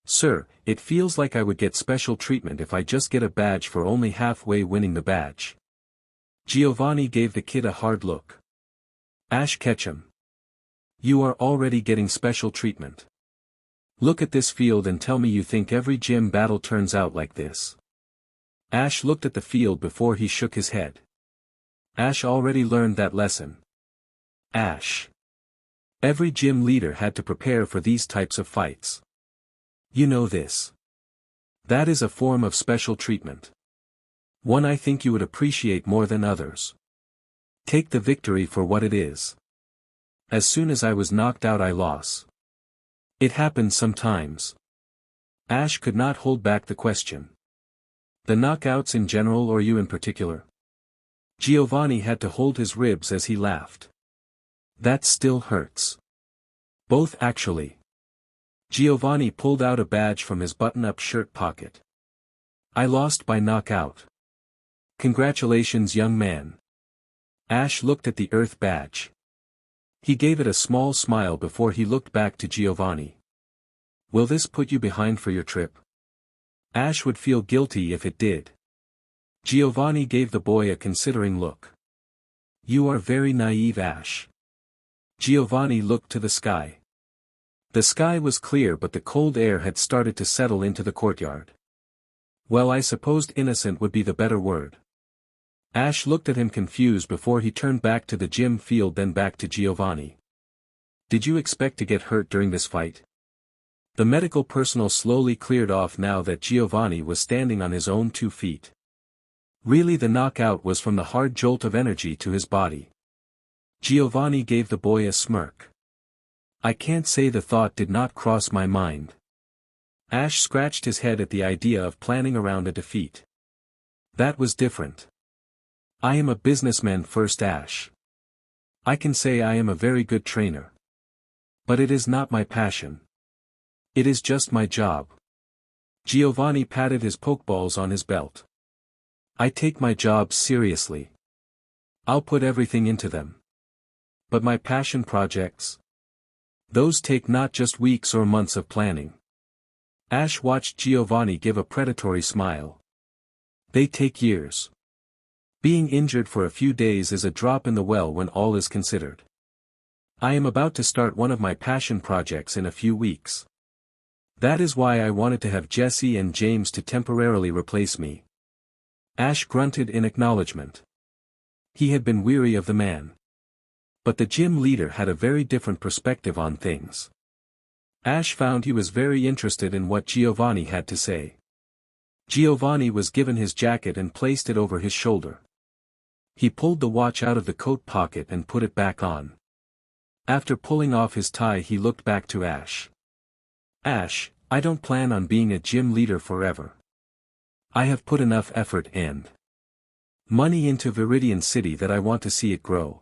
Sir, it feels like I would get special treatment if I just get a badge for only halfway winning the badge. Giovanni gave the kid a hard look. Ash Ketchum. You are already getting special treatment. Look at this field and tell me you think every gym battle turns out like this. Ash looked at the field before he shook his head. Ash already learned that lesson. Ash. Every gym leader had to prepare for these types of fights. You know this. That is a form of special treatment. One I think you would appreciate more than others. Take the victory for what it is. As soon as I was knocked out I lost. It happens sometimes. Ash could not hold back the question. The knockouts in general or you in particular? Giovanni had to hold his ribs as he laughed. That still hurts. Both actually. Giovanni pulled out a badge from his button-up shirt pocket. I lost by knockout. Congratulations, young man. Ash looked at the Earth badge. He gave it a small smile before he looked back to Giovanni. Will this put you behind for your trip? Ash would feel guilty if it did. Giovanni gave the boy a considering look. You are very naive, Ash. Giovanni looked to the sky. The sky was clear but the cold air had started to settle into the courtyard. Well, I supposed innocent would be the better word. Ash looked at him confused before he turned back to the gym field then back to Giovanni. Did you expect to get hurt during this fight? The medical personnel slowly cleared off now that Giovanni was standing on his own 2 feet. Really, the knockout was from the hard jolt of energy to his body. Giovanni gave the boy a smirk. I can't say the thought did not cross my mind. Ash scratched his head at the idea of planning around a defeat. That was different. I am a businessman first, Ash. I can say I am a very good trainer. But it is not my passion. It is just my job. Giovanni patted his pokeballs on his belt. I take my job seriously. I'll put everything into them. But my passion projects? Those take not just weeks or months of planning. Ash watched Giovanni give a predatory smile. They take years. Being injured for a few days is a drop in the well when all is considered. I am about to start one of my passion projects in a few weeks. That is why I wanted to have Jesse and James to temporarily replace me. Ash grunted in acknowledgement. He had been weary of the man. But the gym leader had a very different perspective on things. Ash found he was very interested in what Giovanni had to say. Giovanni was given his jacket and placed it over his shoulder. He pulled the watch out of the coat pocket and put it back on. After pulling off his tie he looked back to Ash. Ash, I don't plan on being a gym leader forever. I have put enough effort and money into Viridian City that I want to see it grow.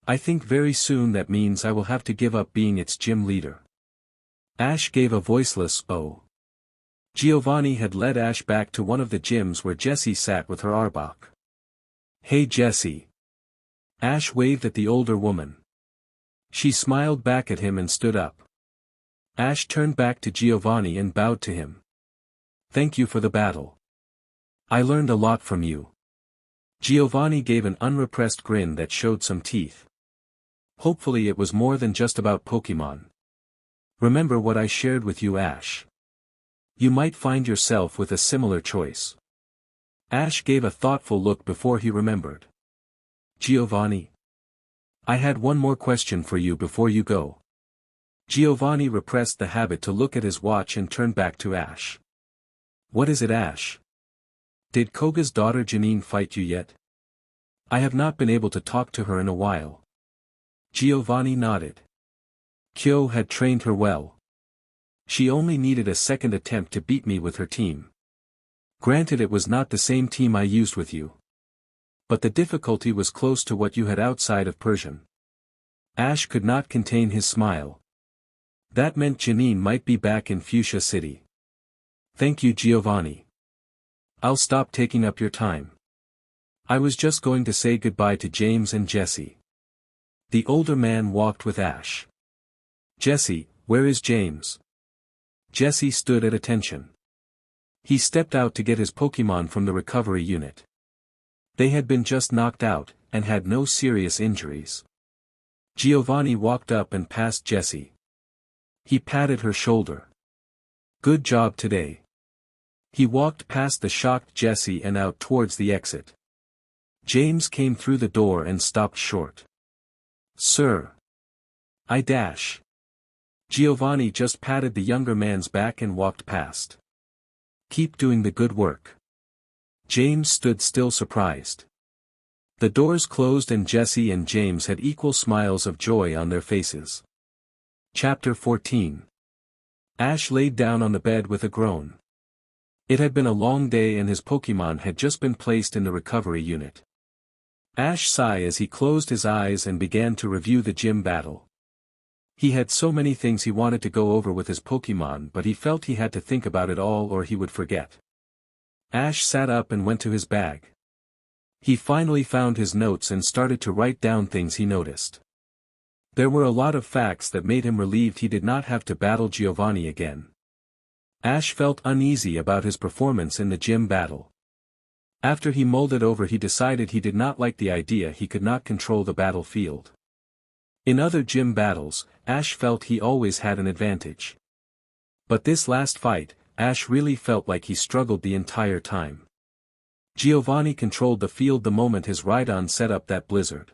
I think very soon that means I will have to give up being its gym leader. Ash gave a voiceless "oh." Giovanni had led Ash back to one of the gyms where Jessie sat with her Arbok. "Hey Jessie." Ash waved at the older woman. She smiled back at him and stood up. Ash turned back to Giovanni and bowed to him. "Thank you for the battle. I learned a lot from you." Giovanni gave an unrepressed grin that showed some teeth. "Hopefully it was more than just about Pokemon. Remember what I shared with you, Ash. You might find yourself with a similar choice." Ash gave a thoughtful look before he remembered. "Giovanni? I had one more question for you before you go." Giovanni repressed the habit to look at his watch and turned back to Ash. "What is it, Ash? Did Koga's daughter Janine fight you yet? I have not been able to talk to her in a while." Giovanni nodded. "Kyo had trained her well. She only needed a second attempt to beat me with her team. Granted, it was not the same team I used with you. But the difficulty was close to what you had outside of Persian." Ash could not contain his smile. That meant Janine might be back in Fuchsia City. "Thank you, Giovanni. I'll stop taking up your time. I was just going to say goodbye to James and Jessie." The older man walked with Ash. "Jessie, where is James?" Jessie stood at attention. He stepped out to get his Pokemon from the recovery unit. They had been just knocked out, and had no serious injuries. Giovanni walked up and passed Jessie. He patted her shoulder. "Good job today." He walked past the shocked Jessie and out towards the exit. James came through the door and stopped short. "Sir." "I dash." Giovanni just patted the younger man's back and walked past. "Keep doing the good work." James stood still, surprised. The doors closed and Jessie and James had equal smiles of joy on their faces. Chapter 14. Ash laid down on the bed with a groan. It had been a long day and his Pokemon had just been placed in the recovery unit. Ash sighed as he closed his eyes and began to review the gym battle. He had so many things he wanted to go over with his Pokemon, but he felt he had to think about it all or he would forget. Ash sat up and went to his bag. He finally found his notes and started to write down things he noticed. There were a lot of facts that made him relieved he did not have to battle Giovanni again. Ash felt uneasy about his performance in the gym battle. After he mulled it over, he decided he did not like the idea he could not control the battlefield. In other gym battles, Ash felt he always had an advantage. But this last fight, Ash really felt like he struggled the entire time. Giovanni controlled the field the moment his Rhydon set up that blizzard.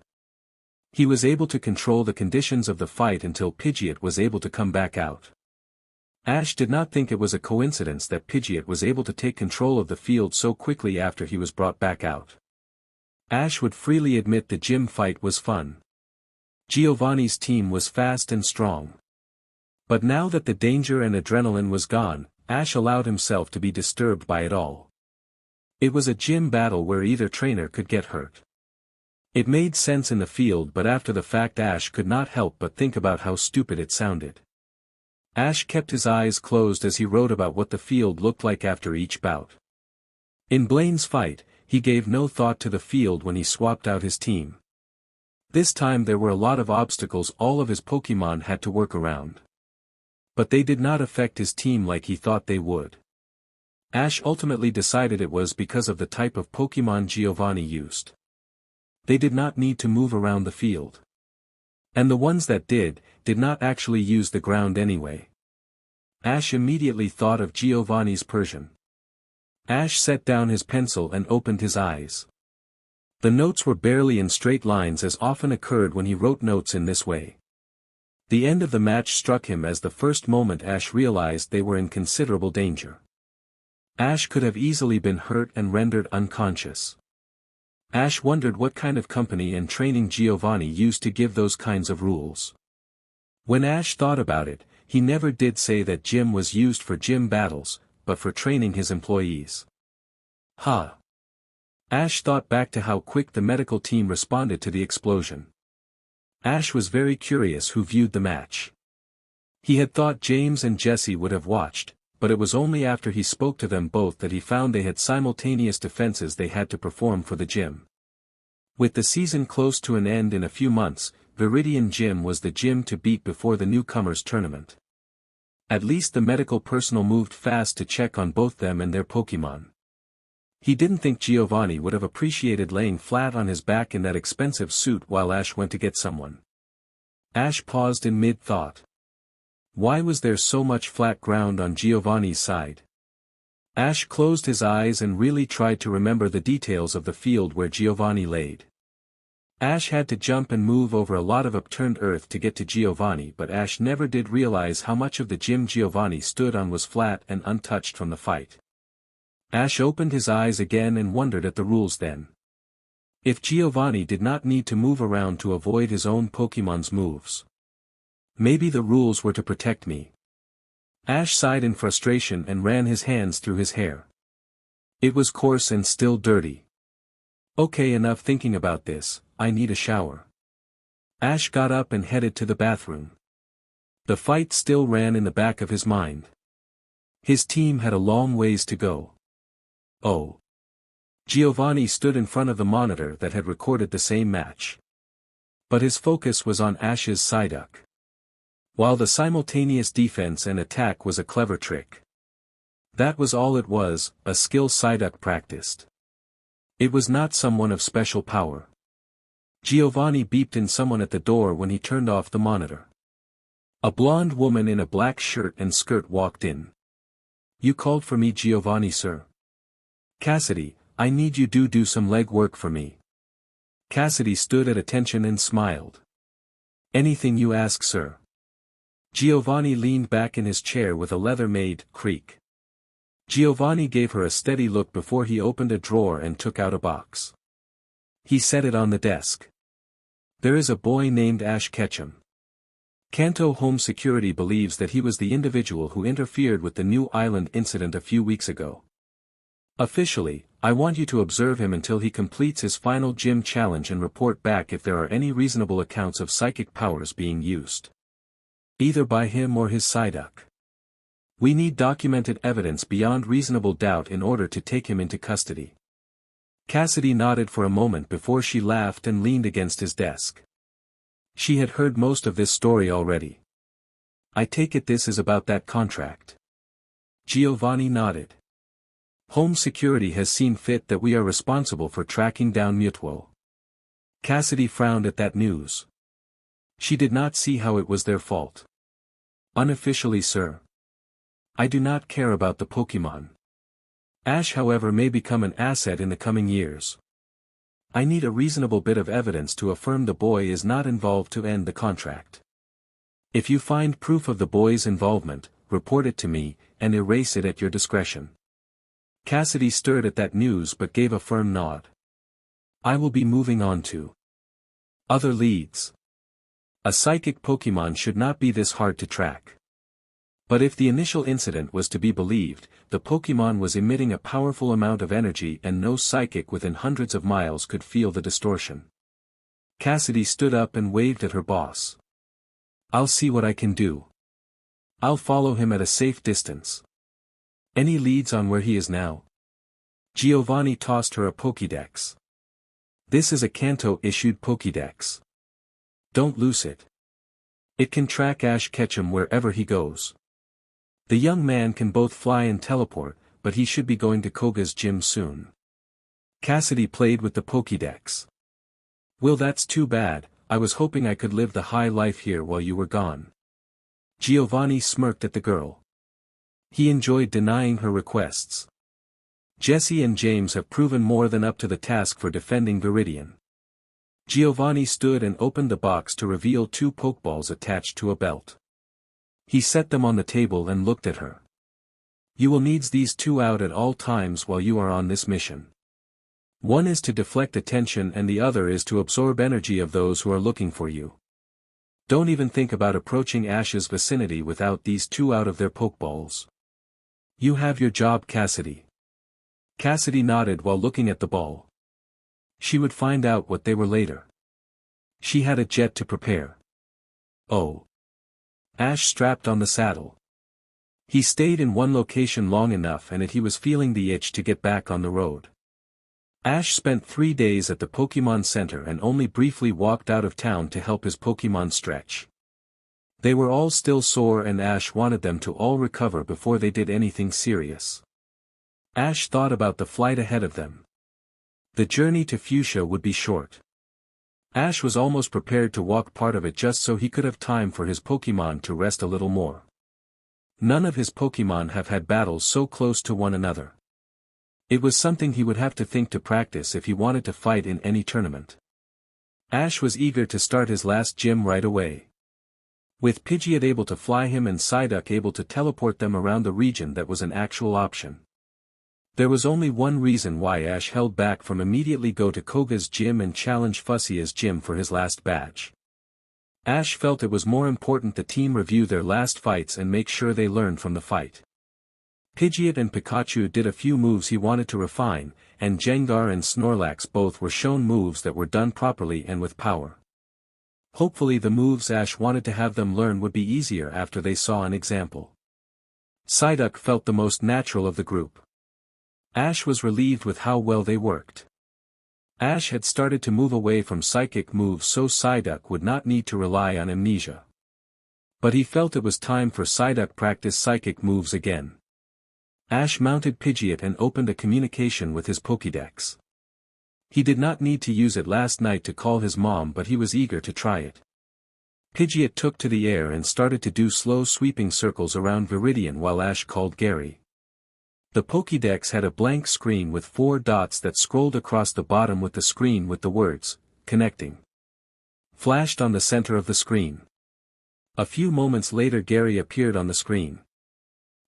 He was able to control the conditions of the fight until Pidgeot was able to come back out. Ash did not think it was a coincidence that Pidgeot was able to take control of the field so quickly after he was brought back out. Ash would freely admit the gym fight was fun. Giovanni's team was fast and strong. But now that the danger and adrenaline was gone, Ash allowed himself to be disturbed by it all. It was a gym battle where either trainer could get hurt. It made sense in the field, but after the fact Ash could not help but think about how stupid it sounded. Ash kept his eyes closed as he wrote about what the field looked like after each bout. In Blaine's fight, he gave no thought to the field when he swapped out his team. This time there were a lot of obstacles all of his Pokemon had to work around. But they did not affect his team like he thought they would. Ash ultimately decided it was because of the type of Pokemon Giovanni used. They did not need to move around the field. And the ones that did not actually use the ground anyway. Ash immediately thought of Giovanni's Persian. Ash set down his pencil and opened his eyes. The notes were barely in straight lines, as often occurred when he wrote notes in this way. The end of the match struck him as the first moment Ash realized they were in considerable danger. Ash could have easily been hurt and rendered unconscious. Ash wondered what kind of company and training Giovanni used to give those kinds of rules. When Ash thought about it, he never did say that gym was used for gym battles, but for training his employees. Ash thought back to how quick the medical team responded to the explosion. Ash was very curious who viewed the match. He had thought James and Jessie would have watched, but it was only after he spoke to them both that he found they had simultaneous defenses they had to perform for the gym. With the season close to an end in a few months, Viridian Gym was the gym to beat before the newcomers tournament. At least the medical personnel moved fast to check on both them and their Pokémon. He didn't think Giovanni would have appreciated laying flat on his back in that expensive suit while Ash went to get someone. Ash paused in mid-thought. Why was there so much flat ground on Giovanni's side? Ash closed his eyes and really tried to remember the details of the field where Giovanni laid. Ash had to jump and move over a lot of upturned earth to get to Giovanni, but Ash never did realize how much of the gym Giovanni stood on was flat and untouched from the fight. Ash opened his eyes again and wondered at the rules then. If Giovanni did not need to move around to avoid his own Pokémon's moves. Maybe the rules were to protect me. Ash sighed in frustration and ran his hands through his hair. It was coarse and still dirty. Okay, enough thinking about this, I need a shower. Ash got up and headed to the bathroom. The fight still ran in the back of his mind. His team had a long ways to go. Oh. Giovanni stood in front of the monitor that had recorded the same match. But his focus was on Ash's Psyduck. While the simultaneous defense and attack was a clever trick. That was all it was, a skill Psyduck practiced. It was not someone of special power. Giovanni beeped in someone at the door when he turned off the monitor. A blonde woman in a black shirt and skirt walked in. You called for me, Giovanni, sir? Cassidy, I need you to do some leg work for me. Cassidy stood at attention and smiled. Anything you ask, sir. Giovanni leaned back in his chair with a leather-made creak. Giovanni gave her a steady look before he opened a drawer and took out a box. He set it on the desk. There is a boy named Ash Ketchum. Kanto Home Security believes that he was the individual who interfered with the New Island incident a few weeks ago. Officially, I want you to observe him until he completes his final gym challenge and report back if there are any reasonable accounts of psychic powers being used. Either by him or his Psyduck. We need documented evidence beyond reasonable doubt in order to take him into custody. Cassidy nodded for a moment before she laughed and leaned against his desk. She had heard most of this story already. I take it this is about that contract. Giovanni nodded. Home Security has seen fit that we are responsible for tracking down Mutuo. Cassidy frowned at that news. She did not see how it was their fault. Unofficially, sir. I do not care about the Pokémon. Ash, however, may become an asset in the coming years. I need a reasonable bit of evidence to affirm the boy is not involved to end the contract. If you find proof of the boy's involvement, report it to me, and erase it at your discretion. Cassidy stirred at that news but gave a firm nod. I will be moving on to other leads. A psychic Pokémon should not be this hard to track. But if the initial incident was to be believed, the Pokémon was emitting a powerful amount of energy and no psychic within hundreds of miles could feel the distortion. Cassidy stood up and waved at her boss. I'll see what I can do. I'll follow him at a safe distance. Any leads on where he is now? Giovanni tossed her a Pokédex. This is a Kanto-issued Pokédex. Don't lose it. It can track Ash Ketchum wherever he goes. The young man can both fly and teleport, but he should be going to Koga's gym soon. Cassidy played with the Pokédex. Well, that's too bad, I was hoping I could live the high life here while you were gone. Giovanni smirked at the girl. He enjoyed denying her requests. Jesse and James have proven more than up to the task for defending Viridian. Giovanni stood and opened the box to reveal 2 Pokeballs attached to a belt. He set them on the table and looked at her. You will need these 2 out at all times while you are on this mission. One is to deflect attention and the other is to absorb energy of those who are looking for you. Don't even think about approaching Ash's vicinity without these 2 out of their Pokeballs. You have your job, Cassidy. Cassidy nodded while looking at the ball. She would find out what they were later. She had a jet to prepare. Oh. Ash strapped on the saddle. He stayed in one location long enough and he was feeling the itch to get back on the road. Ash spent 3 days at the Pokemon Center and only briefly walked out of town to help his Pokemon stretch. They were all still sore and Ash wanted them to all recover before they did anything serious. Ash thought about the flight ahead of them. The journey to Fuchsia would be short. Ash was almost prepared to walk part of it just so he could have time for his Pokemon to rest a little more. None of his Pokemon have had battles so close to one another. It was something he would have to think to practice if he wanted to fight in any tournament. Ash was eager to start his last gym right away. With Pidgeot able to fly him and Psyduck able to teleport them around the region, that was an actual option. There was only one reason why Ash held back from immediately go to Koga's gym and challenge Fussia's gym for his last badge. Ash felt it was more important the team review their last fights and make sure they learned from the fight. Pidgeot and Pikachu did a few moves he wanted to refine, and Gengar and Snorlax both were shown moves that were done properly and with power. Hopefully the moves Ash wanted to have them learn would be easier after they saw an example. Psyduck felt the most natural of the group. Ash was relieved with how well they worked. Ash had started to move away from psychic moves so Psyduck would not need to rely on amnesia. But he felt it was time for Psyduck practice psychic moves again. Ash mounted Pidgeot and opened a communication with his Pokédex. He did not need to use it last night to call his mom, but he was eager to try it. Pidgeot took to the air and started to do slow sweeping circles around Viridian while Ash called Gary. The Pokédex had a blank screen with 4 dots that scrolled across the bottom with the screen with the words, "Connecting," flashed on the center of the screen. A few moments later Gary appeared on the screen.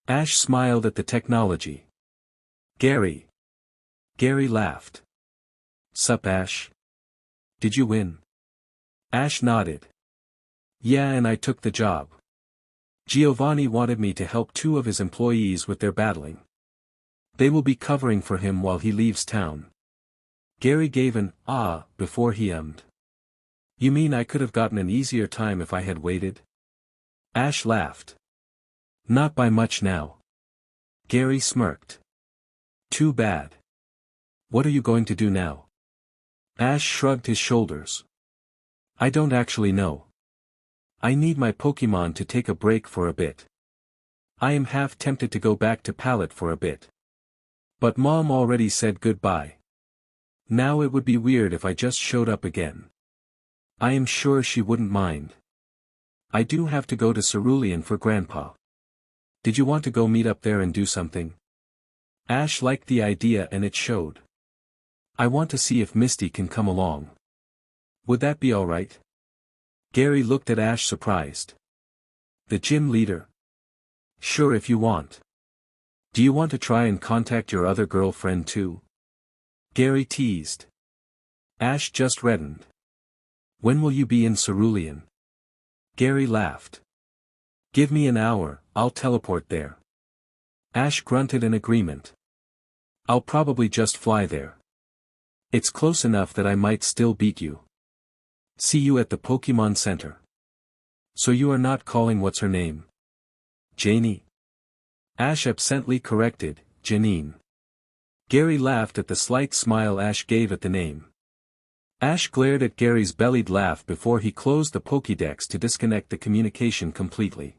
Ash smiled at the technology. "Gary." Gary laughed. "Sup Ash? Did you win?" Ash nodded. "Yeah, and I took the job. Giovanni wanted me to help 2 of his employees with their battling. They will be covering for him while he leaves town." Gary gave an "ah" before he ummed. "You mean I could have gotten an easier time if I had waited?" Ash laughed. "Not by much now." Gary smirked. "Too bad. What are you going to do now?" Ash shrugged his shoulders. "I don't actually know. I need my Pokemon to take a break for a bit. I am half tempted to go back to Pallet for a bit. But Mom already said goodbye. Now it would be weird if I just showed up again. I am sure she wouldn't mind. I do have to go to Cerulean for Grandpa. Did you want to go meet up there and do something?" Ash liked the idea and it showed. "I want to see if Misty can come along. Would that be alright?" Gary looked at Ash surprised. "The gym leader?" "Sure if you want. Do you want to try and contact your other girlfriend too?" Gary teased. Ash just reddened. "When will you be in Cerulean?" Gary laughed. "Give me an hour, I'll teleport there." Ash grunted in agreement. "I'll probably just fly there. It's close enough that I might still beat you. See you at the Pokemon Center." "So you are not calling what's her name Janie?" Ash absently corrected, "Janine." Gary laughed at the slight smile Ash gave at the name. Ash glared at Gary's bellied laugh before he closed the Pokédex to disconnect the communication completely.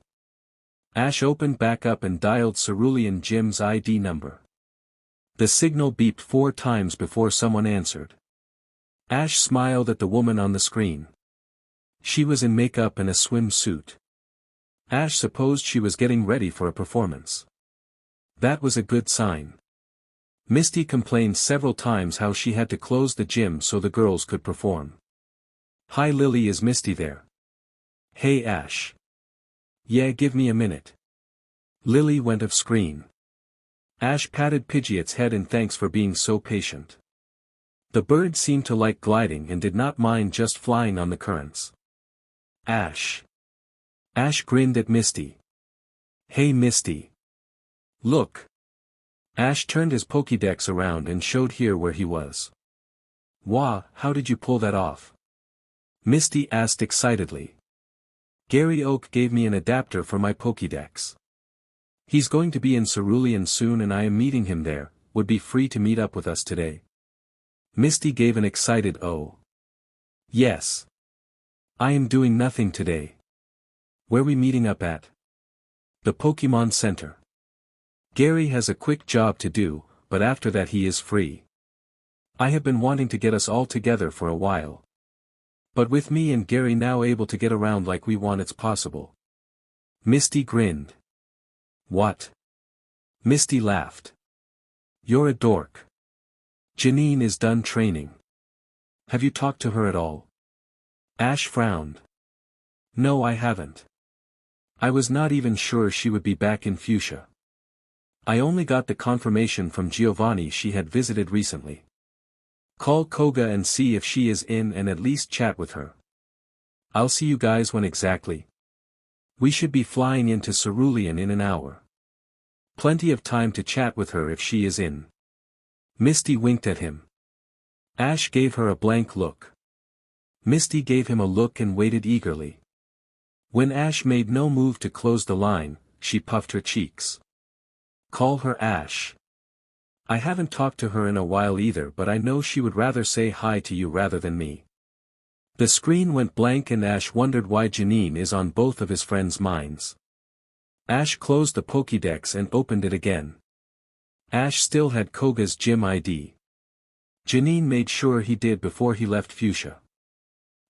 Ash opened back up and dialed Cerulean Gym's ID number. The signal beeped 4 times before someone answered. Ash smiled at the woman on the screen. She was in makeup and a swimsuit. Ash supposed she was getting ready for a performance. That was a good sign. Misty complained several times how she had to close the gym so the girls could perform. "Hi Lily, is Misty there?" "Hey Ash." "Yeah, give me a minute." Lily went off screen. Ash patted Pidgeot's head in thanks for being so patient. The bird seemed to like gliding and did not mind just flying on the currents. "Ash." Ash grinned at Misty. "Hey Misty. Look." Ash turned his Pokédex around and showed here where he was. "Wah, how did you pull that off?" Misty asked excitedly. "Gary Oak gave me an adapter for my Pokédex. He's going to be in Cerulean soon and I am meeting him there, would be free to meet up with us today. Misty gave an excited oh. Yes. I am doing nothing today. Where we meeting up at? The Pokemon Center. Gary has a quick job to do, but after that he is free. I have been wanting to get us all together for a while. But with me and Gary now able to get around like we want, it's possible. Misty grinned. What? Misty laughed. You're a dork. Janine is done training. Have you talked to her at all? Ash frowned. No, I haven't. I was not even sure she would be back in Fuchsia. I only got the confirmation from Giovanni she had visited recently. Call Koga and see if she is in and at least chat with her. I'll see you guys when exactly. We should be flying into Cerulean in an hour. Plenty of time to chat with her if she is in. Misty winked at him. Ash gave her a blank look. Misty gave him a look and waited eagerly. When Ash made no move to close the line, she puffed her cheeks. Call her Ash. I haven't talked to her in a while either, but I know she would rather say hi to you rather than me. The screen went blank and Ash wondered why Janine is on both of his friends' minds. Ash closed the Pokédex and opened it again. Ash still had Koga's gym ID. Janine made sure he did before he left Fuchsia.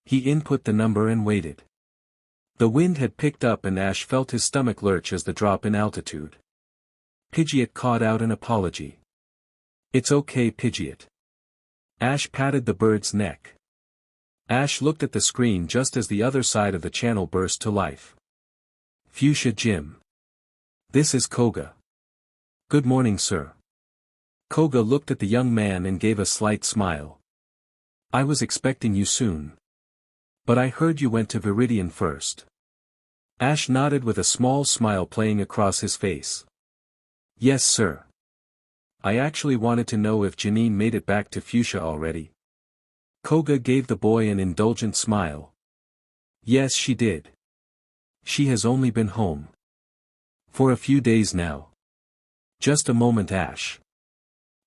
He input the number and waited. The wind had picked up and Ash felt his stomach lurch as the drop in altitude. Pidgeot caught out an apology. It's okay, Pidgeot. Ash patted the bird's neck. Ash looked at the screen just as the other side of the channel burst to life. Fuchsia Gym. This is Koga. Good morning, sir. Koga looked at the young man and gave a slight smile. I was expecting you soon. But I heard you went to Viridian first. Ash nodded with a small smile playing across his face. Yes, sir. I actually wanted to know if Janine made it back to Fuchsia already. Koga gave the boy an indulgent smile. Yes, she did. She has only been home for a few days now. Just a moment, Ash.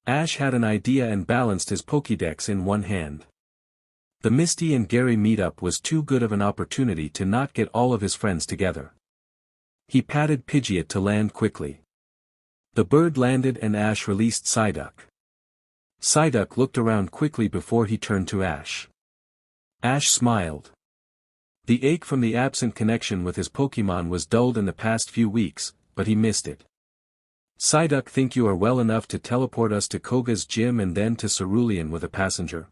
Ash had an idea and balanced his Pokédex in one hand. The Misty and Gary meetup was too good of an opportunity to not get all of his friends together. He patted Pidgeot to land quickly. The bird landed and Ash released Psyduck. Psyduck looked around quickly before he turned to Ash. Ash smiled. The ache from the absent connection with his Pokémon was dulled in the past few weeks, but he missed it. Psyduck, think you are well enough to teleport us to Koga's gym and then to Cerulean with a passenger?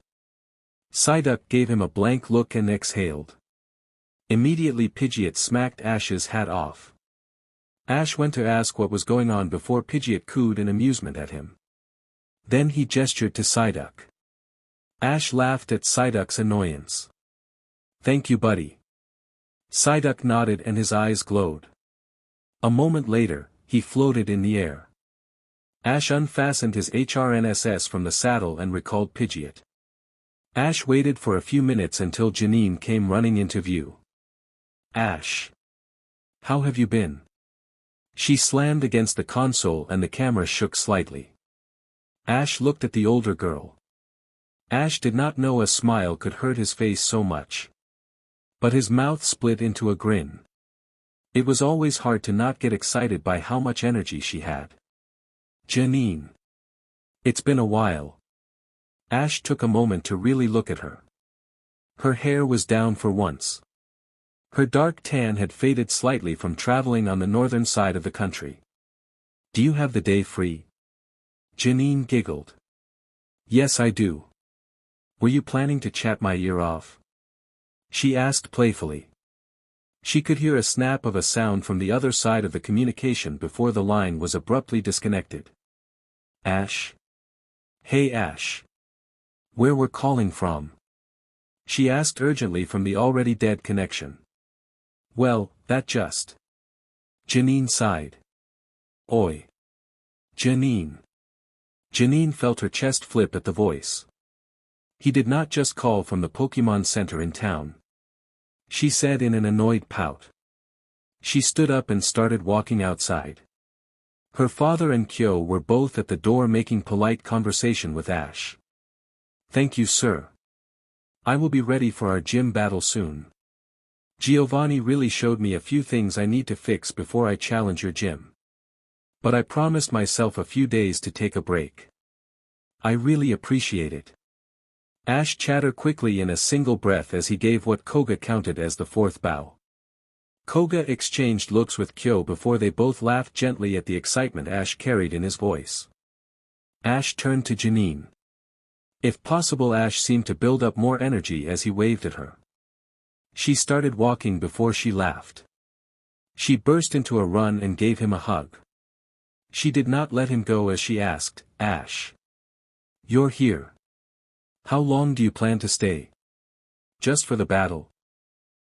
Psyduck gave him a blank look and exhaled. Immediately Pidgeot smacked Ash's hat off. Ash went to ask what was going on before Pidgeot cooed in amusement at him. Then he gestured to Psyduck. Ash laughed at Psyduck's annoyance. Thank you, buddy. Psyduck nodded and his eyes glowed. A moment later, he floated in the air. Ash unfastened his HRNSS from the saddle and recalled Pidgeot. Ash waited for a few minutes until Janine came running into view. Ash. How have you been? She slammed against the console and the camera shook slightly. Ash looked at the older girl. Ash did not know a smile could hurt his face so much. But his mouth split into a grin. It was always hard to not get excited by how much energy she had. Janine. It's been a while. Ash took a moment to really look at her. Her hair was down for once. Her dark tan had faded slightly from traveling on the northern side of the country. Do you have the day free? Janine giggled. Yes, I do. Were you planning to chat my ear off? She asked playfully. She could hear a snap of a sound from the other side of the communication before the line was abruptly disconnected. Ash? Hey Ash. Where we're calling from? She asked urgently from the already dead connection. Well, that just. Janine sighed. Oi. Janine. Janine felt her chest flip at the voice. He did not just call from the Pokemon Center in town. She said in an annoyed pout. She stood up and started walking outside. Her father and Kyo were both at the door making polite conversation with Ash. "Thank you, sir. I will be ready for our gym battle soon. Giovanni really showed me a few things I need to fix before I challenge your gym. But I promised myself a few days to take a break. I really appreciate it." Ash chattered quickly in a single breath as he gave what Koga counted as the fourth bow. Koga exchanged looks with Kyo before they both laughed gently at the excitement Ash carried in his voice. Ash turned to Janine. If possible, Ash seemed to build up more energy as he waved at her. She started walking before she laughed. She burst into a run and gave him a hug. She did not let him go as she asked, "Ash. You're here. How long do you plan to stay? Just for the battle?"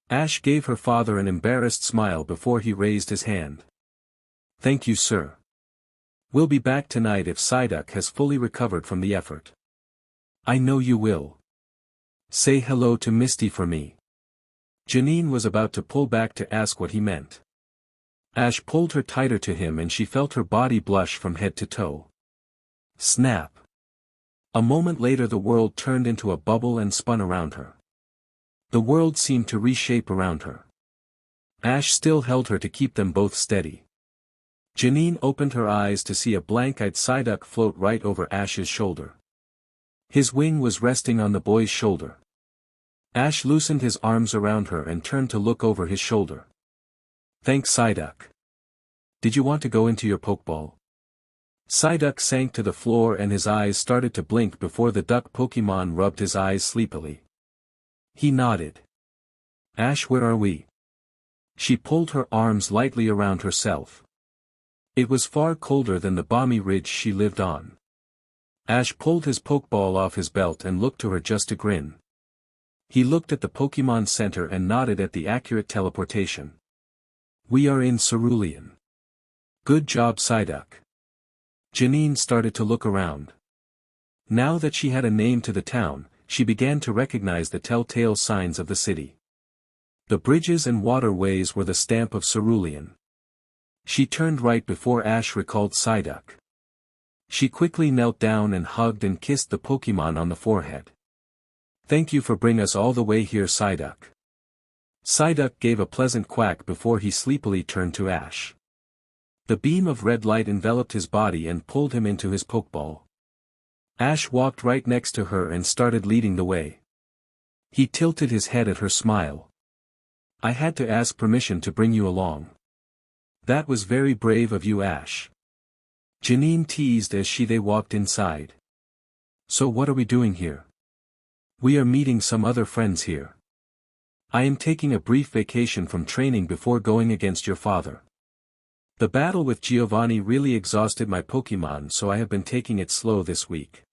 Ash gave her father an embarrassed smile before he raised his hand. "Thank you, sir. We'll be back tonight if Psyduck has fully recovered from the effort." "I know you will. Say hello to Misty for me." Janine was about to pull back to ask what he meant. Ash pulled her tighter to him and she felt her body blush from head to toe. Snap. A moment later the world turned into a bubble and spun around her. The world seemed to reshape around her. Ash still held her to keep them both steady. Janine opened her eyes to see a blank-eyed Psyduck float right over Ash's shoulder. His wing was resting on the boy's shoulder. Ash loosened his arms around her and turned to look over his shoulder. "Thanks, Psyduck. Did you want to go into your Pokeball?" Psyduck sank to the floor and his eyes started to blink before the duck Pokemon rubbed his eyes sleepily. He nodded. "Ash, where are we?" She pulled her arms lightly around herself. It was far colder than the balmy ridge she lived on. Ash pulled his Pokeball off his belt and looked to her just to grin. He looked at the Pokemon Center and nodded at the accurate teleportation. "We are in Cerulean. Good job, Psyduck." Janine started to look around. Now that she had a name to the town, she began to recognize the telltale signs of the city. The bridges and waterways were the stamp of Cerulean. She turned right before Ash recalled Psyduck. She quickly knelt down and hugged and kissed the Pokemon on the forehead. "Thank you for bringing us all the way here, Psyduck." Psyduck gave a pleasant quack before he sleepily turned to Ash. The beam of red light enveloped his body and pulled him into his Pokeball. Ash walked right next to her and started leading the way. He tilted his head at her smile. "I had to ask permission to bring you along." "That was very brave of you, Ash." Janine teased as they walked inside. "So what are we doing here?" "We are meeting some other friends here. I am taking a brief vacation from training before going against your father. The battle with Giovanni really exhausted my Pokemon, so I have been taking it slow this week."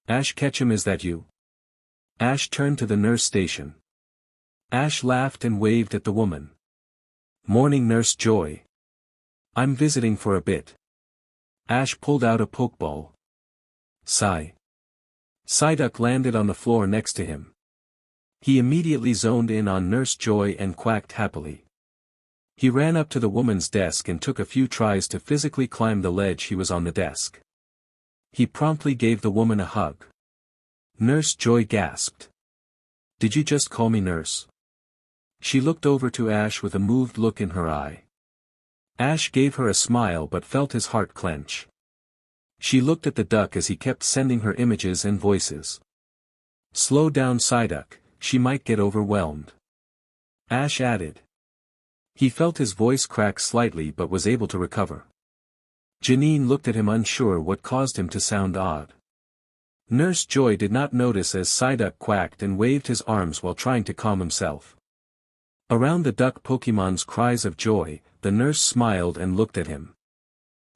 "Ash Ketchum, is that you?" Ash turned to the nurse station. Ash laughed and waved at the woman. "Morning, Nurse Joy. I'm visiting for a bit." Ash pulled out a Pokeball. Psyduck landed on the floor next to him. He immediately zoned in on Nurse Joy and quacked happily. He ran up to the woman's desk and took a few tries to physically climb the ledge he was on the desk. He promptly gave the woman a hug. Nurse Joy gasped. "Did you just call me nurse?" She looked over to Ash with a moved look in her eye. Ash gave her a smile but felt his heart clench. She looked at the duck as he kept sending her images and voices. "Slow down, Psyduck, she might get overwhelmed." Ash added. He felt his voice crack slightly but was able to recover. Janine looked at him unsure what caused him to sound odd. Nurse Joy did not notice as Psyduck quacked and waved his arms while trying to calm himself. Around the duck Pokemon's cries of joy, the nurse smiled and looked at him.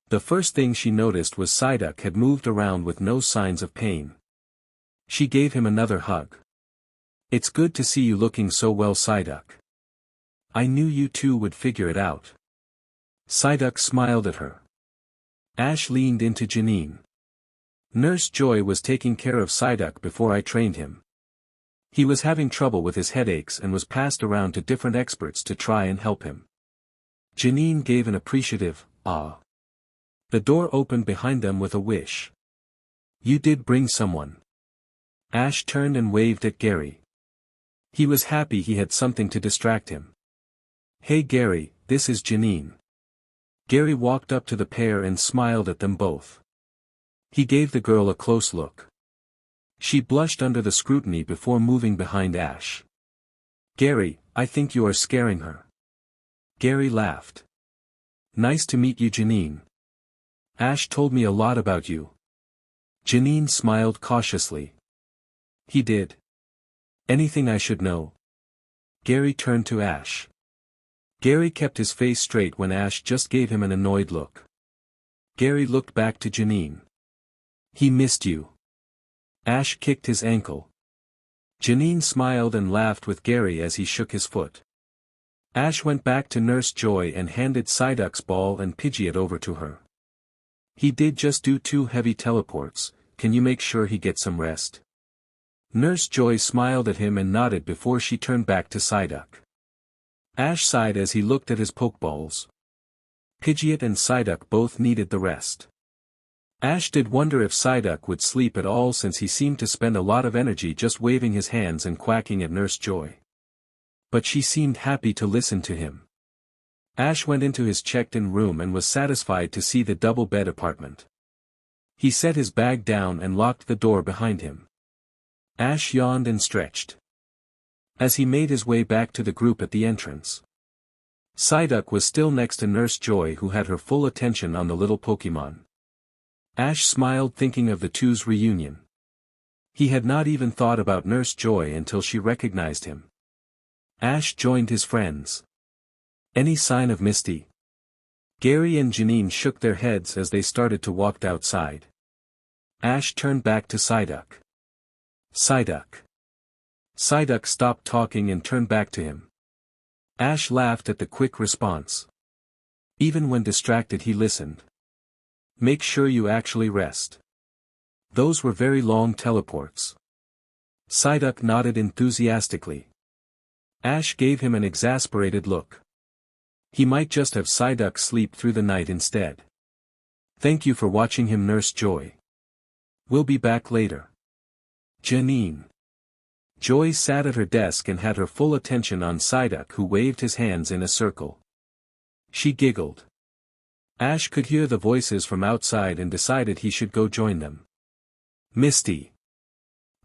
The first thing she noticed was Psyduck had moved around with no signs of pain. She gave him another hug. "It's good to see you looking so well, Psyduck. I knew you two would figure it out." Psyduck smiled at her. Ash leaned into Janine. "Nurse Joy was taking care of Psyduck before I trained him. He was having trouble with his headaches and was passed around to different experts to try and help him." Janine gave an appreciative, "Ah." The door opened behind them with a wish. You did bring someone. Ash turned and waved at Gary. He was happy he had something to distract him. Hey Gary, this is Janine. Gary walked up to the pair and smiled at them both. He gave the girl a close look. She blushed under the scrutiny before moving behind Ash. Gary, I think you are scaring her. Gary laughed. Nice to meet you, Janine. Ash told me a lot about you. Janine smiled cautiously. He did. Anything I should know? Gary turned to Ash. Gary kept his face straight when Ash just gave him an annoyed look. Gary looked back to Janine. He missed you. Ash kicked his ankle. Janine smiled and laughed with Gary as he shook his foot. Ash went back to Nurse Joy and handed Psyduck's ball and Pidgeot over to her. He did just do 2 heavy teleports, can you make sure he gets some rest? Nurse Joy smiled at him and nodded before she turned back to Psyduck. Ash sighed as he looked at his Pokeballs. Pidgeot and Psyduck both needed the rest. Ash did wonder if Psyduck would sleep at all since he seemed to spend a lot of energy just waving his hands and quacking at Nurse Joy. But she seemed happy to listen to him. Ash went into his checked-in room and was satisfied to see the double-bed apartment. He set his bag down and locked the door behind him. Ash yawned and stretched. As he made his way back to the group at the entrance. Psyduck was still next to Nurse Joy, who had her full attention on the little Pokemon. Ash smiled thinking of the two's reunion. He had not even thought about Nurse Joy until she recognized him. Ash joined his friends. Any sign of Misty? Gary and Janine shook their heads as they started to walk outside. Ash turned back to Psyduck. Psyduck. Psyduck stopped talking and turned back to him. Ash laughed at the quick response. Even when distracted he listened. Make sure you actually rest. Those were very long teleports. Psyduck nodded enthusiastically. Ash gave him an exasperated look. He might just have Psyduck sleep through the night instead. Thank you for watching him, Nurse Joy. We'll be back later. Janine. Joy sat at her desk and had her full attention on Psyduck, who waved his hands in a circle. She giggled. Ash could hear the voices from outside and decided he should go join them. Misty.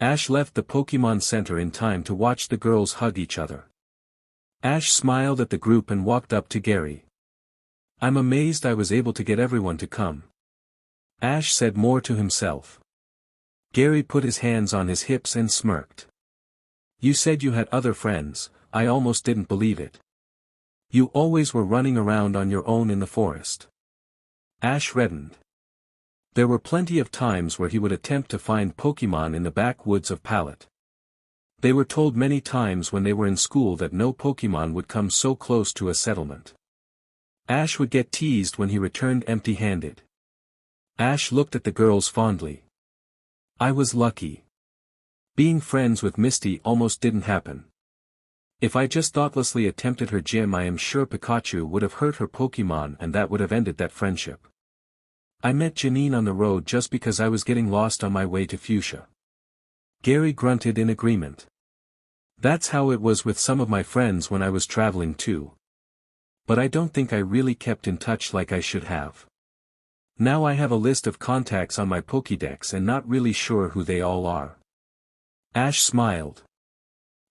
Ash left the Pokemon Center in time to watch the girls hug each other. Ash smiled at the group and walked up to Gary. I'm amazed I was able to get everyone to come. Ash said more to himself. Gary put his hands on his hips and smirked. You said you had other friends, I almost didn't believe it. You always were running around on your own in the forest. Ash reddened. There were plenty of times where he would attempt to find Pokemon in the backwoods of Pallet. They were told many times when they were in school that no Pokemon would come so close to a settlement. Ash would get teased when he returned empty-handed. Ash looked at the girls fondly. I was lucky. Being friends with Misty almost didn't happen. If I just thoughtlessly attempted her gym, I am sure Pikachu would have hurt her Pokemon and that would have ended that friendship. I met Janine on the road just because I was getting lost on my way to Fuchsia. Gary grunted in agreement. That's how it was with some of my friends when I was traveling too. But I don't think I really kept in touch like I should have. Now I have a list of contacts on my Pokédex and not really sure who they all are. Ash smiled.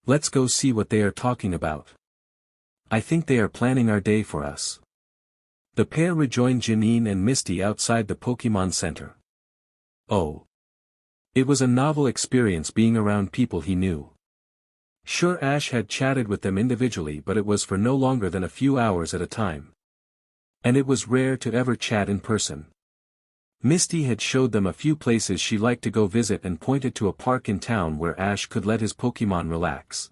Let's go see what they are talking about. I think they are planning our day for us. The pair rejoined Janine and Misty outside the Pokemon Center. Oh. It was a novel experience being around people he knew. Sure, Ash had chatted with them individually, but it was for no longer than a few hours at a time. And it was rare to ever chat in person. Misty had showed them a few places she liked to go visit and pointed to a park in town where Ash could let his Pokemon relax.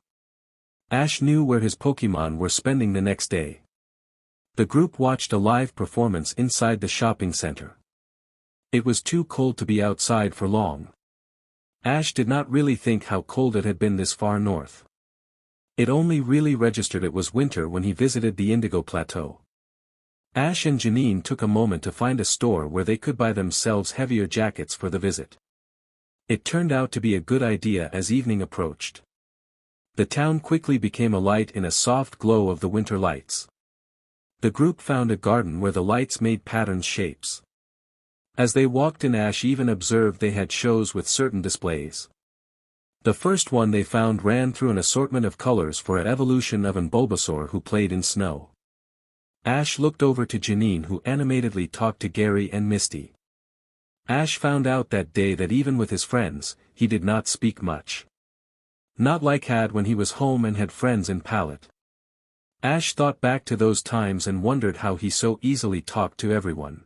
Ash knew where his Pokemon were spending the next day. The group watched a live performance inside the shopping center. It was too cold to be outside for long. Ash did not really think how cold it had been this far north. It only really registered it was winter when he visited the Indigo Plateau. Ash and Janine took a moment to find a store where they could buy themselves heavier jackets for the visit. It turned out to be a good idea as evening approached. The town quickly became alight in a soft glow of the winter lights. The group found a garden where the lights made patterned shapes. As they walked in, Ash even observed they had shows with certain displays. The first one they found ran through an assortment of colors for an evolution of an Bulbasaur who played in snow. Ash looked over to Janine, who animatedly talked to Gary and Misty. Ash found out that day that even with his friends, he did not speak much. Not like had when he was home and had friends in Pallet. Ash thought back to those times and wondered how he so easily talked to everyone.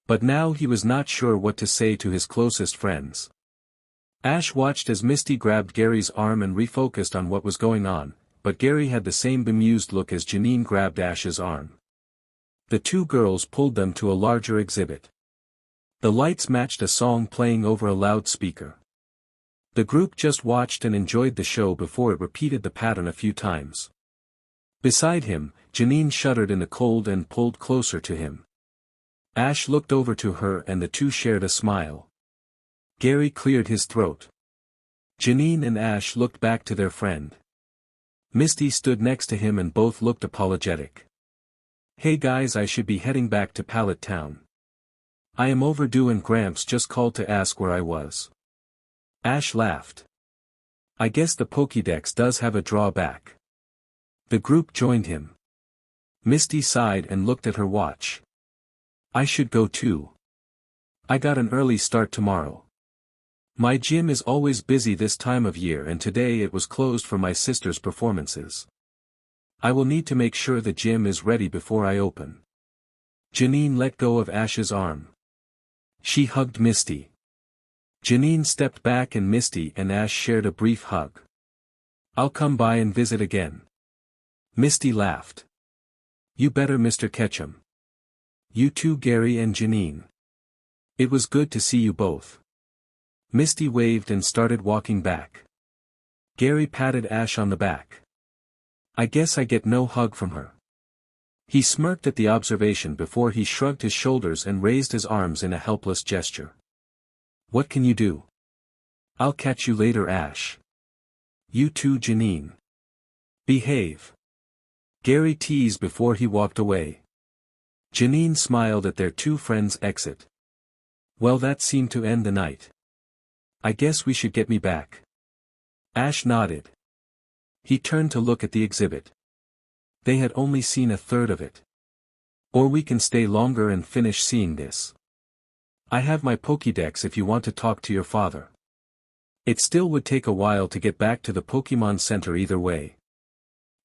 But now he was not sure what to say to his closest friends. Ash watched as Misty grabbed Gary's arm and refocused on what was going on, but Gary had the same bemused look as Janine grabbed Ash's arm. The two girls pulled them to a larger exhibit. The lights matched a song playing over a loudspeaker. The group just watched and enjoyed the show before it repeated the pattern a few times. Beside him, Janine shuddered in the cold and pulled closer to him. Ash looked over to her and the two shared a smile. Gary cleared his throat. Janine and Ash looked back to their friend. Misty stood next to him and both looked apologetic. "Hey guys, I should be heading back to Pallet Town. I am overdue and Gramps just called to ask where I was." Ash laughed. "I guess the Pokédex does have a drawback." The group joined him. Misty sighed and looked at her watch. "I should go too. I got an early start tomorrow. My gym is always busy this time of year and today it was closed for my sister's performances. I will need to make sure the gym is ready before I open." Janine let go of Ash's arm. She hugged Misty. Janine stepped back and Misty and Ash shared a brief hug. "I'll come by and visit again." Misty laughed. "You better, Mr. Ketchum. You too, Gary and Janine. It was good to see you both." Misty waved and started walking back. Gary patted Ash on the back. "I guess I get no hug from her." He smirked at the observation before he shrugged his shoulders and raised his arms in a helpless gesture. "What can you do? I'll catch you later, Ash." "You too, Janine. Behave." Gary teased before he walked away. Janine smiled at their two friends' exit. "Well, that seemed to end the night. I guess we should get me back." Ash nodded. He turned to look at the exhibit. They had only seen a third of it. "Or we can stay longer and finish seeing this. I have my Pokédex if you want to talk to your father." It still would take a while to get back to the Pokémon Center either way.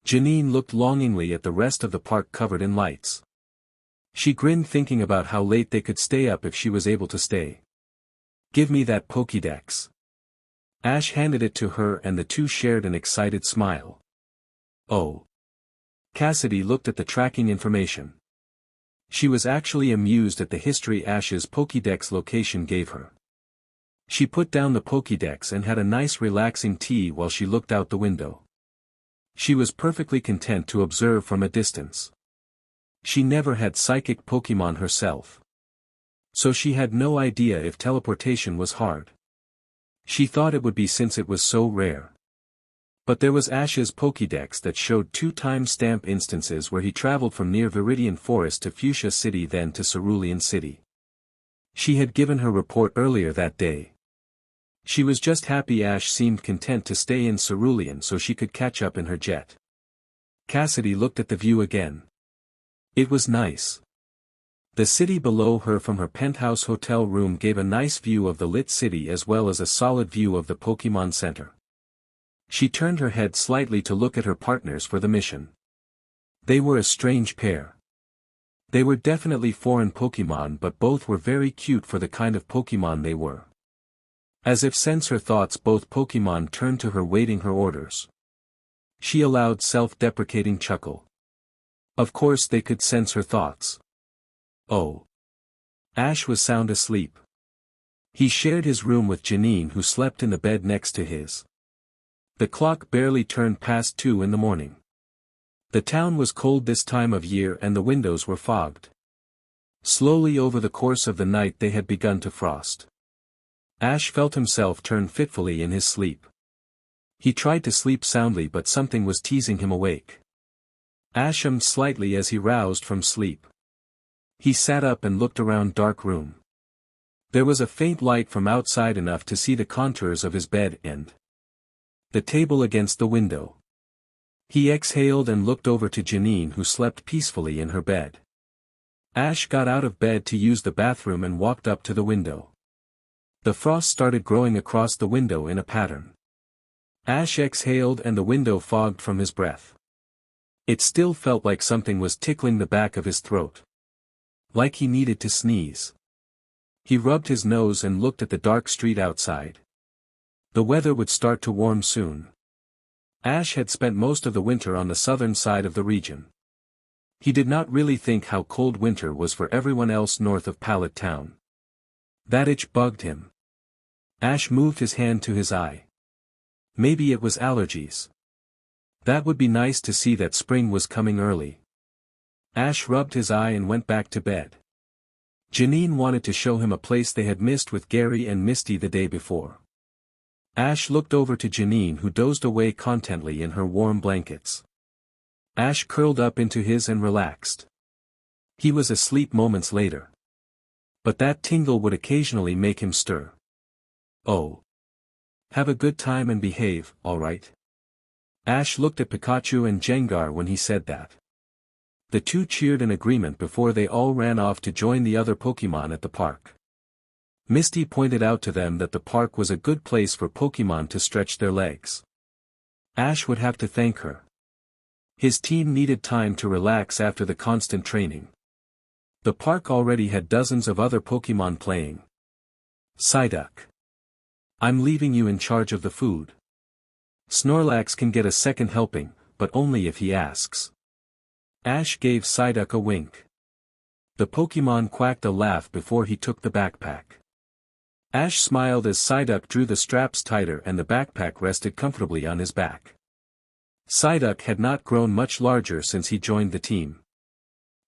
Janine looked longingly at the rest of the park covered in lights. She grinned thinking about how late they could stay up if she was able to stay. "Give me that Pokédex." Ash handed it to her and the two shared an excited smile. "Oh." Cassidy looked at the tracking information. She was actually amused at the history Ash's Pokédex location gave her. She put down the Pokédex and had a nice relaxing tea while she looked out the window. She was perfectly content to observe from a distance. She never had psychic Pokémon herself. So she had no idea if teleportation was hard. She thought it would be since it was so rare. But there was Ash's Pokédex that showed 2 time-stamp instances where he traveled from near Viridian Forest to Fuchsia City then to Cerulean City. She had given her report earlier that day. She was just happy Ash seemed content to stay in Cerulean so she could catch up in her jet. Cassidy looked at the view again. It was nice. The city below her from her penthouse hotel room gave a nice view of the lit city as well as a solid view of the Pokémon Center. She turned her head slightly to look at her partners for the mission. They were a strange pair. They were definitely foreign Pokémon, but both were very cute for the kind of Pokémon they were. As if sense her thoughts, both Pokémon turned to her waiting her orders. She allowed self-deprecating chuckle. Of course they could sense her thoughts. Oh. Ash was sound asleep. He shared his room with Janine, who slept in the bed next to his. The clock barely turned past 2 in the morning. The town was cold this time of year and the windows were fogged. Slowly over the course of the night they had begun to frost. Ash felt himself turn fitfully in his sleep. He tried to sleep soundly but something was teasing him awake. Ash hummed slightly as he roused from sleep. He sat up and looked around dark room. There was a faint light from outside enough to see the contours of his bed and the table against the window. He exhaled and looked over to Janine who slept peacefully in her bed. Ash got out of bed to use the bathroom and walked up to the window. The frost started growing across the window in a pattern. Ash exhaled and the window fogged from his breath. It still felt like something was tickling the back of his throat. Like he needed to sneeze. He rubbed his nose and looked at the dark street outside. The weather would start to warm soon. Ash had spent most of the winter on the southern side of the region. He did not really think how cold winter was for everyone else north of Pallet Town. That itch bugged him. Ash moved his hand to his eye. Maybe it was allergies. That would be nice to see that spring was coming early. Ash rubbed his eye and went back to bed. Janine wanted to show him a place they had missed with Gary and Misty the day before. Ash looked over to Janine who dozed away contently in her warm blankets. Ash curled up into his and relaxed. He was asleep moments later. But that tingle would occasionally make him stir. Oh. Have a good time and behave, alright? Ash looked at Pikachu and Jengar when he said that. The two cheered in agreement before they all ran off to join the other Pokémon at the park. Misty pointed out to them that the park was a good place for Pokémon to stretch their legs. Ash would have to thank her. His team needed time to relax after the constant training. The park already had dozens of other Pokémon playing. Psyduck. I'm leaving you in charge of the food. Snorlax can get a second helping, but only if he asks. Ash gave Psyduck a wink. The Pokémon quacked a laugh before he took the backpack. Ash smiled as Psyduck drew the straps tighter and the backpack rested comfortably on his back. Psyduck had not grown much larger since he joined the team.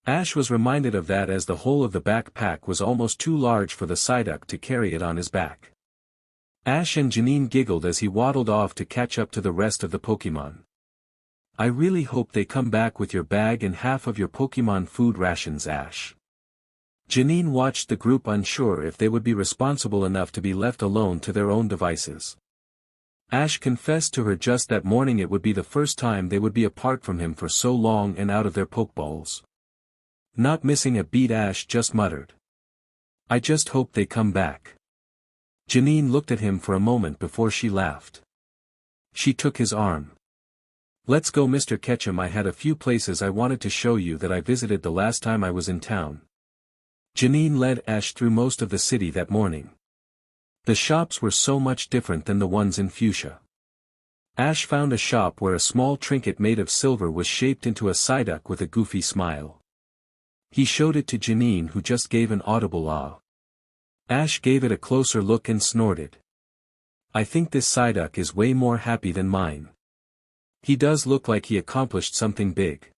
Ash was reminded of that as the whole of the backpack was almost too large for the Psyduck to carry it on his back. Ash and Janine giggled as he waddled off to catch up to the rest of the Pokémon. I really hope they come back with your bag and half of your Pokémon food rations, Ash. Janine watched the group unsure if they would be responsible enough to be left alone to their own devices. Ash confessed to her just that morning it would be the first time they would be apart from him for so long and out of their Pokeballs. Not missing a beat, Ash just muttered. I just hope they come back. Janine looked at him for a moment before she laughed. She took his arm. Let's go, Mr. Ketchum. I had a few places I wanted to show you that I visited the last time I was in town. Janine led Ash through most of the city that morning. The shops were so much different than the ones in Fuchsia. Ash found a shop where a small trinket made of silver was shaped into a Psyduck with a goofy smile. He showed it to Janine who just gave an audible ah. Ash gave it a closer look and snorted. I think this Psyduck is way more happy than mine. He does look like he accomplished something big.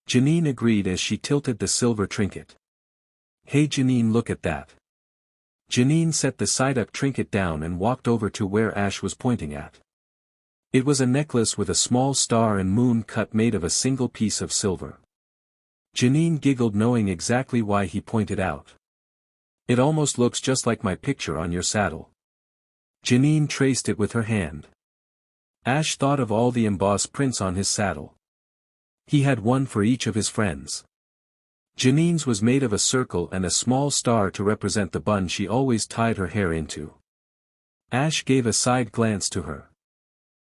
Janine agreed as she tilted the silver trinket. Hey Janine, look at that. Janine set the Psyduck trinket down and walked over to where Ash was pointing at. It was a necklace with a small star and moon cut made of a single piece of silver. Janine giggled knowing exactly why he pointed out. It almost looks just like my picture on your saddle. Janine traced it with her hand. Ash thought of all the embossed prints on his saddle. He had one for each of his friends. Janine's was made of a circle and a small star to represent the bun she always tied her hair into. Ash gave a side glance to her.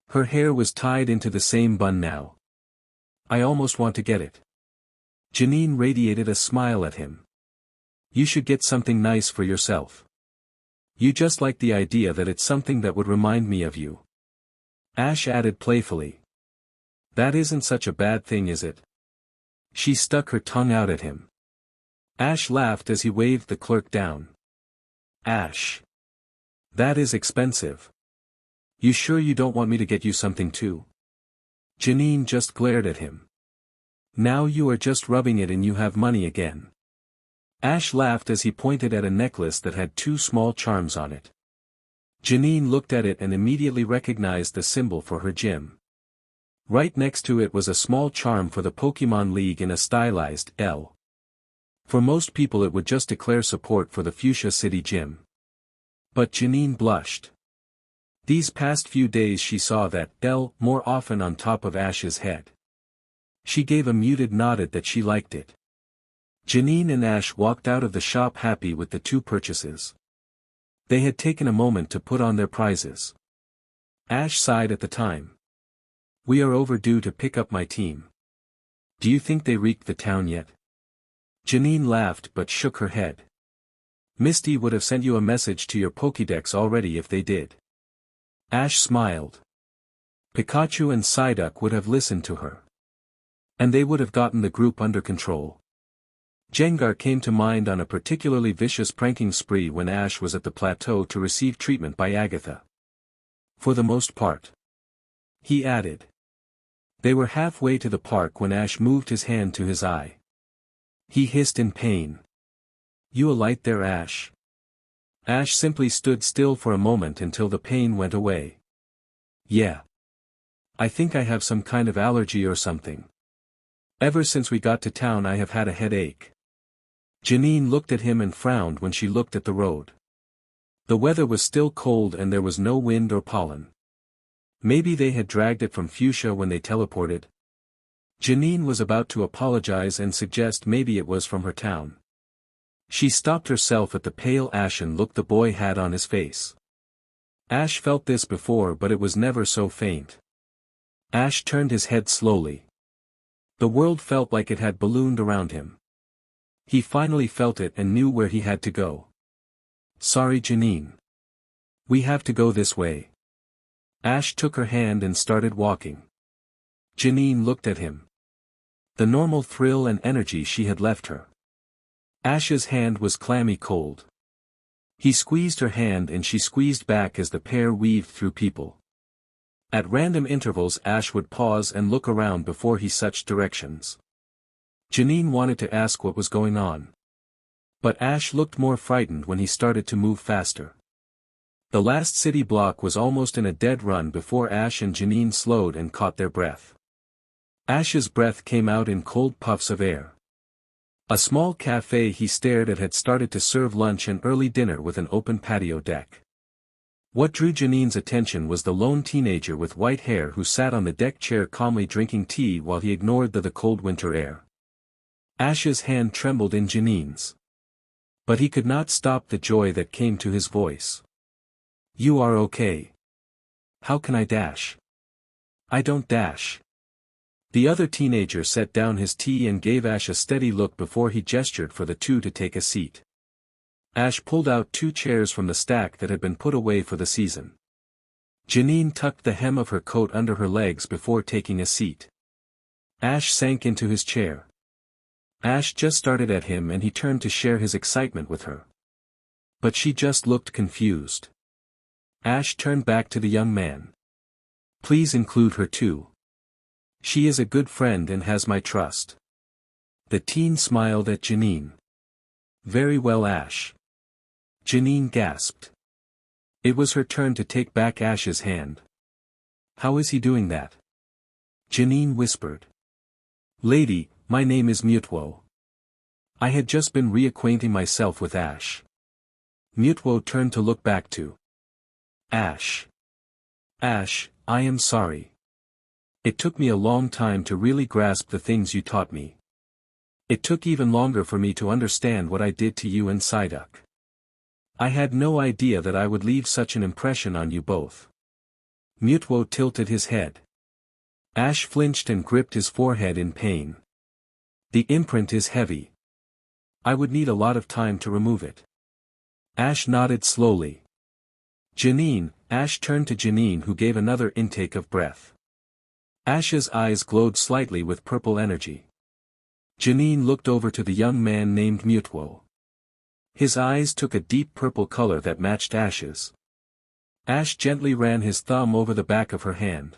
Her hair was tied into the same bun now. I almost want to get it. Janine radiated a smile at him. You should get something nice for yourself. You just like the idea that it's something that would remind me of you. Ash added playfully. That isn't such a bad thing, is it? She stuck her tongue out at him. Ash laughed as he waved the clerk down. Ash. That is expensive. You sure you don't want me to get you something too? Janine just glared at him. Now you are just rubbing it and you have money again. Ash laughed as he pointed at a necklace that had two small charms on it. Janine looked at it and immediately recognized the symbol for her gym. Right next to it was a small charm for the Pokemon League in a stylized L. For most people it would just declare support for the Fuchsia City Gym. But Janine blushed. These past few days she saw that L more often on top of Ash's head. She gave a muted nod that she liked it. Janine and Ash walked out of the shop happy with the two purchases. They had taken a moment to put on their prizes. Ash sighed at the time. We are overdue to pick up my team. Do you think they reached the town yet? Janine laughed but shook her head. Misty would have sent you a message to your Pokédex already if they did. Ash smiled. Pikachu and Psyduck would have listened to her. And they would have gotten the group under control. Jengar came to mind on a particularly vicious pranking spree when Ash was at the plateau to receive treatment by Agatha. For the most part. He added. They were halfway to the park when Ash moved his hand to his eye. He hissed in pain. You alight there, Ash. Ash simply stood still for a moment until the pain went away. Yeah. I think I have some kind of allergy or something. Ever since we got to town I have had a headache. Janine looked at him and frowned when she looked at the road. The weather was still cold and there was no wind or pollen. Maybe they had dragged it from Fuchsia when they teleported. Janine was about to apologize and suggest maybe it was from her town. She stopped herself at the pale ashen look the boy had on his face. Ash felt this before but it was never so faint. Ash turned his head slowly. The world felt like it had ballooned around him. He finally felt it and knew where he had to go. Sorry, Janine. We have to go this way. Ash took her hand and started walking. Janine looked at him. The normal thrill and energy she had left her. Ash's hand was clammy cold. He squeezed her hand and she squeezed back as the pair weaved through people. At random intervals Ash would pause and look around before he switched directions. Janine wanted to ask what was going on. But Ash looked more frightened when he started to move faster. The last city block was almost in a dead run before Ash and Janine slowed and caught their breath. Ash's breath came out in cold puffs of air. A small cafe he stared at had started to serve lunch and early dinner with an open patio deck. What drew Janine's attention was the lone teenager with white hair who sat on the deck chair calmly drinking tea while he ignored the cold winter air. Ash's hand trembled in Janine's. But he could not stop the joy that came to his voice. You are okay. How can I dash? I don't dash. The other teenager set down his tea and gave Ash a steady look before he gestured for the two to take a seat. Ash pulled out two chairs from the stack that had been put away for the season. Janine tucked the hem of her coat under her legs before taking a seat. Ash sank into his chair. Ash just started at him and he turned to share his excitement with her. But she just looked confused. Ash turned back to the young man. Please include her too. She is a good friend and has my trust. The teen smiled at Janine. Very well, Ash. Janine gasped. It was her turn to take back Ash's hand. How is he doing that? Janine whispered. Lady, my name is Mutwo. I had just been reacquainting myself with Ash. Mutwo turned to look back to Ash. Ash, I am sorry. It took me a long time to really grasp the things you taught me. It took even longer for me to understand what I did to you and Psyduck. I had no idea that I would leave such an impression on you both. Mutwo tilted his head. Ash flinched and gripped his forehead in pain. The imprint is heavy. I would need a lot of time to remove it. Ash nodded slowly. Janine, Ash turned to Janine who gave another intake of breath. Ash's eyes glowed slightly with purple energy. Janine looked over to the young man named Mutwo. His eyes took a deep purple color that matched Ash's. Ash gently ran his thumb over the back of her hand.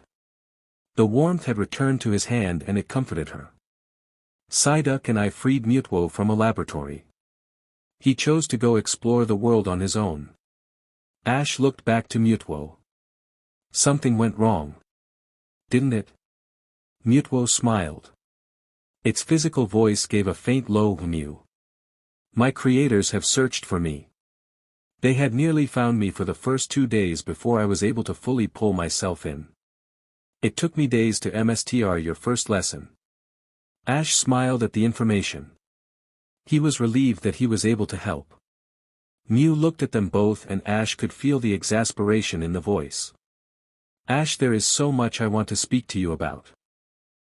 The warmth had returned to his hand and it comforted her. Psyduck and I freed Mutwo from a laboratory. He chose to go explore the world on his own. Ash looked back to Mutwo. Something went wrong. Didn't it? Mutwo smiled. Its physical voice gave a faint low mew. My creators have searched for me. They had nearly found me for the first 2 days before I was able to fully pull myself in. It took me days to MSTR your first lesson. Ash smiled at the information. He was relieved that he was able to help. Mew looked at them both and Ash could feel the exasperation in the voice. Ash, there is so much I want to speak to you about.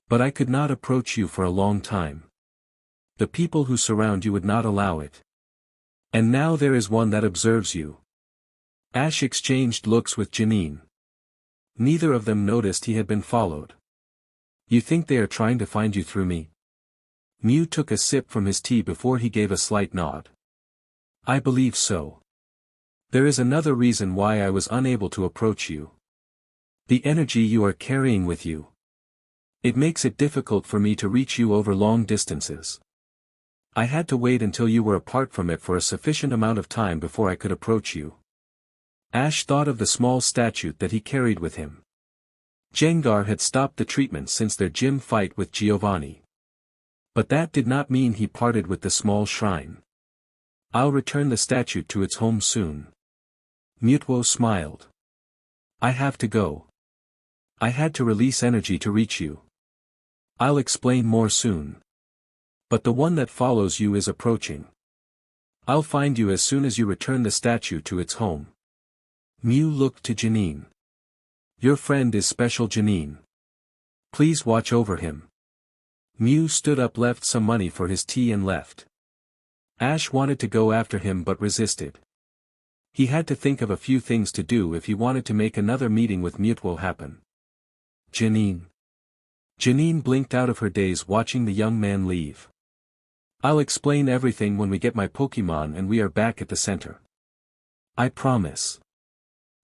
But I could not approach you for a long time. The people who surround you would not allow it. And now there is one that observes you. Ash exchanged looks with Janine. Neither of them noticed he had been followed. You think they are trying to find you through me? Mew took a sip from his tea before he gave a slight nod. I believe so. There is another reason why I was unable to approach you. The energy you are carrying with you. It makes it difficult for me to reach you over long distances. I had to wait until you were apart from it for a sufficient amount of time before I could approach you. Ash thought of the small statue that he carried with him. Jengar had stopped the treatment since their gym fight with Giovanni. But that did not mean he parted with the small shrine. I'll return the statue to its home soon. Mutwo smiled. I have to go. I had to release energy to reach you. I'll explain more soon. But the one that follows you is approaching. I'll find you as soon as you return the statue to its home. Mew looked to Janine. Your friend is special, Janine. Please watch over him. Mew stood up, left some money for his tea and left. Ash wanted to go after him but resisted. He had to think of a few things to do if he wanted to make another meeting with Mutwo happen. Janine. Janine blinked out of her daze watching the young man leave. I'll explain everything when we get my Pokemon and we are back at the center. I promise.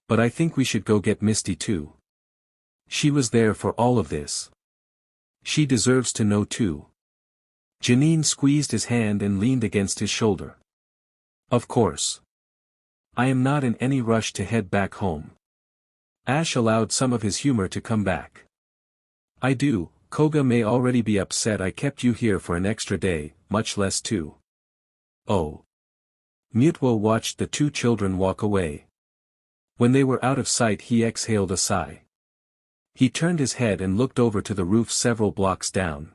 But I think we should go get Misty too. She was there for all of this. She deserves to know too. Janine squeezed his hand and leaned against his shoulder. Of course. I am not in any rush to head back home. Ash allowed some of his humor to come back. I do. Koga may already be upset I kept you here for an extra day, much less 2. Oh. Mutwo watched the 2 children walk away. When they were out of sight he exhaled a sigh. He turned his head and looked over to the roof several blocks down.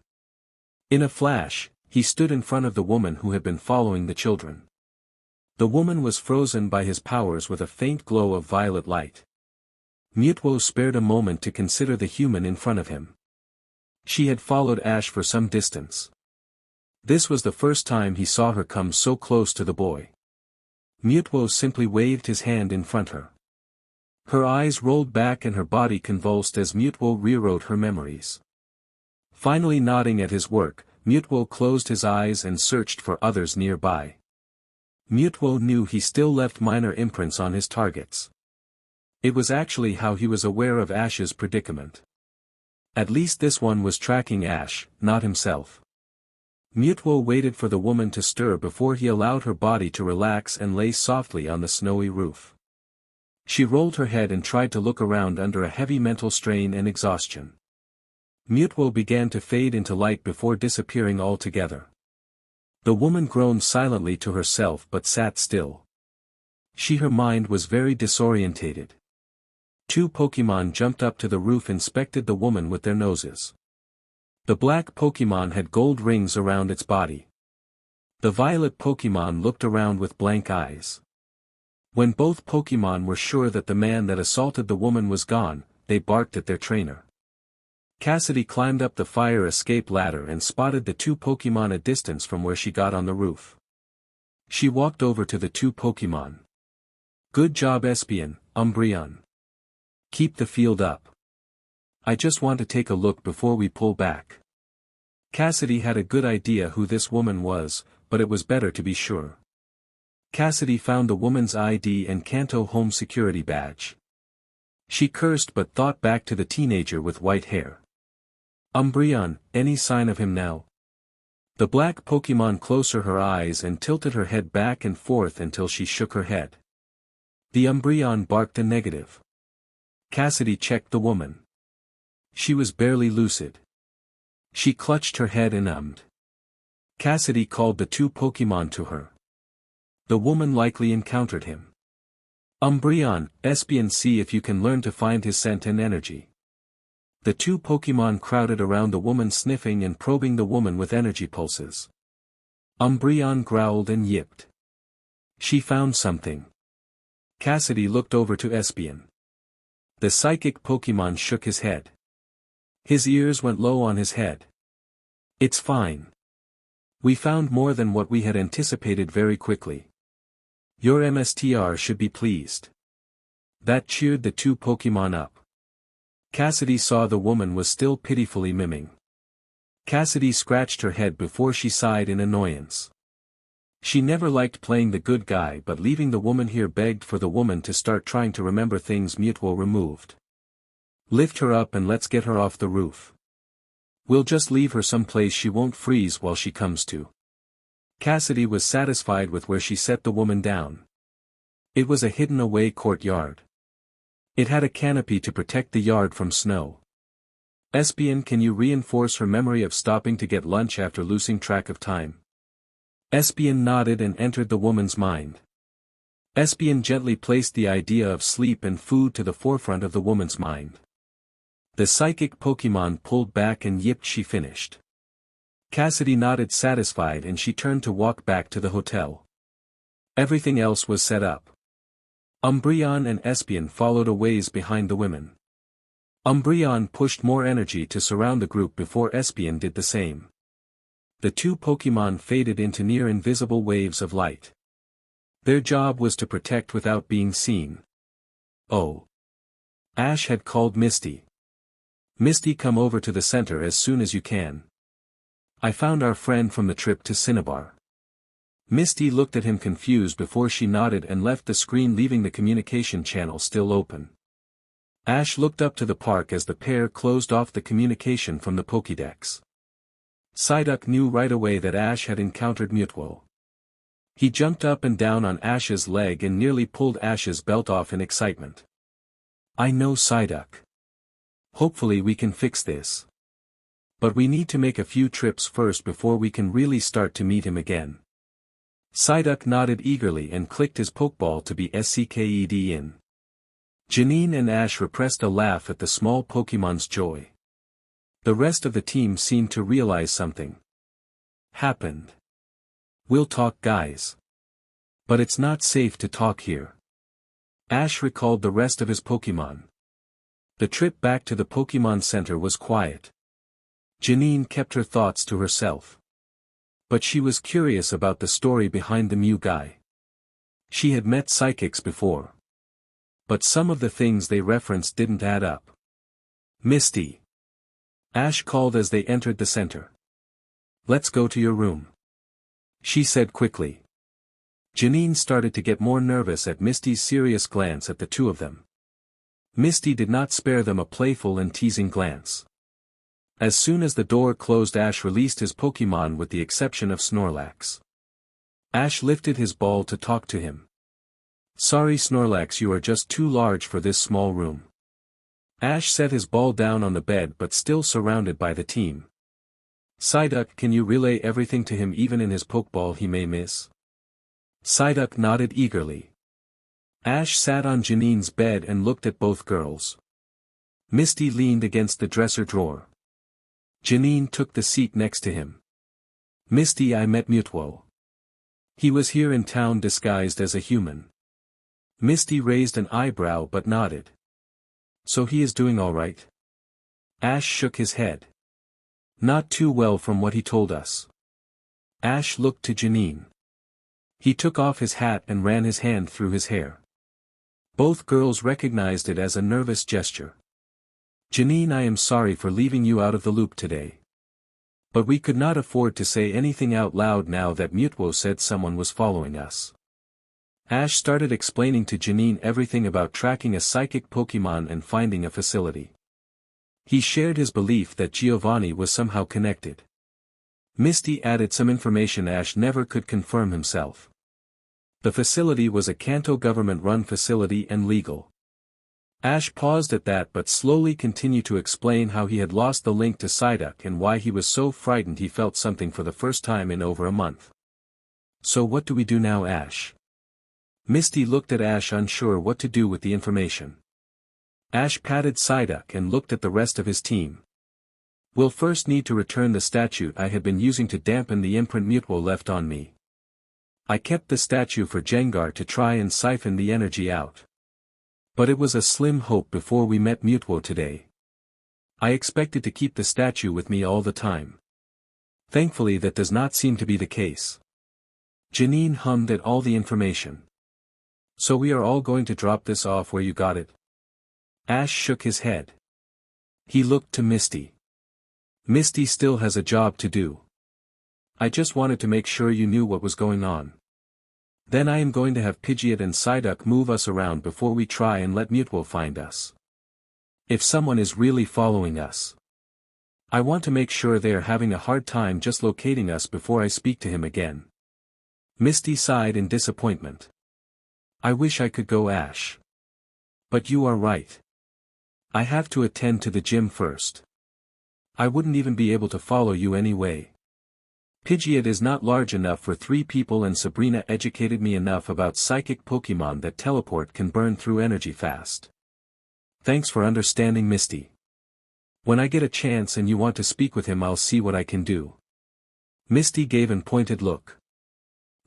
In a flash, he stood in front of the woman who had been following the children. The woman was frozen by his powers with a faint glow of violet light. Mutwo spared a moment to consider the human in front of him. She had followed Ash for some distance. This was the first time he saw her come so close to the boy. Mutwo simply waved his hand in front of her. Her eyes rolled back and her body convulsed as Mutwo rewrote her memories. Finally nodding at his work, Mutwo closed his eyes and searched for others nearby. Mutwo knew he still left minor imprints on his targets. It was actually how he was aware of Ash's predicament. At least this one was tracking Ash, not himself. Mutwo waited for the woman to stir before he allowed her body to relax and lay softly on the snowy roof. She rolled her head and tried to look around under a heavy mental strain and exhaustion. Mutwo began to fade into light before disappearing altogether. The woman groaned silently to herself but sat still. Her mind was very disorientated. 2 Pokemon jumped up to the roof, inspected the woman with their noses. The black Pokemon had gold rings around its body. The violet Pokemon looked around with blank eyes. When both Pokemon were sure that the man that assaulted the woman was gone, they barked at their trainer. Cassidy climbed up the fire escape ladder and spotted the 2 Pokemon a distance from where she got on the roof. She walked over to the 2 Pokemon. Good job, Espeon, Umbreon. Keep the field up. I just want to take a look before we pull back. Cassidy had a good idea who this woman was, but it was better to be sure. Cassidy found the woman's ID and Kanto home security badge. She cursed but thought back to the teenager with white hair. Umbreon, any sign of him now? The black Pokemon closed her eyes and tilted her head back and forth until she shook her head. The Umbreon barked a negative. Cassidy checked the woman. She was barely lucid. She clutched her head and ummed. Cassidy called the two Pokemon to her. The woman likely encountered him. Umbreon, Espeon, see if you can learn to find his scent and energy. The two Pokemon crowded around the woman, sniffing and probing the woman with energy pulses. Umbreon growled and yipped. She found something. Cassidy looked over to Espeon. The psychic Pokemon shook his head. His ears went low on his head. It's fine. We found more than what we had anticipated very quickly. Your MSTR should be pleased. That cheered the two Pokemon up. Cassidy saw the woman was still pitifully miming. Cassidy scratched her head before she sighed in annoyance. She never liked playing the good guy, but leaving the woman here begged for the woman to start trying to remember things Mutwo removed. Lift her up and let's get her off the roof. We'll just leave her someplace she won't freeze while she comes to. Cassidy was satisfied with where she set the woman down. It was a hidden-away courtyard. It had a canopy to protect the yard from snow. Espeon, can you reinforce her memory of stopping to get lunch after losing track of time? Espeon nodded and entered the woman's mind. Espeon gently placed the idea of sleep and food to the forefront of the woman's mind. The psychic Pokemon pulled back and yipped. She finished. Cassidy nodded satisfied and she turned to walk back to the hotel. Everything else was set up. Umbreon and Espeon followed a ways behind the women. Umbreon pushed more energy to surround the group before Espeon did the same. The two Pokemon faded into near-invisible waves of light. Their job was to protect without being seen. Oh. Ash had called Misty. Misty, come over to the center as soon as you can. I found our friend from the trip to Cinnabar. Misty looked at him confused before she nodded and left the screen, leaving the communication channel still open. Ash looked up to the park as the pair closed off the communication from the Pokédex. Psyduck knew right away that Ash had encountered Mutwo. He jumped up and down on Ash's leg and nearly pulled Ash's belt off in excitement. I know, Psyduck. Hopefully we can fix this. But we need to make a few trips first before we can really start to meet him again. Psyduck nodded eagerly and clicked his Pokeball to be SCKED in. Janine and Ash repressed a laugh at the small Pokemon's joy. The rest of the team seemed to realize something happened. We'll talk, guys. But it's not safe to talk here. Ash recalled the rest of his Pokemon. The trip back to the Pokemon Center was quiet. Janine kept her thoughts to herself. But she was curious about the story behind the Mew guy. She had met psychics before. But some of the things they referenced didn't add up. Misty. Ash called as they entered the center. Let's go to your room. She said quickly. Janine started to get more nervous at Misty's serious glance at the two of them. Misty did not spare them a playful and teasing glance. As soon as the door closed, Ash released his Pokemon with the exception of Snorlax. Ash lifted his ball to talk to him. Sorry Snorlax, you are just too large for this small room. Ash set his ball down on the bed but still surrounded by the team. Psyduck, can you relay everything to him even in his Pokeball he may miss? Psyduck nodded eagerly. Ash sat on Janine's bed and looked at both girls. Misty leaned against the dresser drawer. Janine took the seat next to him. Misty, I met Mutwo. He was here in town disguised as a human. Misty raised an eyebrow but nodded. So he is doing all right? Ash shook his head. Not too well from what he told us. Ash looked to Janine. He took off his hat and ran his hand through his hair. Both girls recognized it as a nervous gesture. Janine, I am sorry for leaving you out of the loop today. But we could not afford to say anything out loud now that Mutwo said someone was following us. Ash started explaining to Janine everything about tracking a psychic Pokemon and finding a facility. He shared his belief that Giovanni was somehow connected. Misty added some information Ash never could confirm himself. The facility was a Kanto government-run facility and legal. Ash paused at that but slowly continued to explain how he had lost the link to Psyduck and why he was so frightened he felt something for the first time in over a month. So what do we do now, Ash? Misty looked at Ash, unsure what to do with the information. Ash patted Psyduck and looked at the rest of his team. We'll first need to return the statue I had been using to dampen the imprint Mutuo left on me. I kept the statue for Jengar to try and siphon the energy out. But it was a slim hope before we met Mutuo today. I expected to keep the statue with me all the time. Thankfully that does not seem to be the case. Janine hummed at all the information. So we are all going to drop this off where you got it? Ash shook his head. He looked to Misty. Misty still has a job to do. I just wanted to make sure you knew what was going on. Then I am going to have Pidgeot and Psyduck move us around before we try and let Mutuo find us. If someone is really following us, I want to make sure they are having a hard time just locating us before I speak to him again. Misty sighed in disappointment. I wish I could go, Ash. But you are right. I have to attend to the gym first. I wouldn't even be able to follow you anyway. Pidgeot is not large enough for 3 people and Sabrina educated me enough about psychic Pokemon that teleport can burn through energy fast. Thanks for understanding, Misty. When I get a chance and you want to speak with him, I'll see what I can do. Misty gave an pointed look.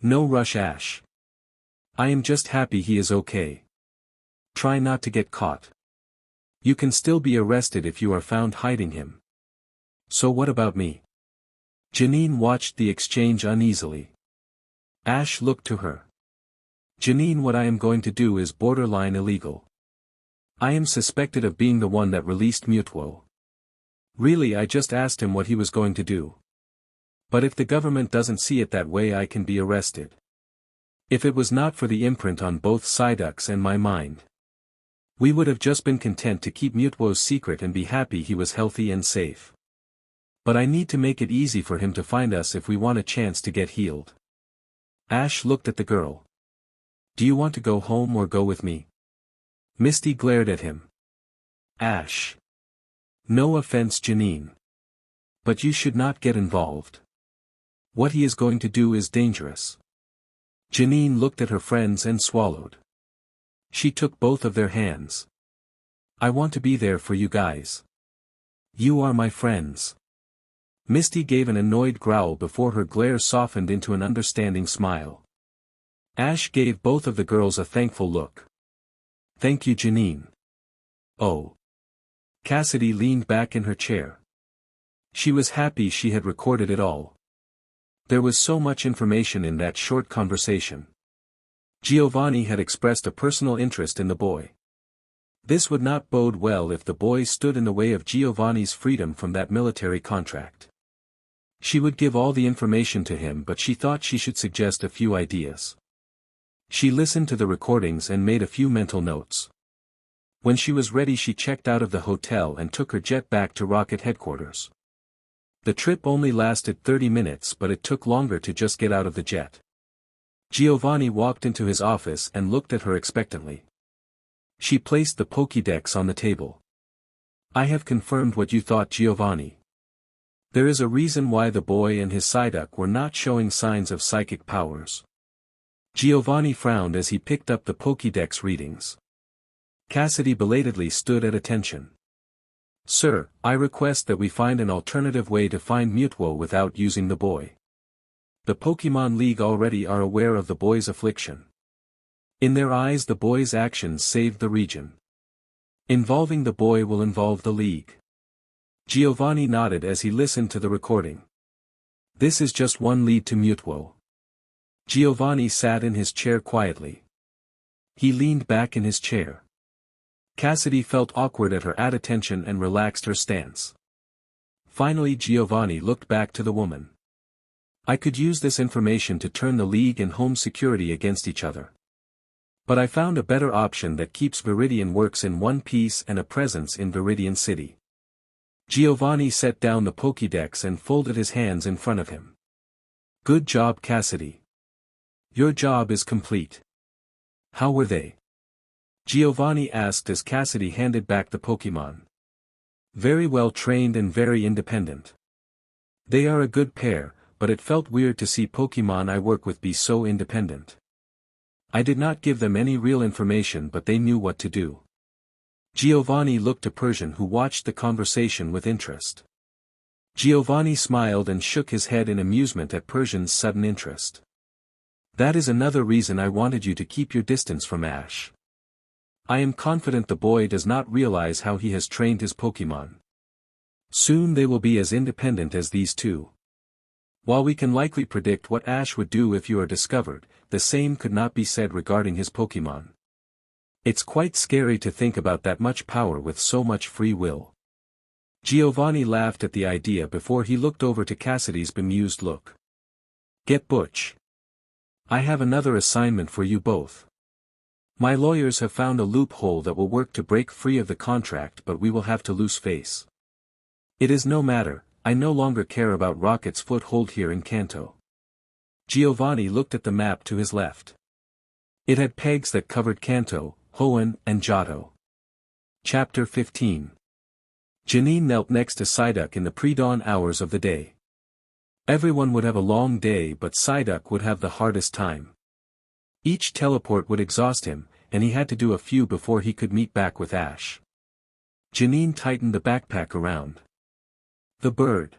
No rush, Ash. I am just happy he is okay. Try not to get caught. You can still be arrested if you are found hiding him. So what about me? Janine watched the exchange uneasily. Ash looked to her. Janine, what I am going to do is borderline illegal. I am suspected of being the one that released Mutuo. Really, I just asked him what he was going to do. But if the government doesn't see it that way, I can be arrested. If it was not for the imprint on both Psyducks and my mind, we would have just been content to keep Mutuo's secret and be happy he was healthy and safe. But I need to make it easy for him to find us if we want a chance to get healed. Ash looked at the girl. Do you want to go home or go with me? Misty glared at him. Ash. No offense, Janine. But you should not get involved. What he is going to do is dangerous. Janine looked at her friends and swallowed. She took both of their hands. I want to be there for you guys. You are my friends. Misty gave an annoyed growl before her glare softened into an understanding smile. Ash gave both of the girls a thankful look. Thank you, Janine. Oh. Cassidy leaned back in her chair. She was happy she had recorded it all. There was so much information in that short conversation. Giovanni had expressed a personal interest in the boy. This would not bode well if the boy stood in the way of Giovanni's freedom from that military contract. She would give all the information to him, but she thought she should suggest a few ideas. She listened to the recordings and made a few mental notes. When she was ready, she checked out of the hotel and took her jet back to Rocket headquarters. The trip only lasted 30 minutes, but it took longer to just get out of the jet. Giovanni walked into his office and looked at her expectantly. She placed the Pokédex on the table. I have confirmed what you thought, Giovanni. There is a reason why the boy and his Psyduck were not showing signs of psychic powers. Giovanni frowned as he picked up the Pokédex readings. Cassidy belatedly stood at attention. Sir, I request that we find an alternative way to find Mutuo without using the boy. The Pokémon League already are aware of the boy's affliction. In their eyes, the boy's actions saved the region. Involving the boy will involve the League. Giovanni nodded as he listened to the recording. This is just one lead to Mutuo. Giovanni sat in his chair quietly. He leaned back in his chair. Cassidy felt awkward at her attention and relaxed her stance. Finally, Giovanni looked back to the woman. I could use this information to turn the League and home security against each other. But I found a better option that keeps Viridian Works in one piece and a presence in Viridian City. Giovanni set down the Pokédex and folded his hands in front of him. Good job, Cassidy. Your job is complete. How were they? Giovanni asked as Cassidy handed back the Pokémon. Very well trained and very independent. They are a good pair, but it felt weird to see Pokémon I work with be so independent. I did not give them any real information, but they knew what to do. Giovanni looked to Persian, who watched the conversation with interest. Giovanni smiled and shook his head in amusement at Persian's sudden interest. That is another reason I wanted you to keep your distance from Ash. I am confident the boy does not realize how he has trained his Pokémon. Soon they will be as independent as these two. While we can likely predict what Ash would do if you are discovered, the same could not be said regarding his Pokémon. It's quite scary to think about that much power with so much free will. Giovanni laughed at the idea before he looked over to Cassidy's bemused look. Get Butch. I have another assignment for you both. My lawyers have found a loophole that will work to break free of the contract, but we will have to lose face. It is no matter, I no longer care about Rocket's foothold here in Kanto. Giovanni looked at the map to his left. It had pegs that covered Kanto, Hoenn, and Johto. Chapter 15. Janine knelt next to Psyduck in the pre-dawn hours of the day. Everyone would have a long day, but Psyduck would have the hardest time. Each teleport would exhaust him, and he had to do a few before he could meet back with Ash. Janine tightened the backpack around the bird.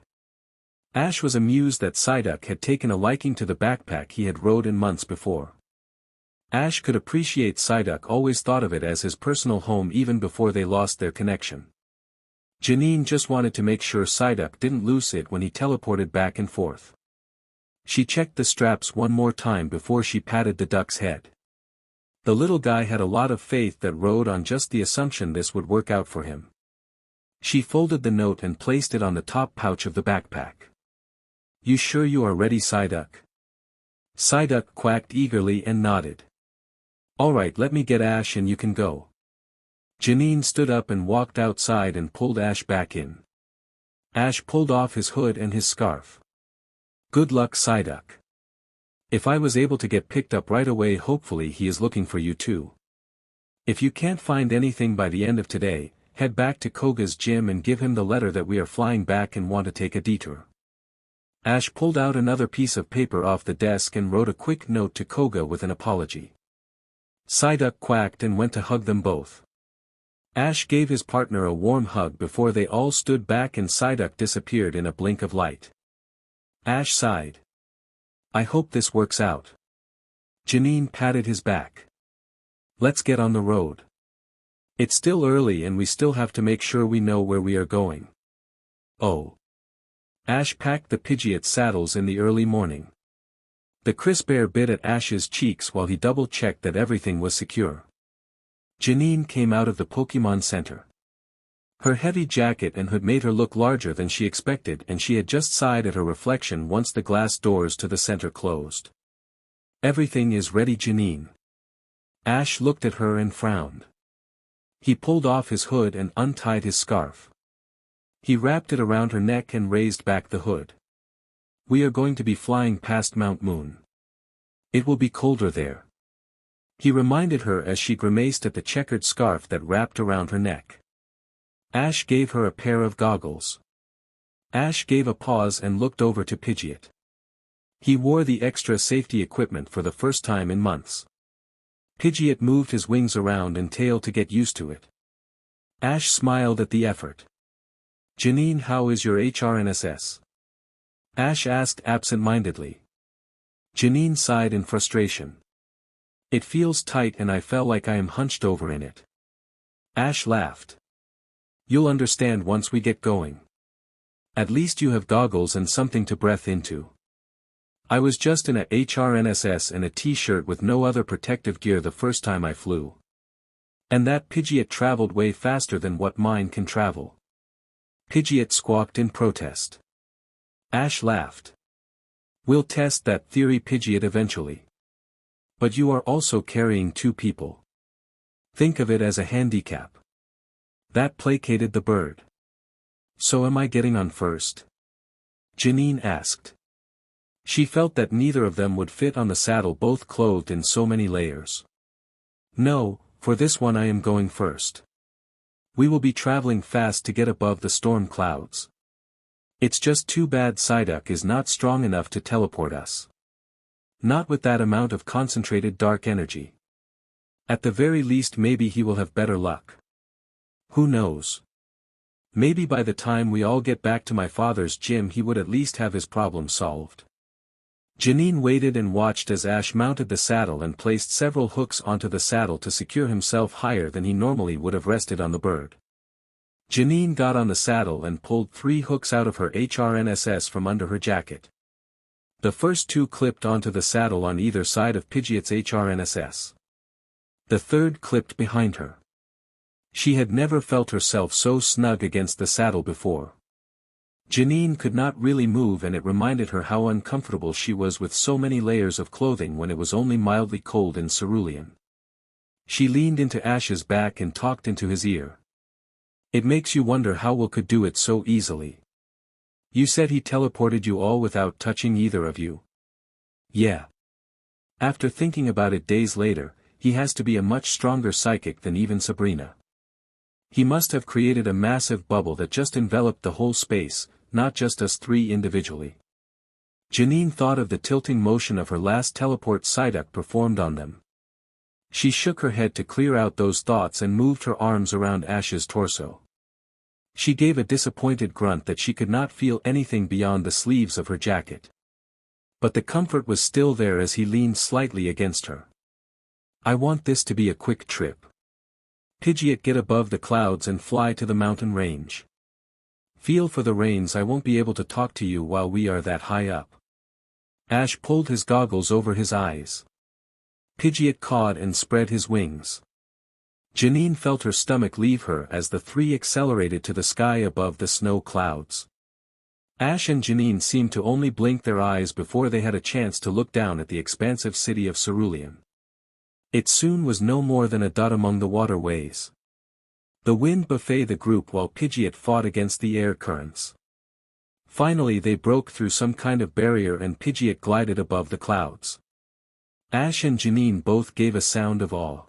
Ash was amused that Psyduck had taken a liking to the backpack he had rode in months before. Ash could appreciate Psyduck always thought of it as his personal home even before they lost their connection. Janine just wanted to make sure Psyduck didn't lose it when he teleported back and forth. She checked the straps one more time before she patted the duck's head. The little guy had a lot of faith that rode on just the assumption this would work out for him. She folded the note and placed it on the top pouch of the backpack. You sure you are ready, Psyduck? Psyduck quacked eagerly and nodded. Alright, let me get Ash and you can go. Janine stood up and walked outside and pulled Ash back in. Ash pulled off his hood and his scarf. Good luck, Psyduck. If I was able to get picked up right away, hopefully he is looking for you too. If you can't find anything by the end of today, head back to Koga's gym and give him the letter that we are flying back and want to take a detour. Ash pulled out another piece of paper off the desk and wrote a quick note to Koga with an apology. Psyduck quacked and went to hug them both. Ash gave his partner a warm hug before they all stood back and Psyduck disappeared in a blink of light. Ash sighed. I hope this works out. Janine patted his back. Let's get on the road. It's still early and we still have to make sure we know where we are going. Oh. Ash packed the Pidgeot saddles in the early morning. The crisp air bit at Ash's cheeks while he double-checked that everything was secure. Janine came out of the Pokémon Center. Her heavy jacket and hood made her look larger than she expected, and she had just sighed at her reflection once the glass doors to the center closed. Everything is ready, Janine. Ash looked at her and frowned. He pulled off his hood and untied his scarf. He wrapped it around her neck and raised back the hood. We are going to be flying past Mount Moon. It will be colder there. He reminded her as she grimaced at the checkered scarf that wrapped around her neck. Ash gave her a pair of goggles. Ash gave a pause and looked over to Pidgeot. He wore the extra safety equipment for the first time in months. Pidgeot moved his wings around and tail to get used to it. Ash smiled at the effort. Janine, how is your HRNSS? Ash asked absent-mindedly. Janine sighed in frustration. It feels tight and I felt like I am hunched over in it. Ash laughed. You'll understand once we get going. At least you have goggles and something to breathe into. I was just in a HRNSS and a t-shirt with no other protective gear the first time I flew. And that Pidgeot traveled way faster than what mine can travel. Pidgeot squawked in protest. Ash laughed. We'll test that theory, Pidgeot, eventually. But you are also carrying two people. Think of it as a handicap. That placated the bird. So am I getting on first? Janine asked. She felt that neither of them would fit on the saddle, both clothed in so many layers. No, for this one I am going first. We will be traveling fast to get above the storm clouds. It's just too bad Psyduck is not strong enough to teleport us. Not with that amount of concentrated dark energy. At the very least maybe he will have better luck. Who knows? Maybe by the time we all get back to my father's gym he would at least have his problem solved. Janine waited and watched as Ash mounted the saddle and placed several hooks onto the saddle to secure himself higher than he normally would have rested on the bird. Janine got on the saddle and pulled 3 hooks out of her HRNSS from under her jacket. The first 2 clipped onto the saddle on either side of Pidgeot's HRNSS. The third clipped behind her. She had never felt herself so snug against the saddle before. Janine could not really move, and it reminded her how uncomfortable she was with so many layers of clothing when it was only mildly cold in Cerulean. She leaned into Ash's back and talked into his ear. It makes you wonder how Will could do it so easily. You said he teleported you all without touching either of you? Yeah. After thinking about it days later, he has to be a much stronger psychic than even Sabrina. He must have created a massive bubble that just enveloped the whole space, not just us 3 individually. Janine thought of the tilting motion of her last teleport Psyduck performed on them. She shook her head to clear out those thoughts and moved her arms around Ash's torso. She gave a disappointed grunt that she could not feel anything beyond the sleeves of her jacket. But the comfort was still there as he leaned slightly against her. I want this to be a quick trip. Pidgeot, get above the clouds and fly to the mountain range. Feel for the reins, I won't be able to talk to you while we are that high up. Ash pulled his goggles over his eyes. Pidgeot cawed and spread his wings. Janine felt her stomach leave her as the 3 accelerated to the sky above the snow clouds. Ash and Janine seemed to only blink their eyes before they had a chance to look down at the expansive city of Cerulean. It soon was no more than a dot among the waterways. The wind buffeted the group while Pidgeot fought against the air currents. Finally they broke through some kind of barrier and Pidgeot glided above the clouds. Ash and Janine both gave a sound of awe.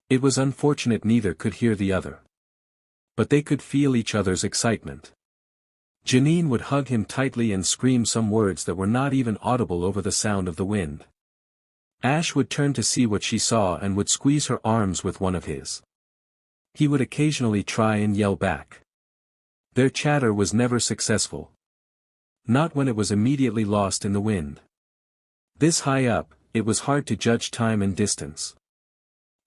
It was unfortunate neither could hear the other. But they could feel each other's excitement. Janine would hug him tightly and scream some words that were not even audible over the sound of the wind. Ash would turn to see what she saw and would squeeze her arms with one of his. He would occasionally try and yell back. Their chatter was never successful. Not when it was immediately lost in the wind. This high up, it was hard to judge time and distance.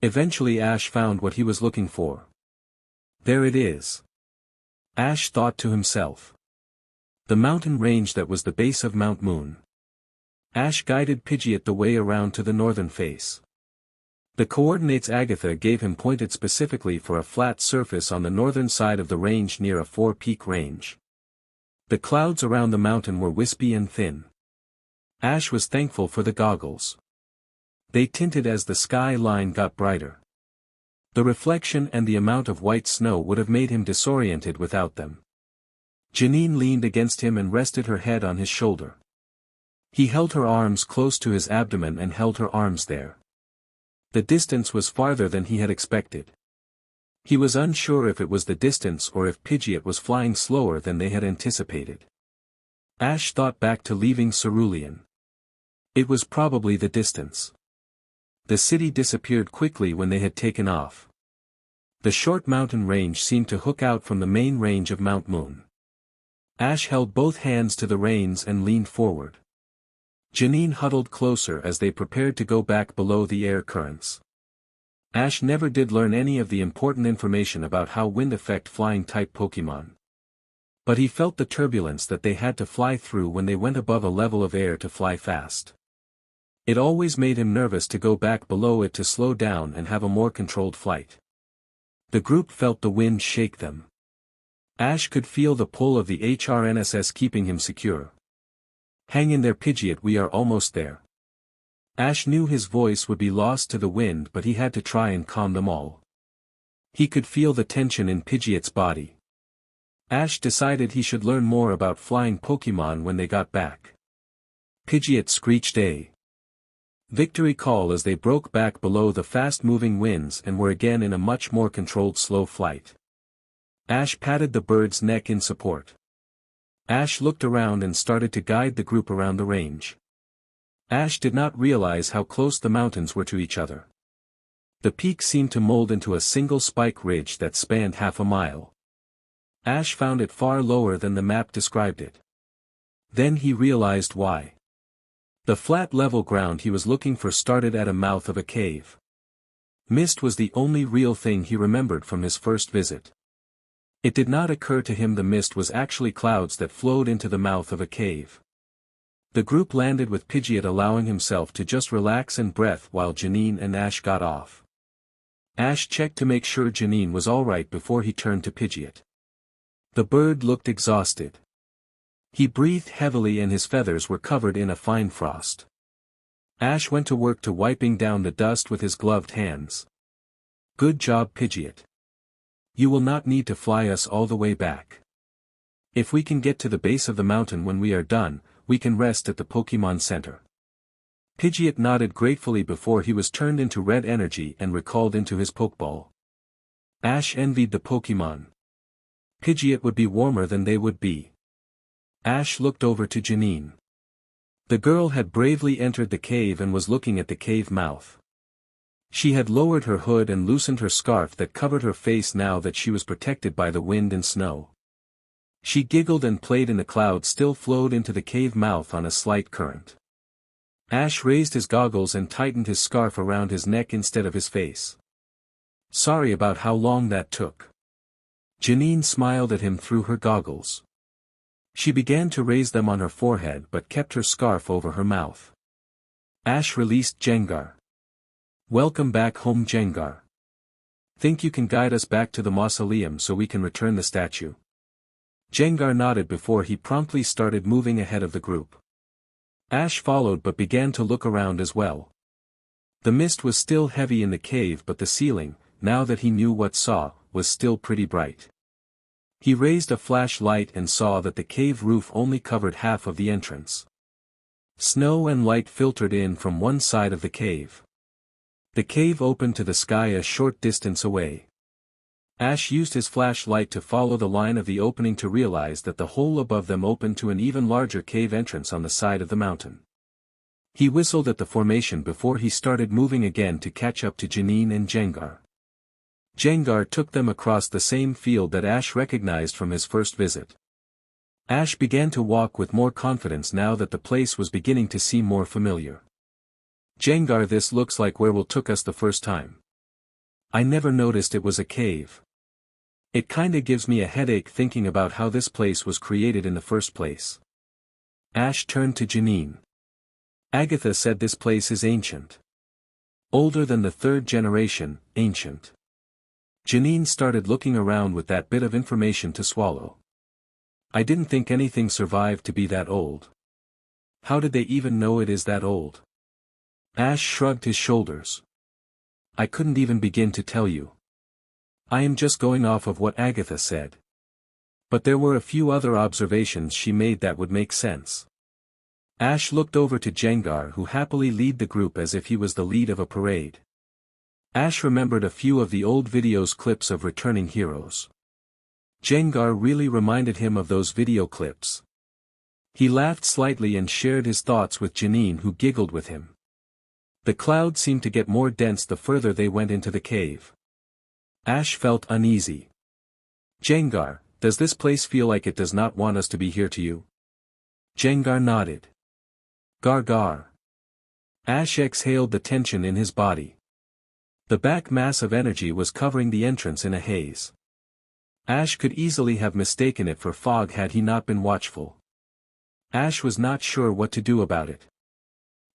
Eventually Ash found what he was looking for. There it is. Ash thought to himself. The mountain range that was the base of Mount Moon. Ash guided Pidgeot the way around to the northern face. The coordinates Agatha gave him pointed specifically for a flat surface on the northern side of the range near a 4-peak range. The clouds around the mountain were wispy and thin. Ash was thankful for the goggles. They tinted as the sky line got brighter. The reflection and the amount of white snow would have made him disoriented without them. Janine leaned against him and rested her head on his shoulder. He held her arms close to his abdomen and held her arms there. The distance was farther than he had expected. He was unsure if it was the distance or if Pidgeot was flying slower than they had anticipated. Ash thought back to leaving Cerulean. It was probably the distance. The city disappeared quickly when they had taken off. The short mountain range seemed to hook out from the main range of Mount Moon. Ash held both hands to the reins and leaned forward. Janine huddled closer as they prepared to go back below the air currents. Ash never did learn any of the important information about how wind affect flying-type Pokémon. But he felt the turbulence that they had to fly through when they went above a level of air to fly fast. It always made him nervous to go back below it to slow down and have a more controlled flight. The group felt the wind shake them. Ash could feel the pull of the HRNSS keeping him secure. Hang in there, Pidgeot, we are almost there. Ash knew his voice would be lost to the wind, but he had to try and calm them all. He could feel the tension in Pidgeot's body. Ash decided he should learn more about flying Pokemon when they got back. Pidgeot screeched a victory call as they broke back below the fast-moving winds and were again in a much more controlled slow flight. Ash patted the bird's neck in support. Ash looked around and started to guide the group around the range. Ash did not realize how close the mountains were to each other. The peak seemed to mold into a single spike ridge that spanned half a mile. Ash found it far lower than the map described it. Then he realized why. The flat level ground he was looking for started at a mouth of a cave. Mist was the only real thing he remembered from his first visit. It did not occur to him the mist was actually clouds that flowed into the mouth of a cave. The group landed with Pidgeot allowing himself to just relax and breath while Janine and Ash got off. Ash checked to make sure Janine was alright before he turned to Pidgeot. The bird looked exhausted. He breathed heavily and his feathers were covered in a fine frost. Ash went to work to wiping down the dust with his gloved hands. Good job, Pidgeot. You will not need to fly us all the way back. If we can get to the base of the mountain when we are done, we can rest at the Pokemon Center. Pidgeot nodded gratefully before he was turned into red energy and recalled into his Pokeball. Ash envied the Pokemon. Pidgeot would be warmer than they would be. Ash looked over to Janine. The girl had bravely entered the cave and was looking at the cave mouth. She had lowered her hood and loosened her scarf that covered her face now that she was protected by the wind and snow. She giggled and played in the clouds still flowed into the cave mouth on a slight current. Ash raised his goggles and tightened his scarf around his neck instead of his face. Sorry about how long that took. Janine smiled at him through her goggles. She began to raise them on her forehead but kept her scarf over her mouth. Ash released Jengar. Welcome back home, Jengar. Think you can guide us back to the mausoleum so we can return the statue? Jengar nodded before he promptly started moving ahead of the group. Ash followed but began to look around as well. The mist was still heavy in the cave but the ceiling, now that he knew what saw, was still pretty bright. He raised a flashlight and saw that the cave roof only covered half of the entrance. Snow and light filtered in from one side of the cave. The cave opened to the sky a short distance away. Ash used his flashlight to follow the line of the opening to realize that the hole above them opened to an even larger cave entrance on the side of the mountain. He whistled at the formation before he started moving again to catch up to Janine and Jengar. Jengar took them across the same field that Ash recognized from his first visit. Ash began to walk with more confidence now that the place was beginning to seem more familiar. Jengar, this looks like where we took us the first time. I never noticed it was a cave. It kinda gives me a headache thinking about how this place was created in the first place. Ash turned to Janine. Agatha said this place is ancient. Older than the third generation, ancient. Janine started looking around with that bit of information to swallow. I didn't think anything survived to be that old. How did they even know it is that old? Ash shrugged his shoulders. I couldn't even begin to tell you. I am just going off of what Agatha said. But there were a few other observations she made that would make sense. Ash looked over to Jengar, who happily led the group as if he was the lead of a parade. Ash remembered a few of the old videos clips of returning heroes. Jengar really reminded him of those video clips. He laughed slightly and shared his thoughts with Janine, who giggled with him. The clouds seemed to get more dense the further they went into the cave. Ash felt uneasy. Jengar, does this place feel like it does not want us to be here to you? Jengar nodded. Gar gar. Ash exhaled the tension in his body. The back mass of energy was covering the entrance in a haze. Ash could easily have mistaken it for fog had he not been watchful. Ash was not sure what to do about it.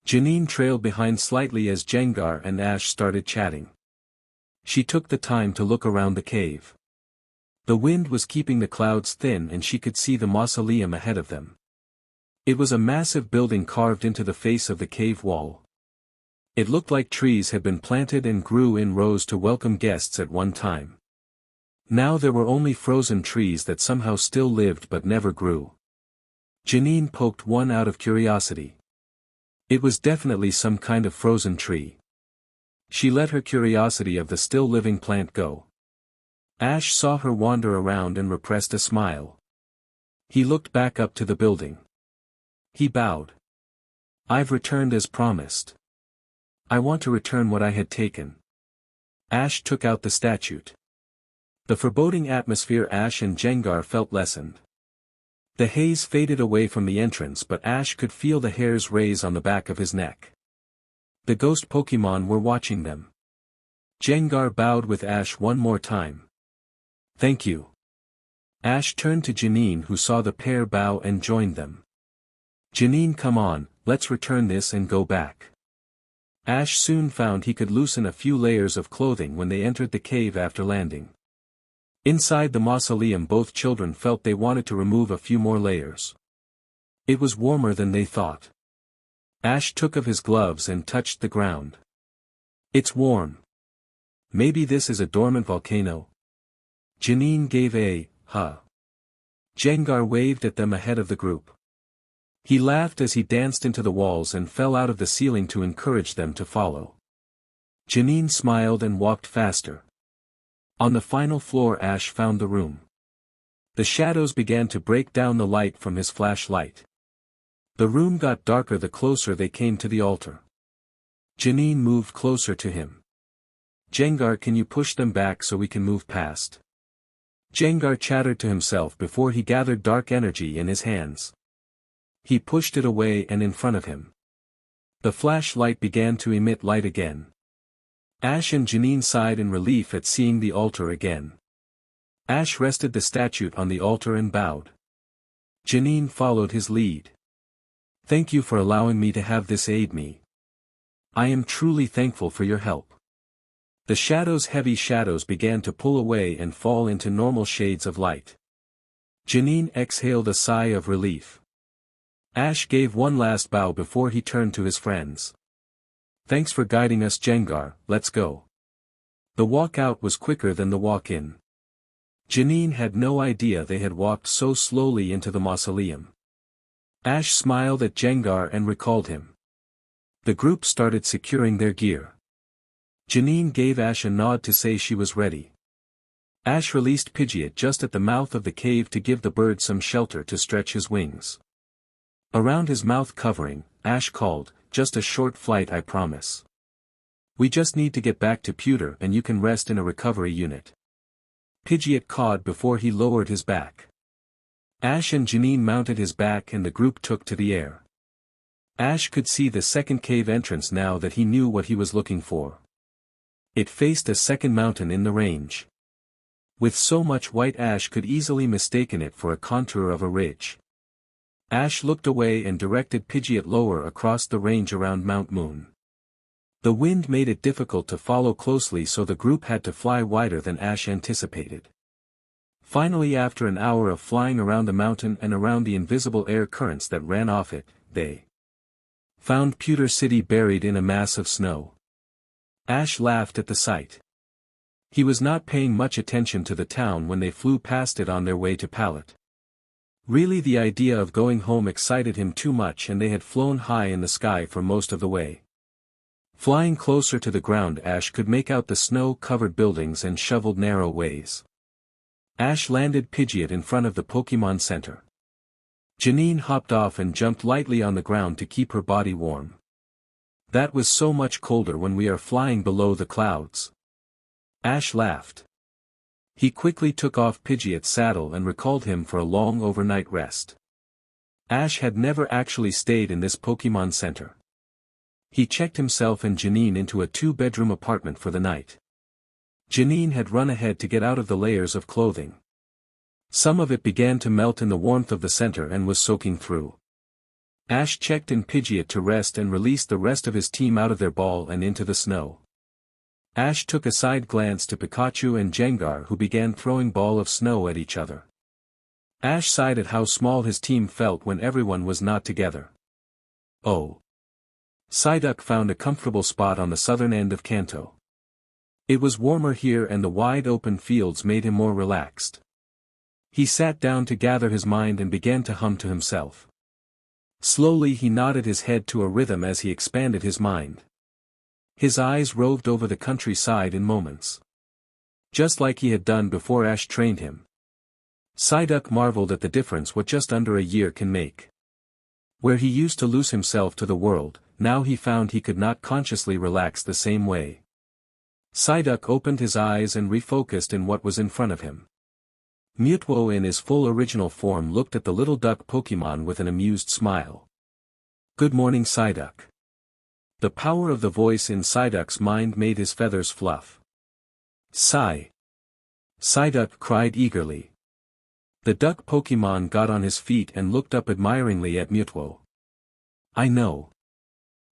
Janine trailed behind slightly as Jengar and Ash started chatting. She took the time to look around the cave. The wind was keeping the clouds thin and she could see the mausoleum ahead of them. It was a massive building carved into the face of the cave wall. It looked like trees had been planted and grew in rows to welcome guests at one time. Now there were only frozen trees that somehow still lived but never grew. Janine poked one out of curiosity. It was definitely some kind of frozen tree. She let her curiosity of the still living plant go. Ash saw her wander around and repressed a smile. He looked back up to the building. He bowed. I've returned as promised. I want to return what I had taken. Ash took out the statute. The foreboding atmosphere Ash and Jengar felt lessened. The haze faded away from the entrance, but Ash could feel the hairs raise on the back of his neck. The ghost Pokemon were watching them. Jengar bowed with Ash one more time. Thank you. Ash turned to Janine, who saw the pair bow and joined them. Janine, come on, let's return this and go back. Ash soon found he could loosen a few layers of clothing when they entered the cave after landing. Inside the mausoleum both children felt they wanted to remove a few more layers. It was warmer than they thought. Ash took off his gloves and touched the ground. It's warm. Maybe this is a dormant volcano. Janine gave a, huh. Jengar waved at them ahead of the group. He laughed as he danced into the walls and fell out of the ceiling to encourage them to follow. Janine smiled and walked faster. On the final floor Ash found the room. The shadows began to break down the light from his flashlight. The room got darker the closer they came to the altar. Janine moved closer to him. Jengar, can you push them back so we can move past? Jengar chattered to himself before he gathered dark energy in his hands. He pushed it away and in front of him. The flashlight began to emit light again. Ash and Janine sighed in relief at seeing the altar again. Ash rested the statue on the altar and bowed. Janine followed his lead. Thank you for allowing me to have this aid me. I am truly thankful for your help. The heavy shadows began to pull away and fall into normal shades of light. Janine exhaled a sigh of relief. Ash gave one last bow before he turned to his friends. Thanks for guiding us, Jengar, let's go. The walk out was quicker than the walk in. Janine had no idea they had walked so slowly into the mausoleum. Ash smiled at Jengar and recalled him. The group started securing their gear. Janine gave Ash a nod to say she was ready. Ash released Pidgeot just at the mouth of the cave to give the bird some shelter to stretch his wings. Around his mouth covering, Ash called, just a short flight, I promise. We just need to get back to Pewter and you can rest in a recovery unit. Pidgeot cawed before he lowered his back. Ash and Janine mounted his back and the group took to the air. Ash could see the second cave entrance now that he knew what he was looking for. It faced a second mountain in the range. With so much white, Ash could easily mistaken it for a contour of a ridge. Ash looked away and directed Pidgeot lower across the range around Mount Moon. The wind made it difficult to follow closely, so the group had to fly wider than Ash anticipated. Finally, after an hour of flying around the mountain and around the invisible air currents that ran off it, they found Pewter City buried in a mass of snow. Ash laughed at the sight. He was not paying much attention to the town when they flew past it on their way to Pallet. Really, the idea of going home excited him too much, and they had flown high in the sky for most of the way. Flying closer to the ground, Ash could make out the snow-covered buildings and shoveled narrow ways. Ash landed Pidgeot in front of the Pokemon Center. Janine hopped off and jumped lightly on the ground to keep her body warm. That was so much colder when we are flying below the clouds. Ash laughed. He quickly took off Pidgeot's saddle and recalled him for a long overnight rest. Ash had never actually stayed in this Pokemon Center. He checked himself and Janine into a 2-bedroom apartment for the night. Janine had run ahead to get out of the layers of clothing. Some of it began to melt in the warmth of the center and was soaking through. Ash checked in Pidgeot to rest and released the rest of his team out of their ball and into the snow. Ash took a side glance to Pikachu and Jengar, who began throwing ball of snow at each other. Ash sighed at how small his team felt when everyone was not together. Oh. Psyduck found a comfortable spot on the southern end of Kanto. It was warmer here and the wide open fields made him more relaxed. He sat down to gather his mind and began to hum to himself. Slowly he nodded his head to a rhythm as he expanded his mind. His eyes roved over the countryside in moments. Just like he had done before Ash trained him. Psyduck marveled at the difference what just under a year can make. Where he used to lose himself to the world, now he found he could not consciously relax the same way. Psyduck opened his eyes and refocused in what was in front of him. Mutwo in his full original form looked at the little duck Pokemon with an amused smile. "Good morning, Psyduck." The power of the voice in Psyduck's mind made his feathers fluff. Psyduck cried eagerly. The duck Pokemon got on his feet and looked up admiringly at Mutwo. "I know."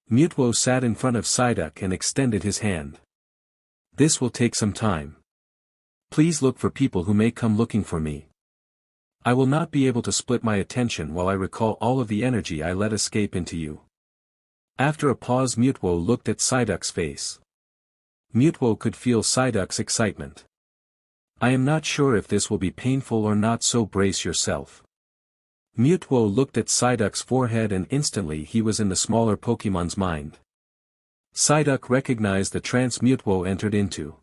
Mutwo sat in front of Psyduck and extended his hand. "This will take some time. Please look for people who may come looking for me. I will not be able to split my attention while I recall all of the energy I let escape into you." After a pause, Mutwo looked at Psyduck's face. Mutwo could feel Psyduck's excitement. "I am not sure if this will be painful or not, so brace yourself." Mutwo looked at Psyduck's forehead and instantly he was in the smaller Pokemon's mind. Psyduck recognized the trance Mutwo entered into.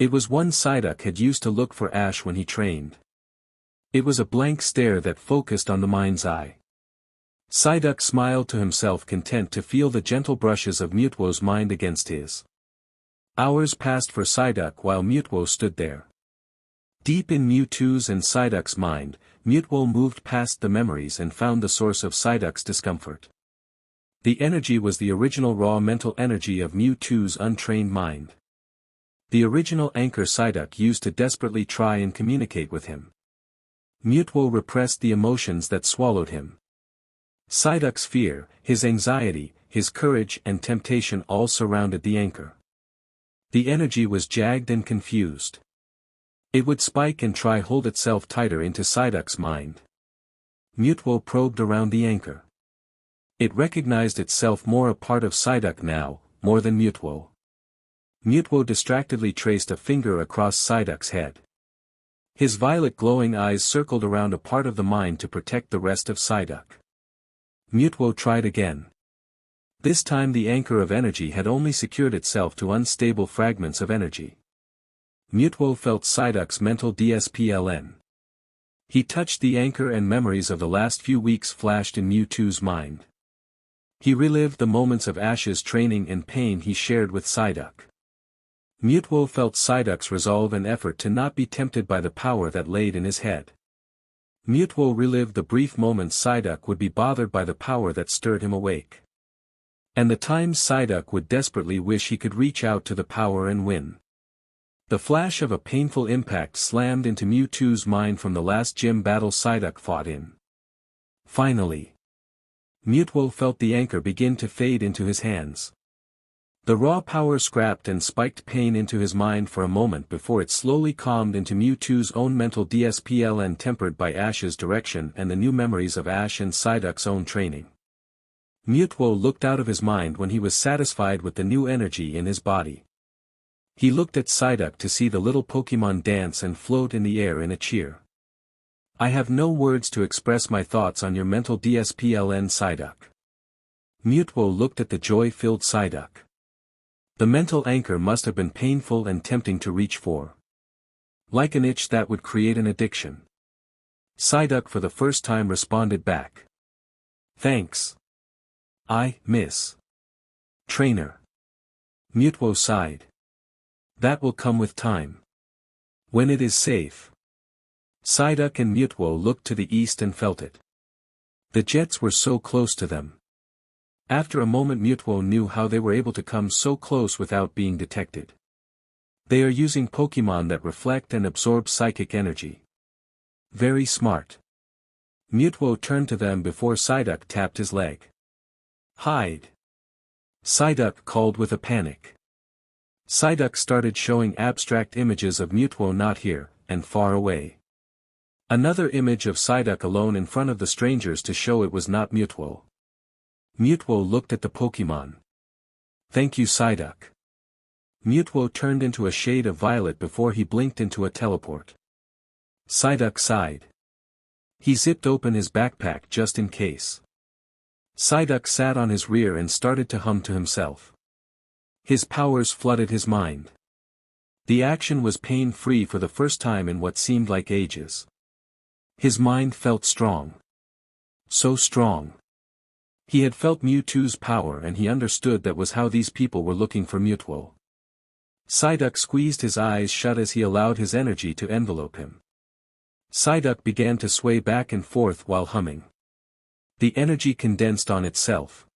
It was one Psyduck had used to look for Ash when he trained. It was a blank stare that focused on the mind's eye. Psyduck smiled to himself, content to feel the gentle brushes of Mutwo's mind against his. Hours passed for Psyduck while Mutwo stood there. Deep in Mewtwo's and Psyduck's mind, Mutwo moved past the memories and found the source of Psyduck's discomfort. The energy was the original raw mental energy of Mewtwo's untrained mind. The original anchor Psyduck used to desperately try and communicate with him. Mutwo repressed the emotions that swallowed him. Psyduck's fear, his anxiety, his courage and temptation all surrounded the anchor. The energy was jagged and confused. It would spike and try hold itself tighter into Psyduck's mind. Mutwo probed around the anchor. It recognized itself more a part of Psyduck now, more than Mutwo. Mutwo distractedly traced a finger across Psyduck's head. His violet glowing eyes circled around a part of the mind to protect the rest of Psyduck. Mutwo tried again. This time the anchor of energy had only secured itself to unstable fragments of energy. Mutwo felt Psyduck's mental DSPLN. He touched the anchor and memories of the last few weeks flashed in Mewtwo's mind. He relived the moments of Ash's training and pain he shared with Psyduck. Mutwo felt Psyduck's resolve and effort to not be tempted by the power that laid in his head. Mutwo relived the brief moments Psyduck would be bothered by the power that stirred him awake. And the times Psyduck would desperately wish he could reach out to the power and win. The flash of a painful impact slammed into Mewtwo's mind from the last gym battle Psyduck fought in. Finally, Mutwo felt the anchor begin to fade into his hands. The raw power scrapped and spiked pain into his mind for a moment before it slowly calmed into Mewtwo's own mental DSPLN, tempered by Ash's direction and the new memories of Ash and Psyduck's own training. Mutwo looked out of his mind when he was satisfied with the new energy in his body. He looked at Psyduck to see the little Pokemon dance and float in the air in a cheer. "I have no words to express my thoughts on your mental DSPLN, Psyduck." Mutwo looked at the joy-filled Psyduck. The mental anchor must have been painful and tempting to reach for. Like an itch that would create an addiction. Psyduck for the first time responded back. "Thanks. I, Miss Trainer." Mutwo sighed. "That will come with time. When it is safe." Psyduck and Mutwo looked to the east and felt it. The jets were so close to them. After a moment Mutwo knew how they were able to come so close without being detected. They are using Pokemon that reflect and absorb psychic energy. Very smart. Mutwo turned to them before Psyduck tapped his leg. "Hide." Psyduck called with a panic. Psyduck started showing abstract images of Mutwo not here, and far away. Another image of Psyduck alone in front of the strangers to show it was not Mutwo. Mutwo looked at the Pokemon. "Thank you, Psyduck." Mutwo turned into a shade of violet before he blinked into a teleport. Psyduck sighed. He zipped open his backpack just in case. Psyduck sat on his rear and started to hum to himself. His powers flooded his mind. The action was pain-free for the first time in what seemed like ages. His mind felt strong. So strong. He had felt Mewtwo's power and he understood that was how these people were looking for Mutwo. Psyduck squeezed his eyes shut as he allowed his energy to envelope him. Psyduck began to sway back and forth while humming. The energy condensed on itself.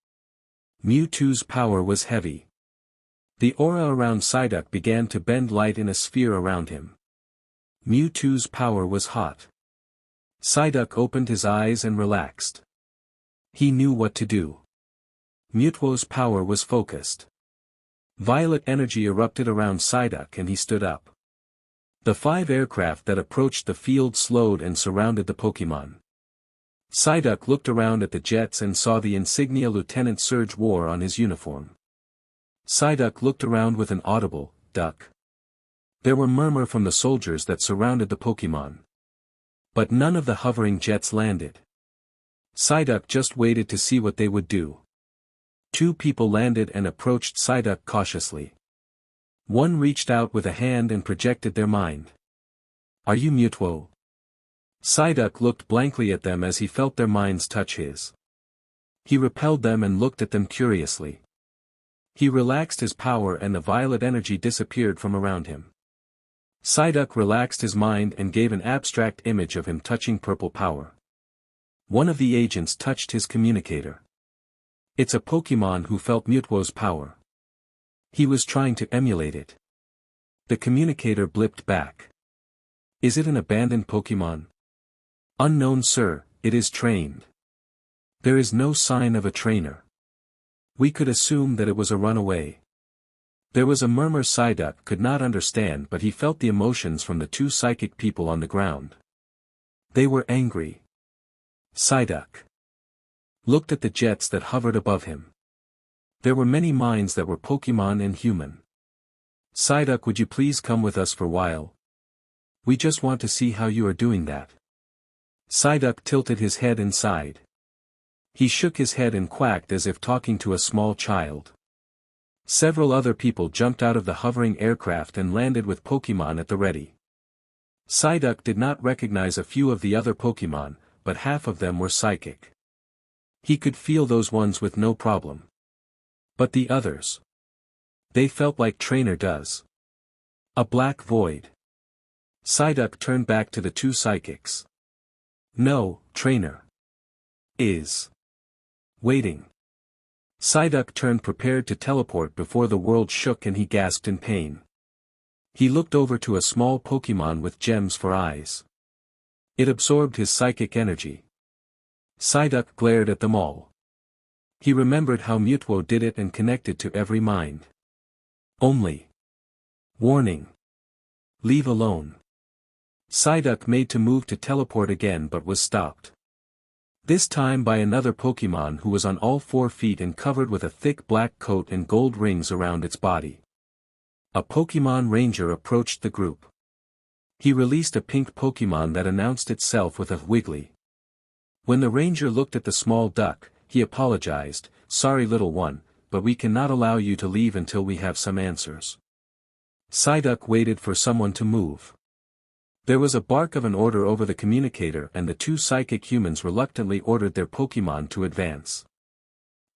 Mewtwo's power was heavy. The aura around Psyduck began to bend light in a sphere around him. Mewtwo's power was hot. Psyduck opened his eyes and relaxed. He knew what to do. Mutwo's power was focused. Violet energy erupted around Psyduck and he stood up. The 5 aircraft that approached the field slowed and surrounded the Pokémon. Psyduck looked around at the jets and saw the insignia Lieutenant Surge wore on his uniform. Psyduck looked around with an audible, "Duck." There were murmur from the soldiers that surrounded the Pokémon. But none of the hovering jets landed. Psyduck just waited to see what they would do. 2 people landed and approached Psyduck cautiously. One reached out with a hand and projected their mind. "Are you Mutwo?" Psyduck looked blankly at them as he felt their minds touch his. He repelled them and looked at them curiously. He relaxed his power and the violet energy disappeared from around him. Psyduck relaxed his mind and gave an abstract image of him touching purple power. One of the agents touched his communicator. It's a Pokémon who felt Mutwo's power. He was trying to emulate it. The communicator blipped back. "Is it an abandoned Pokémon?" "Unknown sir, it is trained. There is no sign of a trainer. We could assume that it was a runaway." There was a murmur Psyduck could not understand but he felt the emotions from the 2 psychic people on the ground. They were angry. Psyduck looked at the jets that hovered above him. There were many minds that were Pokémon and human. "Psyduck, would you please come with us for a while? We just want to see how you are doing that." Psyduck tilted his head and sighed. He shook his head and quacked as if talking to a small child. Several other people jumped out of the hovering aircraft and landed with Pokémon at the ready. Psyduck did not recognize a few of the other Pokémon, but half of them were psychic. He could feel those ones with no problem. But the others. They felt like Trainer does. A black void. Psyduck turned back to the 2 psychics. "No, Trainer is waiting." Psyduck turned prepared to teleport before the world shook and he gasped in pain. He looked over to a small Pokémon with gems for eyes. It absorbed his psychic energy. Psyduck glared at them all. He remembered how Mutwo did it and connected to every mind. Only. Warning. Leave alone. Psyduck made to move to teleport again but was stopped. This time by another Pokémon who was on all 4 feet and covered with a thick black coat and gold rings around its body. A Pokémon Ranger approached the group. He released a pink Pokémon that announced itself with a wiggly. When the Ranger looked at the small duck, he apologized, "Sorry little one, but we cannot allow you to leave until we have some answers." Psyduck waited for someone to move. There was a bark of an order over the communicator and the 2 psychic humans reluctantly ordered their Pokémon to advance.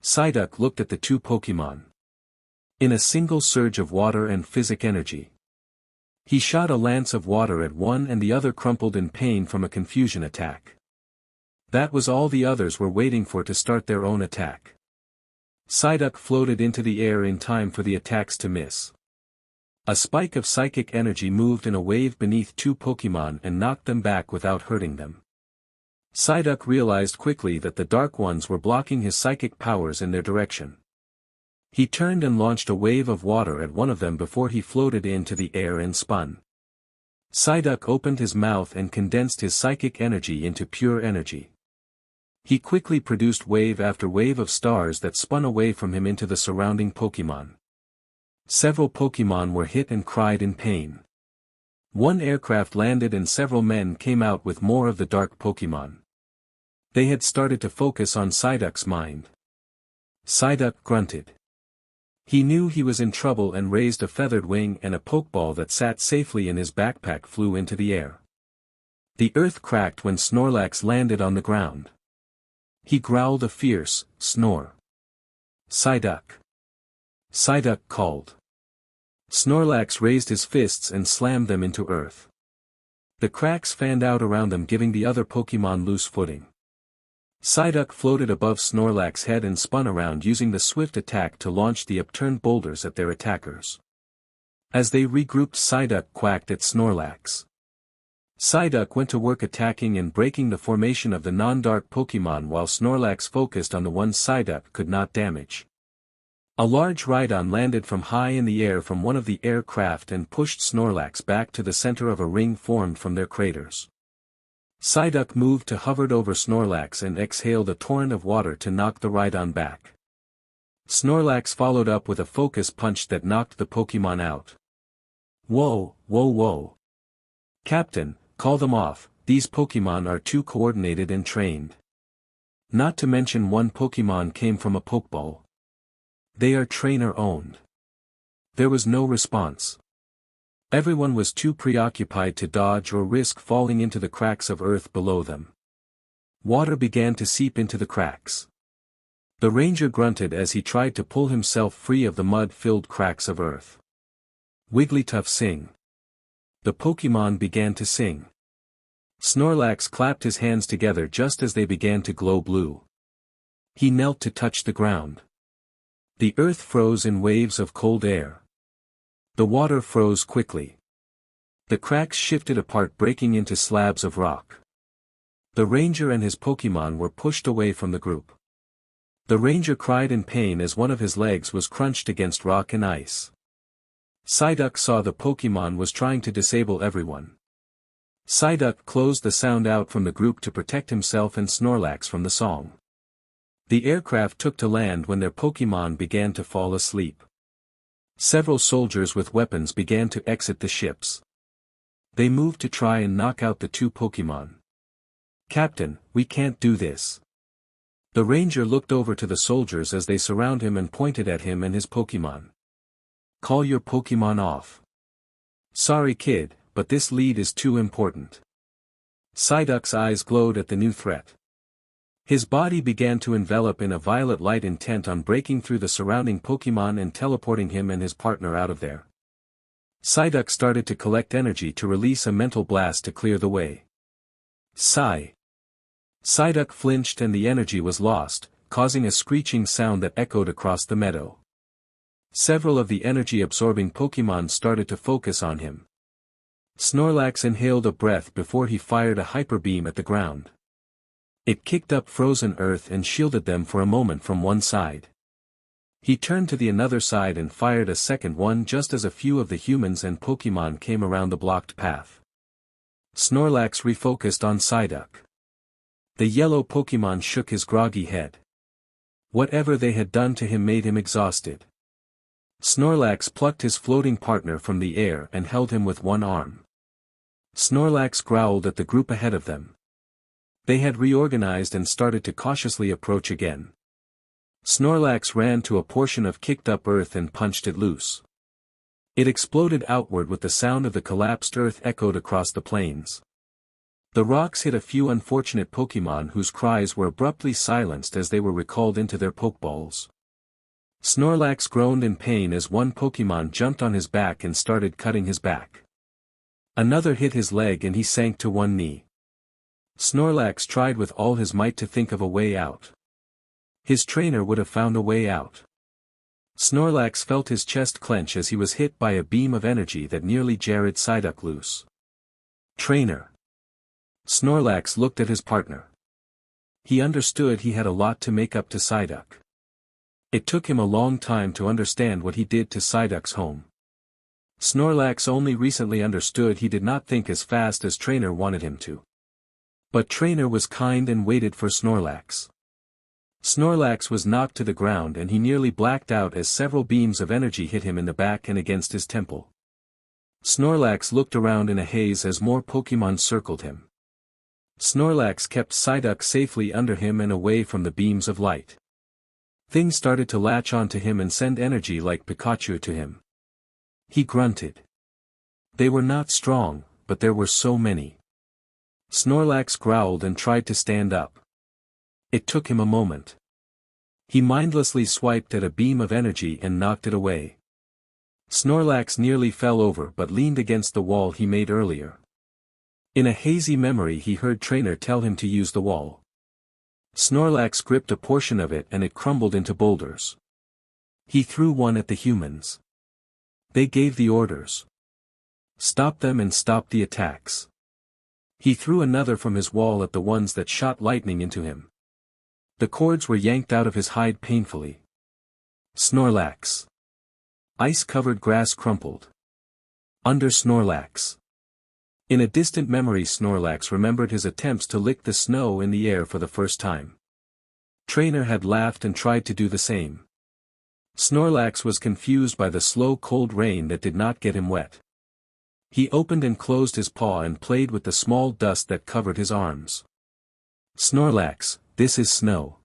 Psyduck looked at the 2 Pokémon. In a single surge of water and physic energy. He shot a lance of water at one and the other crumpled in pain from a confusion attack. That was all the others were waiting for to start their own attack. Psyduck floated into the air in time for the attacks to miss. A spike of psychic energy moved in a wave beneath 2 Pokémon and knocked them back without hurting them. Psyduck realized quickly that the Dark Ones were blocking his psychic powers in their direction. He turned and launched a wave of water at one of them before he floated into the air and spun. Psyduck opened his mouth and condensed his psychic energy into pure energy. He quickly produced wave after wave of stars that spun away from him into the surrounding Pokémon. Several Pokémon were hit and cried in pain. One aircraft landed and several men came out with more of the dark Pokémon. They had started to focus on Psyduck's mind. Psyduck grunted. He knew he was in trouble and raised a feathered wing, and a Pokeball that sat safely in his backpack flew into the air. The earth cracked when Snorlax landed on the ground. He growled a fierce snore. Psyduck! Psyduck called. Snorlax raised his fists and slammed them into earth. The cracks fanned out around them, giving the other Pokémon loose footing. Psyduck floated above Snorlax's head and spun around, using the swift attack to launch the upturned boulders at their attackers. As they regrouped, Psyduck quacked at Snorlax. Psyduck went to work attacking and breaking the formation of the non-dark Pokémon, while Snorlax focused on the ones Psyduck could not damage. A large Rhydon landed from high in the air from one of the aircraft and pushed Snorlax back to the center of a ring formed from their craters. Psyduck moved to hovered over Snorlax and exhaled a torrent of water to knock the Rhydon back. Snorlax followed up with a focus punch that knocked the Pokémon out. Whoa, whoa, whoa. Captain, call them off, these Pokémon are too coordinated and trained. Not to mention one Pokémon came from a Pokeball. They are trainer-owned. There was no response. Everyone was too preoccupied to dodge or risk falling into the cracks of earth below them. Water began to seep into the cracks. The ranger grunted as he tried to pull himself free of the mud-filled cracks of earth. Wigglytuff, sing. The Pokémon began to sing. Snorlax clapped his hands together just as they began to glow blue. He knelt to touch the ground. The earth froze in waves of cold air. The water froze quickly. The cracks shifted apart, breaking into slabs of rock. The ranger and his Pokémon were pushed away from the group. The ranger cried in pain as one of his legs was crunched against rock and ice. Psyduck saw the Pokémon was trying to disable everyone. Psyduck closed the sound out from the group to protect himself and Snorlax from the song. The aircraft took to land when their Pokémon began to fall asleep. Several soldiers with weapons began to exit the ships. They moved to try and knock out the two Pokémon. Captain, we can't do this. The ranger looked over to the soldiers as they surround him and pointed at him and his Pokémon. Call your Pokémon off. Sorry kid, but this lead is too important. Psyduck's eyes glowed at the new threat. His body began to envelop in a violet light, intent on breaking through the surrounding Pokémon and teleporting him and his partner out of there. Psyduck started to collect energy to release a mental blast to clear the way. Sigh. Psyduck flinched and the energy was lost, causing a screeching sound that echoed across the meadow. Several of the energy-absorbing Pokémon started to focus on him. Snorlax inhaled a breath before he fired a hyper beam at the ground. It kicked up frozen earth and shielded them for a moment from one side. He turned to the another side and fired a second one just as a few of the humans and Pokémon came around the blocked path. Snorlax refocused on Psyduck. The yellow Pokémon shook his groggy head. Whatever they had done to him made him exhausted. Snorlax plucked his floating partner from the air and held him with one arm. Snorlax growled at the group ahead of them. They had reorganized and started to cautiously approach again. Snorlax ran to a portion of kicked-up earth and punched it loose. It exploded outward with the sound of the collapsed earth echoed across the plains. The rocks hit a few unfortunate Pokémon whose cries were abruptly silenced as they were recalled into their Pokeballs. Snorlax groaned in pain as one Pokémon jumped on his back and started cutting his back. Another hit his leg and he sank to one knee. Snorlax tried with all his might to think of a way out. His trainer would have found a way out. Snorlax felt his chest clench as he was hit by a beam of energy that nearly jarred Psyduck loose. Trainer. Snorlax looked at his partner. He understood he had a lot to make up to Psyduck. It took him a long time to understand what he did to Psyduck's home. Snorlax only recently understood he did not think as fast as Trainer wanted him to. But Trainer was kind and waited for Snorlax. Snorlax was knocked to the ground and he nearly blacked out as several beams of energy hit him in the back and against his temple. Snorlax looked around in a haze as more Pokémon circled him. Snorlax kept Psyduck safely under him and away from the beams of light. Things started to latch onto him and send energy like Pikachu to him. He grunted. They were not strong, but there were so many. Snorlax growled and tried to stand up. It took him a moment. He mindlessly swiped at a beam of energy and knocked it away. Snorlax nearly fell over but leaned against the wall he made earlier. In a hazy memory he heard Trainer tell him to use the wall. Snorlax gripped a portion of it and it crumbled into boulders. He threw one at the humans. They gave the orders. Stop them and stop the attacks. He threw another from his wall at the ones that shot lightning into him. The cords were yanked out of his hide painfully. Snorlax. Ice-covered grass crumpled. Under Snorlax. In a distant memory Snorlax remembered his attempts to lick the snow in the air for the first time. Trainer had laughed and tried to do the same. Snorlax was confused by the slow cold rain that did not get him wet. He opened and closed his paw and played with the small dust that covered his arms. Snorlax, this is snow.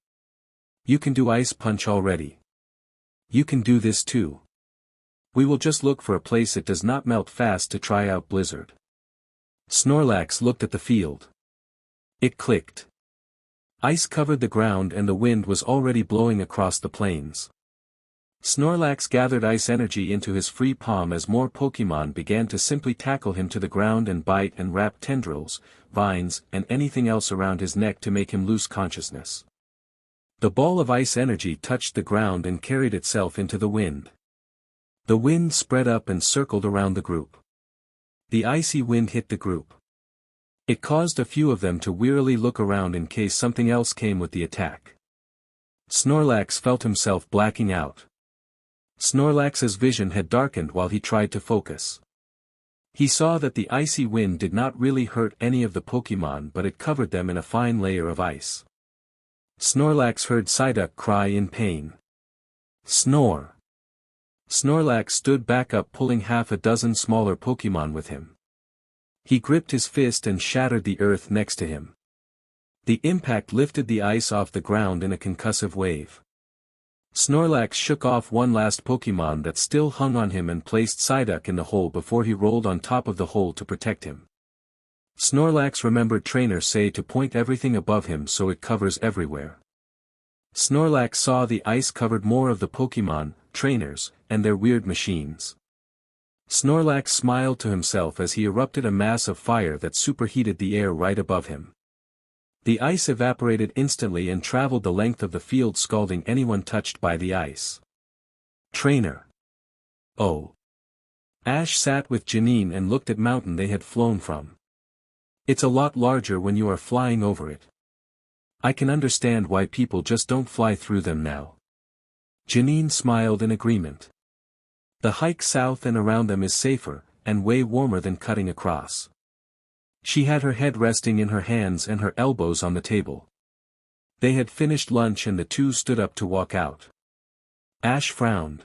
You can do ice punch already. You can do this too. We will just look for a place it does not melt fast to try out blizzard. Snorlax looked at the field. It clicked. Ice covered the ground and the wind was already blowing across the plains. Snorlax gathered ice energy into his free palm as more Pokémon began to simply tackle him to the ground and bite and wrap tendrils, vines, and anything else around his neck to make him lose consciousness. The ball of ice energy touched the ground and carried itself into the wind. The wind spread up and circled around the group. The icy wind hit the group. It caused a few of them to wearily look around in case something else came with the attack. Snorlax felt himself blacking out. Snorlax's vision had darkened while he tried to focus. He saw that the icy wind did not really hurt any of the Pokémon but it covered them in a fine layer of ice. Snorlax heard Psyduck cry in pain. Snore! Snorlax stood back up pulling half a dozen smaller Pokémon with him. He gripped his fist and shattered the earth next to him. The impact lifted the ice off the ground in a concussive wave. Snorlax shook off one last Pokémon that still hung on him and placed Psyduck in the hole before he rolled on top of the hole to protect him. Snorlax remembered Trainer say to point everything above him so it covers everywhere. Snorlax saw the ice covered more of the Pokémon, trainers, and their weird machines. Snorlax smiled to himself as he erupted a mass of fire that superheated the air right above him. The ice evaporated instantly and traveled the length of the field scalding anyone touched by the ice. Trainer. Oh. Ash sat with Janine and looked at mountain they had flown from. It's a lot larger when you are flying over it. I can understand why people just don't fly through them now. Janine smiled in agreement. The hike south and around them is safer, and way warmer than cutting across. She had her head resting in her hands and her elbows on the table. They had finished lunch and the two stood up to walk out. Ash frowned.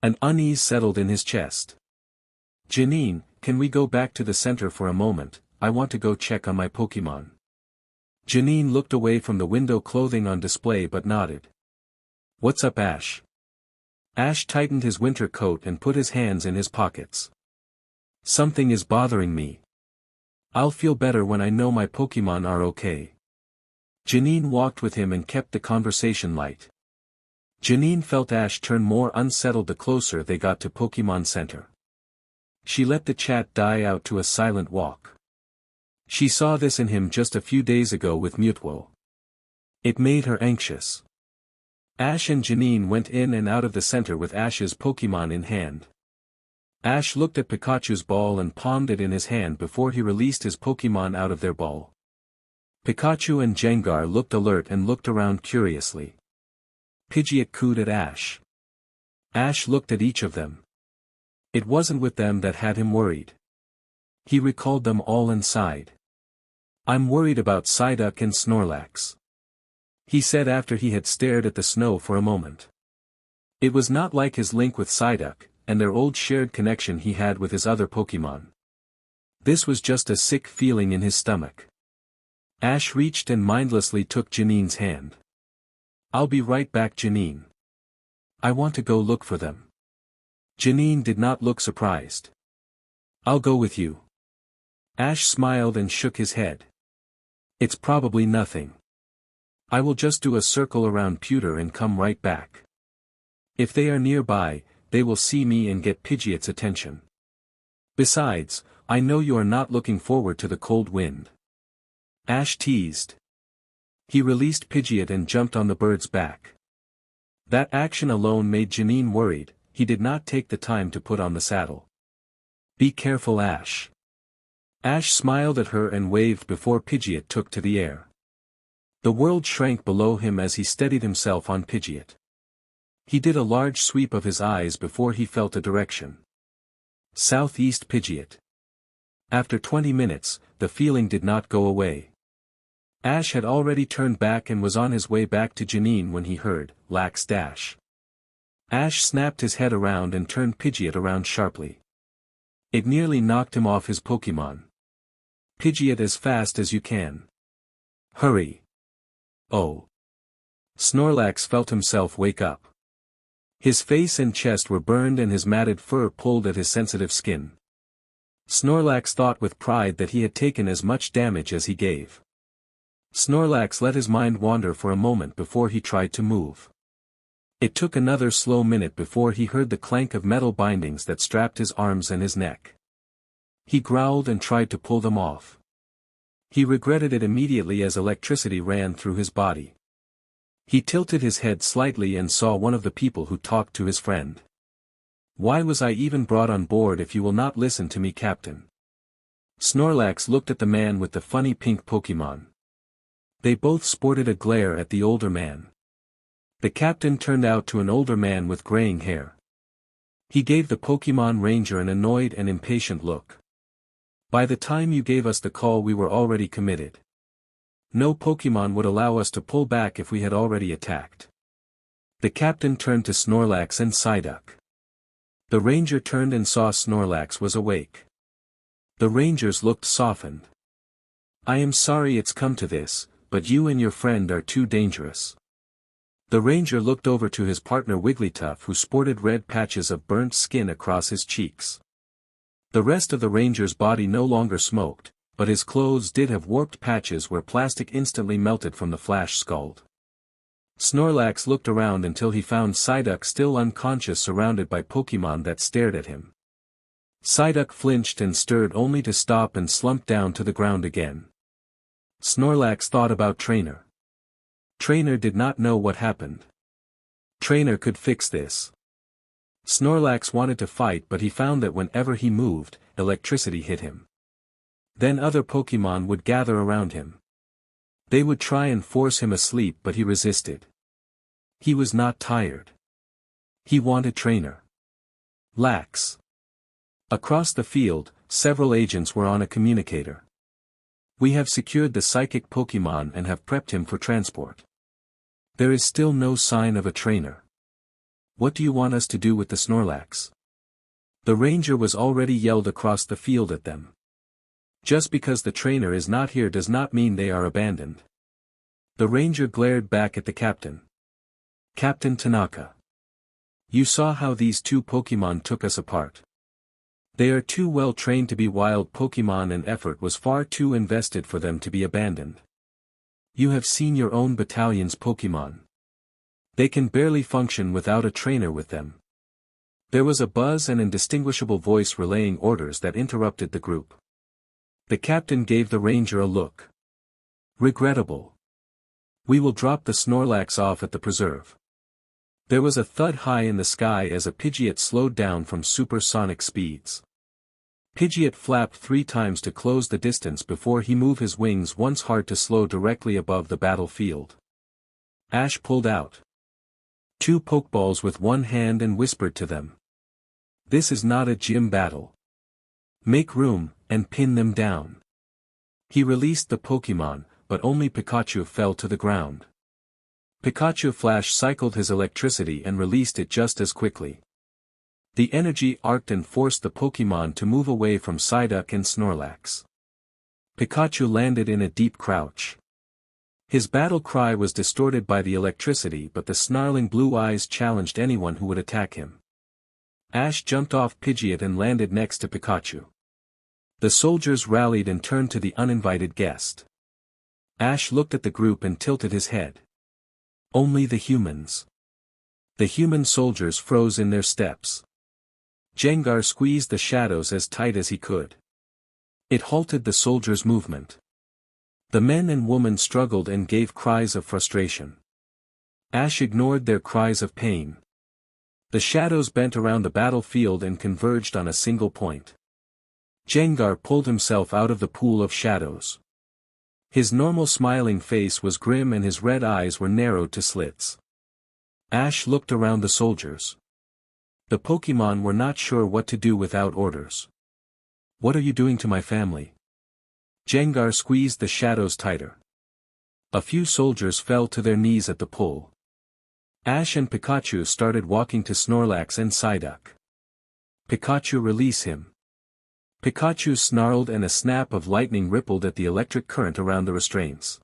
An unease settled in his chest. Janine, can we go back to the center for a moment? I want to go check on my Pokémon. Janine looked away from the window clothing on display but nodded. What's up, Ash? Ash tightened his winter coat and put his hands in his pockets. Something is bothering me. I'll feel better when I know my Pokémon are okay. Janine walked with him and kept the conversation light. Janine felt Ash turn more unsettled the closer they got to Pokémon Center. She let the chat die out to a silent walk. She saw this in him just a few days ago with Mutwo. It made her anxious. Ash and Janine went in and out of the center with Ash's Pokémon in hand. Ash looked at Pikachu's ball and palmed it in his hand before he released his Pokémon out of their ball. Pikachu and Gengar looked alert and looked around curiously. Pidgeot cooed at Ash. Ash looked at each of them. It wasn't with them that had him worried. He recalled them all and sighed. I'm worried about Psyduck and Snorlax. he said after he had stared at the snow for a moment. It was not like his link with Psyduck, and their old shared connection he had with his other Pokémon. This was just a sick feeling in his stomach. Ash reached and mindlessly took Janine's hand. "I'll be right back, Janine. I want to go look for them." Janine did not look surprised. "I'll go with you." Ash smiled and shook his head. "It's probably nothing. I will just do a circle around Pewter and come right back. If they are nearby, they will see me and get Pidgeot's attention. Besides, I know you are not looking forward to the cold wind." Ash teased. He released Pidgeot and jumped on the bird's back. That action alone made Janine worried. He did not take the time to put on the saddle. "Be careful, Ash." Ash smiled at her and waved before Pidgeot took to the air. The world shrank below him as he steadied himself on Pidgeot. He did a large sweep of his eyes before he felt a direction. Southeast Pidgeot. After 20 minutes, the feeling did not go away. Ash had already turned back and was on his way back to Janine when he heard, "Lax dash." Ash snapped his head around and turned Pidgeot around sharply. It nearly knocked him off his Pokémon. "Pidgeot, as fast as you can. Hurry." "Oh." Snorlax felt himself wake up. His face and chest were burned and his matted fur pulled at his sensitive skin. Snorlax thought with pride that he had taken as much damage as he gave. Snorlax let his mind wander for a moment before he tried to move. It took another slow minute before he heard the clank of metal bindings that strapped his arms and his neck. He growled and tried to pull them off. He regretted it immediately as electricity ran through his body. He tilted his head slightly and saw one of the people who talked to his friend. "Why was I even brought on board if you will not listen to me, Captain?" Snorlax looked at the man with the funny pink Pokémon. They both sported a glare at the older man. The captain turned out to an older man with graying hair. He gave the Pokémon Ranger an annoyed and impatient look. "By the time you gave us the call we were already committed. No Pokémon would allow us to pull back if we had already attacked." The captain turned to Snorlax and Psyduck. The ranger turned and saw Snorlax was awake. The rangers looked softened. "I am sorry it's come to this, but you and your friend are too dangerous." The ranger looked over to his partner Wigglytuff, who sported red patches of burnt skin across his cheeks. The rest of the ranger's body no longer smoked, but his clothes did have warped patches where plastic instantly melted from the flash scald. Snorlax looked around until he found Psyduck still unconscious surrounded by Pokémon that stared at him. Psyduck flinched and stirred only to stop and slump down to the ground again. Snorlax thought about Trainer. Trainer did not know what happened. Trainer could fix this. Snorlax wanted to fight, but he found that whenever he moved, electricity hit him. Then other Pokémon would gather around him. They would try and force him asleep, but he resisted. He was not tired. He wanted Trainer. Lax. Across the field, several agents were on a communicator. "We have secured the psychic Pokémon and have prepped him for transport. There is still no sign of a trainer. What do you want us to do with the Snorlax?" The ranger was already yelled across the field at them. "Just because the trainer is not here does not mean they are abandoned." The ranger glared back at the captain. "Captain Tanaka. You saw how these two Pokémon took us apart. They are too well trained to be wild Pokémon and effort was far too invested for them to be abandoned. You have seen your own battalion's Pokémon. They can barely function without a trainer with them." There was a buzz and indistinguishable voice relaying orders that interrupted the group. The captain gave the ranger a look. "Regrettable. We will drop the Snorlax off at the preserve." There was a thud high in the sky as a Pidgeot slowed down from supersonic speeds. Pidgeot flapped 3 times to close the distance before he moved his wings once hard to slow directly above the battlefield. Ash pulled out 2 Pokeballs with one hand and whispered to them. "This is not a gym battle. Make room, and pin them down." He released the Pokémon, but only Pikachu fell to the ground. Pikachu Flash cycled his electricity and released it just as quickly. The energy arced and forced the Pokémon to move away from Psyduck and Snorlax. Pikachu landed in a deep crouch. His battle cry was distorted by the electricity, but the snarling blue eyes challenged anyone who would attack him. Ash jumped off Pidgeot and landed next to Pikachu. The soldiers rallied and turned to the uninvited guest. Ash looked at the group and tilted his head. Only the humans. The human soldiers froze in their steps. Gengar squeezed the shadows as tight as he could. It halted the soldiers' movement. The men and women struggled and gave cries of frustration. Ash ignored their cries of pain. The shadows bent around the battlefield and converged on a single point. Gengar pulled himself out of the pool of shadows. His normal smiling face was grim and his red eyes were narrowed to slits. Ash looked around the soldiers. The Pokémon were not sure what to do without orders. "What are you doing to my family?" Gengar squeezed the shadows tighter. A few soldiers fell to their knees at the pull. Ash and Pikachu started walking to Snorlax and Psyduck. "Pikachu, release him." Pikachu snarled and a snap of lightning rippled at the electric current around the restraints.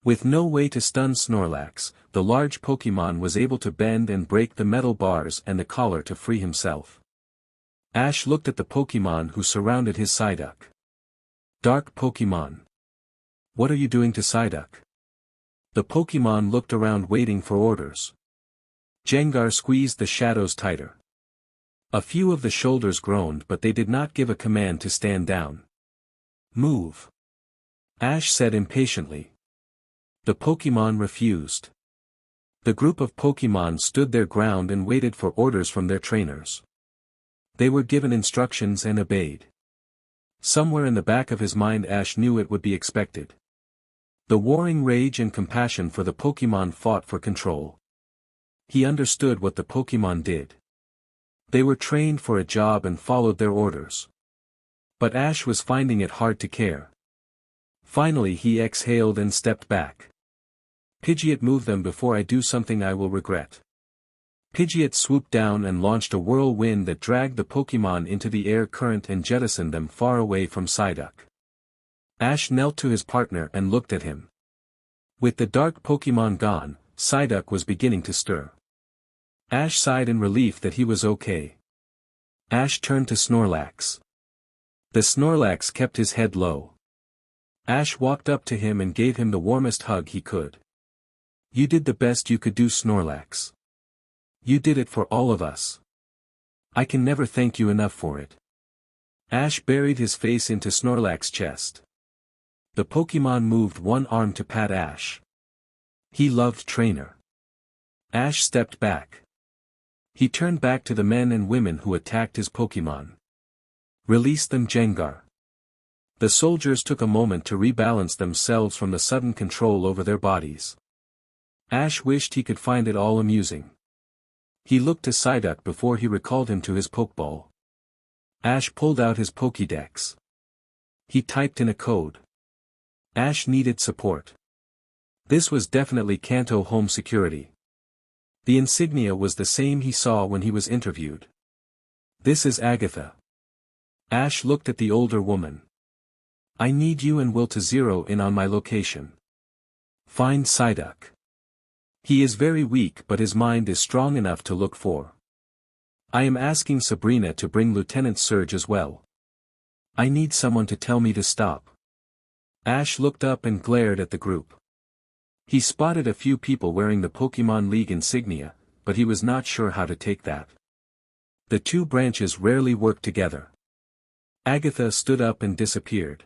With no way to stun Snorlax, the large Pokémon was able to bend and break the metal bars and the collar to free himself. Ash looked at the Pokémon who surrounded his Psyduck. "Dark Pokémon. What are you doing to Psyduck?" The Pokémon looked around waiting for orders. Gengar squeezed the shadows tighter. A few of the shoulders groaned, but they did not give a command to stand down. "Move," Ash said impatiently. The Pokémon refused. The group of Pokémon stood their ground and waited for orders from their trainers. They were given instructions and obeyed. Somewhere in the back of his mind Ash knew it would be expected. The warring rage and compassion for the Pokémon fought for control. He understood what the Pokémon did. They were trained for a job and followed their orders. But Ash was finding it hard to care. Finally he exhaled and stepped back. "Pidgeot, move them before I do something I will regret." Pidgeot swooped down and launched a whirlwind that dragged the Pokémon into the air current and jettisoned them far away from Psyduck. Ash knelt to his partner and looked at him. With the dark Pokémon gone, Psyduck was beginning to stir. Ash sighed in relief that he was okay. Ash turned to Snorlax. The Snorlax kept his head low. Ash walked up to him and gave him the warmest hug he could. "You did the best you could do, Snorlax. You did it for all of us. I can never thank you enough for it." Ash buried his face into Snorlax's chest. The Pokémon moved one arm to pat Ash. He loved Trainer. Ash stepped back. He turned back to the men and women who attacked his Pokémon. "Release them, Gengar." The soldiers took a moment to rebalance themselves from the sudden control over their bodies. Ash wished he could find it all amusing. He looked to Psyduck before he recalled him to his Pokeball. Ash pulled out his Pokédex. He typed in a code. Ash needed support. This was definitely Kanto home security. The insignia was the same he saw when he was interviewed. "This is Agatha." Ash looked at the older woman. "I need you and Will to zero in on my location. Find Psyduck. He is very weak but his mind is strong enough to look for. I am asking Sabrina to bring Lieutenant Surge as well. I need someone to tell me to stop." Ash looked up and glared at the group. He spotted a few people wearing the Pokémon League insignia, but he was not sure how to take that. The two branches rarely worked together. Agatha stood up and disappeared.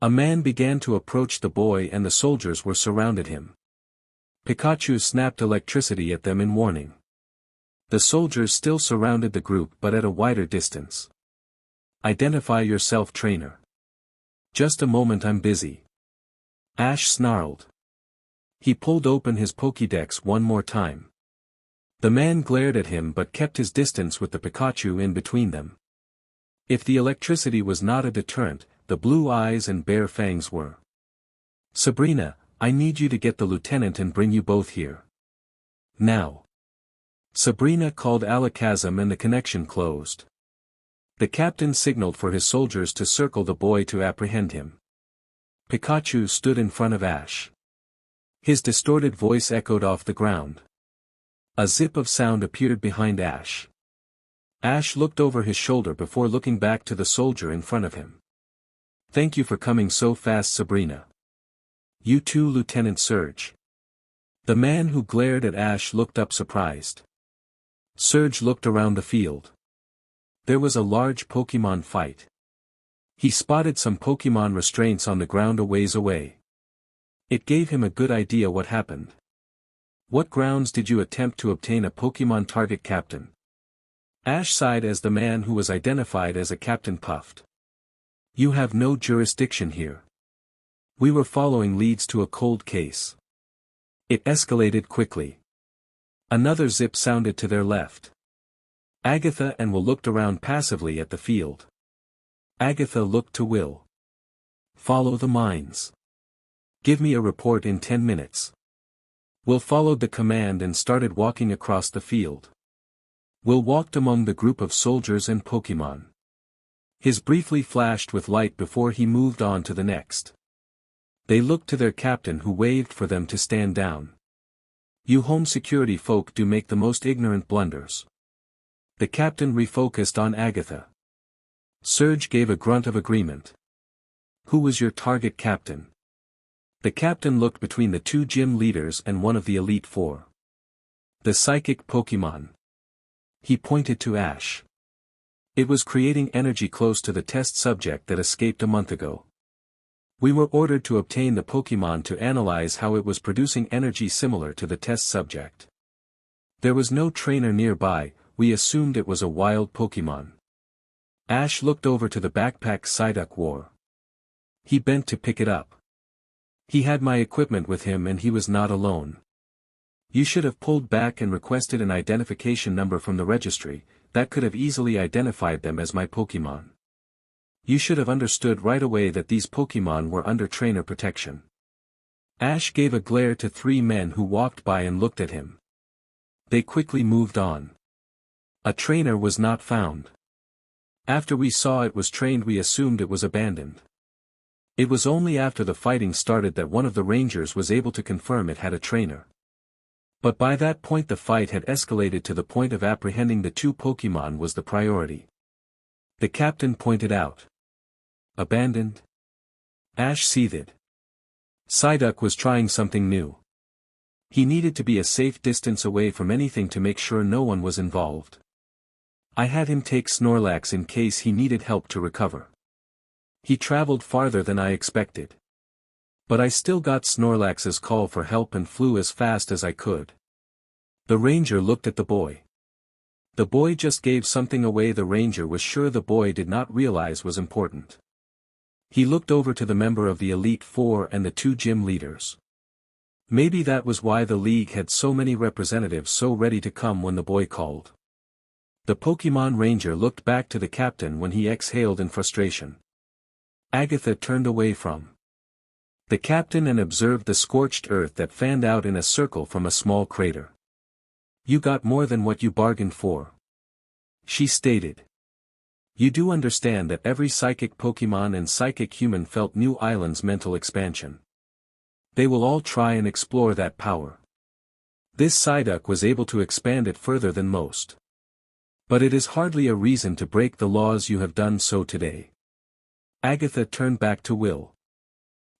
A man began to approach the boy and the soldiers were surrounded him. Pikachu snapped electricity at them in warning. The soldiers still surrounded the group but at a wider distance. "Identify yourself, Trainer." "Just a moment, I'm busy." Ash snarled. He pulled open his Pokédex one more time. The man glared at him but kept his distance with the Pikachu in between them. If the electricity was not a deterrent, the blue eyes and bare fangs were. "Sabrina, I need you to get the lieutenant and bring you both here. Now. Sabrina called Alakazam and the connection closed. The captain signaled for his soldiers to circle the boy to apprehend him. Pikachu stood in front of Ash. His distorted voice echoed off the ground. A zip of sound appeared behind Ash. Ash looked over his shoulder before looking back to the soldier in front of him. Thank you for coming so fast, Sabrina. You too, Lieutenant Surge. The man who glared at Ash looked up surprised. Surge looked around the field. There was a large Pokémon fight. He spotted some Pokémon restraints on the ground a ways away. It gave him a good idea what happened. What grounds did you attempt to obtain a Pokémon target, Captain? Ash sighed as the man who was identified as a captain puffed. You have no jurisdiction here. We were following leads to a cold case. It escalated quickly. Another zip sounded to their left. Agatha and Will looked around passively at the field. Agatha looked to Will. Follow the mines. Give me a report in 10 minutes. Will followed the command and started walking across the field. Will walked among the group of soldiers and Pokémon. His briefly flashed with light before he moved on to the next. They looked to their captain who waved for them to stand down. You home security folk do make the most ignorant blunders. The captain refocused on Agatha. Surge gave a grunt of agreement. Who was your target, Captain? The captain looked between the two gym leaders and one of the Elite Four. The psychic Pokémon. He pointed to Ash. It was creating energy close to the test subject that escaped a month ago. We were ordered to obtain the Pokémon to analyze how it was producing energy similar to the test subject. There was no trainer nearby, we assumed it was a wild Pokémon. Ash looked over to the backpack Psyduck wore. He bent to pick it up. He had my equipment with him and he was not alone. You should have pulled back and requested an identification number from the registry, that could have easily identified them as my Pokémon. You should have understood right away that these Pokémon were under trainer protection. Ash gave a glare to three men who walked by and looked at him. They quickly moved on. A trainer was not found. After we saw it was trained we assumed it was abandoned. It was only after the fighting started that one of the rangers was able to confirm it had a trainer. But by that point the fight had escalated to the point of apprehending the two Pokémon was the priority. The captain pointed out. Abandoned? Ash seethed. Psyduck was trying something new. He needed to be a safe distance away from anything to make sure no one was involved. I had him take Snorlax in case he needed help to recover. He traveled farther than I expected. But I still got Snorlax's call for help and flew as fast as I could. The ranger looked at the boy. The boy just gave something away. The ranger was sure the boy did not realize was important. He looked over to the member of the Elite Four and the two gym leaders. Maybe that was why the league had so many representatives so ready to come when the boy called. The Pokémon Ranger looked back to the captain when he exhaled in frustration. Agatha turned away from the captain and observed the scorched earth that fanned out in a circle from a small crater. You got more than what you bargained for. She stated. You do understand that every psychic Pokémon and psychic human felt New Island's mental expansion. They will all try and explore that power. This Psyduck was able to expand it further than most. But it is hardly a reason to break the laws. You have done so today. Agatha turned back to Will.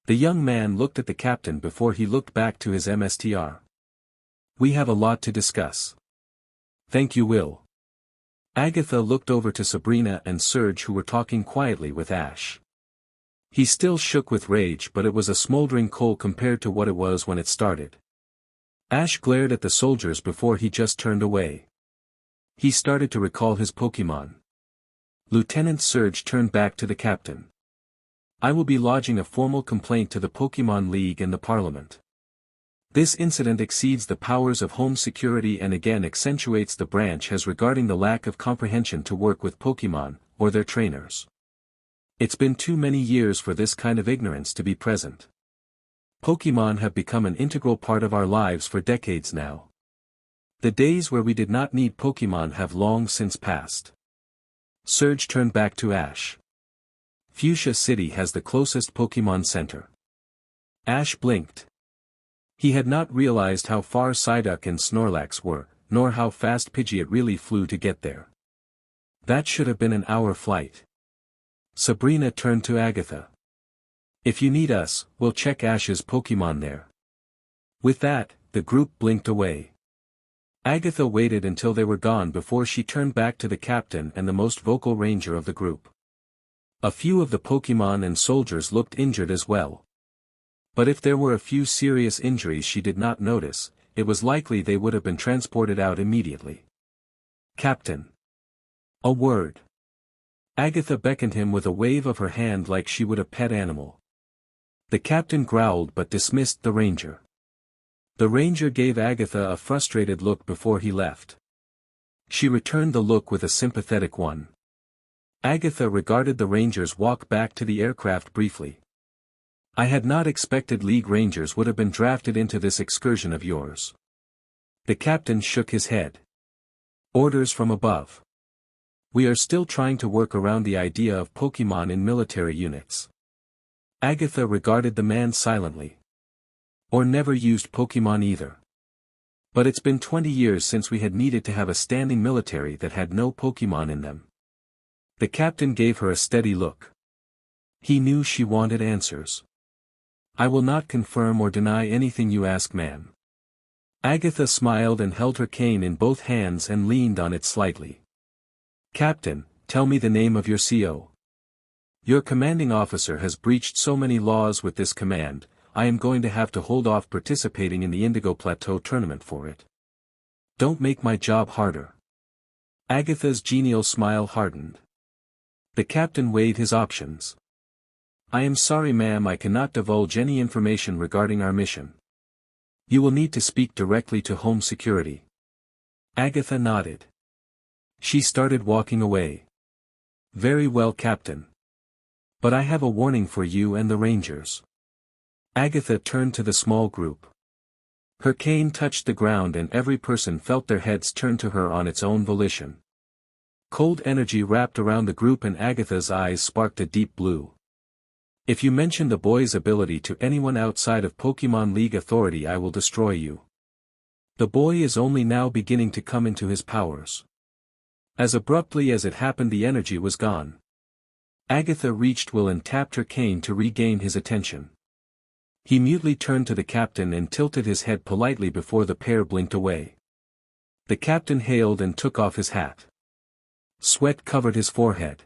The young man looked at the captain before he looked back to his MSTR. We have a lot to discuss. Thank you, Will. Agatha looked over to Sabrina and Surge who were talking quietly with Ash. He still shook with rage, but it was a smoldering coal compared to what it was when it started. Ash glared at the soldiers before he just turned away. He started to recall his Pokémon. Lieutenant Surge turned back to the captain. I will be lodging a formal complaint to the Pokémon League and the Parliament. This incident exceeds the powers of home security and again accentuates the branch has regarding the lack of comprehension to work with Pokémon, or their trainers. It's been too many years for this kind of ignorance to be present. Pokémon have become an integral part of our lives for decades now. The days where we did not need Pokémon have long since passed. Surge turned back to Ash. Fuchsia City has the closest Pokémon Center. Ash blinked. He had not realized how far Psyduck and Snorlax were, nor how fast Pidgeot really flew to get there. That should have been an hour flight. Sabrina turned to Agatha. If you need us, we'll check Ash's Pokémon there. With that, the group blinked away. Agatha waited until they were gone before she turned back to the captain and the most vocal ranger of the group. A few of the Pokémon and soldiers looked injured as well. But if there were a few serious injuries she did not notice, it was likely they would have been transported out immediately. Captain. A word. Agatha beckoned him with a wave of her hand like she would a pet animal. The captain growled but dismissed the ranger. The ranger gave Agatha a frustrated look before he left. She returned the look with a sympathetic one. Agatha regarded the rangers walk back to the aircraft briefly. I had not expected League Rangers would have been drafted into this excursion of yours. The captain shook his head. Orders from above. We are still trying to work around the idea of Pokémon in military units. Agatha regarded the man silently. Or never used Pokémon either. But it's been 20 years since we had needed to have a standing military that had no Pokémon in them. The captain gave her a steady look. He knew she wanted answers. I will not confirm or deny anything you ask, ma'am. Agatha smiled and held her cane in both hands and leaned on it slightly. Captain, tell me the name of your CO. Your commanding officer has breached so many laws with this command, I am going to have to hold off participating in the Indigo Plateau tournament for it. Don't make my job harder. Agatha's genial smile hardened. The captain weighed his options. I am sorry, ma'am, I cannot divulge any information regarding our mission. You will need to speak directly to Home Security. Agatha nodded. She started walking away. Very well, Captain. But I have a warning for you and the Rangers. Agatha turned to the small group. Her cane touched the ground and every person felt their heads turn to her on its own volition. Cold energy wrapped around the group and Agatha's eyes sparked a deep blue. If you mention the boy's ability to anyone outside of Pokémon League Authority, I will destroy you. The boy is only now beginning to come into his powers. As abruptly as it happened, the energy was gone. Agatha reached Will and tapped her cane to regain his attention. He mutely turned to the captain and tilted his head politely before the pair blinked away. The captain hailed and took off his hat. Sweat covered his forehead.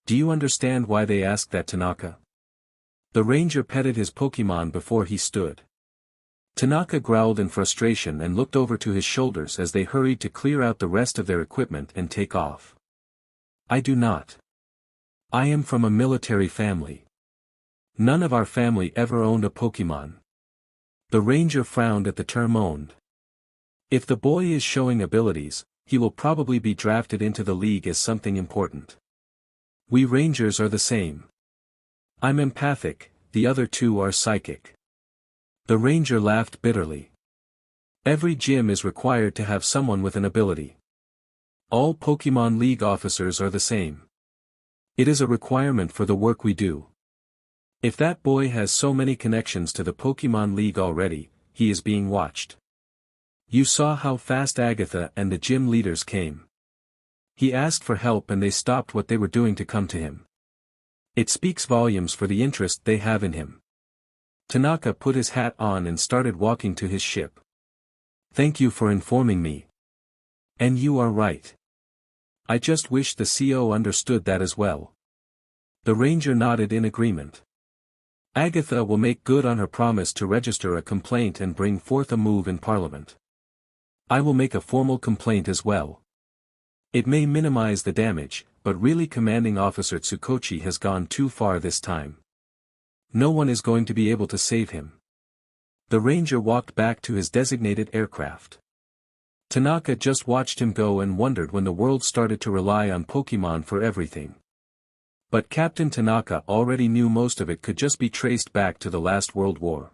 Do you understand why they asked that, Tanaka? The ranger petted his Pokémon before he stood. Tanaka growled in frustration and looked over to his shoulders as they hurried to clear out the rest of their equipment and take off. I do not. I am from a military family. None of our family ever owned a Pokémon. The ranger frowned at the term owned. If the boy is showing abilities, he will probably be drafted into the league as something important. We rangers are the same. I'm empathic, the other two are psychic. The ranger laughed bitterly. Every gym is required to have someone with an ability. All Pokémon League officers are the same. It is a requirement for the work we do. If that boy has so many connections to the Pokémon League already, he is being watched. You saw how fast Agatha and the gym leaders came. He asked for help and they stopped what they were doing to come to him. It speaks volumes for the interest they have in him. Tanaka put his hat on and started walking to his ship. Thank you for informing me. And you are right. I just wish the CO understood that as well. The ranger nodded in agreement. Agatha will make good on her promise to register a complaint and bring forth a move in Parliament. I will make a formal complaint as well. It may minimize the damage, but really Commanding Officer Tsukochi has gone too far this time. No one is going to be able to save him. The ranger walked back to his designated aircraft. Tanaka just watched him go and wondered when the world started to rely on Pokémon for everything. But Captain Tanaka already knew most of it could just be traced back to the last World War.